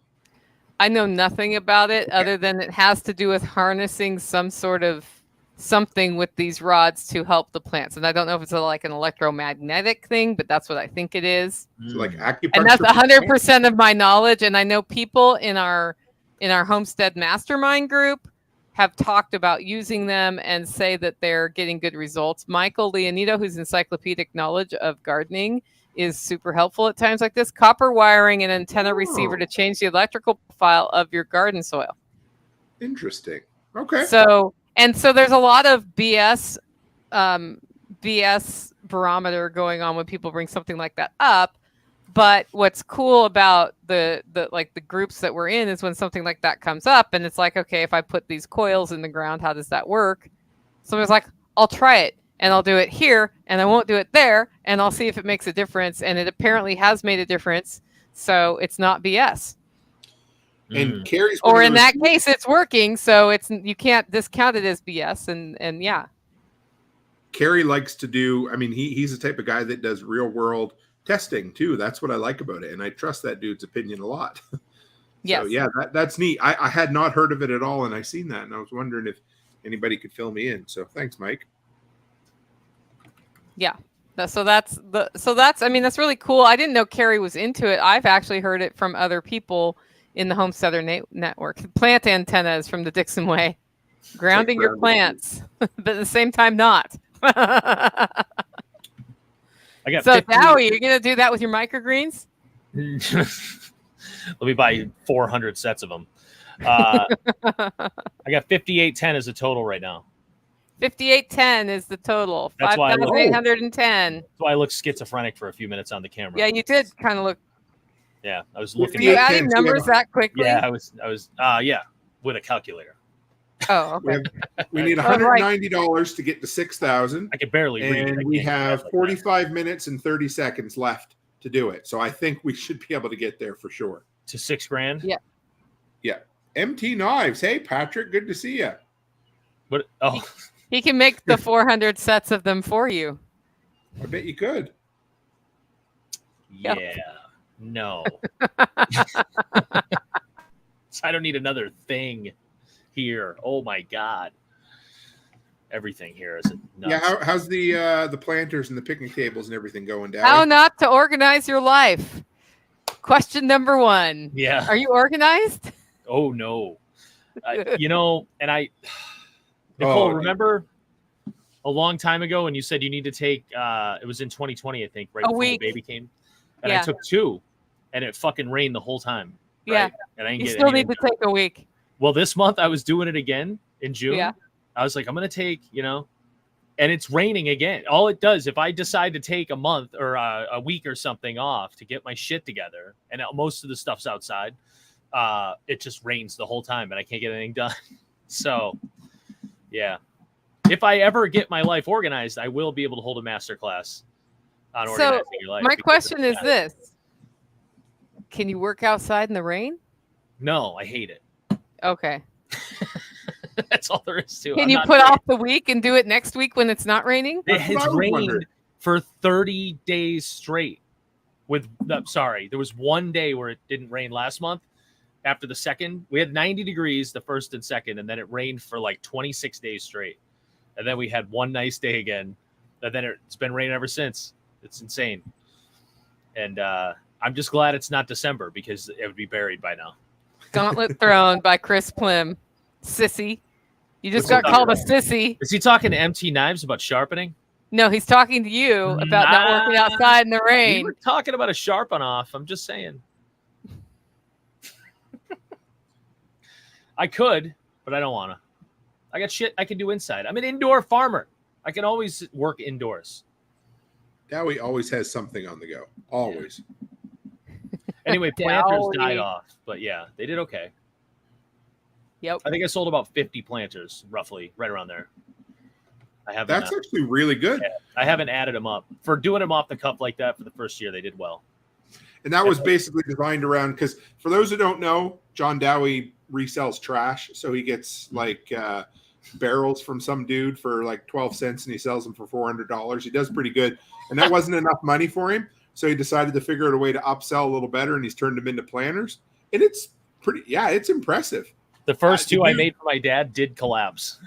Speaker 2: I know nothing about it other than it has to do with harnessing some sort of something with these rods to help the plants. And I don't know if it's like an electromagnetic thing, but that's what I think it is.
Speaker 1: So like acupuncture.
Speaker 2: And that's 100% of my knowledge. And I know people in our Homestead Mastermind group have talked about using them and say that they're getting good results. Michael Leonito, who's encyclopedic knowledge of gardening, is super helpful at times like this. Copper wiring and antenna receiver to change the electrical profile of your garden soil.
Speaker 1: Interesting. Okay.
Speaker 2: So there's a lot of BS barometer going on when people bring something like that up. But what's cool about the groups that we're in is when something like that comes up and it's like, okay, if I put these coils in the ground, how does that work? Somebody's like, I'll try it and I'll do it here and I won't do it there and I'll see if it makes a difference. And it apparently has made a difference. So it's not BS.
Speaker 1: And Carrie's
Speaker 2: Or in that case, it's working. So you can't discount it as BS. And yeah.
Speaker 1: Carrie likes to do, he's the type of guy that does real world testing too. That's what I like about it. And I trust that dude's opinion a lot.
Speaker 2: Yes.
Speaker 1: So yeah, that's neat. I had not heard of it at all. And I seen that and I was wondering if anybody could fill me in. So thanks, Mike.
Speaker 2: Yeah. That's really cool. I didn't know Carrie was into it. I've actually heard it from other people in the Homesteader network. Plant antennas from the Dixon Way. Grounding your plants, but at the same time not.
Speaker 6: I got
Speaker 2: So
Speaker 6: 50
Speaker 2: Dowie, you're gonna do that with your microgreens?
Speaker 6: Let me buy 400 sets of them. I got 5810 as a total right now.
Speaker 2: 5810 is the total.
Speaker 6: That's why I look-
Speaker 2: 5,810.
Speaker 6: That's why I look schizophrenic for a few minutes on the camera.
Speaker 2: Yeah, you did kind of look.
Speaker 6: Yeah, I was looking.
Speaker 2: You
Speaker 1: 5810,
Speaker 2: adding
Speaker 1: so we
Speaker 2: numbers
Speaker 1: have-
Speaker 2: that quickly?
Speaker 6: Yeah, I was. Yeah, with a calculator.
Speaker 2: Oh,
Speaker 1: We,
Speaker 2: okay.
Speaker 1: we need
Speaker 2: I was like-
Speaker 1: $190 to get to 6,000.
Speaker 6: I can barely read. I
Speaker 1: And we
Speaker 6: can't
Speaker 1: have
Speaker 6: type like
Speaker 1: 45 minutes and 30 seconds left to do it. So I think we should be able to get there for sure.
Speaker 6: that. To $6,000.
Speaker 2: Yeah.
Speaker 1: Yeah. MT Knives. Hey, Patrick. Good to see you.
Speaker 6: What? Oh,
Speaker 2: He can make the 400 sets of them for you.
Speaker 1: I bet you could.
Speaker 6: yeah. No. I don't need another thing here. Oh my god. Everything here is nuts.
Speaker 1: Yeah. How's the planters and the picnic tables and everything going down?
Speaker 2: How not to organize your life? Question number 1.
Speaker 6: Yeah.
Speaker 2: Are you organized?
Speaker 6: Oh no. And I Nicole, remember a long time ago when you said you need to take it was in 2020, I think, right before
Speaker 2: week.
Speaker 6: the baby came. And
Speaker 2: Yeah.
Speaker 6: I took 2 and it fucking rained the whole time.
Speaker 2: Yeah.
Speaker 6: Right? And I didn't
Speaker 2: You
Speaker 6: get
Speaker 2: still
Speaker 6: anything
Speaker 2: need to
Speaker 6: done.
Speaker 2: take a week.
Speaker 6: Well, this month I was doing it again in June.
Speaker 2: Yeah.
Speaker 6: I was like, I'm going to take, and it's raining again. All it does, if I decide to take a month or a week or something off to get my shit together, and most of the stuff's outside, it just rains the whole time and I can't get anything done. So, yeah. If I ever get my life organized, I will be able to hold a master class on organizing your life.
Speaker 2: My
Speaker 6: because
Speaker 2: question is
Speaker 6: it's-
Speaker 2: this. Can you work outside in the rain?
Speaker 6: No, I hate it.
Speaker 2: Okay.
Speaker 6: That's all there is to it.
Speaker 2: Can
Speaker 6: I'm
Speaker 2: you
Speaker 6: not
Speaker 2: put
Speaker 6: doing
Speaker 2: off the week and do it next week when it's not raining?
Speaker 6: It
Speaker 1: That's what
Speaker 6: has
Speaker 1: I was
Speaker 6: rained
Speaker 1: wondering.
Speaker 6: for 30 days straight. There was one day where it didn't rain last month. After the second, we had 90 degrees the first and second, and then it rained for like 26 days straight. And then we had one nice day again. And then it's been raining ever since. It's insane. And I'm just glad it's not December because it would be buried by now.
Speaker 2: Gauntlet Thrown by Chris Plim. Sissy. You just
Speaker 6: What's
Speaker 2: got
Speaker 6: he
Speaker 2: called a
Speaker 6: talking
Speaker 2: sissy.
Speaker 6: Is he talking to MT Knives about sharpening?
Speaker 2: No, he's talking to you about not working outside in the
Speaker 6: We
Speaker 2: rain.
Speaker 6: were talking about a sharpen off. I'm just saying. I could, but I don't want to. I got shit I can do inside. I'm an indoor farmer. I can always work indoors.
Speaker 1: Dowie always has something on the go. Always.
Speaker 6: Anyway, planters
Speaker 2: Dowie.
Speaker 6: died off, but yeah, they did okay.
Speaker 2: Yep.
Speaker 6: I think I sold about 50 planters, roughly, right around there. I haven't.
Speaker 1: That's actually really good.
Speaker 6: I haven't added them up for doing them off the cuff like that for the first year. They did well.
Speaker 1: And that was basically designed around, because for those who don't know, John Dowie resells trash. So he gets like barrels from some dude for like 12 cents and he sells them for $400. He does pretty good. And that wasn't enough money for him. So he decided to figure out a way to upsell a little better, and he's turned them into planners. And it's it's impressive.
Speaker 6: The first two I
Speaker 1: you-
Speaker 6: made for my dad did collapse.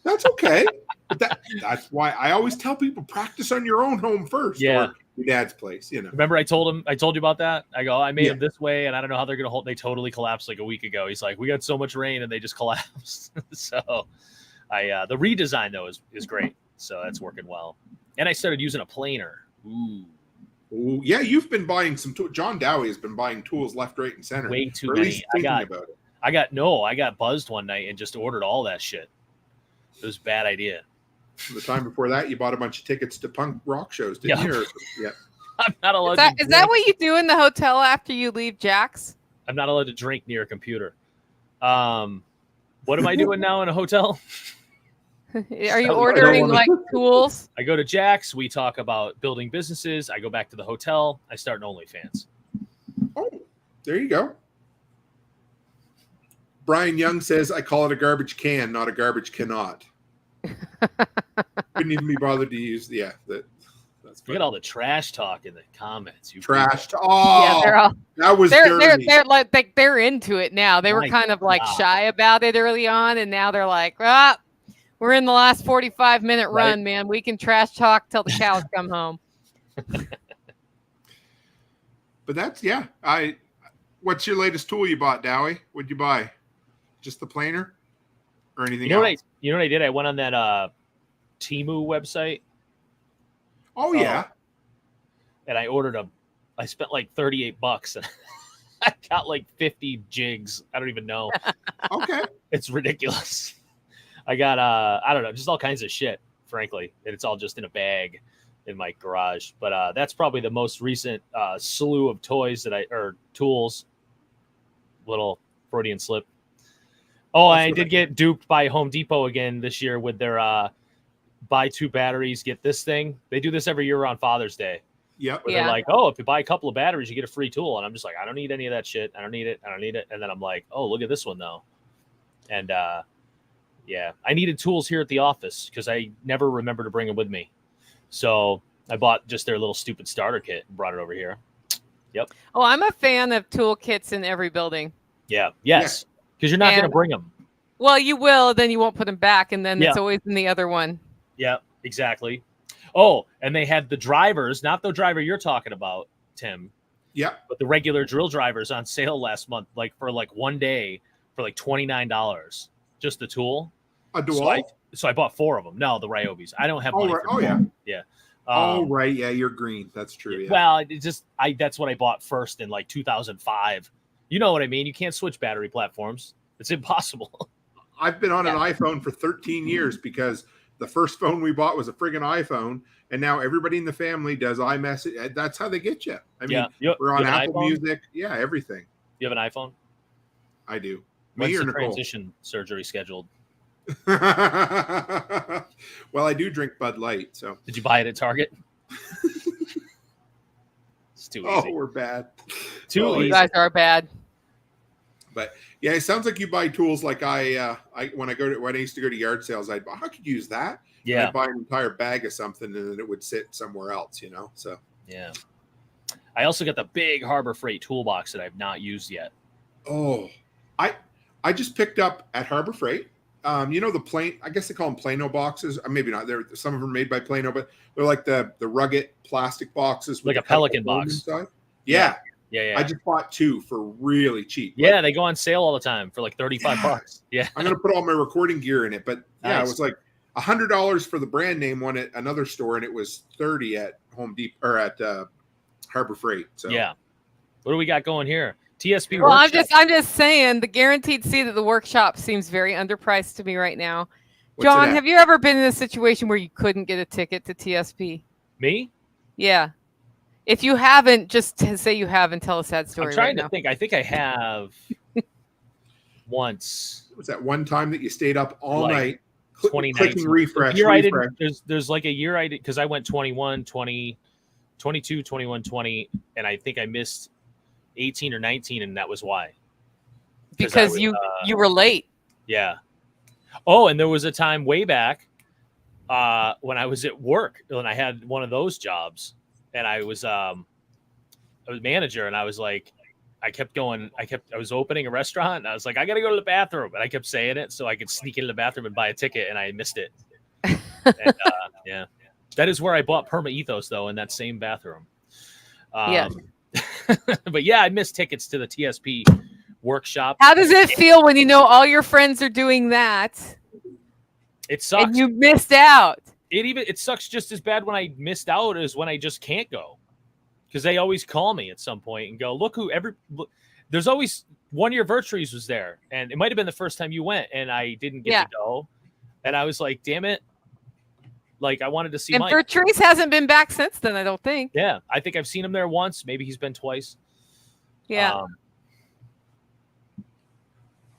Speaker 1: That's okay. But that's why I always tell people, practice on your own home first.
Speaker 6: Yeah.
Speaker 1: Or your dad's place,
Speaker 6: Remember I told you about that? I go, I made
Speaker 1: Yeah.
Speaker 6: them this way, and I don't know how they're going to hold. They totally collapsed like a week ago. He's like, we got so much rain, and they just collapsed. So the redesign, though, is great. So that's working well. And I started using a planer. Ooh,
Speaker 1: Ooh, yeah, you've been buying some tools. John Dowie has been buying tools left, right, and center.
Speaker 6: way too
Speaker 1: Or at
Speaker 6: many.
Speaker 1: least
Speaker 6: I
Speaker 1: thinking
Speaker 6: got
Speaker 1: about it.
Speaker 6: I got buzzed one night and just ordered all that shit. It was a bad idea.
Speaker 1: The time before that, you bought a bunch of tickets to punk rock shows, didn't
Speaker 6: Yeah.
Speaker 1: you? Yeah.
Speaker 6: I'm not allowed
Speaker 2: Is that,
Speaker 6: to
Speaker 2: is that what you do in the hotel after you leave Jack's?
Speaker 6: I'm not allowed to drink near a computer. What am I doing now in a hotel?
Speaker 2: Are you
Speaker 6: I don't
Speaker 2: ordering
Speaker 1: wanna-
Speaker 2: like tools?
Speaker 6: I go to Jack's. We talk about building businesses. I go back to the hotel. I start an OnlyFans.
Speaker 1: Oh, there you go. Brian Young says, I call it a garbage can, not a garbage cannot. Couldn't even be bothered to use, that's
Speaker 6: Look
Speaker 1: funny.
Speaker 6: at all the trash talk in the comments. You
Speaker 1: Trashed. Oh,
Speaker 2: Yeah, they're all
Speaker 1: that was
Speaker 2: they're
Speaker 1: dirty.
Speaker 2: like they're into it now. They were
Speaker 6: My
Speaker 2: kind of like
Speaker 6: God.
Speaker 2: shy about it early on, and now they're like, we're in the last 45-minute
Speaker 6: Right.
Speaker 2: run, man. We can trash talk till the cows come home.
Speaker 1: But that's, what's your latest tool you bought, Dowie? What'd you buy? Just the planer? or anything
Speaker 6: You know
Speaker 1: else?
Speaker 6: what I did? I went on that Chemo website.
Speaker 1: Oh yeah.
Speaker 6: And I ordered them. I spent like $38 and I got like 50 jigs. I don't even know.
Speaker 1: Okay.
Speaker 6: It's ridiculous. I got I don't know, just all kinds of shit, frankly. And it's all just in a bag in my garage. But that's probably the most recent slew of toys or tools. Little Freudian slip. Oh, I did get duped by Home Depot again this year with their buy 2 batteries, get this thing. They do this every year on Father's Day.
Speaker 1: Yep.
Speaker 6: Where they're like, oh, if you buy a couple of batteries, you get a free tool. And I'm just like, I don't need any of that shit. I don't need it. And then I'm like, oh, look at this one, though. And yeah, I needed tools here at the office because I never remember to bring them with me. So I bought just their little stupid starter kit and brought it over here. Yep.
Speaker 2: Oh, I'm a fan of toolkits in every building.
Speaker 6: Yeah. Yes. Because you're not going to bring them.
Speaker 2: Well, you will. Then you won't put them back. And then it's always in the other one.
Speaker 6: Yeah, exactly. Oh, and they had the drivers, not the driver you're talking about, Tim.
Speaker 1: Yeah.
Speaker 6: But the regular drill drivers on sale last month, like for like one day for like $29. Just the tool.
Speaker 1: A dual?
Speaker 6: So I bought 4 of them. No, the Ryobis. I don't have money for
Speaker 1: yeah.
Speaker 6: Yeah.
Speaker 1: Right. Yeah, you're green. That's true. Yeah.
Speaker 6: Well, it just that's what I bought first in like 2005. You know what I mean? You can't switch battery platforms. It's impossible.
Speaker 1: I've been on an iPhone for 13 years because the first phone we bought was a friggin' iPhone, and now everybody in the family does iMessage. That's how they get you. I mean, we're on Apple Music. Yeah, everything.
Speaker 6: You have an iPhone?
Speaker 1: I do.
Speaker 6: When's the transition surgery scheduled?
Speaker 1: Well, I do drink Bud Light. So
Speaker 6: did you buy it at Target? It's too easy.
Speaker 1: Oh, we're bad.
Speaker 6: Too easy.
Speaker 2: You guys are bad.
Speaker 1: But yeah, it sounds like you buy tools like when I used to go to yard sales, I could use that.
Speaker 6: Yeah.
Speaker 1: And I'd buy an entire bag of something and then it would sit somewhere else, you know. So
Speaker 6: yeah. I also got the big Harbor Freight toolbox that I've not used yet.
Speaker 1: Oh, I just picked up at Harbor Freight. You know, I guess they call them Plano boxes. Maybe not. Some of them are made by Plano, but they're like the rugged plastic boxes with
Speaker 6: like a Pelican box
Speaker 1: inside. Yeah.
Speaker 6: Yeah.
Speaker 1: I just bought 2 for really cheap.
Speaker 6: Yeah, they go on sale all the time for like $35. Yeah.
Speaker 1: I'm gonna put all my recording gear in it, but yeah,
Speaker 6: Nice.
Speaker 1: it was like $100 for the brand name one at another store, and it was $30 at Home Depot or at Harbor Freight. So
Speaker 6: yeah. What do we got going here? TSP.
Speaker 2: Well,
Speaker 6: workshop.
Speaker 2: I'm just saying the guaranteed seat at the workshop seems very underpriced to me right now.
Speaker 1: What's it
Speaker 2: John,
Speaker 1: at?
Speaker 2: have you ever been in a situation where you couldn't get a ticket to TSP?
Speaker 6: Me?
Speaker 2: Yeah. If you haven't, just say you have and tell a sad story.
Speaker 6: I'm trying
Speaker 2: right
Speaker 6: to
Speaker 2: now.
Speaker 6: think. I think I have once.
Speaker 1: It was that one time that you stayed up all
Speaker 6: Like
Speaker 1: night
Speaker 6: 2019.
Speaker 1: clicking refresh.
Speaker 6: Year I
Speaker 1: refresh.
Speaker 6: didn't, there's like a year I did because I went 21, 20, 22, 21, 20, and I think I missed 18 or 19, and that was why.
Speaker 2: Because you were late.
Speaker 6: Yeah. Oh, and there was a time way back when I was at work when I had one of those jobs, and I was manager, and I was like, I was opening a restaurant, and I was like, I gotta go to the bathroom, and I kept saying it so I could sneak into the bathroom and buy a ticket, and I missed it. And, yeah, that is where I bought Perma Ethos though, in that same bathroom.
Speaker 2: Yeah.
Speaker 6: But yeah, I missed tickets to the TSP workshop.
Speaker 2: How does it feel when you know all your friends are doing that
Speaker 6: It sucks.
Speaker 2: and you missed out?
Speaker 6: It sucks just as bad when I missed out as when I just can't go, because they always call me at some point and go, look, there's always one year Virtues was there, and it might have been the first time you went, and I didn't get to go, and I was like, damn it, like I wanted to see
Speaker 2: And
Speaker 6: Mike.
Speaker 2: Bertrice hasn't been back since then, I don't think.
Speaker 6: Yeah, I think I've seen him there once. Maybe he's been twice.
Speaker 2: Yeah.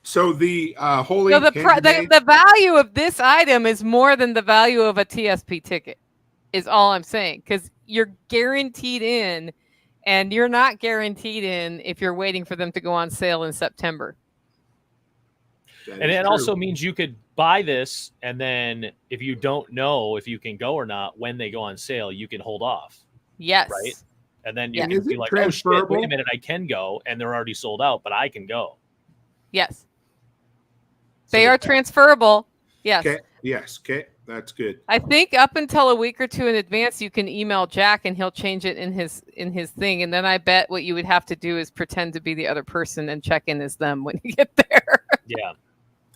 Speaker 1: So the holy
Speaker 2: So the value of this item is more than the value of a TSP ticket, is all I'm saying, because you're guaranteed in, and you're not guaranteed in if you're waiting for them to go on sale in September.
Speaker 6: And it also means you could buy this, and then if you don't know if you can go or not when they go on sale, you can hold off.
Speaker 2: Yes.
Speaker 6: Right? And then you
Speaker 1: And
Speaker 6: can
Speaker 1: is
Speaker 6: be
Speaker 1: it
Speaker 6: like, oh shit, wait
Speaker 1: transferable?
Speaker 6: a minute, I can go, and they're already sold out, but I can go.
Speaker 2: Yes. They are transferable. Yes.
Speaker 1: Okay. Yes. Okay. That's good.
Speaker 2: I think up until a week or two in advance, you can email Jack and he'll change it in his thing. And then I bet what you would have to do is pretend to be the other person and check in as them when you get there.
Speaker 6: Yeah.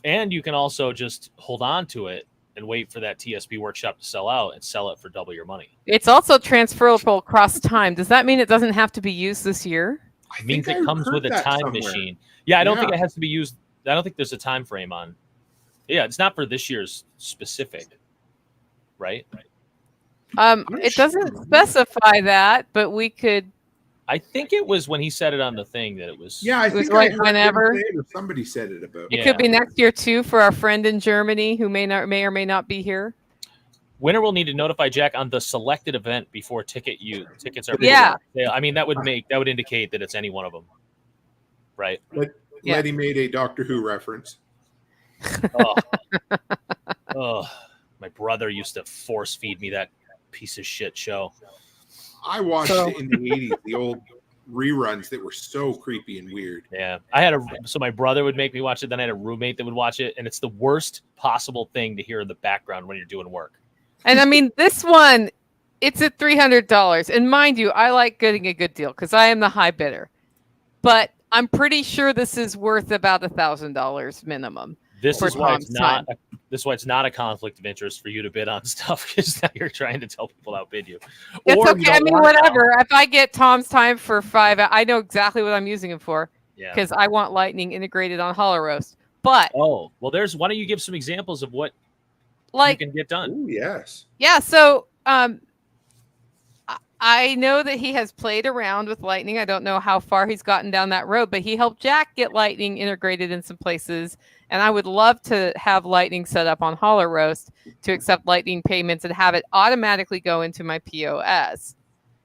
Speaker 6: And you can also just hold on to it and wait for that TSP workshop to sell out and sell it for double your money.
Speaker 2: It's also transferable across time. Does that mean it doesn't have to be used this year?
Speaker 6: It means
Speaker 1: think
Speaker 6: it
Speaker 1: I
Speaker 6: comes
Speaker 1: heard
Speaker 6: with a
Speaker 1: that
Speaker 6: time
Speaker 1: somewhere.
Speaker 6: machine. Yeah, I don't think
Speaker 1: Yeah.
Speaker 6: it has to be used. I don't think there's a time frame on. Yeah, it's not for this year's specific, right?
Speaker 1: not
Speaker 2: It
Speaker 1: sure.
Speaker 2: doesn't specify that, but we could.
Speaker 6: I think it was when he said it on the thing that it was.
Speaker 1: Yeah, I
Speaker 2: It was
Speaker 1: think I
Speaker 2: like
Speaker 1: heard him
Speaker 2: whenever.
Speaker 1: say it or somebody said it about.
Speaker 2: It
Speaker 6: Yeah.
Speaker 2: could be next year too for our friend in Germany who may or may not be here.
Speaker 6: Winner will need to notify Jack on the selected event before tickets are.
Speaker 2: Yeah.
Speaker 6: Yeah, I mean that would indicate that it's any one of them, right?
Speaker 2: Yeah.
Speaker 1: Letty made a Doctor Who reference.
Speaker 6: Oh. Oh, my brother used to force feed me that piece of shit show.
Speaker 1: I watched
Speaker 2: So-
Speaker 1: it in the 80s, the old reruns that were so creepy and weird.
Speaker 6: Yeah, so my brother would make me watch it. Then I had a roommate that would watch it, and it's the worst possible thing to hear in the background when you're doing work.
Speaker 2: And I mean, this one, it's at $300. And mind you, I like getting a good deal because I am the high bidder. But I'm pretty sure this is worth about $1,000 minimum.
Speaker 6: This
Speaker 2: For
Speaker 6: is why it's
Speaker 2: Tom's
Speaker 6: not. This is why it's not a conflict of interest for you to bid on stuff because now you're trying to tell people to outbid you.
Speaker 2: It's
Speaker 6: Or you
Speaker 2: okay. I
Speaker 6: don't
Speaker 2: mean,
Speaker 6: want to
Speaker 2: whatever. If I get Tom's time for $5, I know exactly what I'm using him for
Speaker 6: Yeah.
Speaker 2: because I want Lightning integrated on Hollow Roast. But
Speaker 6: Oh well, why don't you give some examples of what
Speaker 2: like,
Speaker 6: you can get done?
Speaker 1: Oh, yes.
Speaker 2: yeah. So I know that he has played around with Lightning. I don't know how far he's gotten down that road, but he helped Jack get Lightning integrated in some places. And I would love to have Lightning set up on Hollow Roast to accept Lightning payments and have it automatically go into my POS,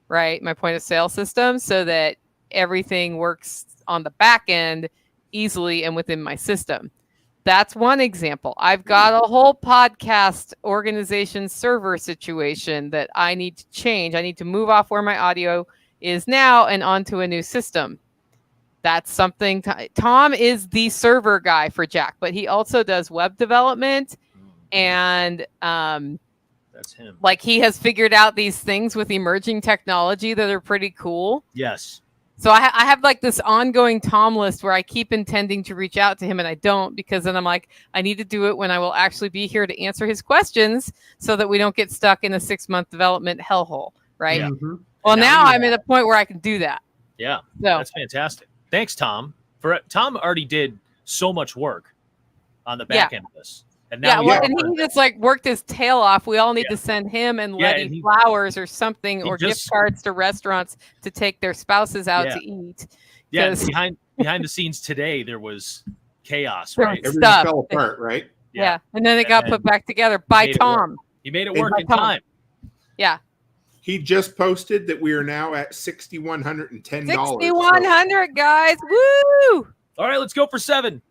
Speaker 2: right? My point of sale system, so that everything works on the back end easily and within my system. That's one example. I've got a whole podcast organization server situation that I need to change. I need to move off where my audio is now and onto a new system. That's something. Tom is the server guy for Jack, but he also does web development and
Speaker 6: That's him.
Speaker 2: like he has figured out these things with emerging technology that are pretty cool.
Speaker 6: Yes.
Speaker 2: So I have like this ongoing Tom list where I keep intending to reach out to him and I don't, because then I'm like, I need to do it when I will actually be here to answer his questions so that we don't get stuck in a 6-month development hellhole, right?
Speaker 6: Yeah.
Speaker 1: Mhm.
Speaker 2: Well,
Speaker 6: And
Speaker 2: now
Speaker 6: now you
Speaker 2: I'm at a point where I can do that.
Speaker 6: Yeah.
Speaker 2: So
Speaker 6: That's fantastic. Thanks, Tom. Tom already did so much work on the back end of this. And now
Speaker 2: yeah, well,
Speaker 1: yeah.
Speaker 2: and he just like worked his tail off. We all need
Speaker 6: Yeah.
Speaker 2: to send him and
Speaker 6: Yeah,
Speaker 2: Letty
Speaker 6: and he-
Speaker 2: flowers or something,
Speaker 6: he
Speaker 2: or
Speaker 6: just-
Speaker 2: gift cards to restaurants to take their spouses out
Speaker 6: Yeah.
Speaker 2: to eat.
Speaker 6: Yeah,
Speaker 2: 'Cause-
Speaker 6: behind the scenes today there was chaos,
Speaker 2: There
Speaker 6: right?
Speaker 2: was-
Speaker 1: Everything
Speaker 2: Stuff.
Speaker 1: fell apart, right?
Speaker 2: Yeah. And then it
Speaker 6: And
Speaker 2: got
Speaker 6: then
Speaker 2: put back together by
Speaker 6: made it
Speaker 2: Tom.
Speaker 6: He made it
Speaker 1: And
Speaker 6: work
Speaker 2: by
Speaker 6: in
Speaker 2: Tom.
Speaker 6: time.
Speaker 2: Yeah.
Speaker 1: He just posted that we are now at $6,110.
Speaker 2: 6,100 guys. Woo!
Speaker 6: All right, let's go for 7.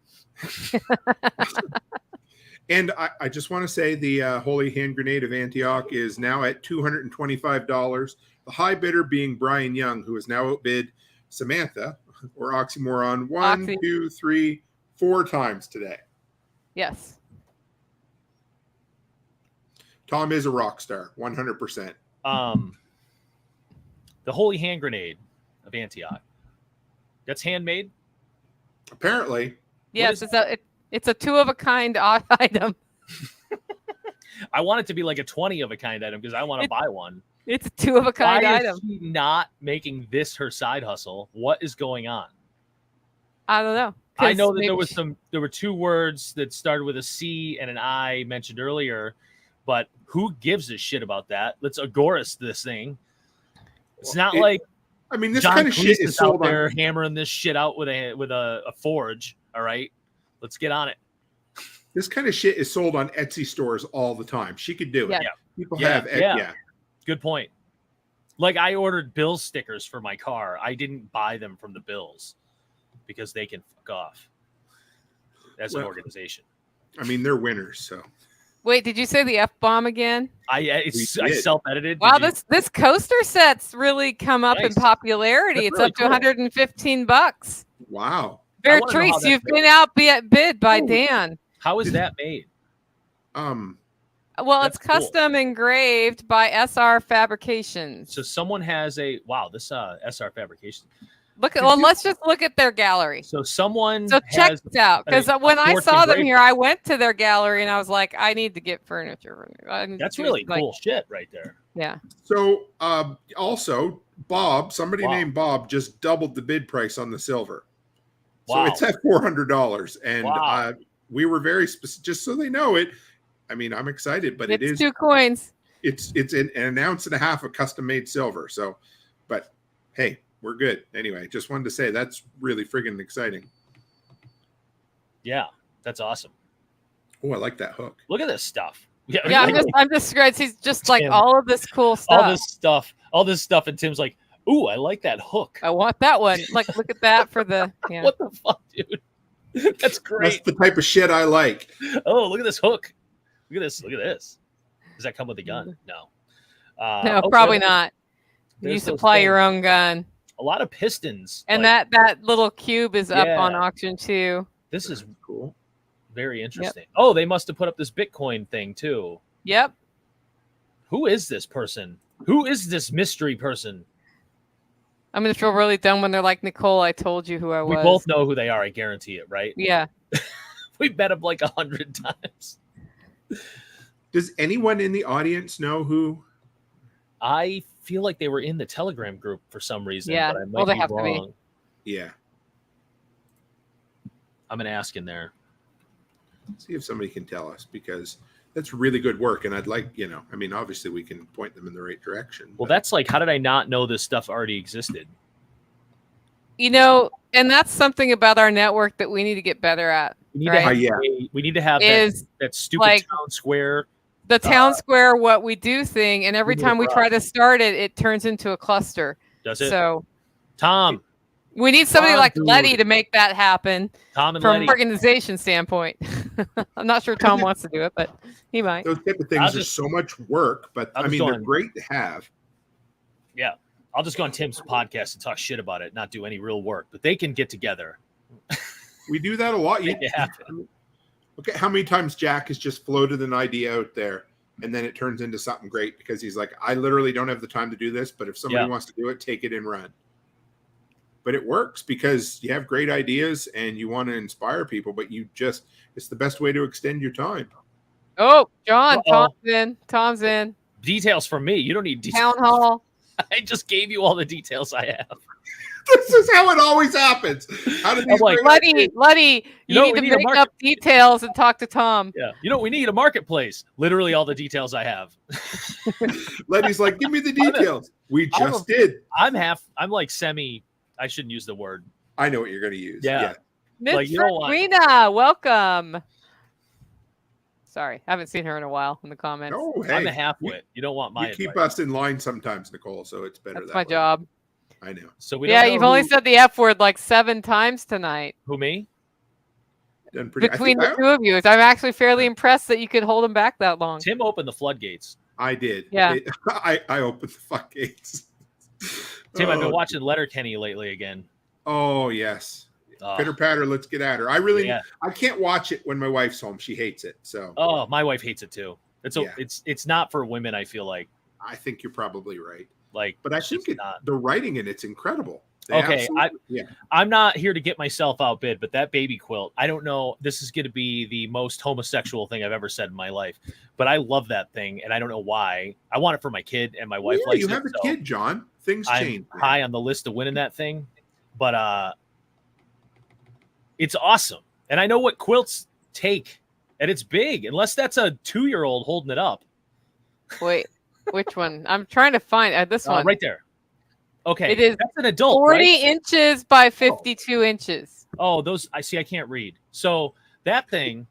Speaker 1: And I just want to say the Holy Hand Grenade of Antioch is now at $225. The high bidder being Brian Young, who has now outbid Samantha or Oxymoron one,
Speaker 2: Oxy.
Speaker 1: 2, 3, 4 times today.
Speaker 2: Yes.
Speaker 1: Tom is a rock star, 100%.
Speaker 6: The Holy Hand Grenade of Antioch. That's handmade.
Speaker 1: Apparently,
Speaker 2: Yes,
Speaker 6: is-
Speaker 2: it's a 2-of-a-kind item.
Speaker 6: I want it to be like a 20 of a kind item because I want to
Speaker 2: It-
Speaker 6: buy one.
Speaker 2: It's a 2-of-a-kind
Speaker 6: Why
Speaker 2: item.
Speaker 6: is she not making this her side hustle? What is going on?
Speaker 2: I don't know.
Speaker 6: I
Speaker 2: 'Cause
Speaker 6: know that
Speaker 2: maybe
Speaker 6: there were 2 words that started with a C and an I mentioned earlier, but who gives a shit about that? Let's Agorist this thing. It's not like
Speaker 1: I mean, this
Speaker 6: John
Speaker 1: kind of shit
Speaker 6: Cleese
Speaker 1: is
Speaker 6: is out
Speaker 1: sold
Speaker 6: there
Speaker 1: on.
Speaker 6: hammering this shit out with a forge. All right, let's get on it.
Speaker 1: This kind of shit is sold on Etsy stores all the time. She could do it.
Speaker 2: Yeah.
Speaker 1: People
Speaker 6: Yeah,
Speaker 1: have,
Speaker 6: yeah. Good point. Like I ordered Bills stickers for my car. I didn't buy them from the Bills because they can fuck off as an
Speaker 1: Well,
Speaker 6: organization.
Speaker 1: I mean, they're winners. So
Speaker 2: Wait, did you say the F-bomb again?
Speaker 6: I
Speaker 1: We did.
Speaker 6: self-edited.
Speaker 2: Wow,
Speaker 6: Did you-
Speaker 2: this coaster set's really come up in
Speaker 6: Nice.
Speaker 2: popularity.
Speaker 6: That's
Speaker 2: It's
Speaker 6: really
Speaker 2: up to
Speaker 6: cool.
Speaker 2: $115.
Speaker 1: wow.
Speaker 6: I wanna know how
Speaker 2: Beatrice,
Speaker 6: that's
Speaker 2: you've
Speaker 6: made.
Speaker 2: been outbid by
Speaker 1: Oh.
Speaker 2: Dan.
Speaker 6: How is that made?
Speaker 2: Well,
Speaker 6: That's
Speaker 2: it's
Speaker 6: cool.
Speaker 2: custom engraved by SR Fabrications.
Speaker 6: So someone has a wow. This SR Fabrication.
Speaker 2: let's just look at their gallery.
Speaker 6: So someone
Speaker 2: So check
Speaker 6: has
Speaker 2: this out, because
Speaker 6: a
Speaker 2: when I
Speaker 6: quartz
Speaker 2: saw them
Speaker 6: engraving.
Speaker 2: here, I went to their gallery and I was like, I need to get furniture.
Speaker 6: That's really cool shit right there.
Speaker 2: Yeah.
Speaker 1: So also, Bob, somebody
Speaker 6: Wow.
Speaker 1: named Bob, just doubled the bid price on the silver. So
Speaker 6: Wow.
Speaker 1: it's at $400, and
Speaker 6: Wow.
Speaker 1: we were very specific, just so they know it. I mean, I'm excited, but
Speaker 2: It's
Speaker 1: it is
Speaker 2: 2 coins.
Speaker 1: it's an ounce and a half of custom made silver. So, but hey, we're good anyway. Just wanted to say that's really friggin' exciting.
Speaker 6: Yeah, that's awesome.
Speaker 1: Oh, I like that hook.
Speaker 6: Look at this stuff. Yeah,
Speaker 2: Yeah, I'm just scared. He's just like
Speaker 6: Tim.
Speaker 2: all of this cool stuff.
Speaker 6: all this stuff, and Tim's like, "Ooh, I like that hook."
Speaker 2: I want that one. Like, look at that for the. Yeah.
Speaker 6: What the fuck, dude? That's
Speaker 1: That's
Speaker 6: great.
Speaker 1: the type of shit I like.
Speaker 6: Oh, look at this hook. Look at this. Look at this. Does that come with a gun? No.
Speaker 2: No,
Speaker 6: oh,
Speaker 2: probably
Speaker 6: there's-
Speaker 2: not.
Speaker 6: there's
Speaker 2: You
Speaker 6: those
Speaker 2: supply your
Speaker 6: things.
Speaker 2: own gun,
Speaker 6: A lot of pistons.
Speaker 2: and
Speaker 6: like,
Speaker 2: that little cube is up on
Speaker 6: Yeah.
Speaker 2: auction too.
Speaker 6: this is
Speaker 1: Cool.
Speaker 6: very interesting. Oh, they must have put up this Bitcoin thing too.
Speaker 2: Yep.
Speaker 6: Who is this person? Who is this mystery person?
Speaker 2: I'm gonna feel really dumb when they're like, Nicole, I told you who I was.
Speaker 6: We both know who they are. I guarantee it, right?
Speaker 2: Yeah.
Speaker 6: We met them like 100 times.
Speaker 1: Does anyone in the audience know who?
Speaker 6: I feel like they were in the Telegram group for some reason.
Speaker 2: Yeah.
Speaker 6: But I might
Speaker 2: Well, they
Speaker 6: be
Speaker 2: have to be.
Speaker 6: wrong.
Speaker 1: Yeah.
Speaker 6: I'm gonna ask in there.
Speaker 1: See if somebody can tell us, because that's really good work. And I'd like, I mean, obviously we can point them in the right direction.
Speaker 6: Well,
Speaker 1: but-
Speaker 6: that's like, how did I not know this stuff already existed?
Speaker 2: And that's something about our network that we need to get better at.
Speaker 6: We need
Speaker 2: Right.
Speaker 6: to have
Speaker 1: Yeah.
Speaker 6: we need to have
Speaker 2: Is
Speaker 6: that stupid
Speaker 2: like-
Speaker 6: town square.
Speaker 2: the town square what we do thing, and every
Speaker 6: We need
Speaker 2: time
Speaker 6: a
Speaker 2: we try
Speaker 6: brush.
Speaker 2: to start it, it turns into a cluster.
Speaker 6: Does it?
Speaker 2: So
Speaker 6: Tom
Speaker 2: we need somebody
Speaker 6: Tom,
Speaker 2: like
Speaker 6: dude.
Speaker 2: Letty to make that happen
Speaker 6: and
Speaker 2: from
Speaker 6: Letty.
Speaker 2: an organization standpoint. I'm not sure Tom wants to do it, but he might.
Speaker 1: those type of
Speaker 6: I'll
Speaker 1: things are
Speaker 6: just-
Speaker 1: so much work, but
Speaker 6: I'll
Speaker 1: I
Speaker 6: just
Speaker 1: mean,
Speaker 6: go
Speaker 1: they're
Speaker 6: on-
Speaker 1: great to have.
Speaker 6: Yeah. I'll just go on Tim's podcast and talk shit about it, not do any real work. But they can get together.
Speaker 1: We do that a lot.
Speaker 6: Make it happen.
Speaker 1: Look at how many times Jack has just floated an idea out there, and then it turns into something great because he's like, I literally don't have the time to do this, but if somebody
Speaker 6: Yeah.
Speaker 1: wants to do it, take it and run. But it works because you have great ideas and you want to inspire people, but it's the best way to extend your time.
Speaker 2: Oh, John,
Speaker 6: Uh-oh.
Speaker 2: Tom's in.
Speaker 6: Details from me. You don't need details.
Speaker 2: Town hall.
Speaker 6: I just gave you all the details I have.
Speaker 1: This is how it always happens. How do these
Speaker 6: like,
Speaker 1: great ideas-
Speaker 2: Letty, you
Speaker 6: know,
Speaker 2: need
Speaker 6: we
Speaker 2: to
Speaker 6: need a
Speaker 2: make
Speaker 6: market-
Speaker 2: up details and talk to Tom.
Speaker 6: Yeah. You know, we need a marketplace. Literally all the details I have.
Speaker 1: Letty's like, give me the
Speaker 6: I'm a-
Speaker 1: details. We
Speaker 6: I'm
Speaker 1: just did.
Speaker 6: I'm like semi, I shouldn't use the word.
Speaker 1: I know what you're going to use.
Speaker 6: Yeah.
Speaker 2: Miss
Speaker 6: Like, you know what?
Speaker 2: Rena, welcome. Sorry, I haven't seen her in a while in the comments.
Speaker 1: Oh, hey.
Speaker 6: I'm a half-wit. You don't want my
Speaker 1: You keep
Speaker 6: advice.
Speaker 1: us in line sometimes, Nicole, so it's better
Speaker 2: That's
Speaker 1: that
Speaker 2: my
Speaker 1: way.
Speaker 2: job.
Speaker 1: I know.
Speaker 6: So we
Speaker 2: Yeah,
Speaker 6: don't know
Speaker 2: you've only
Speaker 6: who-
Speaker 2: said the F word like 7 times tonight
Speaker 6: who me?
Speaker 1: Done pretty,
Speaker 2: between
Speaker 1: I
Speaker 2: the
Speaker 1: think
Speaker 2: two of you. I'm actually fairly impressed that you could hold him back that long.
Speaker 6: Tim opened the floodgates.
Speaker 1: I did.
Speaker 2: Yeah.
Speaker 1: I opened the floodgates.
Speaker 6: Tim, I've been
Speaker 1: Oh,
Speaker 6: watching Letterkenny lately again.
Speaker 1: Oh, yes.
Speaker 6: Oh,
Speaker 1: Pitter patter, let's get at her.
Speaker 6: yeah.
Speaker 1: I can't watch it when my wife's home. She hates it. So
Speaker 6: Oh, my wife hates it too.
Speaker 1: Yeah.
Speaker 6: It's not for women. I feel like
Speaker 1: I think you're probably right.
Speaker 6: but
Speaker 1: I
Speaker 6: it's
Speaker 1: think
Speaker 6: just not.
Speaker 1: the writing in it's incredible. They
Speaker 6: Okay,
Speaker 1: yeah.
Speaker 6: I'm not here to get myself outbid, but that baby quilt, I don't know. This is going to be the most homosexual thing I've ever said in my life, but I love that thing, and I don't know why. I want it for my kid, and my wife
Speaker 1: Yeah,
Speaker 6: likes
Speaker 1: you
Speaker 6: it.
Speaker 1: have a
Speaker 6: so
Speaker 1: kid, John. Things
Speaker 6: I'm
Speaker 1: change. man.
Speaker 6: high on the list of winning that thing, but it's awesome, and I know what quilts take, and it's big. Unless that's a 2-year-old holding it up,
Speaker 2: Wait, which one? I'm trying to find this one.
Speaker 6: right there. Okay,
Speaker 2: It is
Speaker 6: that's an adult,
Speaker 2: 40
Speaker 6: right?
Speaker 2: inches by 52 inches.
Speaker 6: Oh, those I see. I can't read. So that thing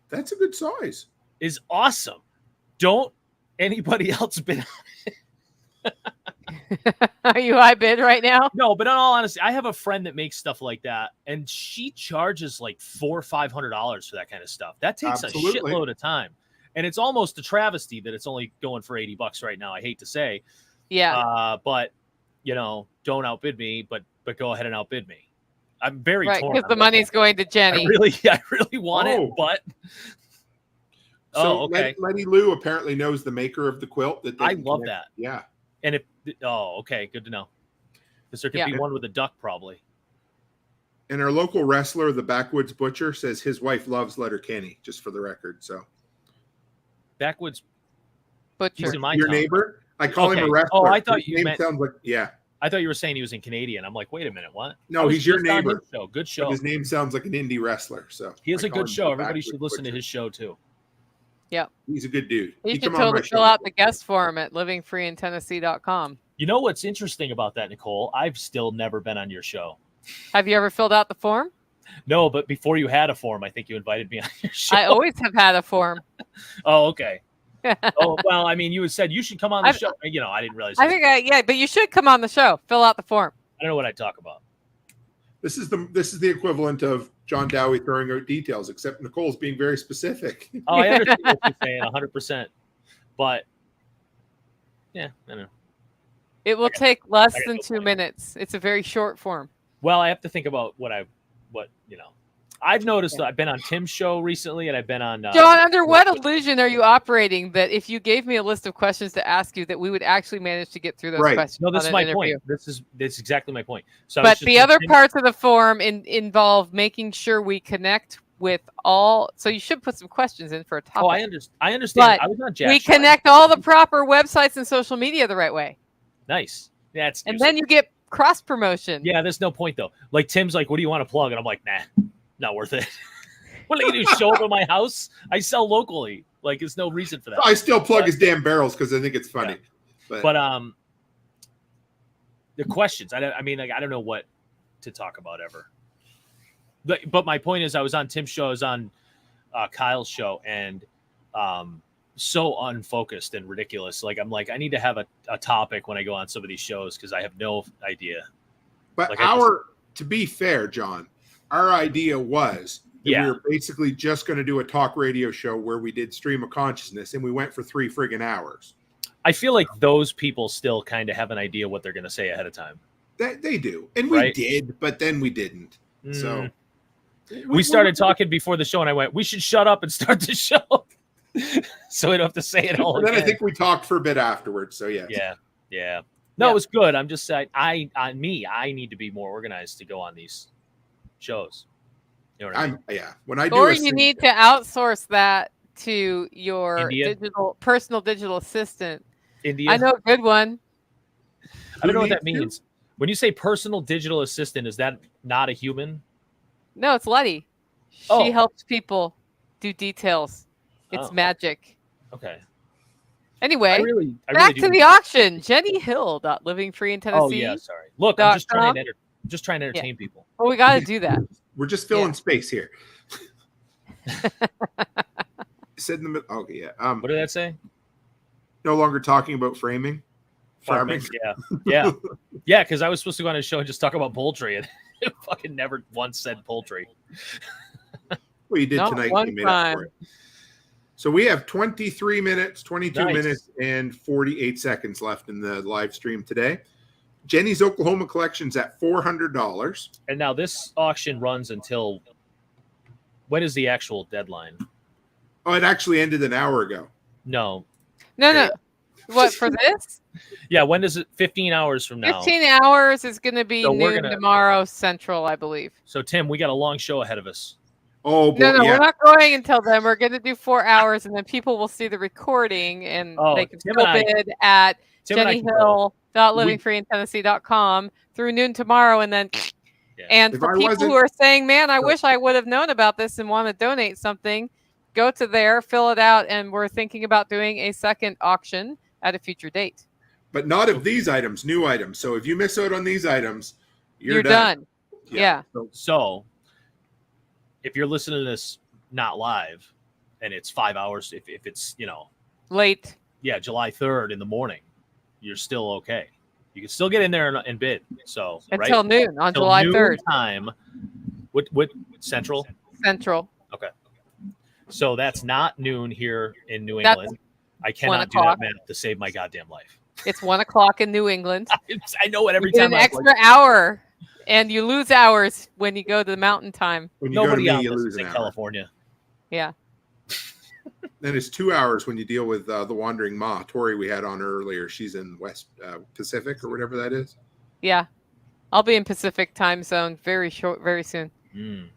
Speaker 1: That's a good size.
Speaker 6: is awesome. Don't anybody else bid?
Speaker 2: Are you high bid right now?
Speaker 6: No, but in all honesty, I have a friend that makes stuff like that, and she charges like $400 or $500 for that kind of stuff. That takes
Speaker 1: Absolutely.
Speaker 6: a shitload of time, and it's almost a travesty that it's only going for $80 right now. I hate to say,
Speaker 2: Yeah.
Speaker 6: but don't outbid me, but go ahead and outbid me. I'm very
Speaker 2: Right,
Speaker 6: torn.
Speaker 2: because
Speaker 6: on
Speaker 2: the
Speaker 6: that.
Speaker 2: money's going to
Speaker 6: I
Speaker 2: Jenny.
Speaker 6: really want it,
Speaker 1: Oh.
Speaker 6: but
Speaker 1: So
Speaker 6: okay.
Speaker 1: Letty Lou apparently knows the maker of the quilt. That they
Speaker 6: I
Speaker 1: can
Speaker 6: love
Speaker 1: connect-
Speaker 6: that.
Speaker 1: Yeah.
Speaker 6: And okay, good to know. Because there could be one with a duck, probably.
Speaker 1: And our local wrestler, the Backwoods Butcher, says his wife loves Letterkenny, just for the record. So,
Speaker 6: Backwoods
Speaker 2: Butcher.
Speaker 6: He's in my
Speaker 1: your
Speaker 6: town.
Speaker 1: neighbor? I call him a
Speaker 6: Okay.
Speaker 1: wrestler.
Speaker 6: Oh, I thought
Speaker 1: His
Speaker 6: you
Speaker 1: name
Speaker 6: meant-
Speaker 1: sounds like, yeah.
Speaker 6: I thought you were saying he was in Canadian. I'm like, wait a minute, what?
Speaker 1: No,
Speaker 6: I was
Speaker 1: he's your
Speaker 6: just on
Speaker 1: neighbor.
Speaker 6: his show. Good
Speaker 1: But
Speaker 6: show.
Speaker 1: his name sounds like an indie wrestler. So
Speaker 6: He has
Speaker 1: I
Speaker 6: a
Speaker 1: call
Speaker 6: good
Speaker 1: him
Speaker 6: show.
Speaker 1: the
Speaker 6: Everybody
Speaker 1: Backwoods
Speaker 6: should listen to
Speaker 1: Butcher.
Speaker 6: his show too.
Speaker 1: He's a good dude.
Speaker 2: You
Speaker 1: He
Speaker 2: should
Speaker 1: come on my
Speaker 2: totally
Speaker 1: show.
Speaker 2: fill out the guest form at livingfreeintennessee.com.
Speaker 6: You know what's interesting about that, Nicole? I've still never been on your show.
Speaker 2: Have you ever filled out the form?
Speaker 6: No, but before you had a form, I think you invited me on your show.
Speaker 2: I always have had a form.
Speaker 6: Oh, okay. Oh, well, I mean, you had said you should come on the show. You know, I didn't realize.
Speaker 2: I think but you should come on the show. Fill out the form.
Speaker 6: I don't know what I talk about.
Speaker 1: This is the equivalent of John Dowie throwing out details, except Nicole's being very specific.
Speaker 6: Oh, I understand what you're saying 100%. But, yeah, I don't know.
Speaker 2: It will take less
Speaker 6: I got
Speaker 2: than
Speaker 6: no
Speaker 2: 2
Speaker 6: point.
Speaker 2: minutes. It's a very short form.
Speaker 6: Well, I have to think about I've noticed that I've been on Tim's show recently, and I've been on.
Speaker 2: John, under what illusion are you operating that if you gave me a list of questions to ask you, that we would actually manage to get through those
Speaker 1: Right.
Speaker 2: questions?
Speaker 6: No, this
Speaker 2: on
Speaker 6: is
Speaker 2: an
Speaker 6: my
Speaker 2: interview?
Speaker 6: point. This is exactly my point. So, I was
Speaker 2: But
Speaker 6: just
Speaker 2: the
Speaker 6: saying
Speaker 2: other
Speaker 6: Tim-
Speaker 2: parts of the form involve making sure we connect with all. So you should put some questions in for a topic.
Speaker 6: Oh, I understand.
Speaker 2: But
Speaker 6: I was on Jack's
Speaker 2: we
Speaker 6: show.
Speaker 2: connect all the proper websites and social media the right way,
Speaker 6: Nice. Yeah, it's
Speaker 2: and then you get cross promotion.
Speaker 6: yeah. There's no point though. Like Tim's like, "What do you want to plug?" And I'm like, "Nah, not worth it." What are you gonna do? Show up at my house? I sell locally. Like, there's no reason for that.
Speaker 1: I still plug his damn barrels because I think it's funny.
Speaker 6: But the questions. I don't know what to talk about ever. But my point is, I was on Tim's show. I was on Kyle's show, and so unfocused and ridiculous. Like, I'm like, I need to have a topic when I go on some of these shows because I have no idea.
Speaker 1: But
Speaker 6: Like,
Speaker 1: to be fair, John, our idea was that we were basically just going to do a talk radio show where we did stream of consciousness, and we went for 3 friggin' hours.
Speaker 6: I feel like those people still kind of have an idea what they're going to say ahead of time.
Speaker 1: They do, and we
Speaker 6: Right.
Speaker 1: did, but then we didn't. So
Speaker 6: We started talking before the show, and I went, "We should shut up and start the show," so we don't have to say it all
Speaker 1: And then
Speaker 6: again.
Speaker 1: I think we talked for a bit afterwards. So yeah.
Speaker 6: Yeah. No, it was good. I'm just saying, I need to be more organized to go on these shows. You know what I mean?
Speaker 1: When I do,
Speaker 2: Or you need to outsource that to your
Speaker 6: India?
Speaker 2: personal digital assistant.
Speaker 6: India.
Speaker 2: I know a good one.
Speaker 6: I don't know what
Speaker 1: Who
Speaker 6: that
Speaker 1: needs to?
Speaker 6: means. When you say personal digital assistant, is that not a human?
Speaker 2: No, it's Letty. She
Speaker 6: Oh.
Speaker 2: helps people do details. It's
Speaker 6: Oh.
Speaker 2: magic.
Speaker 6: Okay.
Speaker 2: Anyway,
Speaker 6: I really
Speaker 2: back
Speaker 6: do.
Speaker 2: to the auction. Jenni Hill. Living Free in Tennessee.
Speaker 6: Oh yeah, sorry. Look, I'm just trying to
Speaker 2: .com.
Speaker 6: entertain people.
Speaker 2: Well, we got to do that.
Speaker 1: We're just filling space here. Said in the middle. Okay, yeah.
Speaker 6: What did that say?
Speaker 1: No longer talking about framing. Farming.
Speaker 6: Yeah. Yeah, because I was supposed to go on a show and just talk about poultry, and it fucking never once said poultry.
Speaker 1: Well, you did
Speaker 2: Not
Speaker 1: tonight.
Speaker 2: one
Speaker 1: You made up for it. So we have 23 minutes, 22
Speaker 6: Nice.
Speaker 1: minutes, and 48 seconds left in the live stream today. Jenny's Oklahoma collection's at $400.
Speaker 6: And now this auction runs until when is the actual deadline?
Speaker 1: Oh, it actually ended an hour ago.
Speaker 6: No.
Speaker 2: No. What, for this?
Speaker 6: Yeah, when does it? 15 hours from now.
Speaker 2: 15 hours is going to be
Speaker 6: So we're
Speaker 2: noon
Speaker 6: gonna-
Speaker 2: tomorrow Central, I believe.
Speaker 6: So Tim, we got a long show ahead of us.
Speaker 1: Oh, boy,
Speaker 2: No,
Speaker 1: yeah.
Speaker 2: we're not going until then. We're going to do 4 hours, and then people will see the recording, and
Speaker 6: Oh,
Speaker 2: they can
Speaker 6: Tim
Speaker 2: still
Speaker 6: and I-
Speaker 2: bid at
Speaker 6: Tim and I can go.
Speaker 2: jennihill.livingfreeintennessee.com through noon tomorrow, and then
Speaker 6: Yeah.
Speaker 2: and
Speaker 1: If
Speaker 2: for
Speaker 1: I
Speaker 2: people
Speaker 1: wasn't-
Speaker 2: who are saying, "Man, I wish I would have known about this and want to donate something," go to there, fill it out, and we're thinking about doing a second auction at a future date.
Speaker 1: But not of these items, new items. So if you miss out on these items,
Speaker 2: You're done. Yeah.
Speaker 6: So if you're listening to this not live and it's 5 hours, if it's,
Speaker 2: Late.
Speaker 6: July 3rd in the morning, you're still okay. You can still get in there and bid. So
Speaker 2: Until
Speaker 6: right?
Speaker 2: noon on
Speaker 6: Till
Speaker 2: July
Speaker 6: noon
Speaker 2: 3rd,
Speaker 6: time. What Central?
Speaker 2: Central.
Speaker 6: Okay. So that's not noon here in New
Speaker 2: That's
Speaker 6: England. I cannot do
Speaker 2: 1
Speaker 6: that
Speaker 2: o'clock.
Speaker 6: math to save my goddamn life.
Speaker 2: It's 1 o'clolock in New England.
Speaker 6: I know it every
Speaker 2: You get
Speaker 6: time.
Speaker 2: an
Speaker 6: I'm
Speaker 2: extra
Speaker 6: like,
Speaker 2: hour, and you lose hours when you go to the mountain time.
Speaker 1: When you go to
Speaker 6: nobody
Speaker 1: me,
Speaker 6: on
Speaker 1: you
Speaker 6: this
Speaker 1: lose
Speaker 6: is
Speaker 1: an
Speaker 6: in
Speaker 1: hour.
Speaker 6: California.
Speaker 2: Yeah.
Speaker 1: Then it's 2 hours when you deal with the Wandering Ma. Tori we had on earlier. She's in West Pacific or whatever that is.
Speaker 2: Yeah. I'll be in Pacific time zone very soon.
Speaker 6: Mm.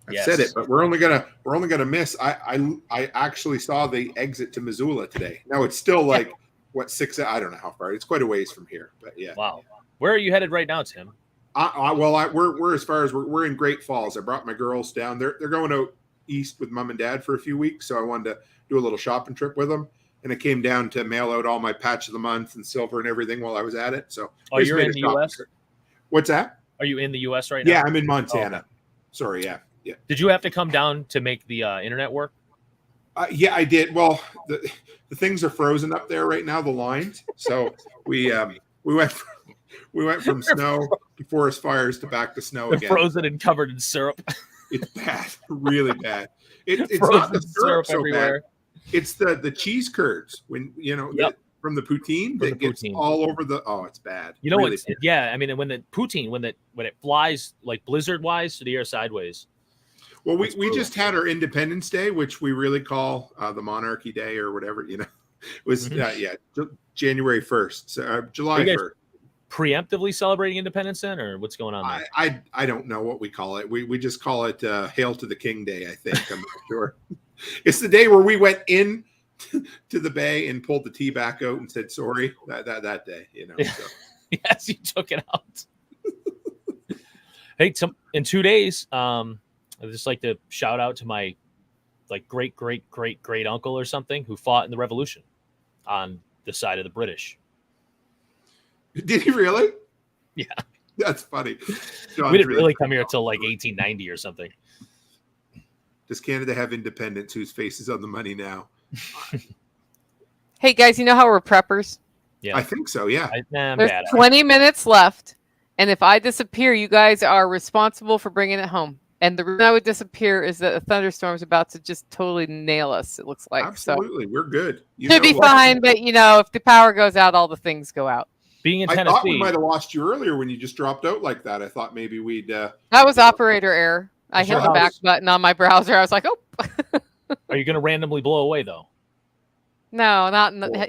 Speaker 1: I've said it, but we're only gonna miss. I actually saw the exit to Missoula today. Now it's still like what 6? I don't know how far. It's quite a ways from here, but yeah.
Speaker 6: Wow. Where are you headed right now, Tim?
Speaker 1: We're as far as we're in Great Falls. I brought my girls down. They're going out east with mom and dad for a few weeks, so I wanted to do a little shopping trip with them. And I came down to mail out all my patch of the month and silver and everything while I was at it. So
Speaker 6: you're in the U.S.
Speaker 1: trip. What's that?
Speaker 6: Are you in the U.S. right now?
Speaker 1: Yeah, I'm in Montana. Sorry, yeah.
Speaker 6: Did you have to come down to make the internet work?
Speaker 1: Yeah, I did. Well, the things are frozen up there right now, the lines. So we went from snow to forest fires to back to snow
Speaker 6: They're
Speaker 1: again.
Speaker 6: Frozen and covered in syrup.
Speaker 1: It's bad, really bad. It's
Speaker 6: Frozen
Speaker 1: not the syrup so
Speaker 6: everywhere.
Speaker 1: bad. It's the cheese curds when from the poutine that gets all over the. Oh, it's bad.
Speaker 6: You know
Speaker 1: really
Speaker 6: what? Yeah, I mean, when the poutine when it flies like blizzard wise to the air sideways.
Speaker 1: Well, we just had our Independence Day, which we really call the Monarchy Day or whatever. It was January 1st, so, July 1st.
Speaker 6: Preemptively celebrating Independence then, or what's going on there?
Speaker 1: I don't know what we call it. We just call it Hail to the King Day. I think I'm not sure. It's the day where we went in to the bay and pulled the tea back out and said sorry. That day, So.
Speaker 6: Yes, you took it out. Hey, in 2 days, I'd just like to shout out to my great uncle or something who fought in the Revolution on the side of the British.
Speaker 1: Did he really?
Speaker 6: Yeah,
Speaker 1: that's funny.
Speaker 6: We didn't really come here until 1890 or something.
Speaker 1: Does Canada have independence? Whose face is on the money now?
Speaker 2: Hey guys, you know how we're preppers?
Speaker 1: Yeah, I think so. Yeah,
Speaker 2: there's 20 minutes left, and if I disappear, you guys are responsible for bringing it home. And the reason I would disappear is that a thunderstorm's about to just totally nail us. It looks like
Speaker 1: absolutely, we're good.
Speaker 2: Should be fine, but if the power goes out, all the things go out.
Speaker 6: Being in
Speaker 1: I
Speaker 6: Tennessee,
Speaker 1: thought we might have lost you earlier when you just dropped out like that. I thought maybe we'd.
Speaker 2: That was operator error. I hit the back button on my browser. I was like, oh.
Speaker 6: Are you going to randomly blow away though?
Speaker 2: No,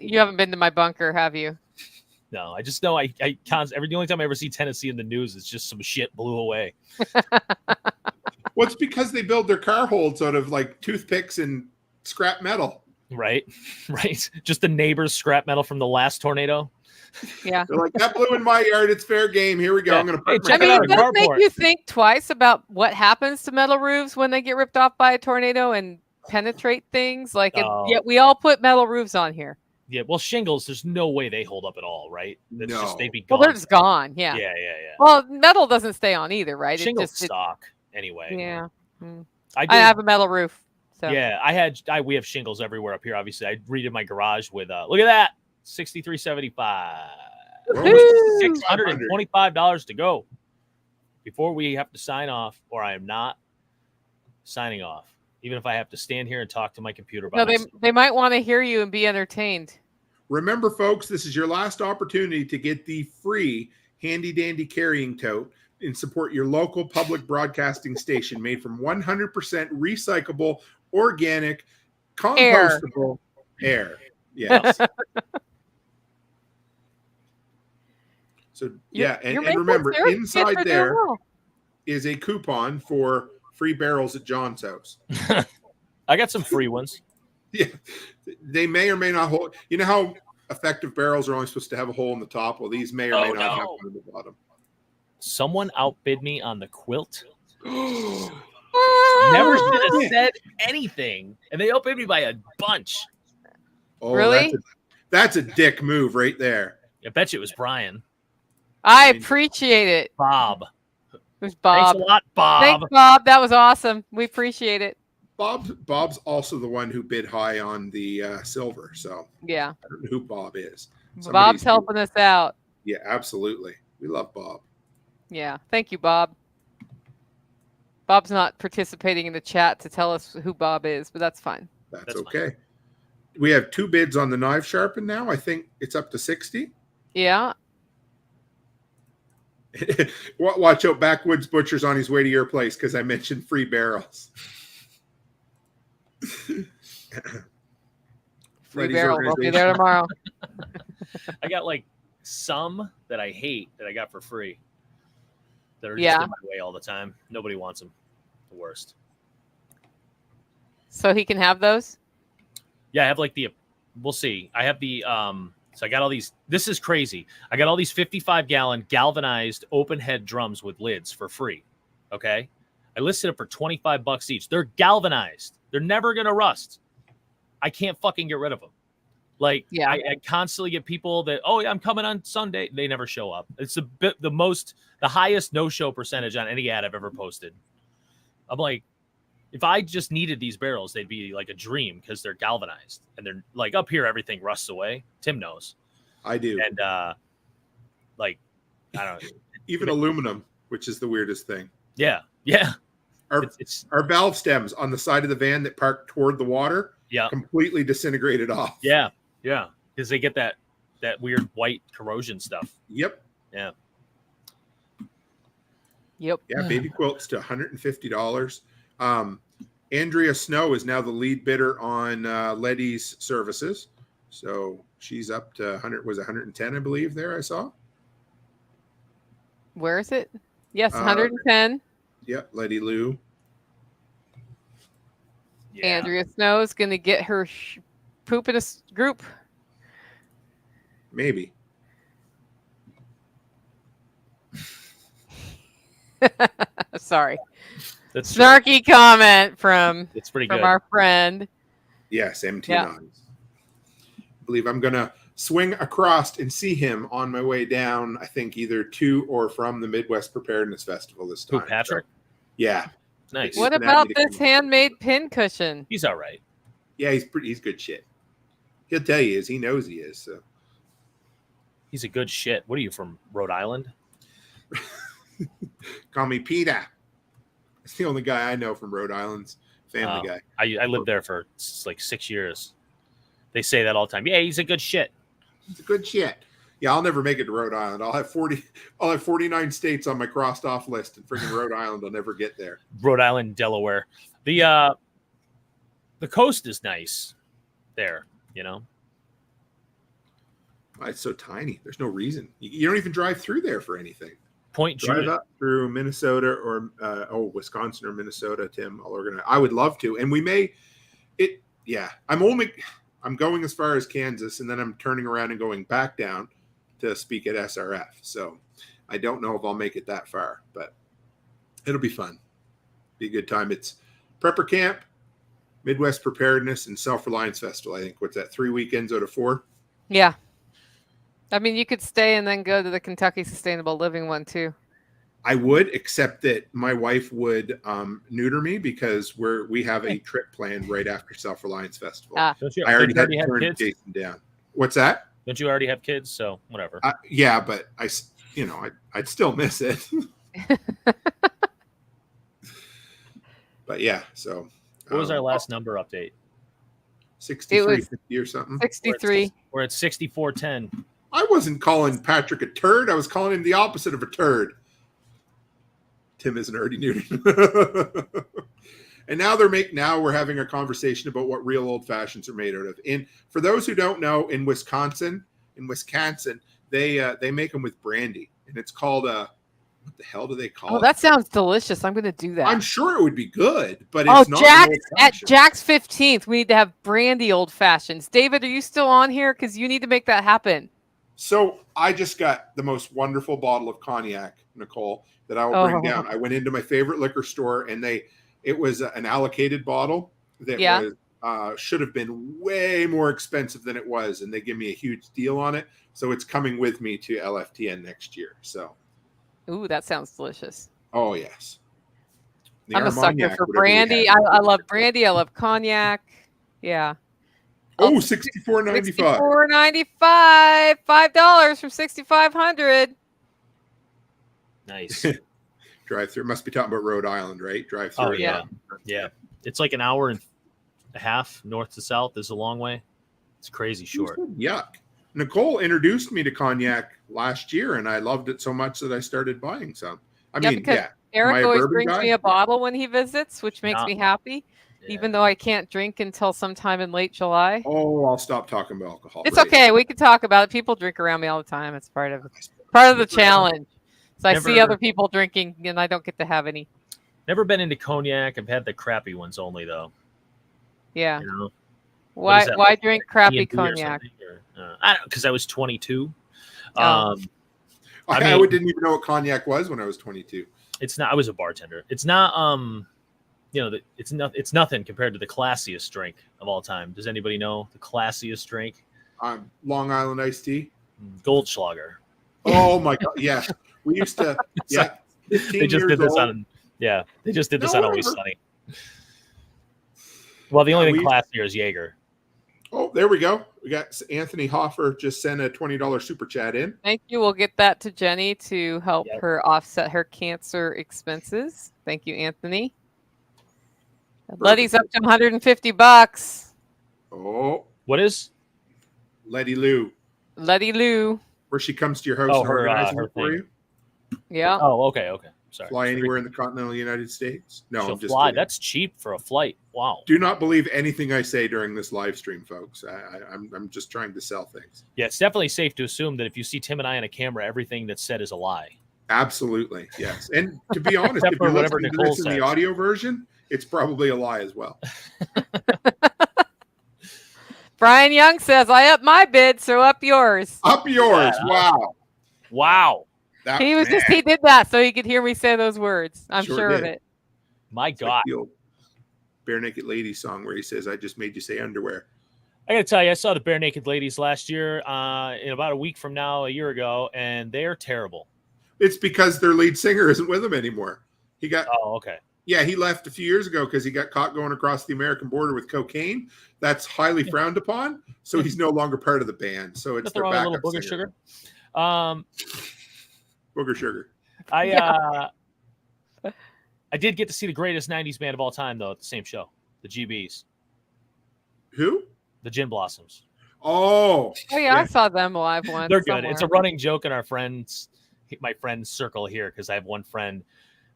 Speaker 2: you haven't been to my bunker, have you?
Speaker 6: No, I just know the only time I ever see Tennessee in the news is just some shit blew away.
Speaker 1: Well, it's because they build their car holds out of toothpicks and scrap metal.
Speaker 6: Right. Just the neighbor's scrap metal from the last tornado.
Speaker 2: Yeah.
Speaker 1: They're like, that blew in my yard. It's fair game. Here we go.
Speaker 6: Yeah.
Speaker 1: I'm going to
Speaker 2: it does make you think twice about what happens to metal roofs when they get ripped off by a tornado and penetrate things. Yet we all put metal roofs on here.
Speaker 6: Yeah, well, shingles, there's no way they hold up at all, right? It's
Speaker 1: no.
Speaker 6: Just they'd be gone.
Speaker 2: Well, they're just gone. Yeah.
Speaker 6: Yeah.
Speaker 2: Well, metal doesn't stay on either, right?
Speaker 6: Shingles stock anyway.
Speaker 2: Yeah.
Speaker 6: I
Speaker 2: have a metal roof. So.
Speaker 6: Yeah, we have shingles everywhere up here. Obviously, I redid my garage with look at that, $63.75, $625 to go before we have to sign off, or I am not signing off. Even if I have to stand here and talk to my computer.
Speaker 2: They might want to hear you and be entertained.
Speaker 1: Remember, folks, this is your last opportunity to get the free handy dandy carrying tote and support your local public broadcasting station made from 100% recyclable, organic, compostable air. Yes. So yeah, and remember, inside there is a coupon for free barrels at John's house.
Speaker 6: I got some free ones.
Speaker 1: Yeah, they may or may not hold. You know how effective barrels are only supposed to have a hole in the top? Well, these may or may not have one in the bottom.
Speaker 6: Someone outbid me on the quilt.
Speaker 2: Oh,
Speaker 6: Never should have said anything, and they outbid me by a bunch.
Speaker 1: Oh,
Speaker 2: really?
Speaker 1: That's a dick move right there.
Speaker 6: I bet you it was Brian.
Speaker 2: I appreciate it.
Speaker 6: Bob.
Speaker 2: It was Bob.
Speaker 6: Thanks a lot, Bob.
Speaker 2: Thanks, Bob. That was awesome. We appreciate it.
Speaker 1: Bob's also the one who bid high on the silver. So
Speaker 2: yeah,
Speaker 1: I don't know who Bob is.
Speaker 2: Bob's helping us out.
Speaker 1: Yeah, absolutely. We love Bob.
Speaker 2: Yeah, thank you, Bob. Bob's not participating in the chat to tell us who Bob is, but that's fine.
Speaker 1: That's okay. Fine. We have 2 bids on the knife sharpen now. I think it's up to 60.
Speaker 2: Yeah.
Speaker 1: Watch out, Backwoods Butcher's on his way to your place because I mentioned free barrels.
Speaker 2: Free barrels. I'll be there tomorrow.
Speaker 6: I got like some that I hate that I got for free that are just
Speaker 2: Yeah.
Speaker 6: in my way all the time. Nobody wants them. The worst.
Speaker 2: So he can have those?
Speaker 6: Yeah, I have like we'll see. I have so I got all these. This is crazy. I got all these 55-gallon galvanized open head drums with lids for free. Okay. I listed it for $25 each. They're galvanized. They're never going to rust. I can't fucking get rid of them. Like,
Speaker 2: Yeah.
Speaker 6: I constantly get people that, oh yeah, I'm coming on Sunday. They never show up. It's the highest no-show percentage on any ad I've ever posted. I'm like, if I just needed these barrels, they'd be like a dream because they're galvanized and they're like up here. Everything rusts away. Tim knows.
Speaker 1: I do.
Speaker 6: And like, I don't know.
Speaker 1: Even aluminum, which is the weirdest thing.
Speaker 6: Yeah.
Speaker 1: Our valve stems on the side of the van that parked toward the water, completely disintegrated off.
Speaker 6: Yeah, because they get that weird white corrosion stuff.
Speaker 1: Yep.
Speaker 6: Yeah.
Speaker 2: Yep.
Speaker 1: Yeah, baby quilts to $150. Andrea Snow is now the lead bidder on Letty's services. So she's up to 110, I believe, there I saw.
Speaker 2: Where is it? Yes, 110.
Speaker 1: Yep, Letty Lou.
Speaker 6: Yeah.
Speaker 2: Andrea Snow is going to get her poop in a group.
Speaker 1: Maybe.
Speaker 2: Sorry.
Speaker 6: That's
Speaker 2: Snarky comment from
Speaker 6: it's pretty good.
Speaker 2: our friend.
Speaker 1: Yes, MT
Speaker 2: Yeah.
Speaker 1: Nods. I believe I'm going to swing across and see him on my way down, I think either to or from the Midwest Preparedness Festival this
Speaker 6: Who,
Speaker 1: time.
Speaker 6: Patrick?
Speaker 1: So, yeah.
Speaker 6: Nice.
Speaker 2: What
Speaker 1: He's been
Speaker 2: about
Speaker 1: happy to
Speaker 2: this
Speaker 1: come.
Speaker 2: handmade pin cushion?
Speaker 6: He's all right.
Speaker 1: Yeah, he's good shit. He'll tell you he knows he is. So
Speaker 6: He's a good shit. What are you from, Rhode Island?
Speaker 1: call me Peter. It's the only guy I know from Rhode Island's Family Guy.
Speaker 6: I lived there for like 6 years. They say that all the time. Yeah, he's a good shit.
Speaker 1: It's a good shit. Yeah, I'll never make it to Rhode Island. I'll have 49 states on my crossed off list, and freaking Rhode Island will never get there.
Speaker 6: Rhode Island, Delaware. The coast is nice there, you know.
Speaker 1: It's so tiny. There's no reason. You don't even drive through there for anything.
Speaker 6: Point
Speaker 1: Drive
Speaker 6: Judith.
Speaker 1: up through Minnesota or Wisconsin or Minnesota, Tim. I'll organize. I would love to, and we may. It. Yeah, I'm going as far as Kansas, and then I'm turning around and going back down to speak at SRF. So I don't know if I'll make it that far, but it'll be fun. Be a good time. It's Prepper Camp, Midwest Preparedness, and Self-Reliance Festival. I think what's that? 3 weekends out of 4.
Speaker 2: Yeah. I mean, you could stay and then go to the Kentucky Sustainable Living one too.
Speaker 1: I would, except that my wife would neuter me because we have a trip planned right after Self-Reliance Festival.
Speaker 2: Ah.
Speaker 6: Don't you
Speaker 1: I already had to
Speaker 6: have
Speaker 1: turn
Speaker 6: kids?
Speaker 1: Jason down. What's that?
Speaker 6: Don't you already have kids? So whatever.
Speaker 1: Yeah, but I'd still miss it. But yeah, so
Speaker 6: What was our last number update?
Speaker 1: 6350 or something.
Speaker 2: 63.
Speaker 6: We're at 6410.
Speaker 1: I wasn't calling Patrick a turd. I was calling him the opposite of a turd. Tim isn't already neutered. And now we're having a conversation about what real old fashions are made out of. And for those who don't know, in Wisconsin, they make them with brandy, and it's called what the hell do they call it?
Speaker 2: Oh, that sounds delicious. I'm going to do that.
Speaker 1: I'm sure it would be good, but it's not.
Speaker 2: At Jack's 15th, we need to have brandy old fashions. David, are you still on here? Because you need to make that happen.
Speaker 1: So I just got the most wonderful bottle of cognac, Nicole, that I will bring down. I went into my favorite liquor store, and it was an allocated bottle that should have been way more expensive than it was, and they give me a huge deal on it. So it's coming with me to LFTN next year. So,
Speaker 2: Ooh, that sounds delicious.
Speaker 1: oh yes, the
Speaker 2: I'm a sucker
Speaker 1: Armagnac,
Speaker 2: for
Speaker 1: whatever we
Speaker 2: brandy.
Speaker 1: had.
Speaker 2: I love brandy. I love cognac. Yeah.
Speaker 1: Oh, $64.95.
Speaker 2: $64.95. $5 from $6,500.
Speaker 6: Nice.
Speaker 1: Drive through. Must be talking about Rhode Island, right? Drive through.
Speaker 6: Oh yeah. Yeah. It's like an hour and a half north to south. Is a long way. It's crazy short.
Speaker 1: Yuck. Nicole introduced me to cognac last year, and I loved it so much that I started buying some.
Speaker 2: Eric
Speaker 1: Am I a
Speaker 2: always
Speaker 1: bourbon
Speaker 2: brings
Speaker 1: guy?
Speaker 2: me a bottle when he visits, which makes me happy. even though I can't drink until sometime in late July.
Speaker 1: Oh, I'll stop talking about alcohol.
Speaker 2: It's
Speaker 1: Right.
Speaker 2: okay. We can talk about it. People drink around me all the time. It's part of the challenge. So I see
Speaker 6: Never-
Speaker 2: other people drinking, and I don't get to have any.
Speaker 6: Never been into cognac. I've had the crappy ones only, though.
Speaker 2: Yeah.
Speaker 6: You know?
Speaker 2: Why?
Speaker 6: is that,
Speaker 2: Why
Speaker 6: like,
Speaker 2: drink crappy
Speaker 6: E&P or
Speaker 2: cognac?
Speaker 6: something, or, I don't, because I was 22.
Speaker 2: Oh.
Speaker 1: I
Speaker 6: mean-
Speaker 1: didn't even know what cognac was when I was 22.
Speaker 6: It's not. I was a bartender. It's not. It's nothing compared to the classiest drink of all time. Does anybody know the classiest drink?
Speaker 1: Long Island iced tea.
Speaker 6: Goldschlager.
Speaker 1: Oh my god! Yeah, we used to. Yeah, 15
Speaker 6: They just
Speaker 1: years
Speaker 6: did this
Speaker 1: old.
Speaker 6: on. Yeah, they just did this
Speaker 1: No,
Speaker 6: on Always
Speaker 1: whatever.
Speaker 6: Sunny. Well, the only
Speaker 1: Yeah,
Speaker 6: thing classier is Jaeger.
Speaker 1: Oh, there we go. We got Anthony Hoffer just sent a $20 super chat in.
Speaker 2: Thank you. We'll get that to Jenny to help
Speaker 6: Yep.
Speaker 2: her offset her cancer expenses. Thank you, Anthony. Letty's up to $150.
Speaker 1: Oh,
Speaker 6: What is?
Speaker 1: Letty Lou,
Speaker 2: Letty Lou.
Speaker 1: where she comes to your house
Speaker 6: Oh,
Speaker 1: and
Speaker 6: her,
Speaker 1: organizes
Speaker 6: her
Speaker 1: it for
Speaker 6: thing.
Speaker 1: you.
Speaker 2: Yeah.
Speaker 6: Oh, okay. Sorry.
Speaker 1: Fly anywhere in the continental United States. No,
Speaker 6: She'll
Speaker 1: I'm just
Speaker 6: fly.
Speaker 1: kidding.
Speaker 6: That's cheap for a flight. Wow.
Speaker 1: Do not believe anything I say during this live stream, folks. I'm just trying to sell things.
Speaker 6: Yeah, it's definitely safe to assume that if you see Tim and I on a camera, everything that's said is a lie.
Speaker 1: Absolutely, yes. And to be honest,
Speaker 6: Except
Speaker 1: if
Speaker 6: for
Speaker 1: you're
Speaker 6: whatever
Speaker 1: listening to
Speaker 6: Nicole
Speaker 1: this in the
Speaker 6: says.
Speaker 1: audio version, it's probably a lie as well.
Speaker 2: Brian Young says, I up my bid, so up yours.
Speaker 1: Up yours!
Speaker 6: Yeah.
Speaker 1: Wow.
Speaker 6: Wow.
Speaker 1: That,
Speaker 2: He was
Speaker 1: man,
Speaker 2: he did that so he could hear me say those words. I'm
Speaker 1: Sure
Speaker 2: sure of
Speaker 1: did.
Speaker 2: it.
Speaker 6: My
Speaker 1: it's like
Speaker 6: God.
Speaker 1: the old Bare Naked Ladies song where he says, "I just made you say underwear."
Speaker 6: I got to tell you, I saw the Bare Naked Ladies last year, in about a week from now, a year ago, and they're terrible.
Speaker 1: It's because their lead singer isn't with them anymore. He got
Speaker 6: Oh, okay.
Speaker 1: Yeah, he left a few years ago because he got caught going across the American border with cocaine. That's highly frowned upon. So he's no longer part of the band. So it's
Speaker 6: Nothing
Speaker 1: their
Speaker 6: wrong with a little
Speaker 1: backup
Speaker 6: booger
Speaker 1: singer.
Speaker 6: sugar.
Speaker 1: Booger Sugar.
Speaker 6: I did get to see the greatest 90s band of all time, though, at the same show, the GBs,
Speaker 1: Who?
Speaker 6: the Gin Blossoms.
Speaker 1: Oh,
Speaker 2: Oh yeah, I saw them live once.
Speaker 6: They're good. It's a
Speaker 2: somewhere.
Speaker 6: running joke in my friend's circle here, because I have one friend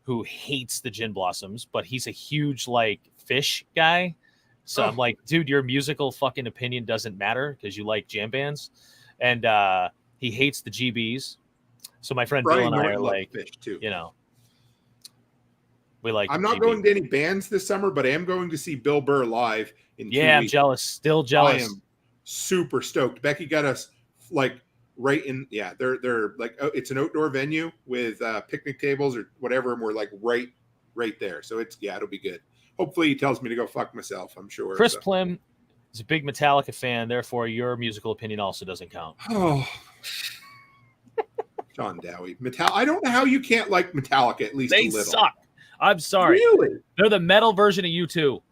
Speaker 6: who hates the Gin Blossoms, but he's a huge like fish guy. So I'm like, dude, your musical fucking opinion doesn't matter because you like jam bands, and he hates the GBs. So my friend
Speaker 1: Brian
Speaker 6: Bill and I
Speaker 1: Norton
Speaker 6: are
Speaker 1: loved
Speaker 6: like,
Speaker 1: Fish too.
Speaker 6: we like.
Speaker 1: I'm not
Speaker 6: GB.
Speaker 1: going to any bands this summer, but I am going to see Bill Burr live in 2
Speaker 6: Yeah, I'm
Speaker 1: weeks.
Speaker 6: jealous. Still
Speaker 1: I
Speaker 6: jealous.
Speaker 1: am super stoked. Becky got us like right in. Yeah, they're like, oh, it's an outdoor venue with picnic tables or whatever, and we're like right there. So it'll be good. Hopefully, he tells me to go fuck myself. I'm sure.
Speaker 6: Chris
Speaker 1: so.
Speaker 6: Plim is a big Metallica fan, therefore your musical opinion also doesn't count.
Speaker 1: Oh, John Dowie, I don't know how you can't like Metallica at least
Speaker 6: They
Speaker 1: a little.
Speaker 6: suck. I'm sorry.
Speaker 1: Really?
Speaker 6: They're the metal version of U2.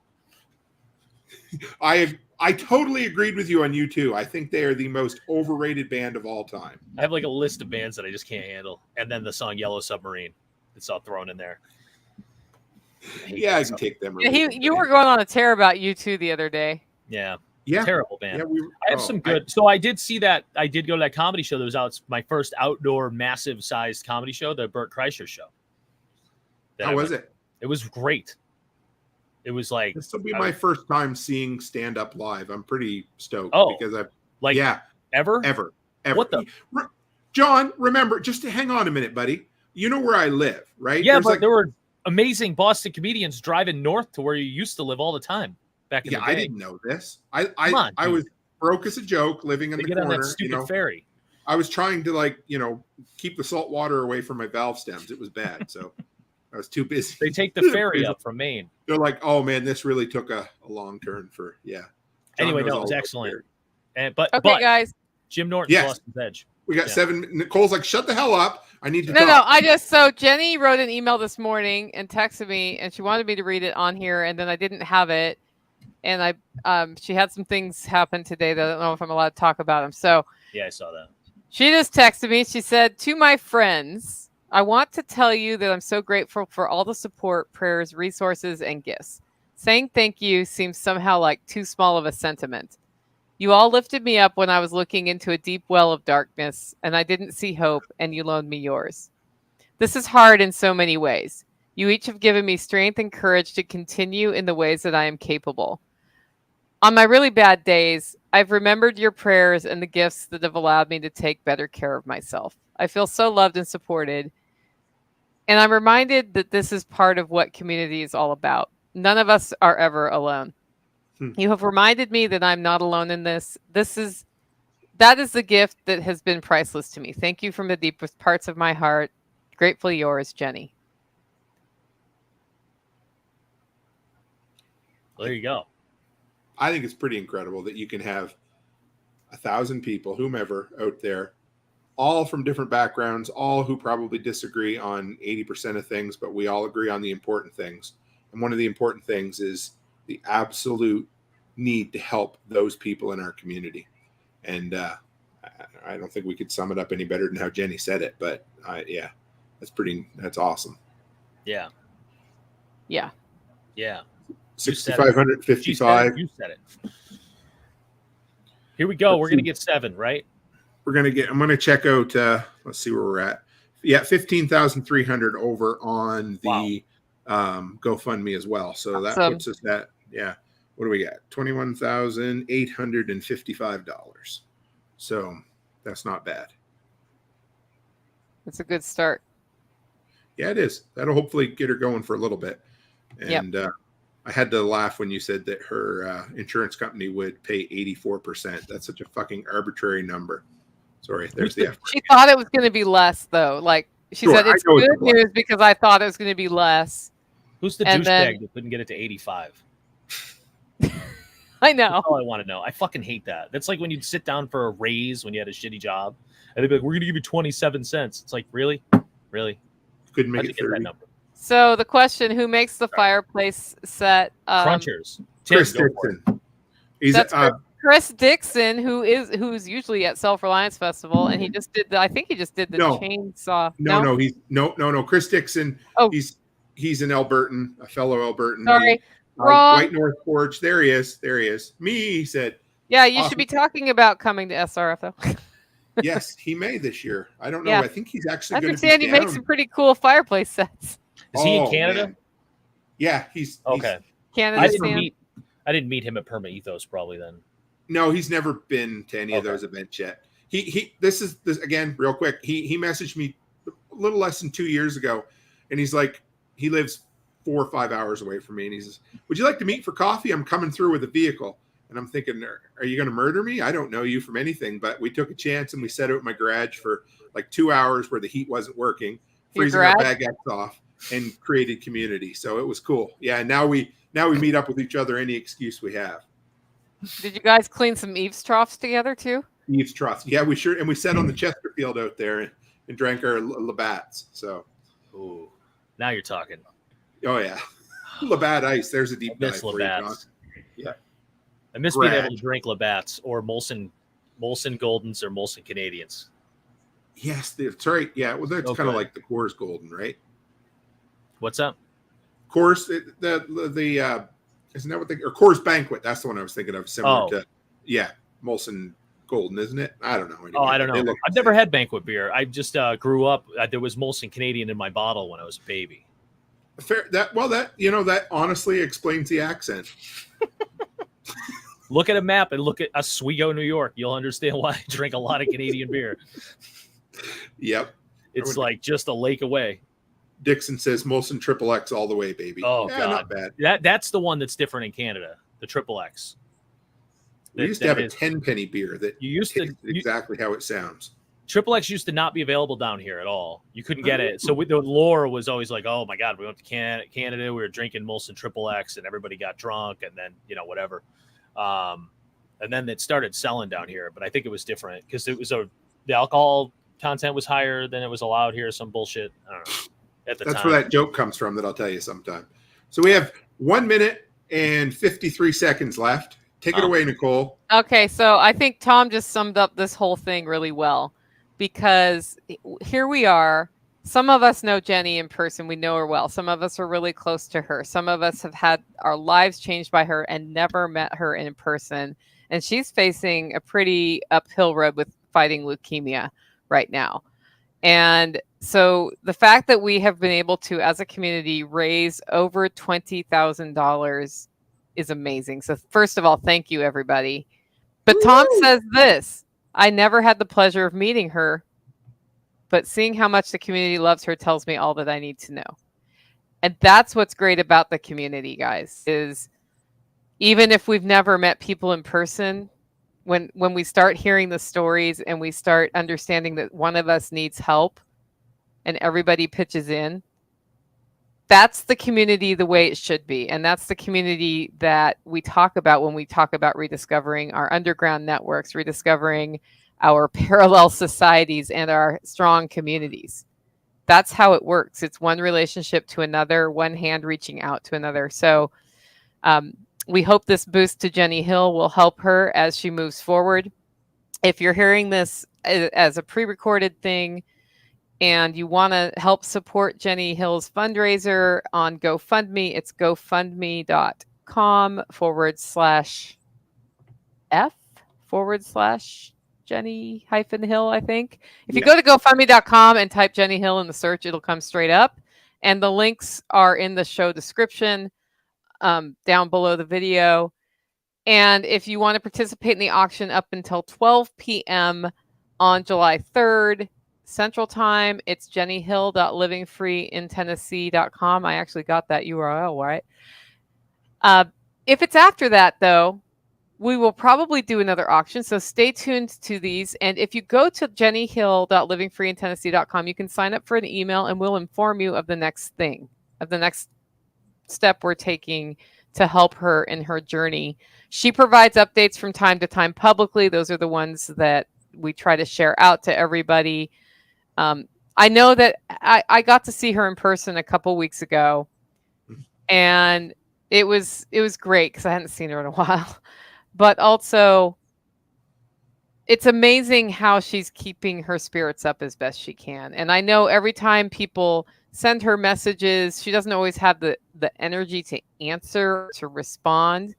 Speaker 1: I totally agreed with you on U2. I think they are the most overrated band of all time.
Speaker 6: I have like a list of bands that I just can't handle, and then the song "Yellow Submarine." It's all thrown in there.
Speaker 1: Yeah, I can take them.
Speaker 2: Yeah, you were going on a tear about you two the other day.
Speaker 6: Yeah,
Speaker 1: Yeah,
Speaker 6: terrible band.
Speaker 1: yeah.
Speaker 6: I have some good. So I did see that. I did go to that comedy show that was out. It's my first outdoor, massive sized comedy show, the Burt Kreischer show.
Speaker 1: How was it?
Speaker 6: It was great. It was like
Speaker 1: This will be my first time seeing stand up live. I'm pretty stoked because I've
Speaker 6: like ever.
Speaker 1: What the John? Remember, just to hang on a minute, buddy. You know where I live, right?
Speaker 6: Yeah,
Speaker 1: There's
Speaker 6: but there were amazing Boston comedians driving north to where you used to live all the time back in the day.
Speaker 1: I didn't know this. I
Speaker 6: on,
Speaker 1: I
Speaker 6: dude.
Speaker 1: was broke as a joke, living in
Speaker 6: They
Speaker 1: the
Speaker 6: get
Speaker 1: corner.
Speaker 6: on that stupid ferry.
Speaker 1: I was trying to keep the salt water away from my valve stems. It was bad, so I was too busy.
Speaker 6: They take the ferry up from Maine.
Speaker 1: They're like, "Oh man, this really took a long turn for John
Speaker 6: Anyway,
Speaker 1: knows
Speaker 6: no, it
Speaker 1: all
Speaker 6: was
Speaker 1: about
Speaker 6: excellent.
Speaker 1: ferry.
Speaker 6: And but
Speaker 2: guys.
Speaker 6: Jim Norton's
Speaker 1: Yes.
Speaker 6: Boston's Edge.
Speaker 1: We got
Speaker 6: Yeah.
Speaker 1: 7. Nicole's like, "Shut the hell up! I need to
Speaker 2: No,
Speaker 1: talk."
Speaker 2: so Jenny wrote an email this morning and texted me, and she wanted me to read it on here, and then I didn't have it, and she had some things happen today that I don't know if I'm allowed to talk about them. So
Speaker 6: Yeah, I saw that.
Speaker 2: she just texted me. She said, "To my friends, I want to tell you that I'm so grateful for all the support, prayers, resources, and gifts. Saying thank you seems somehow like too small of a sentiment. You all lifted me up when I was looking into a deep well of darkness, and I didn't see hope, and you loaned me yours. This is hard in so many ways. You each have given me strength and courage to continue in the ways that I am capable. On my really bad days, I've remembered your prayers and the gifts that have allowed me to take better care of myself. I feel so loved and supported. And I'm reminded that this is part of what community is all about. None of us are ever alone. You have reminded me that I'm not alone in this. That is the gift that has been priceless to me. Thank you from the deepest parts of my heart. Gratefully yours, Jenni.
Speaker 6: Well, there you go.
Speaker 1: I think it's pretty incredible that you can have 1,000 people, whomever out there, all from different backgrounds, all who probably disagree on 80% of things, but we all agree on the important things. And one of the important things is the absolute need to help those people in our community. And I don't think we could sum it up any better than how Jenni said it, but yeah, that's awesome.
Speaker 6: Yeah.
Speaker 2: Yeah.
Speaker 6: Yeah.
Speaker 1: 6,555.
Speaker 6: You said it. Here we go. We're going to get 7, right?
Speaker 1: I'm going to check out, let's see where we're at. Yeah, 15,300 over on the GoFundMe as well. So that puts us at, what do we got? $21,855. So that's not bad.
Speaker 2: That's a good start.
Speaker 1: Yeah, it is. That'll hopefully get her going for a little bit. And I had to laugh when you said that her insurance company would pay 84%. That's such a fucking arbitrary number. Sorry, there's the F.
Speaker 2: She thought it was going to be less, though. Like she said, it's good news because I thought it was going to be less.
Speaker 6: Who's the douchebag that couldn't get it to 85?
Speaker 2: I know.
Speaker 6: That's all I want to know. I fucking hate that. That's like when you'd sit down for a raise when you had a shitty job, and they'd be like, "We're going to give you 27 cents." It's like, really?
Speaker 1: Couldn't make it 30.
Speaker 6: That number.
Speaker 2: So the question: who makes the fireplace set?
Speaker 6: Crunchers.
Speaker 1: Chris Dixon.
Speaker 2: That's Chris Dixon, who's usually at Self-Reliance Festival, and he just did. I think he just did the chainsaw.
Speaker 1: No. Chris Dixon.
Speaker 2: Oh,
Speaker 1: he's an Albertan, a fellow Albertan.
Speaker 2: Sorry, wrong.
Speaker 1: White North Forge. There he is. Me, he said.
Speaker 2: Yeah, you should be talking about coming to SRF though.
Speaker 1: Yes, he may this year. I don't know.
Speaker 2: Yeah.
Speaker 1: I think he's actually going to
Speaker 2: understand you make some pretty cool fireplace sets.
Speaker 6: Is he in Canada?
Speaker 1: Man. Yeah, he's
Speaker 6: okay.
Speaker 2: Canada.
Speaker 6: I didn't meet him at Perma Ethos probably then.
Speaker 1: No, he's never been to any of those events yet. This again, real quick. He messaged me a little less than 2 years ago, and he's like, he lives 4 or 5 hours away from me, and he says, "Would you like to meet for coffee? I'm coming through with a vehicle." And I'm thinking, are you going to murder me? I don't know you from anything, but we took a chance and we sat out in my garage for like 2 hours where the heat wasn't working, freezing our baguettes off, and created community. So it was cool. Yeah. And now we meet up with each other any excuse we have.
Speaker 2: Did you guys clean some eaves troughs together too?
Speaker 1: Eaves troughs. Yeah, we sure. And we sat on the Chesterfield out there and drank our Labatts. So.
Speaker 6: Ooh, now you're talking.
Speaker 1: Oh yeah. Labatt Ice. There's a deep dive for you, John. Yeah.
Speaker 6: I miss being able to drink Labatt's or Molson Goldens or Molson Canadians.
Speaker 1: Yes, that's right. Yeah, well, that's kind of like the Coors Golden, right?
Speaker 6: What's up?
Speaker 1: Coors, the isn't that what or Coors Banquet? That's the one I was thinking of. Similar to, Molson Golden, isn't it? I don't know. Anyway,
Speaker 6: I don't know. I've never had banquet beer. I just grew up. There was Molson Canadian in my bottle when I was a baby.
Speaker 1: Fair. That honestly explains the accent.
Speaker 6: Look at a map and look at Oswego, New York. You'll understand why I drink a lot of Canadian beer.
Speaker 1: Yep.
Speaker 6: It's like just a lake away.
Speaker 1: Dixon says Molson Triple X all the way, baby.
Speaker 6: Oh, God.
Speaker 1: Not bad.
Speaker 6: That's the one that's different in Canada, the Triple X.
Speaker 1: We used to have a 10-penny beer that
Speaker 6: you used to
Speaker 1: exactly how it sounds.
Speaker 6: Triple X used to not be available down here at all. You couldn't get it. So the lore was always like, oh, my God, we went to Canada. We were drinking Molson Triple X, and everybody got drunk, and then, whatever. And then it started selling down here, but I think it was different because it was the alcohol content was higher than it was allowed here. Some bullshit. I don't know. That's
Speaker 1: where that joke comes from that I'll tell you sometime. So we have 1 minute and 53 seconds left. Take it away, Nicole.
Speaker 2: Okay, so I think Tom just summed up this whole thing really well because here we are. Some of us know Jenni in person. We know her well. Some of us are really close to her. Some of us have had our lives changed by her and never met her in person. And she's facing a pretty uphill road with fighting leukemia right now. And so the fact that we have been able to, as a community, raise over $20,000 is amazing. So first of all, thank you, everybody. But Tom says this: I never had the pleasure of meeting her, but seeing how much the community loves her tells me all that I need to know. And that's what's great about the community, guys, is even if we've never met people in person, when we start hearing the stories and we start understanding that one of us needs help and everybody pitches in, that's the community the way it should be. And that's the community that we talk about when we talk about rediscovering our underground networks, rediscovering our parallel societies and our strong communities. That's how it works. It's one relationship to another, one hand reaching out to another. So we hope this boost to Jenni Hill will help her as she moves forward. If you're hearing this as a pre-recorded thing and you want to help support Jenni Hill's fundraiser on GoFundMe, it's gofundme.com/F/Jenni-Hill, I think. If you go to GoFundMe.com and type Jenni Hill in the search, it'll come straight up. And the links are in the show description down below the video. And if you want to participate in the auction up until 12 p.m. on July 3rd, Central Time, it's jennihill.livingfreeintennessee.com. I actually got that URL right. If it's after that, though, we will probably do another auction. So stay tuned to these. And if you go to jennihill.livingfreeintennessee.com, you can sign up for an email and we'll inform you of the next thing, of the next step we're taking to help her in her journey. She provides updates from time to time publicly. Those are the ones that we try to share out to everybody. I know that I got to see her in person a couple weeks ago, and it was great because I hadn't seen her in a while. But also, it's amazing how she's keeping her spirits up as best she can. And I know every time people send her messages, she doesn't always have the energy to answer, to respond,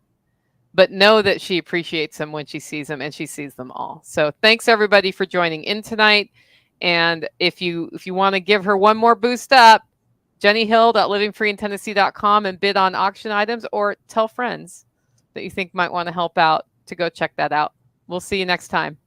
Speaker 2: but know that she appreciates them when she sees them, and she sees them all. So thanks everybody for joining in tonight. And if you want to give her one more boost up, jennihill.livingfreeintennessee.com and bid on auction items, or tell friends that you think might want to help out to go check that out. We'll see you next time.